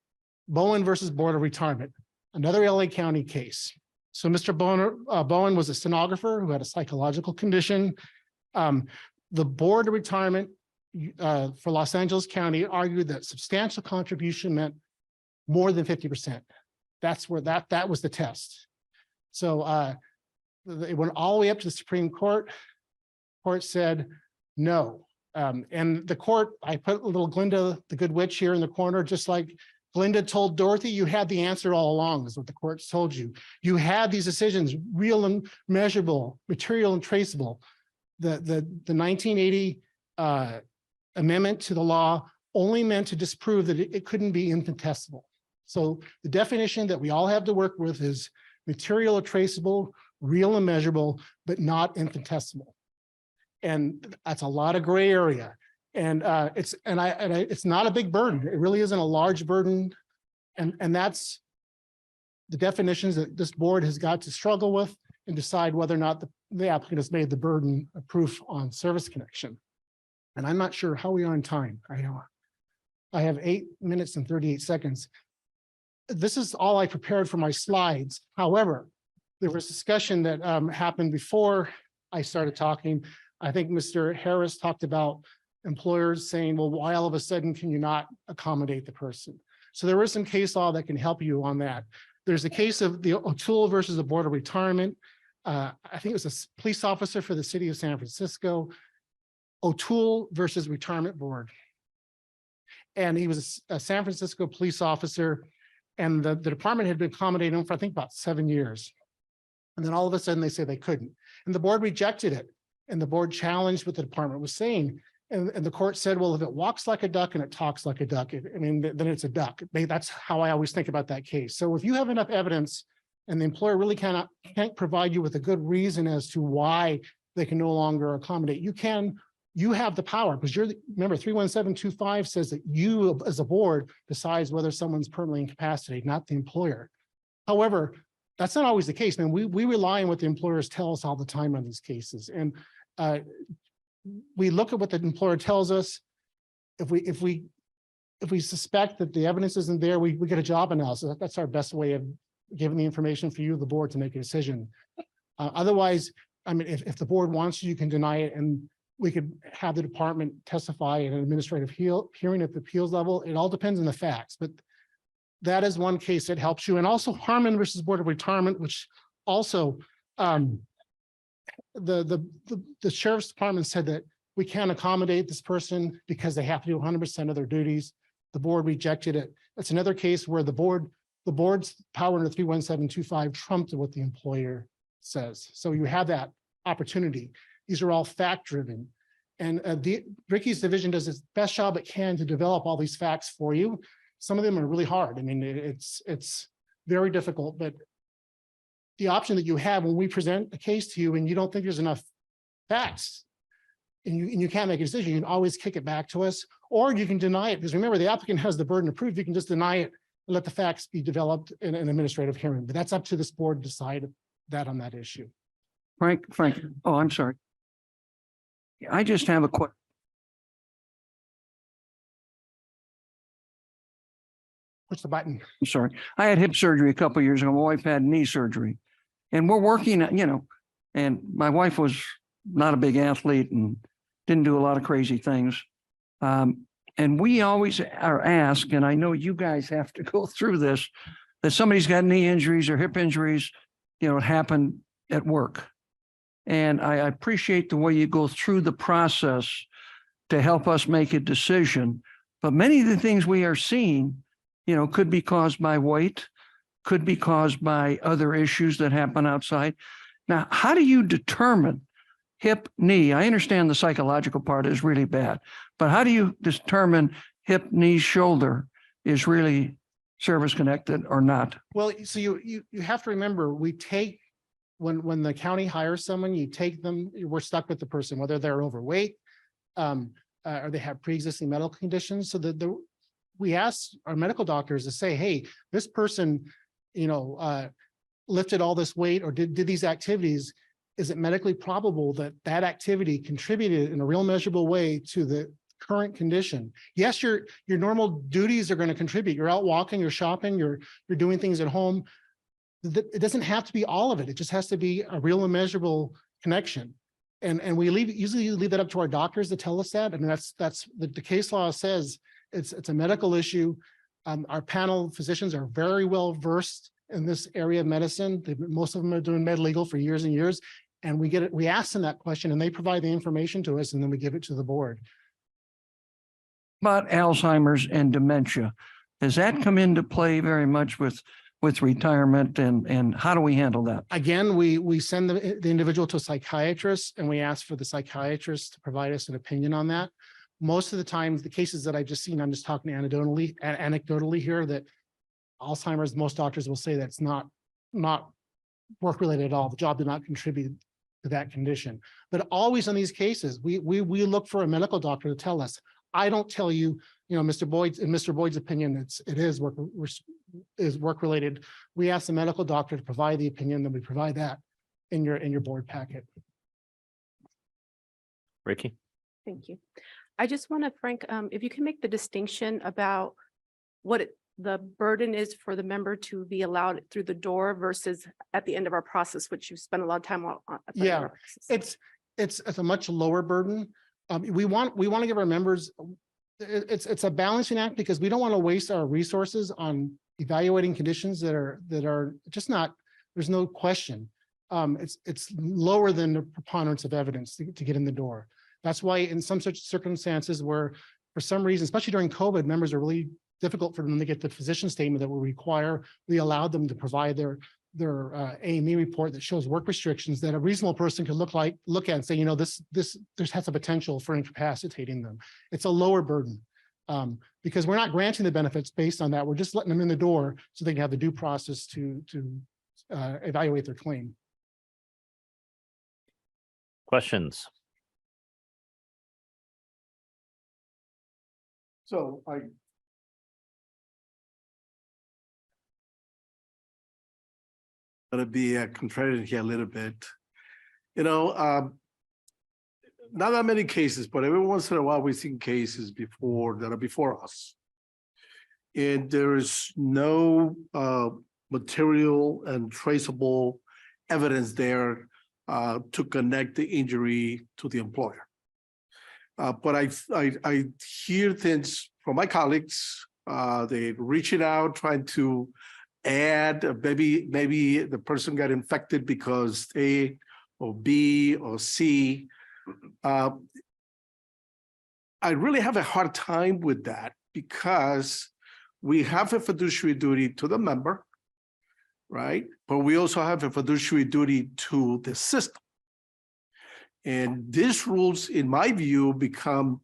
Bowen versus Board of Retirement, another LA County case. So Mr. Bowen was a stenographer who had a psychological condition. The Board of Retirement for Los Angeles County argued that substantial contribution meant more than 50%. That's where that was the test. So it went all the way up to the Supreme Court. Court said no. And the court, I put a little Glinda, the good witch, here in the corner, just like Glinda told Dorothy, you had the answer all along, is what the courts told you. You had these decisions, real and measurable, material and traceable. The 1980 amendment to the law only meant to disprove that it couldn't be infinitesimal. So the definition that we all have to work with is material or traceable, real and measurable, but not infinitesimal. And that's a lot of gray area. And it's not a big burden. It really isn't a large burden. And that's the definitions that this board has got to struggle with and decide whether or not the applicant has made the burden of proof on service connection. And I'm not sure how we are on time. I have 8 minutes and 38 seconds. This is all I prepared for my slides. However, there was discussion that happened before I started talking. I think Mr. Harris talked about employers saying, well, why all of a sudden can you not accommodate the person? So there is some case law that can help you on that. There's a case of the O'Toole versus the Board of Retirement. I think it was a police officer for the city of San Francisco. O'Toole versus Retirement Board. And he was a San Francisco police officer, and the department had been accommodating him for, I think, about 7 years. And then all of a sudden they say they couldn't. And the board rejected it. And the board challenged what the department was saying. And the court said, well, if it walks like a duck and it talks like a duck, then it's a duck. That's how I always think about that case. So if you have enough evidence and the employer really can't provide you with a good reason as to why they can no longer accommodate, you have the power, because remember 31725 says that you as a board decides whether someone's permanently incapacitated, not the employer. However, that's not always the case. Man, we rely on what the employers tell us all the time on these cases. And we look at what the employer tells us. If we suspect that the evidence isn't there, we get a job analysis. That's our best way of giving the information for you, the board, to make a decision. Otherwise, I mean, if the board wants you can deny it, and we could have the department testify in an administrative hearing at the appeals level. It all depends on the facts, but that is one case that helps you. And also Harmon versus Board of Retirement, which also the sheriff's department said that we can't accommodate this person because they have to do 100% of their duties. The board rejected it. That's another case where the board's power under 31725 trumped what the employer says. So you have that opportunity. These are all fact-driven. And Ricky's division does its best job it can to develop all these facts for you. Some of them are really hard. I mean, it's very difficult, but the option that you have when we present a case to you and you don't think there's enough facts and you can't make a decision, you can always kick it back to us, or you can deny it. Because remember, the applicant has the burden of proof. You can just deny it and let the facts be developed in an administrative hearing. But that's up to this board to decide that on that issue. Frank, oh, I'm sorry. I just have a question. Push the button. I'm sorry. I had hip surgery a couple of years ago. My wife had knee surgery, and we're working, and my wife was not a big athlete and didn't do a lot of crazy things. And we always are asked, and I know you guys have to go through this, that somebody's got knee injuries or hip injuries, it happened at work. And I appreciate the way you go through the process to help us make a decision. But many of the things we are seeing, could be caused by weight, could be caused by other issues that happen outside. Now, how do you determine hip, knee? I understand the psychological part is really bad, but how do you determine hip, knee, shoulder is really service connected or not? Well, so you have to remember, we take when the county hires someone, you take them, we're stuck with the person, whether they're overweight, or they have pre-existing medical conditions. So we ask our medical doctors to say, hey, this person, lifted all this weight or did these activities. Is it medically probable that that activity contributed in a real measurable way to the current condition? Yes, your normal duties are going to contribute. You're out walking, you're shopping, you're doing things at home. It doesn't have to be all of it. It just has to be a real and measurable connection. And we usually leave that up to our doctors to tell us that. I mean, that's the case law says it's a medical issue. Our panel physicians are very well versed in this area of medicine. Most of them are doing med legal for years and years. And we ask them that question and they provide the information to us and then we give it to the board. About Alzheimer's and dementia, does that come into play very much with retirement and how do we handle that? Again, we send the individual to a psychiatrist and we ask for the psychiatrist to provide us an opinion on that. Most of the times, the cases that I've just seen, I'm just talking anecdotally here, that Alzheimer's, most doctors will say that's not work-related at all. The job did not contribute to that condition. But always in these cases, we look for a medical doctor to tell us. I don't tell you, Mr. Boyd's opinion, it is work-related. We ask the medical doctor to provide the opinion, then we provide that in your board packet. Ricky? Thank you. I just want to, Frank, if you can make the distinction about what the burden is for the member to be allowed through the door versus at the end of our process, which you spent a lot of time on. Yeah, it's a much lower burden. We want to give our members, it's a balancing act because we don't want to waste our resources on evaluating conditions that are just not, there's no question. It's lower than the preponderance of evidence to get in the door. That's why in some such circumstances where for some reason, especially during COVID, members are really difficult for them to get the physician statement that we require. We allowed them to provide their AME report that shows work restrictions that a reasonable person could look at and say, this has a potential for incapacitating them. It's a lower burden because we're not granting the benefits based on that. We're just letting them in the door so they can have the due process to evaluate their claim. Questions? So going to be contrarian here a little bit. Not that many cases, but every once in a while we've seen cases that are before us. And there is no material and traceable evidence there to connect the injury to the employer. But I hear things from my colleagues, they're reaching out, trying to add, maybe the person got infected because A or B or C. I really have a hard time with that because we have a fiduciary duty to the member, right? But we also have a fiduciary duty to the system. And these rules, in my view, become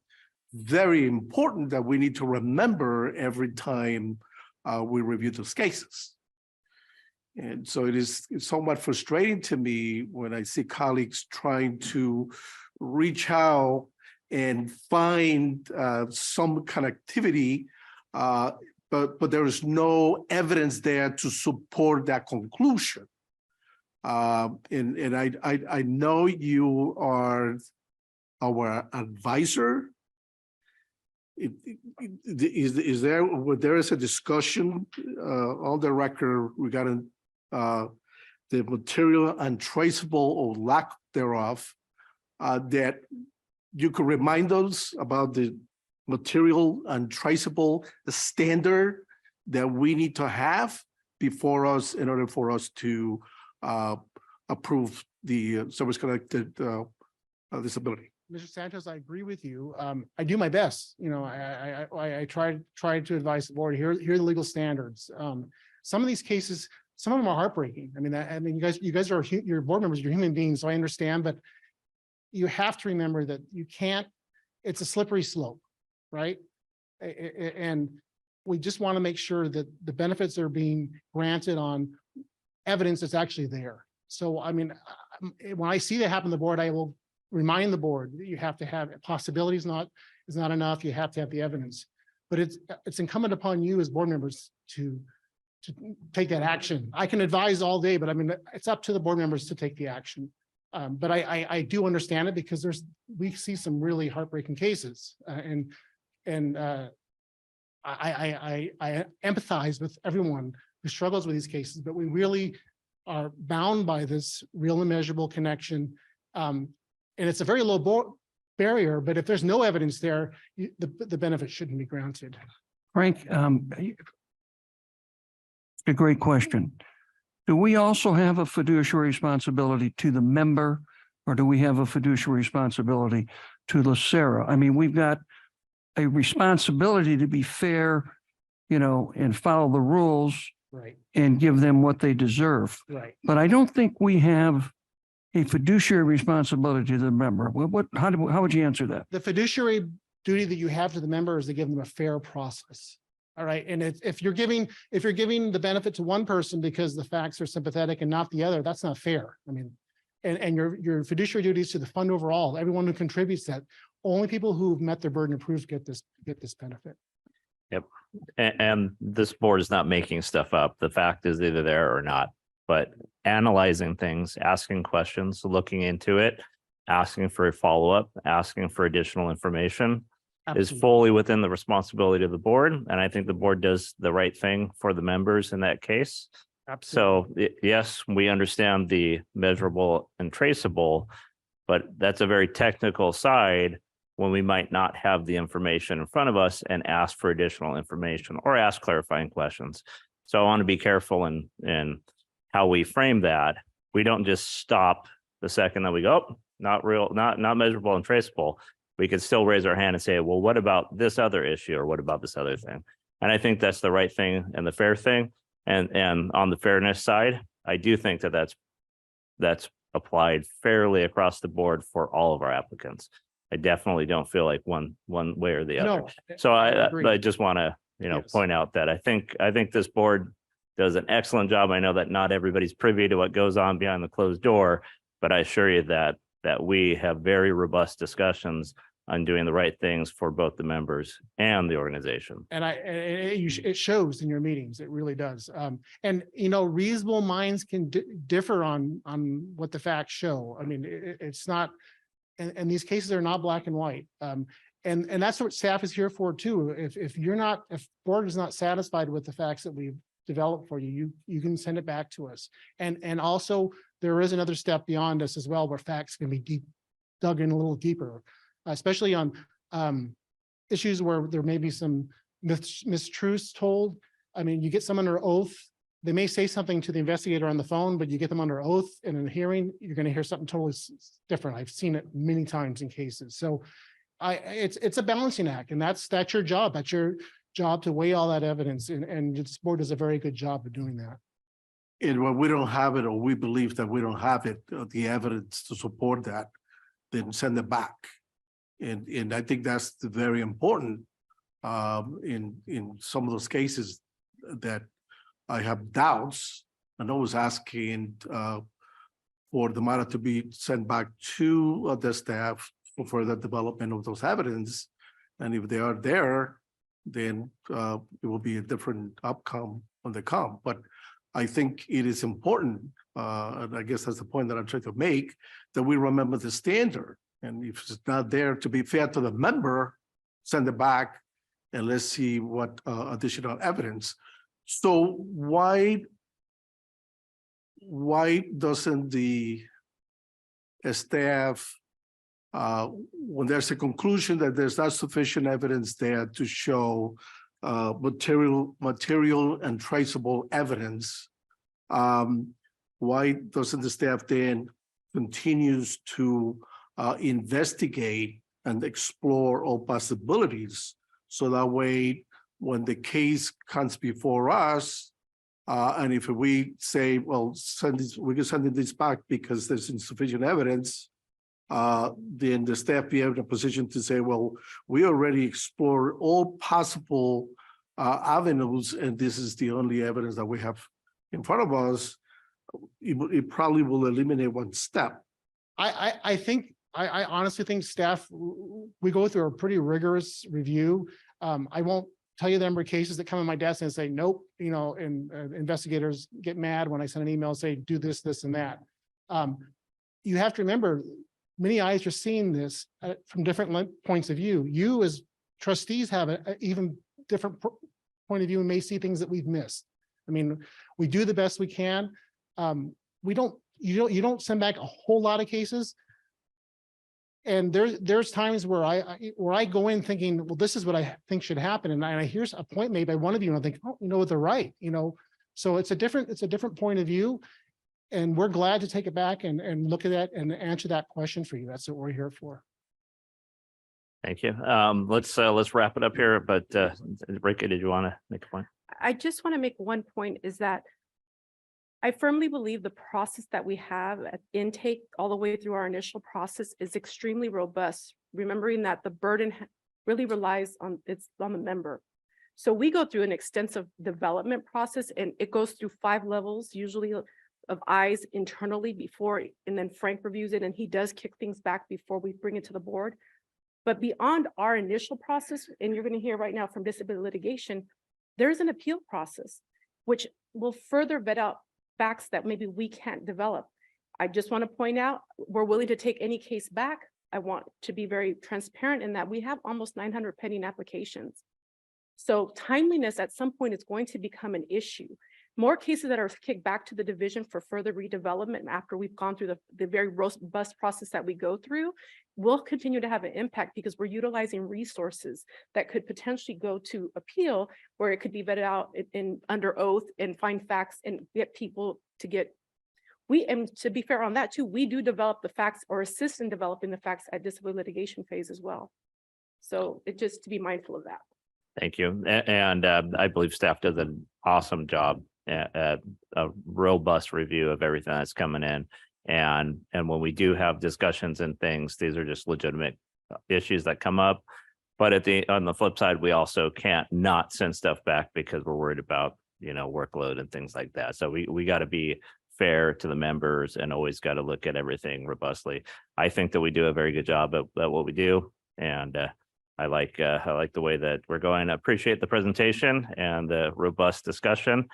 very important that we need to remember every time we review those cases. And so it's somewhat frustrating to me when I see colleagues trying to reach out and find some connectivity, but there is no evidence there to support that conclusion. And I know you are our advisor. There is a discussion on the record regarding the material untraceable or lack thereof, that you could remind us about the material untraceable, the standard that we need to have before us in order for us to approve the service-connected disability. Mr. Santos, I agree with you. I do my best. I try to advise the board. Here are the legal standards. Some of these cases, some of them are heartbreaking. I mean, you guys are your board members. You're human beings, so I understand. But you have to remember that you can't. It's a slippery slope, right? And we just want to make sure that the benefits are being granted on evidence that's actually there. So, I mean, when I see that happen on the board, I will remind the board that you have to have possibilities is not enough. You have to have the evidence. But it's incumbent upon you as board members to take that action. I can advise all day, but I mean, it's up to the board members to take the action. But I do understand it because we see some really heartbreaking cases, and I empathize with everyone who struggles with these cases, but we really are bound by this real and measurable connection. And it's a very low barrier, but if there's no evidence there, the benefit shouldn't be granted. Frank, a great question. Do we also have a fiduciary responsibility to the member, or do we have a fiduciary responsibility to LACERA? I mean, we've got a responsibility to be fair, and follow the rules. Right. And give them what they deserve. Right. But I don't think we have a fiduciary responsibility to the member. How would you answer that? The fiduciary duty that you have to the member is to give them a fair process. All right. And if you're giving the benefit to one person because the facts are sympathetic and not the other, that's not fair. I mean, and your fiduciary duties to the fund overall, everyone who contributes that, only people who've met their burden of proof get this benefit. Yep. And this board is not making stuff up. The fact is either there or not, but analyzing things, asking questions, looking into it, asking for a follow-up, asking for additional information is fully within the responsibility of the board. And I think the board does the right thing for the members in that case. Absolutely. So yes, we understand the measurable and traceable, but that's a very technical side when we might not have the information in front of us and ask for additional information or ask clarifying questions. So I want to be careful in how we frame that. We don't just stop the second that we go, oh, not real, not measurable and traceable. We could still raise our hand and say, well, what about this other issue, or what about this other thing? And I think that's the right thing and the fair thing. And on the fairness side, I do think that that's applied fairly across the board for all of our applicants. I definitely don't feel like one way or the other. No, So I agree. just want to, Yes. point out that I think this board does an excellent job. I know that not everybody's privy to what goes on behind the closed door, but I assure you that we have very robust discussions on doing the right things for both the members and the organization. And it shows in your meetings. It really does. And reasonable minds can differ on what the facts show. I mean, it's not, and these cases are not black and white. And that's what staff is here for too. If board is not satisfied with the facts that we've developed for you, you can send it back to us. And also there is another step beyond us as well, where facts can be dug in a little deeper, especially on issues where there may be some mistruths told. I mean, you get someone under oath, they may say something to the investigator on the phone, but you get them under oath and in a hearing, you're going to hear something totally different. I've seen it many times in cases. So it's a balancing act, and that's your job. That's your job to weigh all that evidence. And this board does a very good job of doing that. And when we don't have it, or we believe that we don't have it, the evidence to support that, then send it back. And I think that's very important in some of those cases that I have doubts, and always asking for the matter to be sent back to the staff for further development of those evidence. And if they are there, then it will be a different outcome when they come. But I think it is important, and I guess that's the point that I'm trying to make, that we remember the standard. And if it's not there, to be fair to the member, send it back and let's see what additional evidence. So why doesn't the staff, when there's a conclusion that there's not sufficient evidence there to show material and traceable evidence, why doesn't the staff then continues to investigate and explore all possibilities, so that way when the case comes before us, and if we say, well, we can send this back because there's insufficient evidence, then the staff be in a position to say, well, we already explored all possible avenues, and this is the only evidence that we have in front of us. it probably will eliminate one step. I think, I honestly think staff, we go through a pretty rigorous review. I won't tell you the number of cases that come in my desk and say, nope, you know, and investigators get mad when I send an email and say, do this, this, and that. You have to remember, many eyes are seeing this from different points of view. You as trustees have a even different point of view and may see things that we've missed. I mean, we do the best we can. You don't send back a whole lot of cases. And there's times where I go in thinking, well, this is what I think should happen. And I hear a point made by one of you and I think, oh, you know what, they're right, you know. So it's a different point of view. And we're glad to take it back and look at that and answer that question for you. That's what we're here for. Thank you. Let's wrap it up here, but Rika, did you want to make a point? I just want to make one point is that I firmly believe the process that we have at intake all the way through our initial process is extremely robust, remembering that the burden really relies on the member. So we go through an extensive development process and it goes through 5 levels, usually of eyes internally before, and then Frank reviews it and he does kick things back before we bring it to the board. But beyond our initial process, and you're going to hear right now from disability litigation, there's an appeal process, which will further vet out facts that maybe we can't develop. I just want to point out, we're willing to take any case back. I want to be very transparent in that we have almost 900 pending applications. So timeliness at some point is going to become an issue. More cases that are kicked back to the division for further redevelopment after we've gone through the very robust process that we go through will continue to have an impact because we're utilizing resources that could potentially go to appeal where it could be vetted out in under oath and find facts and get people to get. And to be fair on that too, we do develop the facts or assist in developing the facts at disability litigation phase as well. So it just to be mindful of that. Thank you. And I believe staff does an awesome job at a robust review of everything that's coming in. And when we do have discussions and things, these are just legitimate issues that come up. But on the flip side, we also can't not send stuff back because we're worried about, you know, workload and things like that. So we got to be fair to the members and always got to look at everything robustly. I think that we do a very good job at what we do. And I like the way that we're going. I appreciate the presentation and the robust discussion.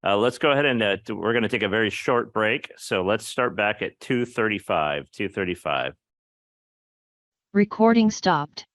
Let's go ahead and we're going to take a very short break. So let's start back at 2:35. Recording stopped.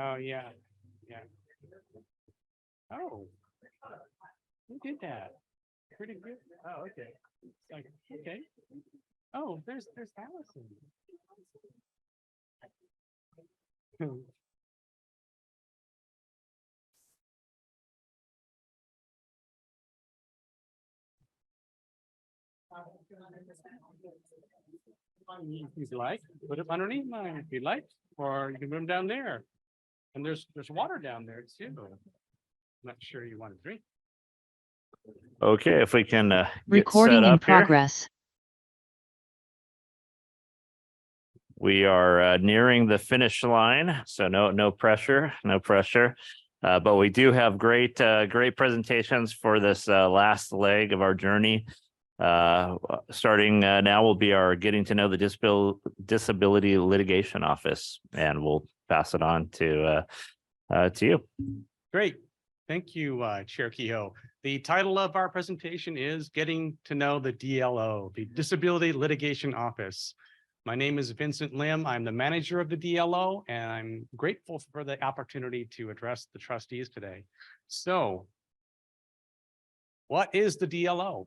Oh, yeah, yeah. Oh. Who did that? Pretty good. Oh, okay. Like, okay. Oh, there's Allison. If you like, put it underneath mine if you like, or you can put them down there. And there's water down there too. Not sure you want to drink. Okay, if we can get Recording set in up here. progress. We are nearing the finish line, so no pressure, no pressure. But we do have great presentations for this last leg of our journey. Starting now will be our getting to know the disability litigation office, and we'll pass it on to you. Great. Thank you, Chair Kehoe. The title of our presentation is Getting to Know the DLO, the Disability Litigation Office. My name is Vincent Lim. I'm the manager of the DLO, and I'm grateful for the opportunity to address the trustees today. So, what is the DLO?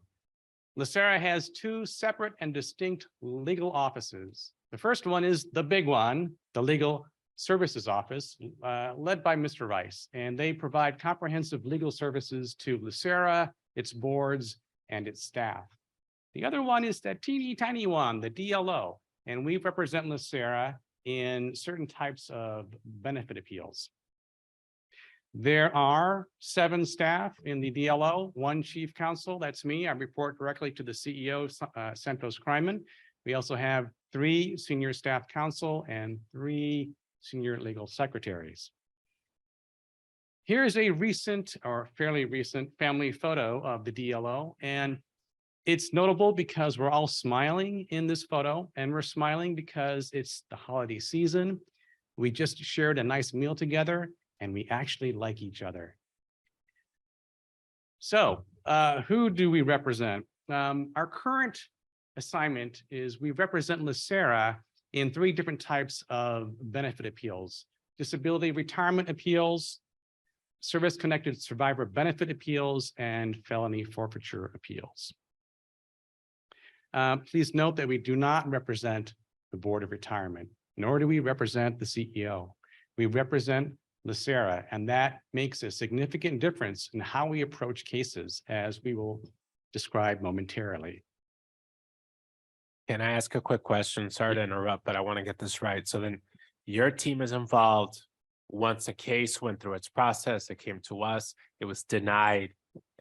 LACERA has two separate and distinct legal offices. The first one is the big one, the Legal Services Office, led by Mr. Rice, and they provide comprehensive legal services to LACERA, its boards, and its staff. The other one is that teeny tiny one, the DLO, and we represent LACERA in certain types of benefit appeals. There are 7 staff in the DLO, 1 chief counsel, that's me. I report directly to the CEO, Santos Kryman. We also have 3 senior staff counsel and 3 senior legal secretaries. Here's a recent or fairly recent family photo of the DLO, and it's notable because we're all smiling in this photo, and we're smiling because it's the holiday season. We just shared a nice meal together, and we actually like each other. So, who do we represent? Our current assignment is we represent LACERA in 3 different types of benefit appeals: disability retirement appeals, service-connected survivor benefit appeals, and felony forfeiture appeals. Please note that we do not represent the Board of Retirement, nor do we represent the CEO. We represent LACERA, and that makes a significant difference in how we approach cases, as we will describe momentarily. Can I ask a quick question? Sorry to interrupt, but I want to get this right. So then your team is involved. Once a case went through its process, it came to us, it was denied,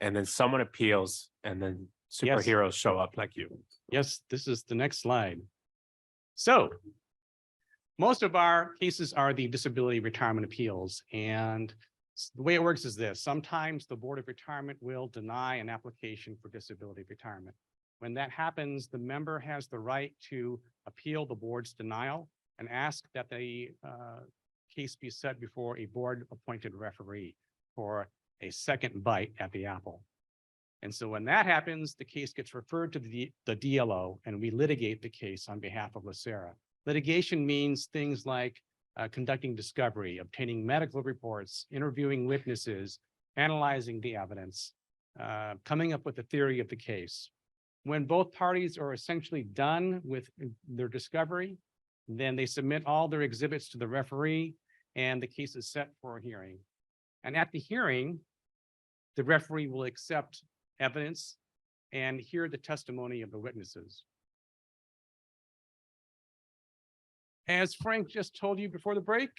and then someone appeals, and then superheroes show up like you. Yes, this is the next slide. So, most of our cases are the disability retirement appeals, and the way it works is this. Sometimes the Board of Retirement will deny an application for disability retirement. When that happens, the member has the right to appeal the board's denial and ask that the case be set before a board-appointed referee for a second bite at the apple. And so when that happens, the case gets referred to the DLO, and we litigate the case on behalf of LACERA. Litigation means things like conducting discovery, obtaining medical reports, interviewing witnesses, analyzing the evidence, coming up with a theory of the case. When both parties are essentially done with their discovery, then they submit all their exhibits to the referee, and the case is set for a hearing. And at the hearing, the referee will accept evidence and hear the testimony of the witnesses. As Frank just told you before the break,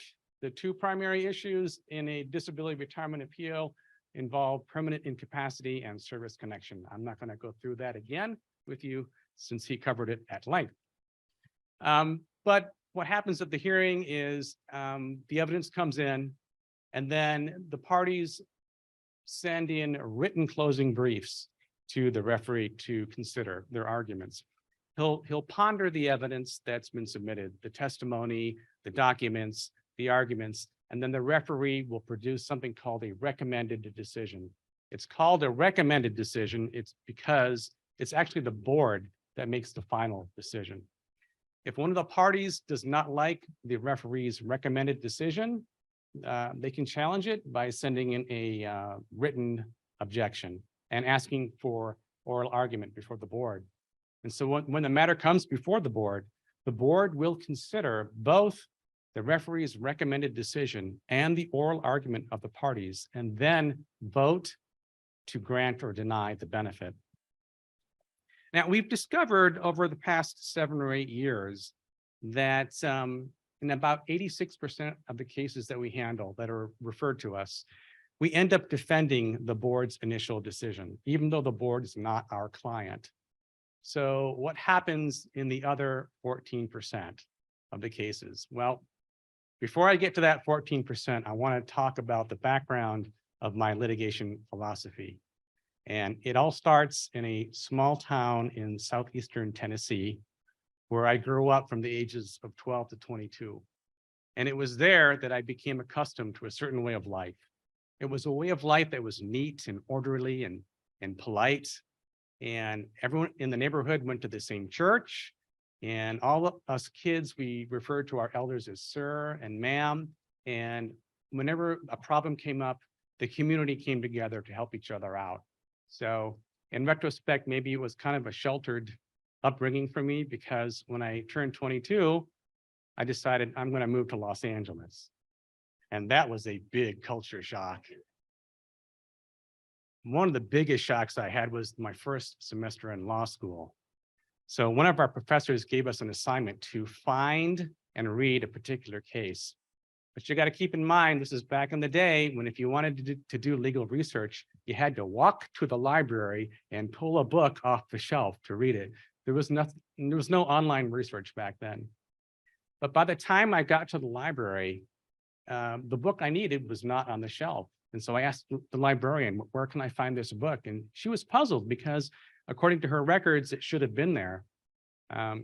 the 2 primary issues in a disability retirement appeal involve permanent incapacity and service connection. I'm not going to go through that again with you since he covered it at length. But what happens at the hearing is the evidence comes in, and then the parties send in written closing briefs to the referee to consider their arguments. He'll ponder the evidence that's been submitted, the testimony, the documents, the arguments, and then the referee will produce something called a recommended decision. It's called a recommended decision. It's because it's actually the board that makes the final decision. If one of the parties does not like the referee's recommended decision, they can challenge it by sending in a written objection and asking for oral argument before the board. And so when the matter comes before the board will consider both the referee's recommended decision and the oral argument of the parties, and then vote to grant or deny the benefit. Now, we've discovered over the past 7 or 8 years that in about 86% of the cases that we handle that are referred to us, we end up defending the board's initial decision, even though the board is not our client. So what happens in the other 14% of the cases? Well, before I get to that 14%, I want to talk about the background of my litigation philosophy. And it all starts in a small town in southeastern Tennessee, where I grew up from the ages of 12 to 22. And it was there that I became accustomed to a certain way of life. It was a way of life that was neat and orderly and polite. And everyone in the neighborhood went to the same church. And all of us kids, we referred to our elders as sir and ma'am. And whenever a problem came up, the community came together to help each other out. So in retrospect, maybe it was kind of a sheltered upbringing for me, because when I turned 22, I decided I'm going to move to Los Angeles. And that was a big culture shock. One of the biggest shocks I had was my first semester in law school. So one of our professors gave us an assignment to find and read a particular case. But you got to keep in mind, this is back in the day when if you wanted to do legal research, you had to walk to the library and pull a book off the shelf to read it. There was no online research back then. But by the time I got to the library, the book I needed was not on the shelf. And so I asked the librarian, where can I find this book? And she was puzzled because according to her records, it should have been there.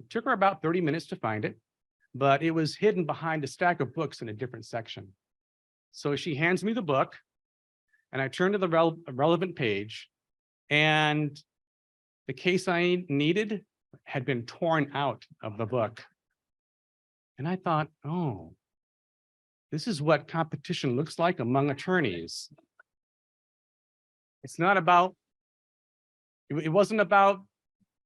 Took her about 30 minutes to find it, but it was hidden behind a stack of books in a different section. So she hands me the book and I turn to the relevant page, and the case I needed had been torn out of the book. And I thought, oh, this is what competition looks like among attorneys. It's not about, it wasn't about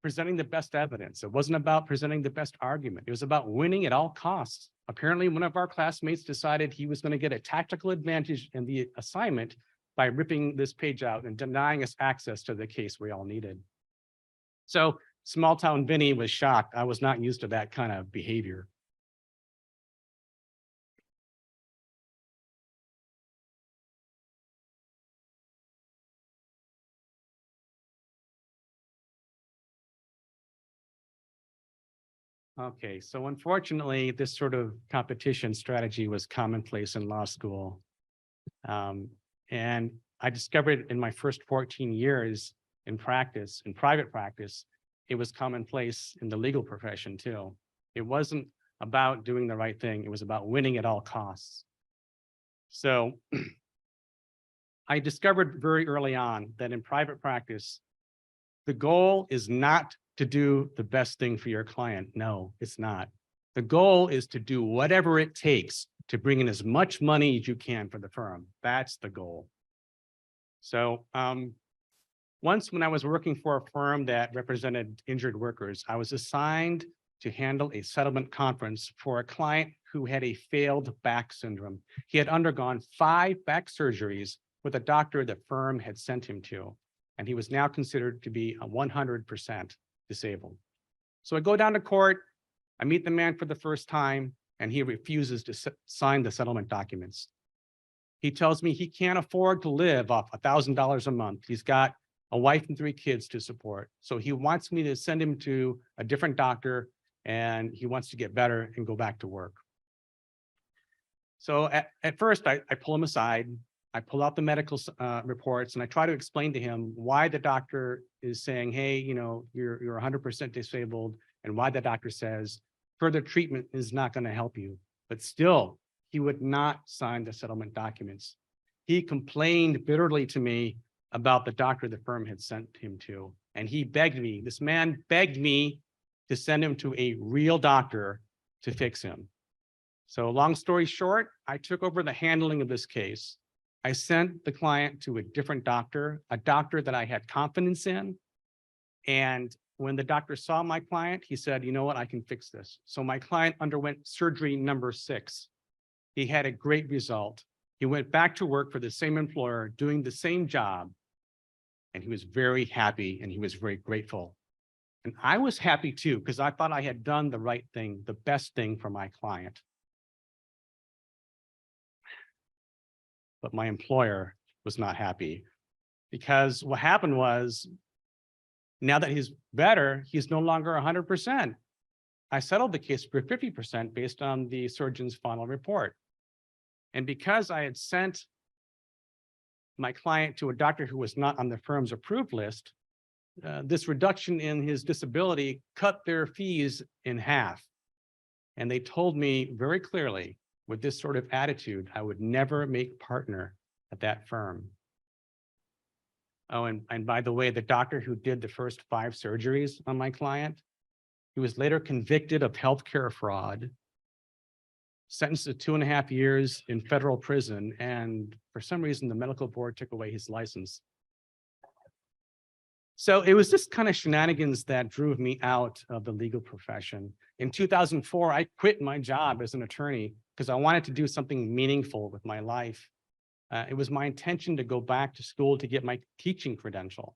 presenting the best evidence. It wasn't about presenting the best argument. It was about winning at all costs. Apparently, one of our classmates decided he was going to get a tactical advantage in the assignment by ripping this page out and denying us access to the case we all needed. So small town Vinny was shocked. I was not used to that kind of behavior. Okay, so unfortunately, this sort of competition strategy was commonplace in law school. And I discovered in my first 14 years in practice, in private practice, it was commonplace in the legal profession too. It wasn't about doing the right thing. It was about winning at all costs. So I discovered very early on that in private practice, the goal is not to do the best thing for your client. No, it's not. The goal is to do whatever it takes to bring in as much money as you can for the firm. That's the goal. So once when I was working for a firm that represented injured workers, I was assigned to handle a settlement conference for a client who had a failed back syndrome. He had undergone 5 back surgeries with a doctor the firm had sent him to, and he was now considered to be 100% disabled. So I go down to court, I meet the man for the first time, and he refuses to sign the settlement documents. He tells me he can't afford to live off $1,000 a month. He's got a wife and 3 kids to support. So he wants me to send him to a different doctor, and he wants to get better and go back to work. So at first, I pull him aside. I pull out the medical reports, and I try to explain to him why the doctor is saying, hey, you know, you're 100% disabled, and why the doctor says further treatment is not going to help you. But still, he would not sign the settlement documents. He complained bitterly to me about the doctor the firm had sent him to. And he begged me, this man begged me to send him to a real doctor to fix him. So long story short, I took over the handling of this case. I sent the client to a different doctor, a doctor that I had confidence in. And when the doctor saw my client, he said, you know what, I can fix this. So my client underwent surgery number 6. He had a great result. He went back to work for the same employer, doing the same job. And he was very happy and he was very grateful. And I was happy too, because I thought I had done the right thing, the best thing for my client. But my employer was not happy, because what happened was, now that he's better, he's no longer 100%. I settled the case for 50% based on the surgeon's final report. And because I had sent my client to a doctor who was not on the firm's approved list, this reduction in his disability cut their fees in half. And they told me very clearly, with this sort of attitude, I would never make partner at that firm. Oh, and by the way, the doctor who did the first 5 surgeries on my client, he was later convicted of healthcare fraud, sentenced to 2.5 years in federal prison, and for some reason, the medical board took away his license. So it was this kind of shenanigans that drove me out of the legal profession. In 2004, I quit my job as an attorney because I wanted to do something meaningful with my life. It was my intention to go back to school to get my teaching credential.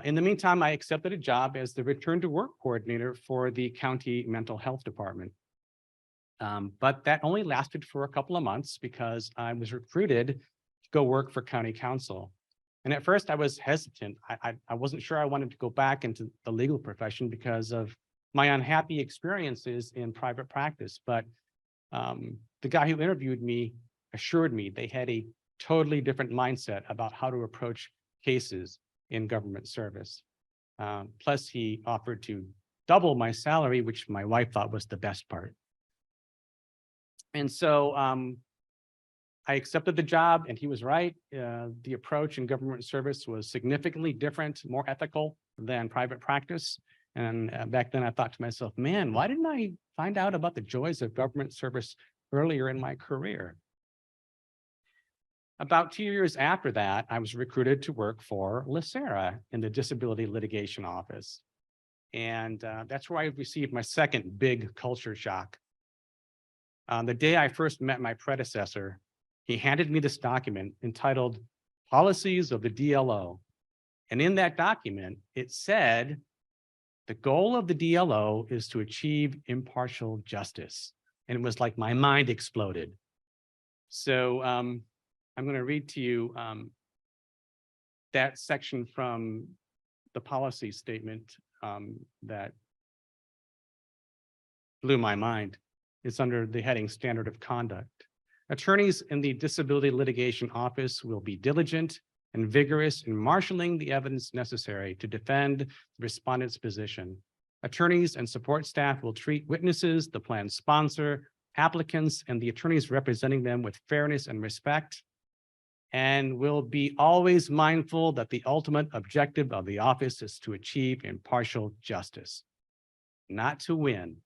In the meantime, I accepted a job as the return to work coordinator for the county mental health department. But that only lasted for a couple of months because I was recruited to go work for county council. And at first I was hesitant. I wasn't sure I wanted to go back into the legal profession because of my unhappy experiences in private practice. But the guy who interviewed me assured me they had a totally different mindset about how to approach cases in government service. Plus, he offered to double my salary, which my wife thought was the best part. And so I accepted the job, and he was right. The approach in government service was significantly different, more ethical than private practice. And back then I thought to myself, man, why didn't I find out about the joys of government service earlier in my career? About 2 years after that, I was recruited to work for LACERA in the disability litigation office. And that's where I received my second big culture shock. The day I first met my predecessor, he handed me this document entitled Policies of the DLO. And in that document, it said, the goal of the DLO is to achieve impartial justice. And it was like my mind exploded. So I'm going to read to you that section from the policy statement that blew my mind. It's under the heading Standard of Conduct. Attorneys in the Disability Litigation Office will be diligent and vigorous in marshaling the evidence necessary to defend the respondent's position. Attorneys and support staff will treat witnesses, the plan sponsor, applicants, and the attorneys representing them with fairness and respect, and will be always mindful that the ultimate objective of the office is to achieve impartial justice, not to win,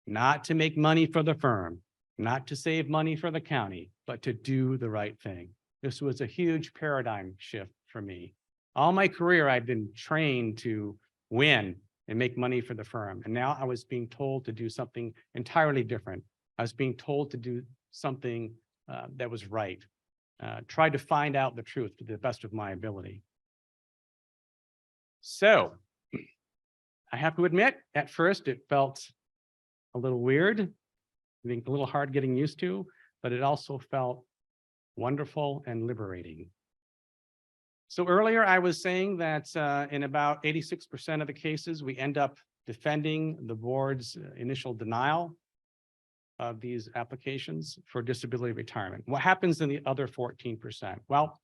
not to make money for the firm, not to save money for the county, but to do the right thing. This was a huge paradigm shift for me. All my career, I'd been trained to win and make money for the firm. And now I was being told to do something entirely different. I was being told to do something that was right. Tried to find out the truth to the best of my ability. So I have to admit, at first it felt a little weird, I think a little hard getting used to, but it also felt wonderful and liberating. So earlier I was saying that in about 86% of the cases, we end up defending the board's initial denial of these applications for disability retirement. What happens in the other 14%? Well,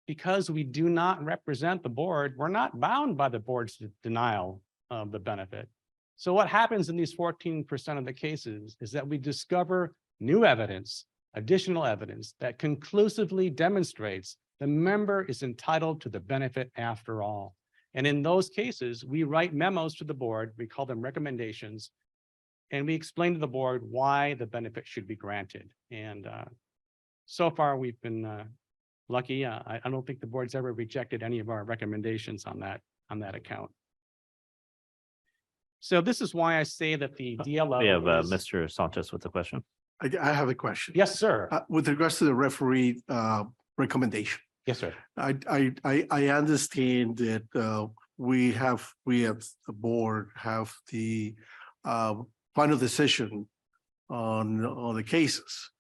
because we do not represent the board, we're not bound by the board's denial of the benefit. So what happens in these 14% of the cases is that we discover new evidence, additional evidence that conclusively demonstrates the member is entitled to the benefit after all. And in those cases, we write memos to the board, we call them recommendations, And we explained to the board why the benefit should be granted. And so far, we've been lucky. I don't think the board's ever rejected any of our recommendations on that account. So this is why I say that the DLO. We have is- Mr. Santos with a question. I have a question. Yes, sir. With regards to the referee recommendation. Yes, sir. I understand that we have the board have the final decision on the cases.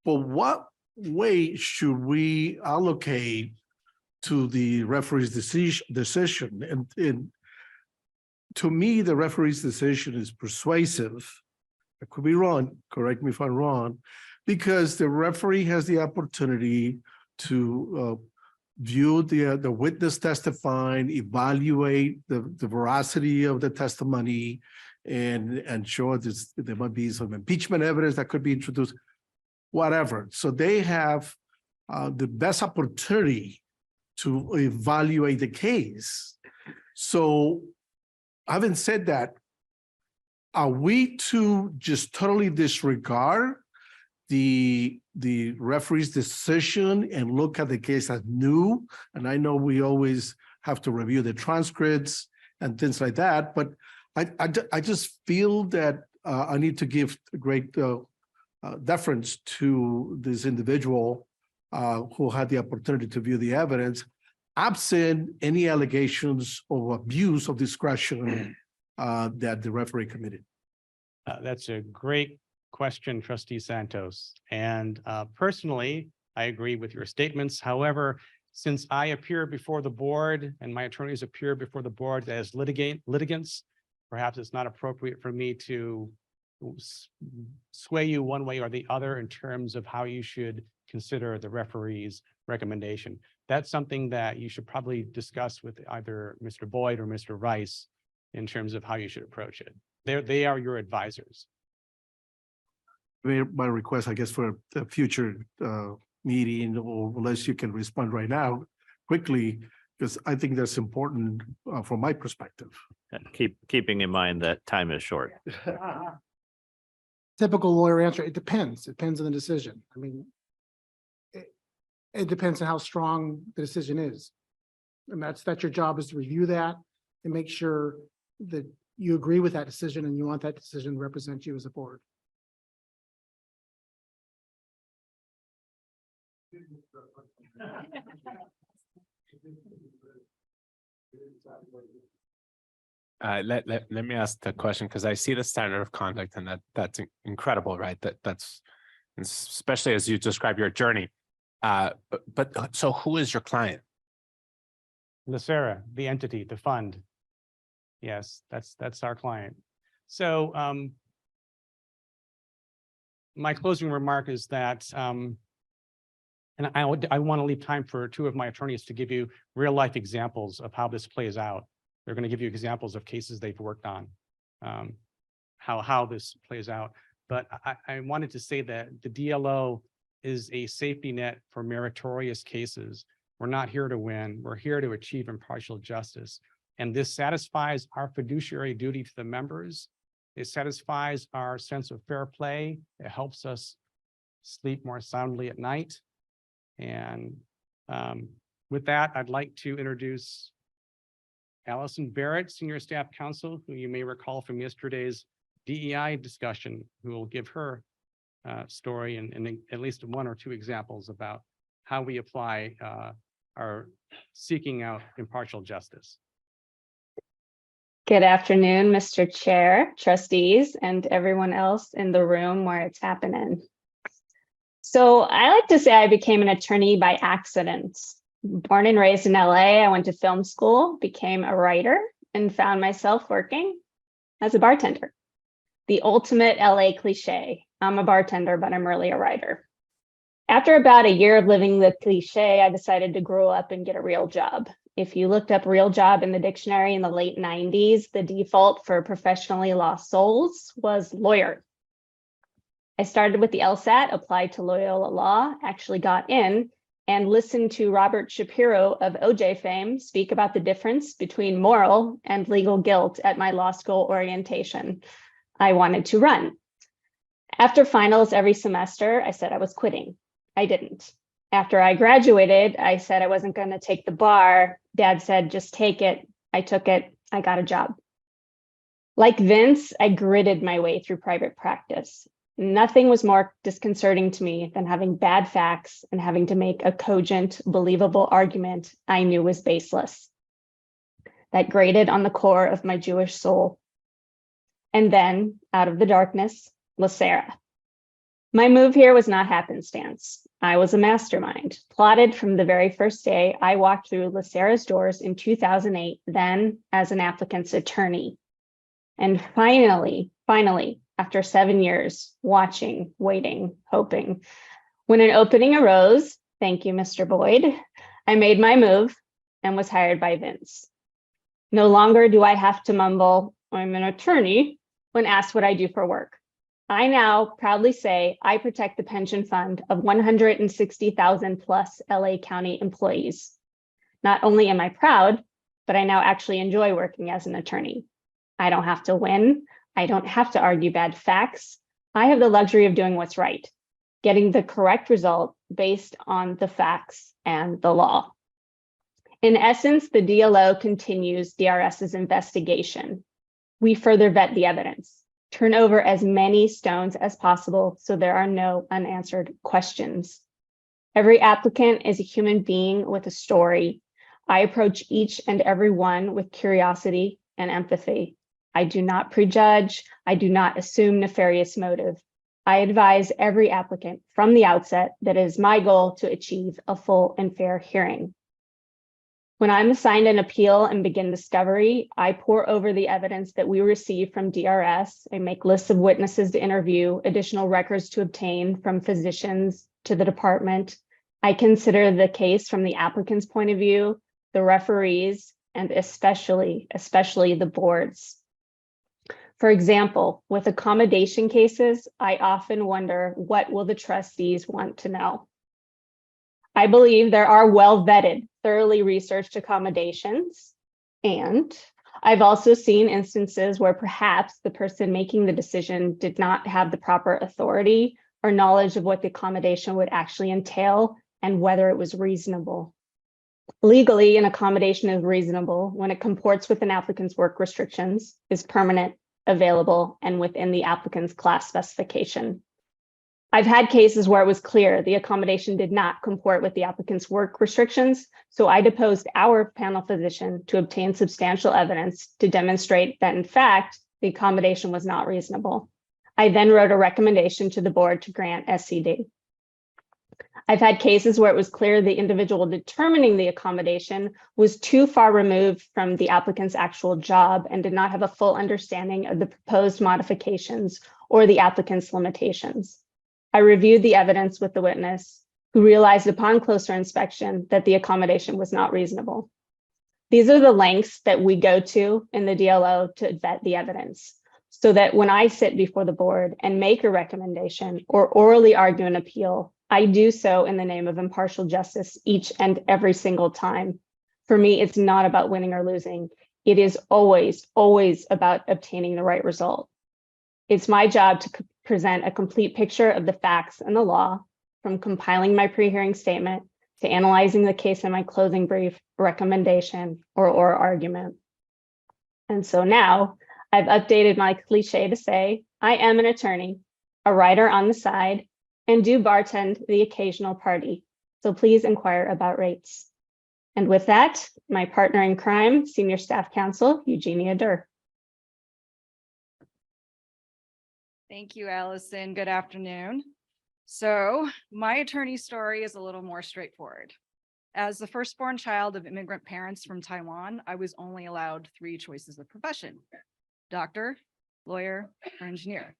But what way should we allocate to the referee's decision? And to me, the referee's decision is persuasive. I could be wrong, correct me if I'm wrong, because the referee has the opportunity to view the witness testifying, evaluate the veracity of the testimony, and show there might be some impeachment evidence that could be introduced, whatever. So they have the best opportunity to evaluate the case. So having said that, are we to just totally disregard the referee's decision and look at the case as new? And I know we always have to review the transcripts and things like that, but I just feel that I need to give great deference to this individual who had the opportunity to view the evidence, absent any allegations of abuse of discretion that the referee committed. That's a great question, Trustee Santos. And personally, I agree with your statements. However, since I appear before the board and my attorneys appear before the board as litigants, perhaps it's not appropriate for me to sway you one way or the other in terms of how you should consider the referee's recommendation. That's something that you should probably discuss with either Mr. Boyd or Mr. Rice in terms of how you should approach it. They are your advisors. My request, I guess, for a future meeting, or unless you can respond right now quickly, because I think that's important from my perspective. Keeping in mind that time is short. Typical lawyer answer, it depends. It depends on the decision. I mean, it depends on how strong the decision is. And that's your job, is to review that and make sure that you agree with that decision and you want that decision to represent you as a board. Let me ask the question, because I see the standard of conduct, and that's incredible, right? That's especially as you describe your journey. But so who is your client? LACERA, the entity, the fund. Yes, that's our client. So my closing remark is that, and I want to leave time for two of my attorneys to give you real life examples of how this plays out. They're going to give you examples of cases they've worked on, how this plays out. But I wanted to say that the DLO is a safety net for meritorious cases. We're not here to win. We're here to achieve impartial justice. And this satisfies our fiduciary duty to the members. It satisfies our sense of fair play. It helps us sleep more soundly at night. And with that, I'd like to introduce Allison Barrett, Senior Staff Counsel, who you may recall from yesterday's DEI discussion, who will give her story and at least one or two examples about how we apply our seeking out impartial justice. Good afternoon, Mr. Chair, trustees, and everyone else in the room where it's happening. So I like to say I became an attorney by accident. Born and raised in LA, I went to film school, became a writer, and found myself working as a bartender. The ultimate LA cliche. I'm a bartender, but I'm really a writer. After about a year of living the cliche, I decided to grow up and get a real job. If you looked up real job in the dictionary in the late 90s, the default for professionally lost souls was lawyer. I started with the LSAT, applied to Loyola Law, actually got in, and listened to Robert Shapiro of OJ fame speak about the difference between moral and legal guilt at my law school orientation. I wanted to run. After finals every semester, I said I was quitting. I didn't. After I graduated, I said I wasn't going to take the bar. Dad said, just take it. I took it. I got a job. Like Vince, I gritted my way through private practice. Nothing was more disconcerting to me than having bad facts and having to make a cogent, believable argument I knew was baseless. That grated on the core of my Jewish soul. And then, out of the darkness, LACERA. My move here was not happenstance. I was a mastermind, plotted from the very first day I walked through LACERA's doors in 2008, then as an applicant's attorney. And finally, after 7 years, watching, waiting, hoping, when an opening arose, thank you, Mr. Boyd, I made my move and was hired by Vince. No longer do I have to mumble, I'm an attorney, when asked what I do for work. I now proudly say I protect the pension fund of 160,000 plus LA County employees. Not only am I proud, but I now actually enjoy working as an attorney. I don't have to win. I don't have to argue bad facts. I have the luxury of doing what's right, getting the correct result based on the facts and the law. In essence, the DLO continues DRS's investigation. We further vet the evidence, turn over as many stones as possible so there are no unanswered questions. Every applicant is a human being with a story. I approach each and every one with curiosity and empathy. I do not prejudge. I do not assume nefarious motive. I advise every applicant from the outset that it is my goal to achieve a full and fair hearing. When I'm assigned an appeal and begin discovery, I pour over the evidence that we receive from DRS. I make lists of witnesses to interview, additional records to obtain from physicians to the department. I consider the case from the applicant's point of view, the referees, and especially the boards. For example, with accommodation cases, I often wonder, what will the trustees want to know? I believe there are well-vetted, thoroughly researched accommodations, and I've also seen instances where perhaps the person making the decision did not have the proper authority or knowledge of what the accommodation would actually entail and whether it was reasonable. Legally, an accommodation is reasonable when it comports with an applicant's work restrictions, is permanent, available, and within the applicant's class specification. I've had cases where it was clear the accommodation did not comport with the applicant's work restrictions, so I deposed our panel physician to obtain substantial evidence to demonstrate that, in fact, the accommodation was not reasonable. I then wrote a recommendation to the board to grant SCD. I've had cases where it was clear the individual determining the accommodation was too far removed from the applicant's actual job and did not have a full understanding of the proposed modifications or the applicant's limitations. I reviewed the evidence with the witness, who realized upon closer inspection that the accommodation was not reasonable. These are the lengths that we go to in the DLO to vet the evidence, so that when I sit before the board and make a recommendation or orally argue an appeal, I do so in the name of impartial justice each and every single time. For me, it's not about winning or losing. It is always, always about obtaining the right result. It's my job to present a complete picture of the facts and the law, from compiling my pre-hearing statement to analyzing the case in my closing brief, recommendation, or argument. And so now I've updated my cliche to say, I am an attorney, a writer on the side, and do bartend the occasional party. So please inquire about rates. And with that, my partner in crime, Senior Staff Counsel, Eugenia Durr. Thank you, Allison. Good afternoon. So my attorney story is a little more straightforward. As the firstborn child of immigrant parents from Taiwan, I was only allowed 3 choices of profession: doctor, lawyer, or engineer.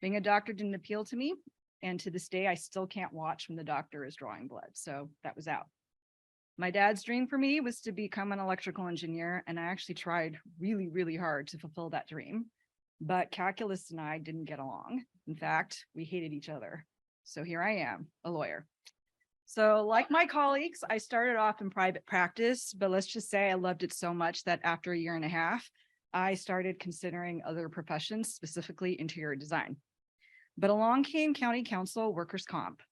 Being a doctor didn't appeal to me, and to this day, I still can't watch when the doctor is drawing blood, so that was out. My dad's dream for me was to become an electrical engineer, and I actually tried really, really hard to fulfill that dream. But calculus and I didn't get along. In fact, we hated each other. So here I am, a lawyer. So like my colleagues, I started off in private practice, but let's just say I loved it so much that after a year and a half, I started considering other professions, specifically interior design. But along came county council workers' comp,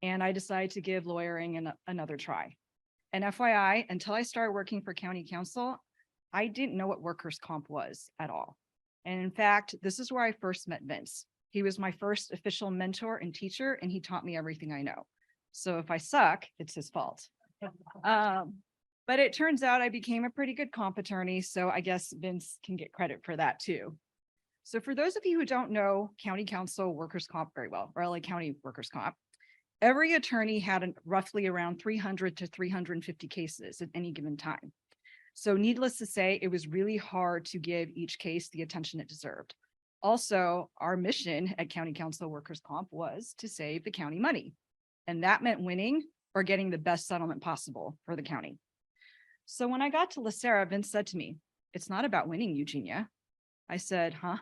and I decided to give lawyering another try. And FYI, until I started working for county council, I didn't know what workers' comp was at all. And in fact, this is where I first met Vince. He was my first official mentor and teacher, and he taught me everything I know. So if I suck, it's his fault. But it turns out I became a pretty good comp attorney, so I guess Vince can get credit for that too. So for those of you who don't know county council workers' comp very well, or LA County workers' comp, every attorney had roughly around 300 to 350 cases at any given time. So needless to say, it was really hard to give each case the attention it deserved. Also, our mission at County Council Workers' Comp was to save the county money. And that meant winning or getting the best settlement possible for the county. So when I got to LACERA, Vince said to me, "It's not about winning, Eugenia." I said, "Huh?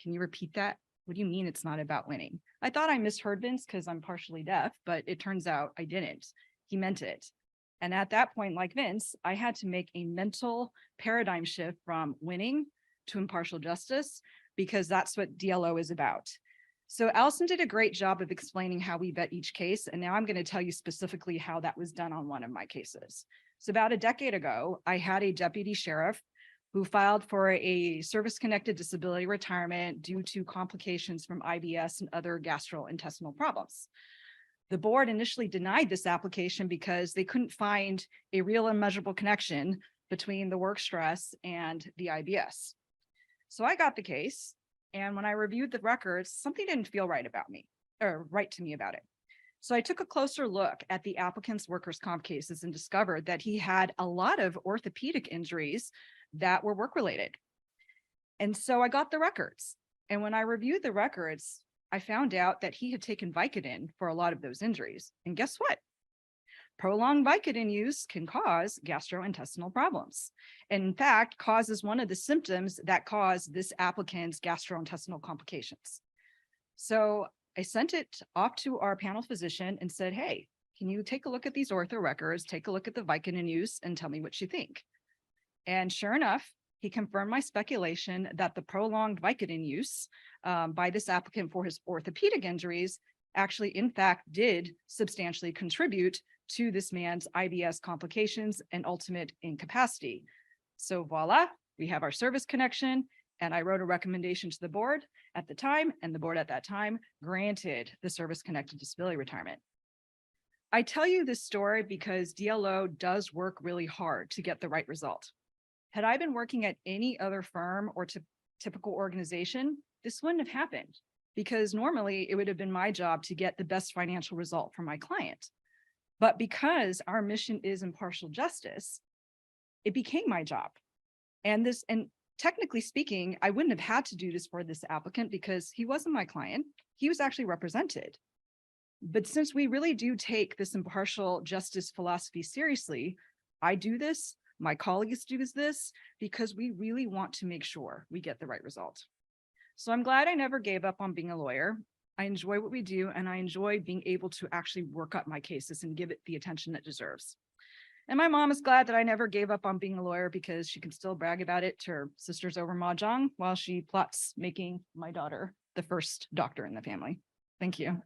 Can you repeat that? What do you mean it's not about winning?" I thought I misheard Vince because I'm partially deaf, but it turns out I didn't. He meant it. And at that point, like Vince, I had to make a mental paradigm shift from winning to impartial justice, because that's what DLO is about. So Allison did a great job of explaining how we vet each case. And now I'm going to tell you specifically how that was done on one of my cases. So about a decade ago, I had a deputy sheriff who filed for a service-connected disability retirement due to complications from IBS and other gastrointestinal problems. The board initially denied this application because they couldn't find a real and measurable connection between the work stress and the IBS. So I got the case, and when I reviewed the records, something didn't feel right about me, or right to me about it. So I took a closer look at the applicant's workers' comp cases and discovered that he had a lot of orthopedic injuries that were work-related. And so I got the records. And when I reviewed the records, I found out that he had taken Vicodin for a lot of those injuries. And guess what? Prolonged Vicodin use can cause gastrointestinal problems. And in fact, causes one of the symptoms that cause this applicant's gastrointestinal complications. So I sent it off to our panel physician and said, "Hey, can you take a look at these ortho records, take a look at the Vicodin use, and tell me what you think?" And sure enough, he confirmed my speculation that the prolonged Vicodin use by this applicant for his orthopedic injuries actually, in fact, did substantially contribute to this man's IBS complications and ultimate incapacity. So voila, we have our service connection, and I wrote a recommendation to the board at the time, and the board at that time granted the service-connected disability retirement. I tell you this story because DLO does work really hard to get the right result. Had I been working at any other firm or typical organization, this wouldn't have happened, because normally it would have been my job to get the best financial result for my client. But because our mission is impartial justice, it became my job. And technically speaking, I wouldn't have had to do this for this applicant because he wasn't my client. He was actually represented. But since we really do take this impartial justice philosophy seriously, I do this, my colleagues do this, because we really want to make sure we get the right result. So I'm glad I never gave up on being a lawyer. I enjoy what we do, and I enjoy being able to actually work up my cases and give it the attention it deserves. And my mom is glad that I never gave up on being a lawyer, because she can still brag about it to her sisters over mahjong while she plots making my daughter the first doctor in the family. Thank you.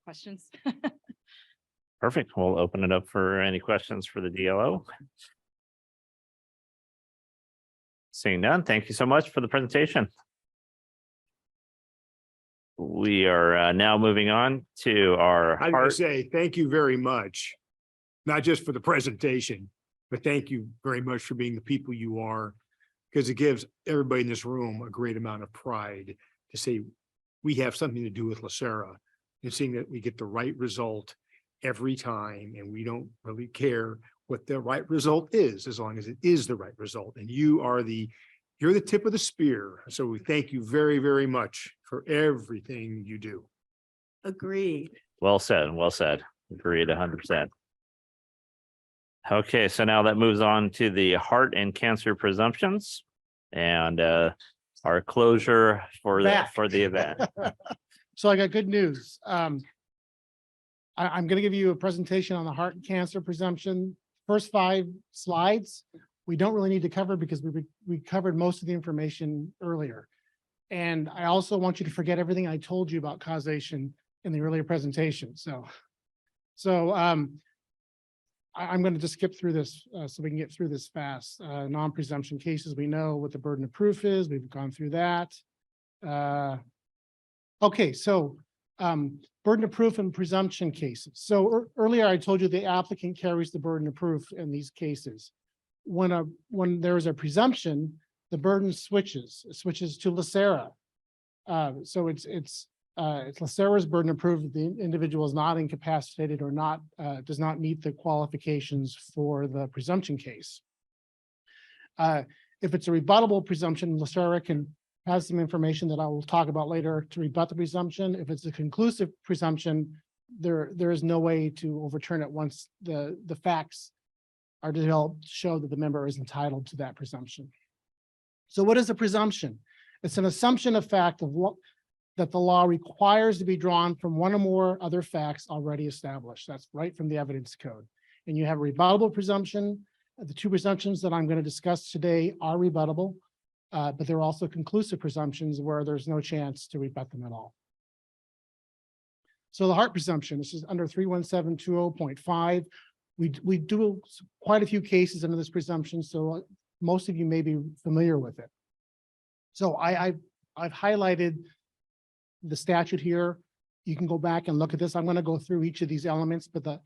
Questions? Perfect. We'll open it up for any questions for the DLO. Seeing none, thank you so much for the presentation. We are now moving on to our I was going to say, thank you very much, not just for the presentation, but thank you very much for being the people you are, because it gives everybody in this room a great amount of pride to say we have something to do with LACERA, and seeing that we get the right result every time, and we don't really care what the right result is, as long as it is the right result. And you're the tip of the spear. So we thank you very, very much for everything you do. Agreed. Well said, well said. Agreed 100%. Okay, so now that moves on to the heart and cancer presumptions and our closure for the event. So I got good news. I'm going to give you a presentation on the heart and cancer presumption. first 5 slides, we don't really need to cover because we covered most of the information earlier. And I also want you to forget everything I told you about causation in the earlier presentation. I'm going to just skip through this so we can get through this fast. Non-presumption cases, we know what the burden of proof is. We've gone through that. Okay, so burden of proof and presumption cases. So earlier I told you the applicant carries the burden of proof in these cases. When there is a presumption, the burden switches. It switches to LACERA. So it's LACERA's burden of proof that the individual is not incapacitated or not does not meet the qualifications for the presumption case. If it's a rebuttable presumption, LACERA has some information that I will talk about later to rebut the presumption. If it's a conclusive presumption, there is no way to overturn it once the facts are developed to show that the member is entitled to that presumption. So what is a presumption? It's an assumption of fact of what that the law requires to be drawn from one or more other facts already established. That's right from the evidence code. And you have a rebuttable presumption. The 2 presumptions that I'm going to discuss today are rebuttable, but there are also conclusive presumptions where there's no chance to rebut them at all. So the Hart presumption, this is under 31720.5. We do quite a few cases under this presumption, so most of you may be familiar with it. So I've highlighted the statute here. You can go back and look at this. I'm going to go through each of these elements, but the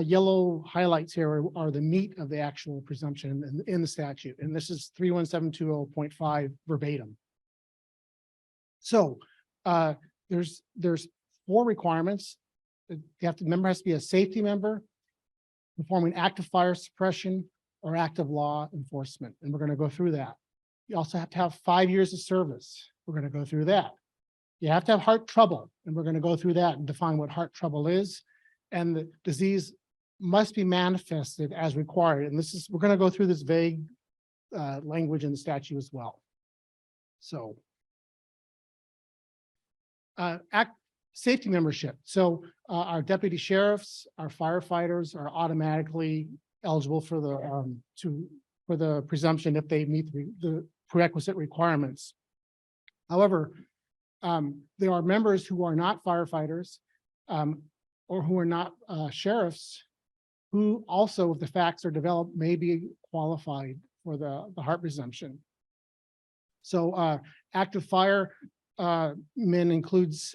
yellow highlights here are the meat of the actual presumption in the statute. And this is 31720.5 verbatim. So there's 4 requirements. The member has to be a safety member, performing active fire suppression or active law enforcement. And we're going to go through that. You also have to have 5 years of service. We're going to go through that. You have to have heart trouble, and we're going to go through that and define what heart trouble is. And the disease must be manifested as required. And we're going to go through this vague language in the statute as well. So safety membership. So our deputy sheriffs, our firefighters are automatically eligible for the presumption if they meet the prerequisite requirements. However, there are members who are not firefighters or who are not sheriffs who also, if the facts are developed, may be qualified for the Hart presumption. So active fire men includes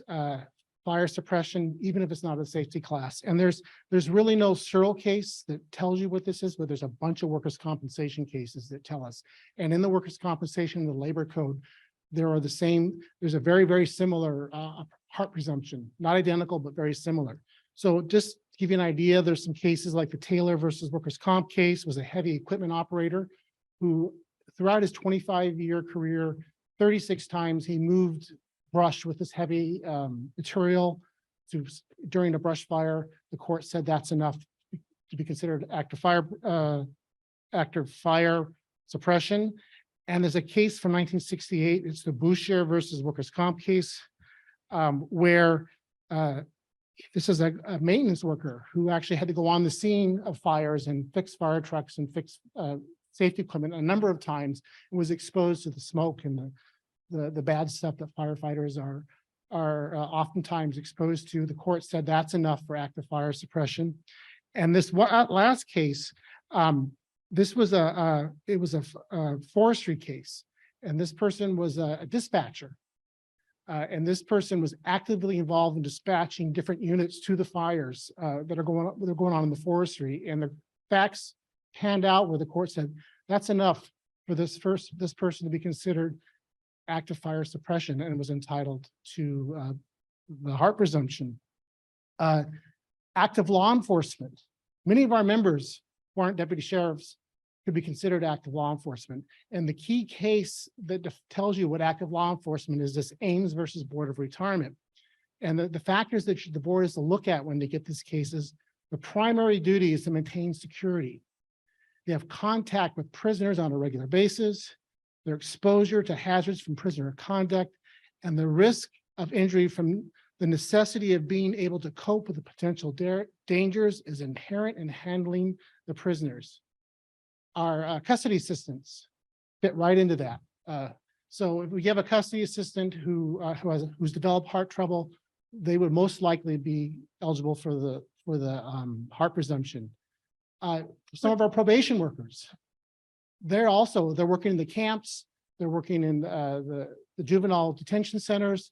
fire suppression, even if it's not a safety class. And there's really no CERL case that tells you what this is, but there's a bunch of workers' compensation cases that tell us. And in the workers' compensation, the labor code, there's a very, very similar Hart presumption, not identical, but very similar. So just to give you an idea, there's some cases like the Taylor versus workers' comp case, was a heavy equipment operator who throughout his 25-year career, 36 times he moved brush with this heavy material during a brush fire. The court said that's enough to be considered active fire suppression. And there's a case from 1968, it's the Boucher versus workers' comp case, where this is a maintenance worker who actually had to go on the scene of fires and fix fire trucks and fix safety equipment a number of times, and was exposed to the smoke and the bad stuff that firefighters are oftentimes exposed to. The court said that's enough for active fire suppression. And this last case, this was a forestry case, and this person was a dispatcher. And this person was actively involved in dispatching different units to the fires that are going on in the forestry. And the facts panned out where the court said that's enough for this person to be considered active fire suppression and was entitled to the Hart presumption. Active law enforcement. Many of our members who aren't deputy sheriffs could be considered active law enforcement. And the key case that tells you what active law enforcement is this Ames versus Board of Retirement. And the factors that the board is to look at when they get these cases, the primary duty is to maintain security. They have contact with prisoners on a regular basis, their exposure to hazards from prisoner conduct, and the risk of injury from The necessity of being able to cope with the potential dangers is inherent in handling the prisoners. Our custody assistants fit right into that. So if we have a custody assistant who's developed heart trouble, they would most likely be eligible for the heart presumption. Some of our probation workers, they're working in the camps, they're working in the juvenile detention centers.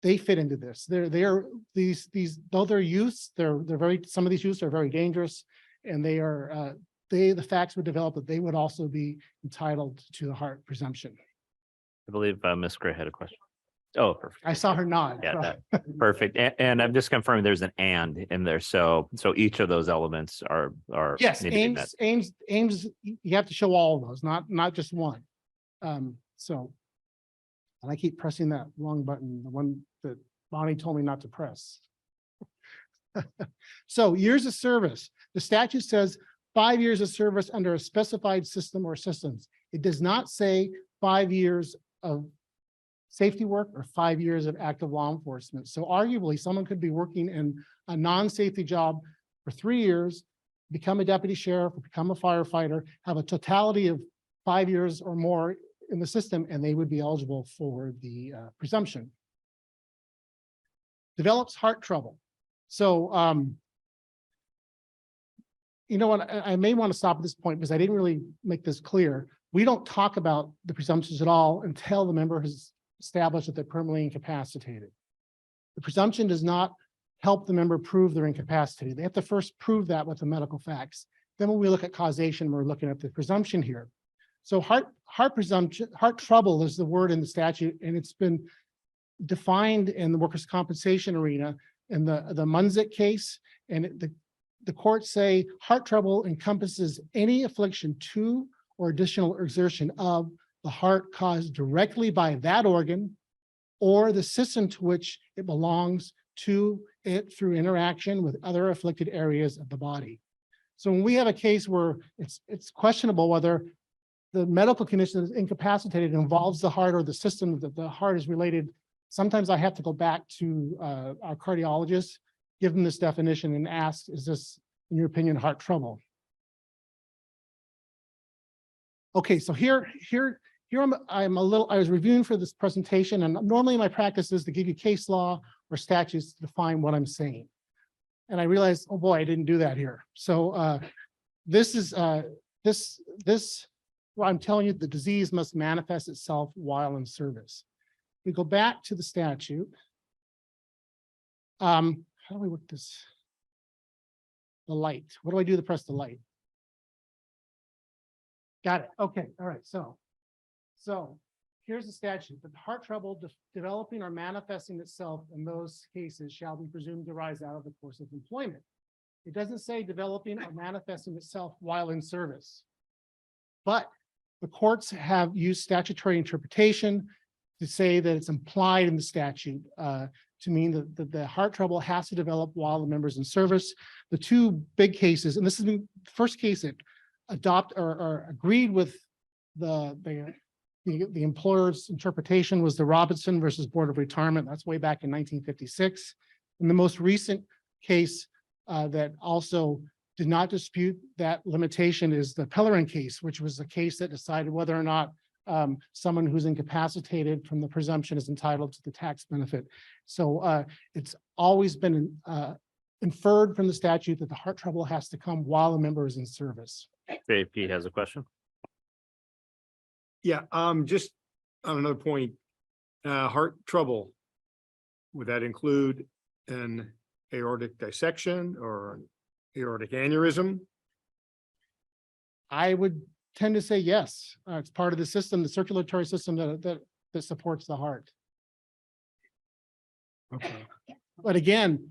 They fit into this. Though they're youths, some of these youths are very dangerous, and the facts would develop that they would also be entitled to the heart presumption. I believe Ms. Gray had a question. Oh, perfect. I saw her nod. Yeah, perfect. And I'm just confirming there's an and in there. So each of those elements are Yes, need to be met. aims, you have to show all of those, not just one. And I keep pressing that wrong button, the one that Bonnie told me not to press. So years of service, the statute says 5 years of service under a specified system or systems. It does not say 5 years of safety work or 5 years of active law enforcement. So arguably, someone could be working in a non-safety job for 3 years, become a deputy sheriff, become a firefighter, have a totality of 5 years or more in the system, and they would be eligible for the presumption. Develops heart trouble. So, you know what, I may want to stop at this point because I didn't really make this clear. We don't talk about the presumptions at all until the member has established that they're permanently incapacitated. The presumption does not help the member prove they're incapacitated. They have to first prove that with the medical facts. Then when we look at causation, we're looking at the presumption here. So heart presumption, heart trouble is the word in the statute, and it's been defined in the workers' compensation arena in the Munzik case. And the courts say heart trouble encompasses any affliction to or additional exertion of the heart caused directly by that organ or the system to which it belongs to it through interaction with other afflicted areas of the body. So when we have a case where it's questionable whether the medical condition is incapacitated involves the heart or the system that the heart is related, sometimes I have to go back to our cardiologist, give them this definition and ask, is this, in your opinion, heart trouble? Okay, so here I was reviewing for this presentation, and normally my practice is to give you case law or statutes to define what I'm saying. And I realized, oh boy, I didn't do that here. So this is where I'm telling you the disease must manifest itself while in service. We go back to the statute. How do we work this? The light. What do I do to press the light? Got it. Okay. All right. So here's the statute. The heart trouble developing or manifesting itself in those cases shall be presumed to arise out of the course of employment. It doesn't say developing or manifesting itself while in service. But the courts have used statutory interpretation to say that it's implied in the statute to mean that the heart trouble has to develop while the member's in service. The two big cases, and this is the first case that agreed with the employer's interpretation was the Robinson versus Board of Retirement. That's way back in 1956. And the most recent case that also did not dispute that limitation is the Pellerin case, which was a case that decided whether or not someone who's incapacitated from the presumption is entitled to the tax benefit. So it's always been inferred from the statute that the heart trouble has to come while a member is in service. JP has a question. Yeah, just on another point, heart trouble, would that include an aortic dissection or an aortic aneurysm? I would tend to say yes. It's part of the system, the circulatory system that supports the heart. Okay. But again,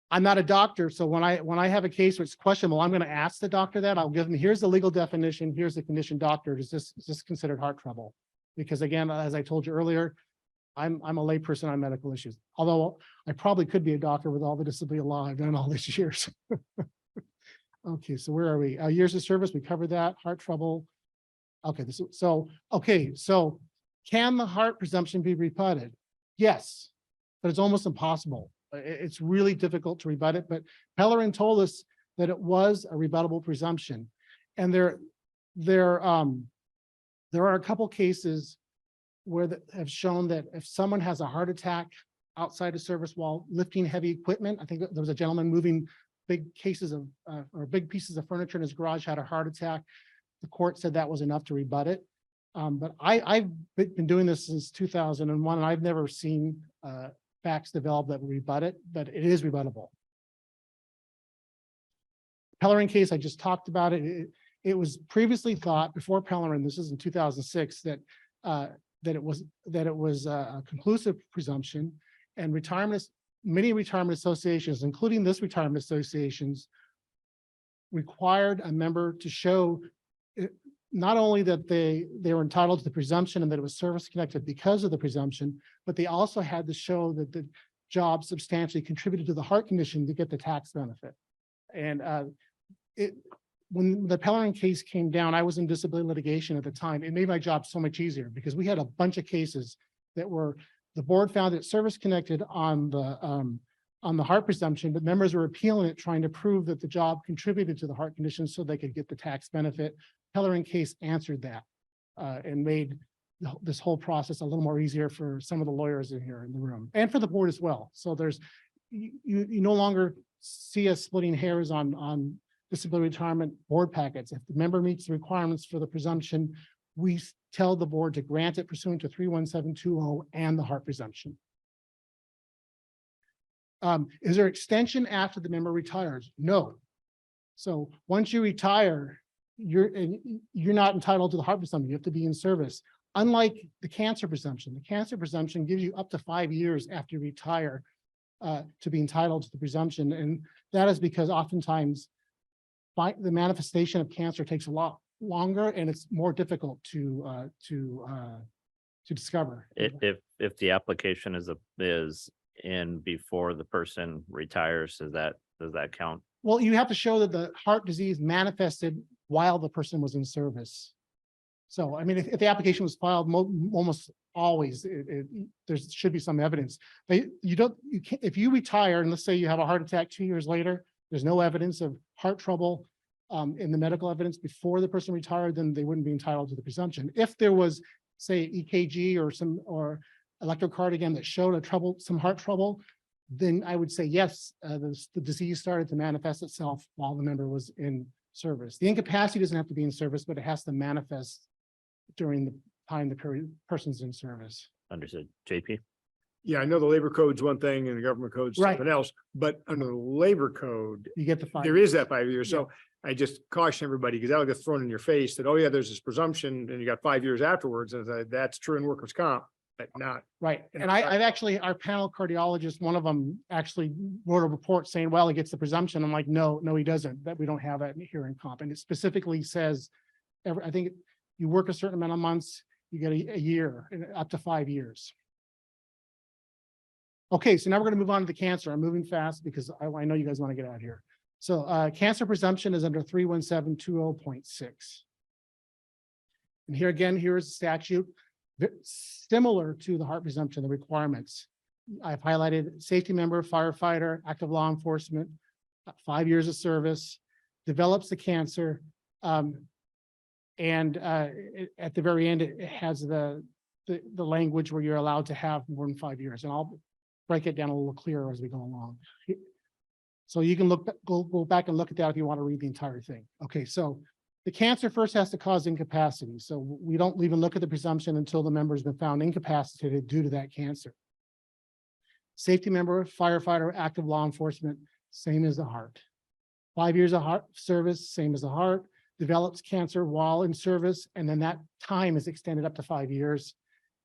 I'm not a doctor, so when I have a case where it's questionable, I'm going to ask the doctor that. I'll give them, here's the legal definition, here's the condition, doctor. Is this considered heart trouble? Because again, as I told you earlier, I'm a layperson on medical issues. Although I probably could be a doctor with all the disability law I've done all these years. Okay, so where are we? Years of service, we covered that. Heart trouble. Okay, so can the heart presumption be rebutted? Yes. but it's almost impossible. It's really difficult to rebut it, but Pellerin told us that it was a rebuttable presumption. And there are a couple cases where have shown that if someone has a heart attack outside of service while lifting heavy equipment, I think there was a gentleman moving big cases of or big pieces of furniture in his garage, had a heart attack. The court said that was enough to rebut it. But I've been doing this since 2001, and I've never seen facts develop that rebut it, but it is rebuttable. Pellerin case, I just talked about it. It was previously thought before Pellerin, this is in 2006, that it was a conclusive presumption, and many retirement associations, including this retirement associations, required a member to show not only that they were entitled to the presumption and that it was service connected because of the presumption, but they also had to show that the job substantially contributed to the heart condition to get the tax benefit. And when the Pellerin case came down, I was in disability litigation at the time. It made my job so much easier because we had a bunch of cases that were, the board found it service connected on the heart presumption, but members were appealing it, trying to prove that the job contributed to the heart condition so they could get the tax benefit. Pellerin case answered that and made this whole process a little more easier for some of the lawyers in here in the room and for the board as well. So there's, you no longer see us splitting hairs on disability retirement board packets. If the member meets the requirements for the presumption, we tell the board to grant it pursuant to 31720 and the heart presumption. Is there extension after the member retires? No. So once you retire, you're not entitled to the heart presumption. You have to be in service. Unlike the cancer presumption gives you up to 5 years after you retire to be entitled to the presumption. And that is because oftentimes the manifestation of cancer takes a lot longer and it's more difficult to discover. If the application is in before the person retires, does that count? Well, you have to show that the heart disease manifested while the person was in service. So, I mean, if the application was filed, almost always there should be some evidence. If you retire and let's say you have a heart attack 2 years later, there's no evidence of heart trouble in the medical evidence before the person retired, then they wouldn't be entitled to the presumption. If there was, say, EKG or electrocardiogram that showed some heart trouble, then I would say yes, the disease started to manifest itself while the member was in service. The incapacity doesn't have to be in service, but it has to manifest during the time the person's in service. Understood. JP? Yeah, I know the labor code's one thing and the government code's Right. something else, but under the labor code, You get the 5 there years. is that 5 years. So I just caution everybody because that'll get thrown in your face that, oh yeah, there's this presumption and you got 5 years afterwards. And that's true in workers' comp, but not. Right. And I've actually, our panel cardiologist, one of them actually wrote a report saying, well, he gets the presumption. I'm like, no, he doesn't. That we don't have that here in comp. And it specifically says, I think you work a certain amount of months, you get a year, up to 5 years. Okay, so now we're going to move on to the cancer. I'm moving fast because I know you guys want to get out of here. So cancer presumption is under 31720.6. And here again, here is the statute. Similar to the heart presumption, the requirements. I've highlighted safety member, firefighter, active law enforcement, 5 years of service, develops the cancer. And at the very end, it has the language where you're allowed to have more than 5 years. And I'll break it down a little clearer as we go along. So you can go back and look at that if you want to read the entire thing. Okay, so the cancer first has to cause incapacity. So we don't even look at the presumption until the member has been found incapacitated due to that cancer. Safety member, firefighter, active law enforcement, same as the heart. 5 years of heart service, same as the heart, develops cancer while in service, and then that time is extended up to 5 years.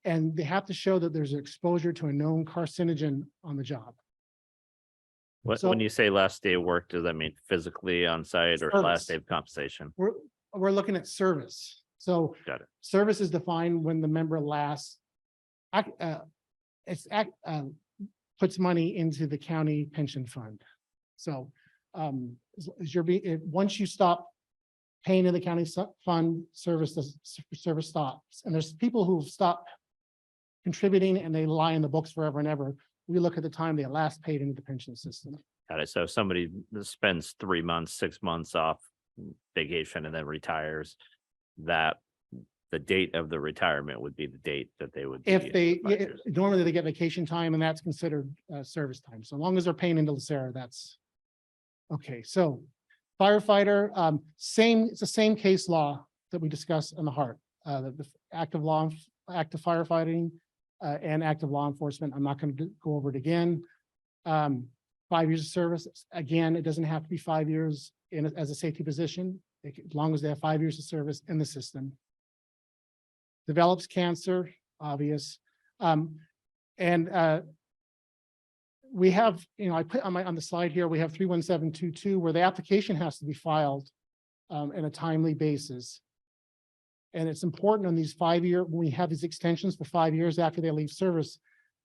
And they have to show that there's exposure to a known carcinogen on the job. When you say last day of work, does that mean physically on site or last day of compensation? We're looking at service. So Got it. service is defined when the member puts money into the county pension fund. So once you stop paying in the county fund, service stops. And there's people who've stopped contributing and they lie in the books forever and ever. we look at the time they last paid into the pension system. Got it. So if somebody spends 3 months, 6 months off vacation and then retires, that the date of the retirement would be the date that they would. If be they, for 5 years. normally they get vacation time and that's considered service time. So long as they're paying into LACERA, that's. Okay, so firefighter, it's the same case law that we discussed in the heart. The active firefighting and active law enforcement. I'm not going to go over it again. 5 years of service. Again, it doesn't have to be 5 years as a safety position, as long as they have 5 years of service in the system. Develops cancer, obvious. We have, I put on the slide here, we have 31722 where the application has to be filed in a timely basis. And it's important on these 5 year, when we have these extensions for 5 years after they leave service,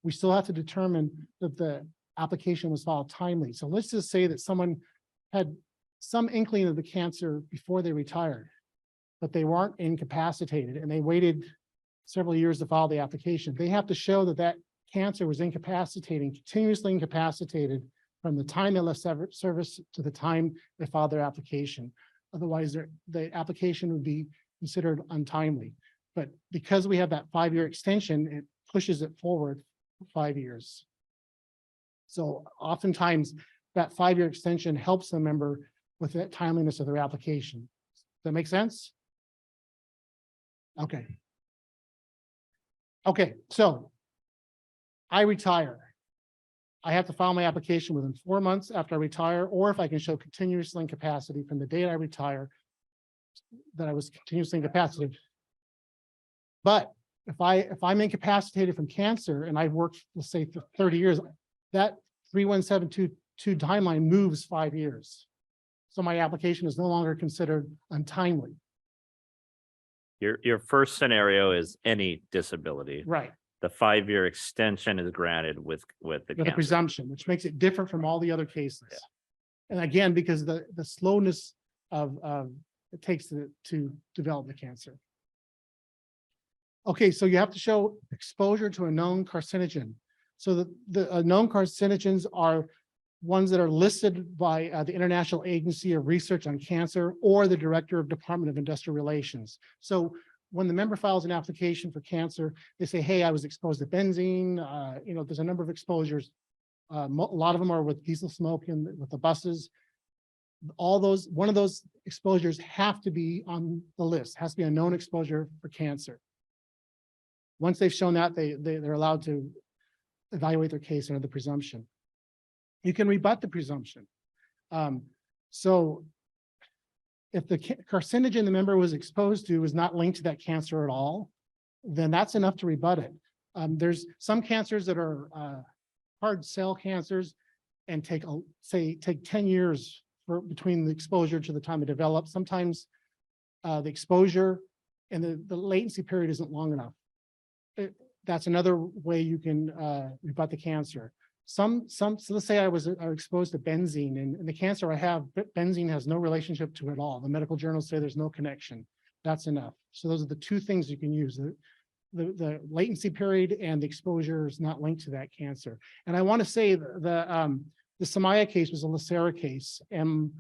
we still have to determine that the application was filed timely. So let's just say that someone had some inkling of the cancer before they retired, but they weren't incapacitated and they waited several years to file the application. They have to show that that cancer was incapacitating, continuously incapacitated from the time they left service to the time they filed their application. Otherwise, the application would be considered untimely. But because we have that 5 year extension, it pushes it forward 5 years. So oftentimes that 5 year extension helps the member with the timeliness of their application. Does that make sense? Okay. Okay, so I retire. I have to file my application within 4 months after I retire, or if I can show continuous incapacity from the date I retire, that I was continuously incapacitated. But if I'm incapacitated from cancer and I've worked, let's say, for 30 years, that 31722 timeline moves 5 years. So my application is no longer considered untimely. Your first scenario is any disability. Right. The 5 year extension is granted with the With a cancer. presumption, which makes it different from all the other cases. And again, because the slowness of it takes to develop the cancer. Okay, so you have to show exposure to a known carcinogen. So the known carcinogens are ones that are listed by the International Agency of Research on Cancer or the Director of Department of Industrial Relations. So when the member files an application for cancer, they say, hey, I was exposed to benzene. There's a number of exposures. A lot of them are with diesel smoke and with the buses. One of those exposures have to be on the list, has to be a known exposure for cancer. Once they've shown that, they're allowed to evaluate their case under the presumption. You can rebut the presumption. So if the carcinogen the member was exposed to is not linked to that cancer at all, then that's enough to rebut it. There's some cancers that are hard cell cancers and take 10 years between the exposure to the time it develops. Sometimes the exposure and the latency period isn't long enough. That's another way you can rebut the cancer. So let's say I was exposed to benzene and the cancer I have, benzene has no relationship to it at all. The medical journals say there's no connection. That's enough. So those are the two things you can use. The latency period and the exposure is not linked to that cancer. And I want to say the Samaya case was a LACERA case, and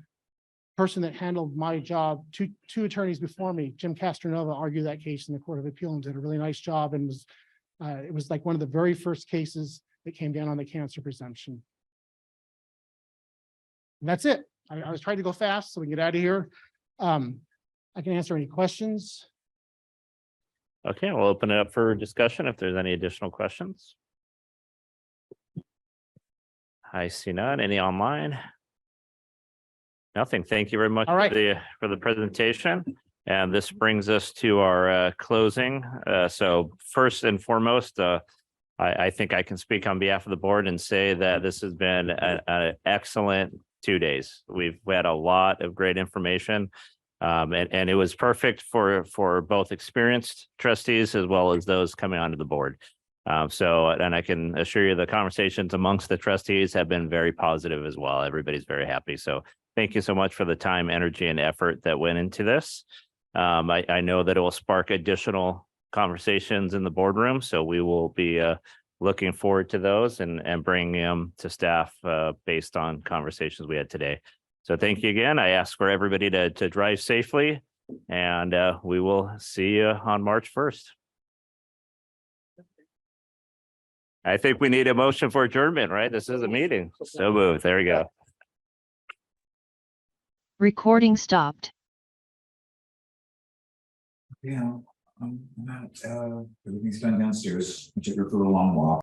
person that handled my job, two attorneys before me, Jim Castronova, argued that case in the Court of Appeal and did a really nice job, and it was like one of the very first cases that came down on the cancer presumption. And that's it. I was trying to go fast so we can get out of here. I can answer any questions. Okay, we'll open it up for discussion if there's any additional questions. I see none. Any online? Nothing. Thank you very much for the presentation. And this brings us to our closing. So first and foremost, I think I can speak on behalf of the board and say that this has been an excellent 2 days. We've had a lot of great information. And it was perfect for both experienced trustees as well as those coming onto the board. And I can assure you the conversations amongst the trustees have been very positive as well. Everybody's very happy. So thank you so much for the time, energy, and effort that went into this. I know that it will spark additional conversations in the boardroom. So we will be looking forward to those and bringing them to staff based on conversations we had today. So thank you again. I ask for everybody to drive safely, and we will see you on March 1st. I think we need a motion for adjournment, right? This is a meeting. So moved. There we go. Recording stopped. Yeah, I'm not, everything's done downstairs. I took her for a long walk.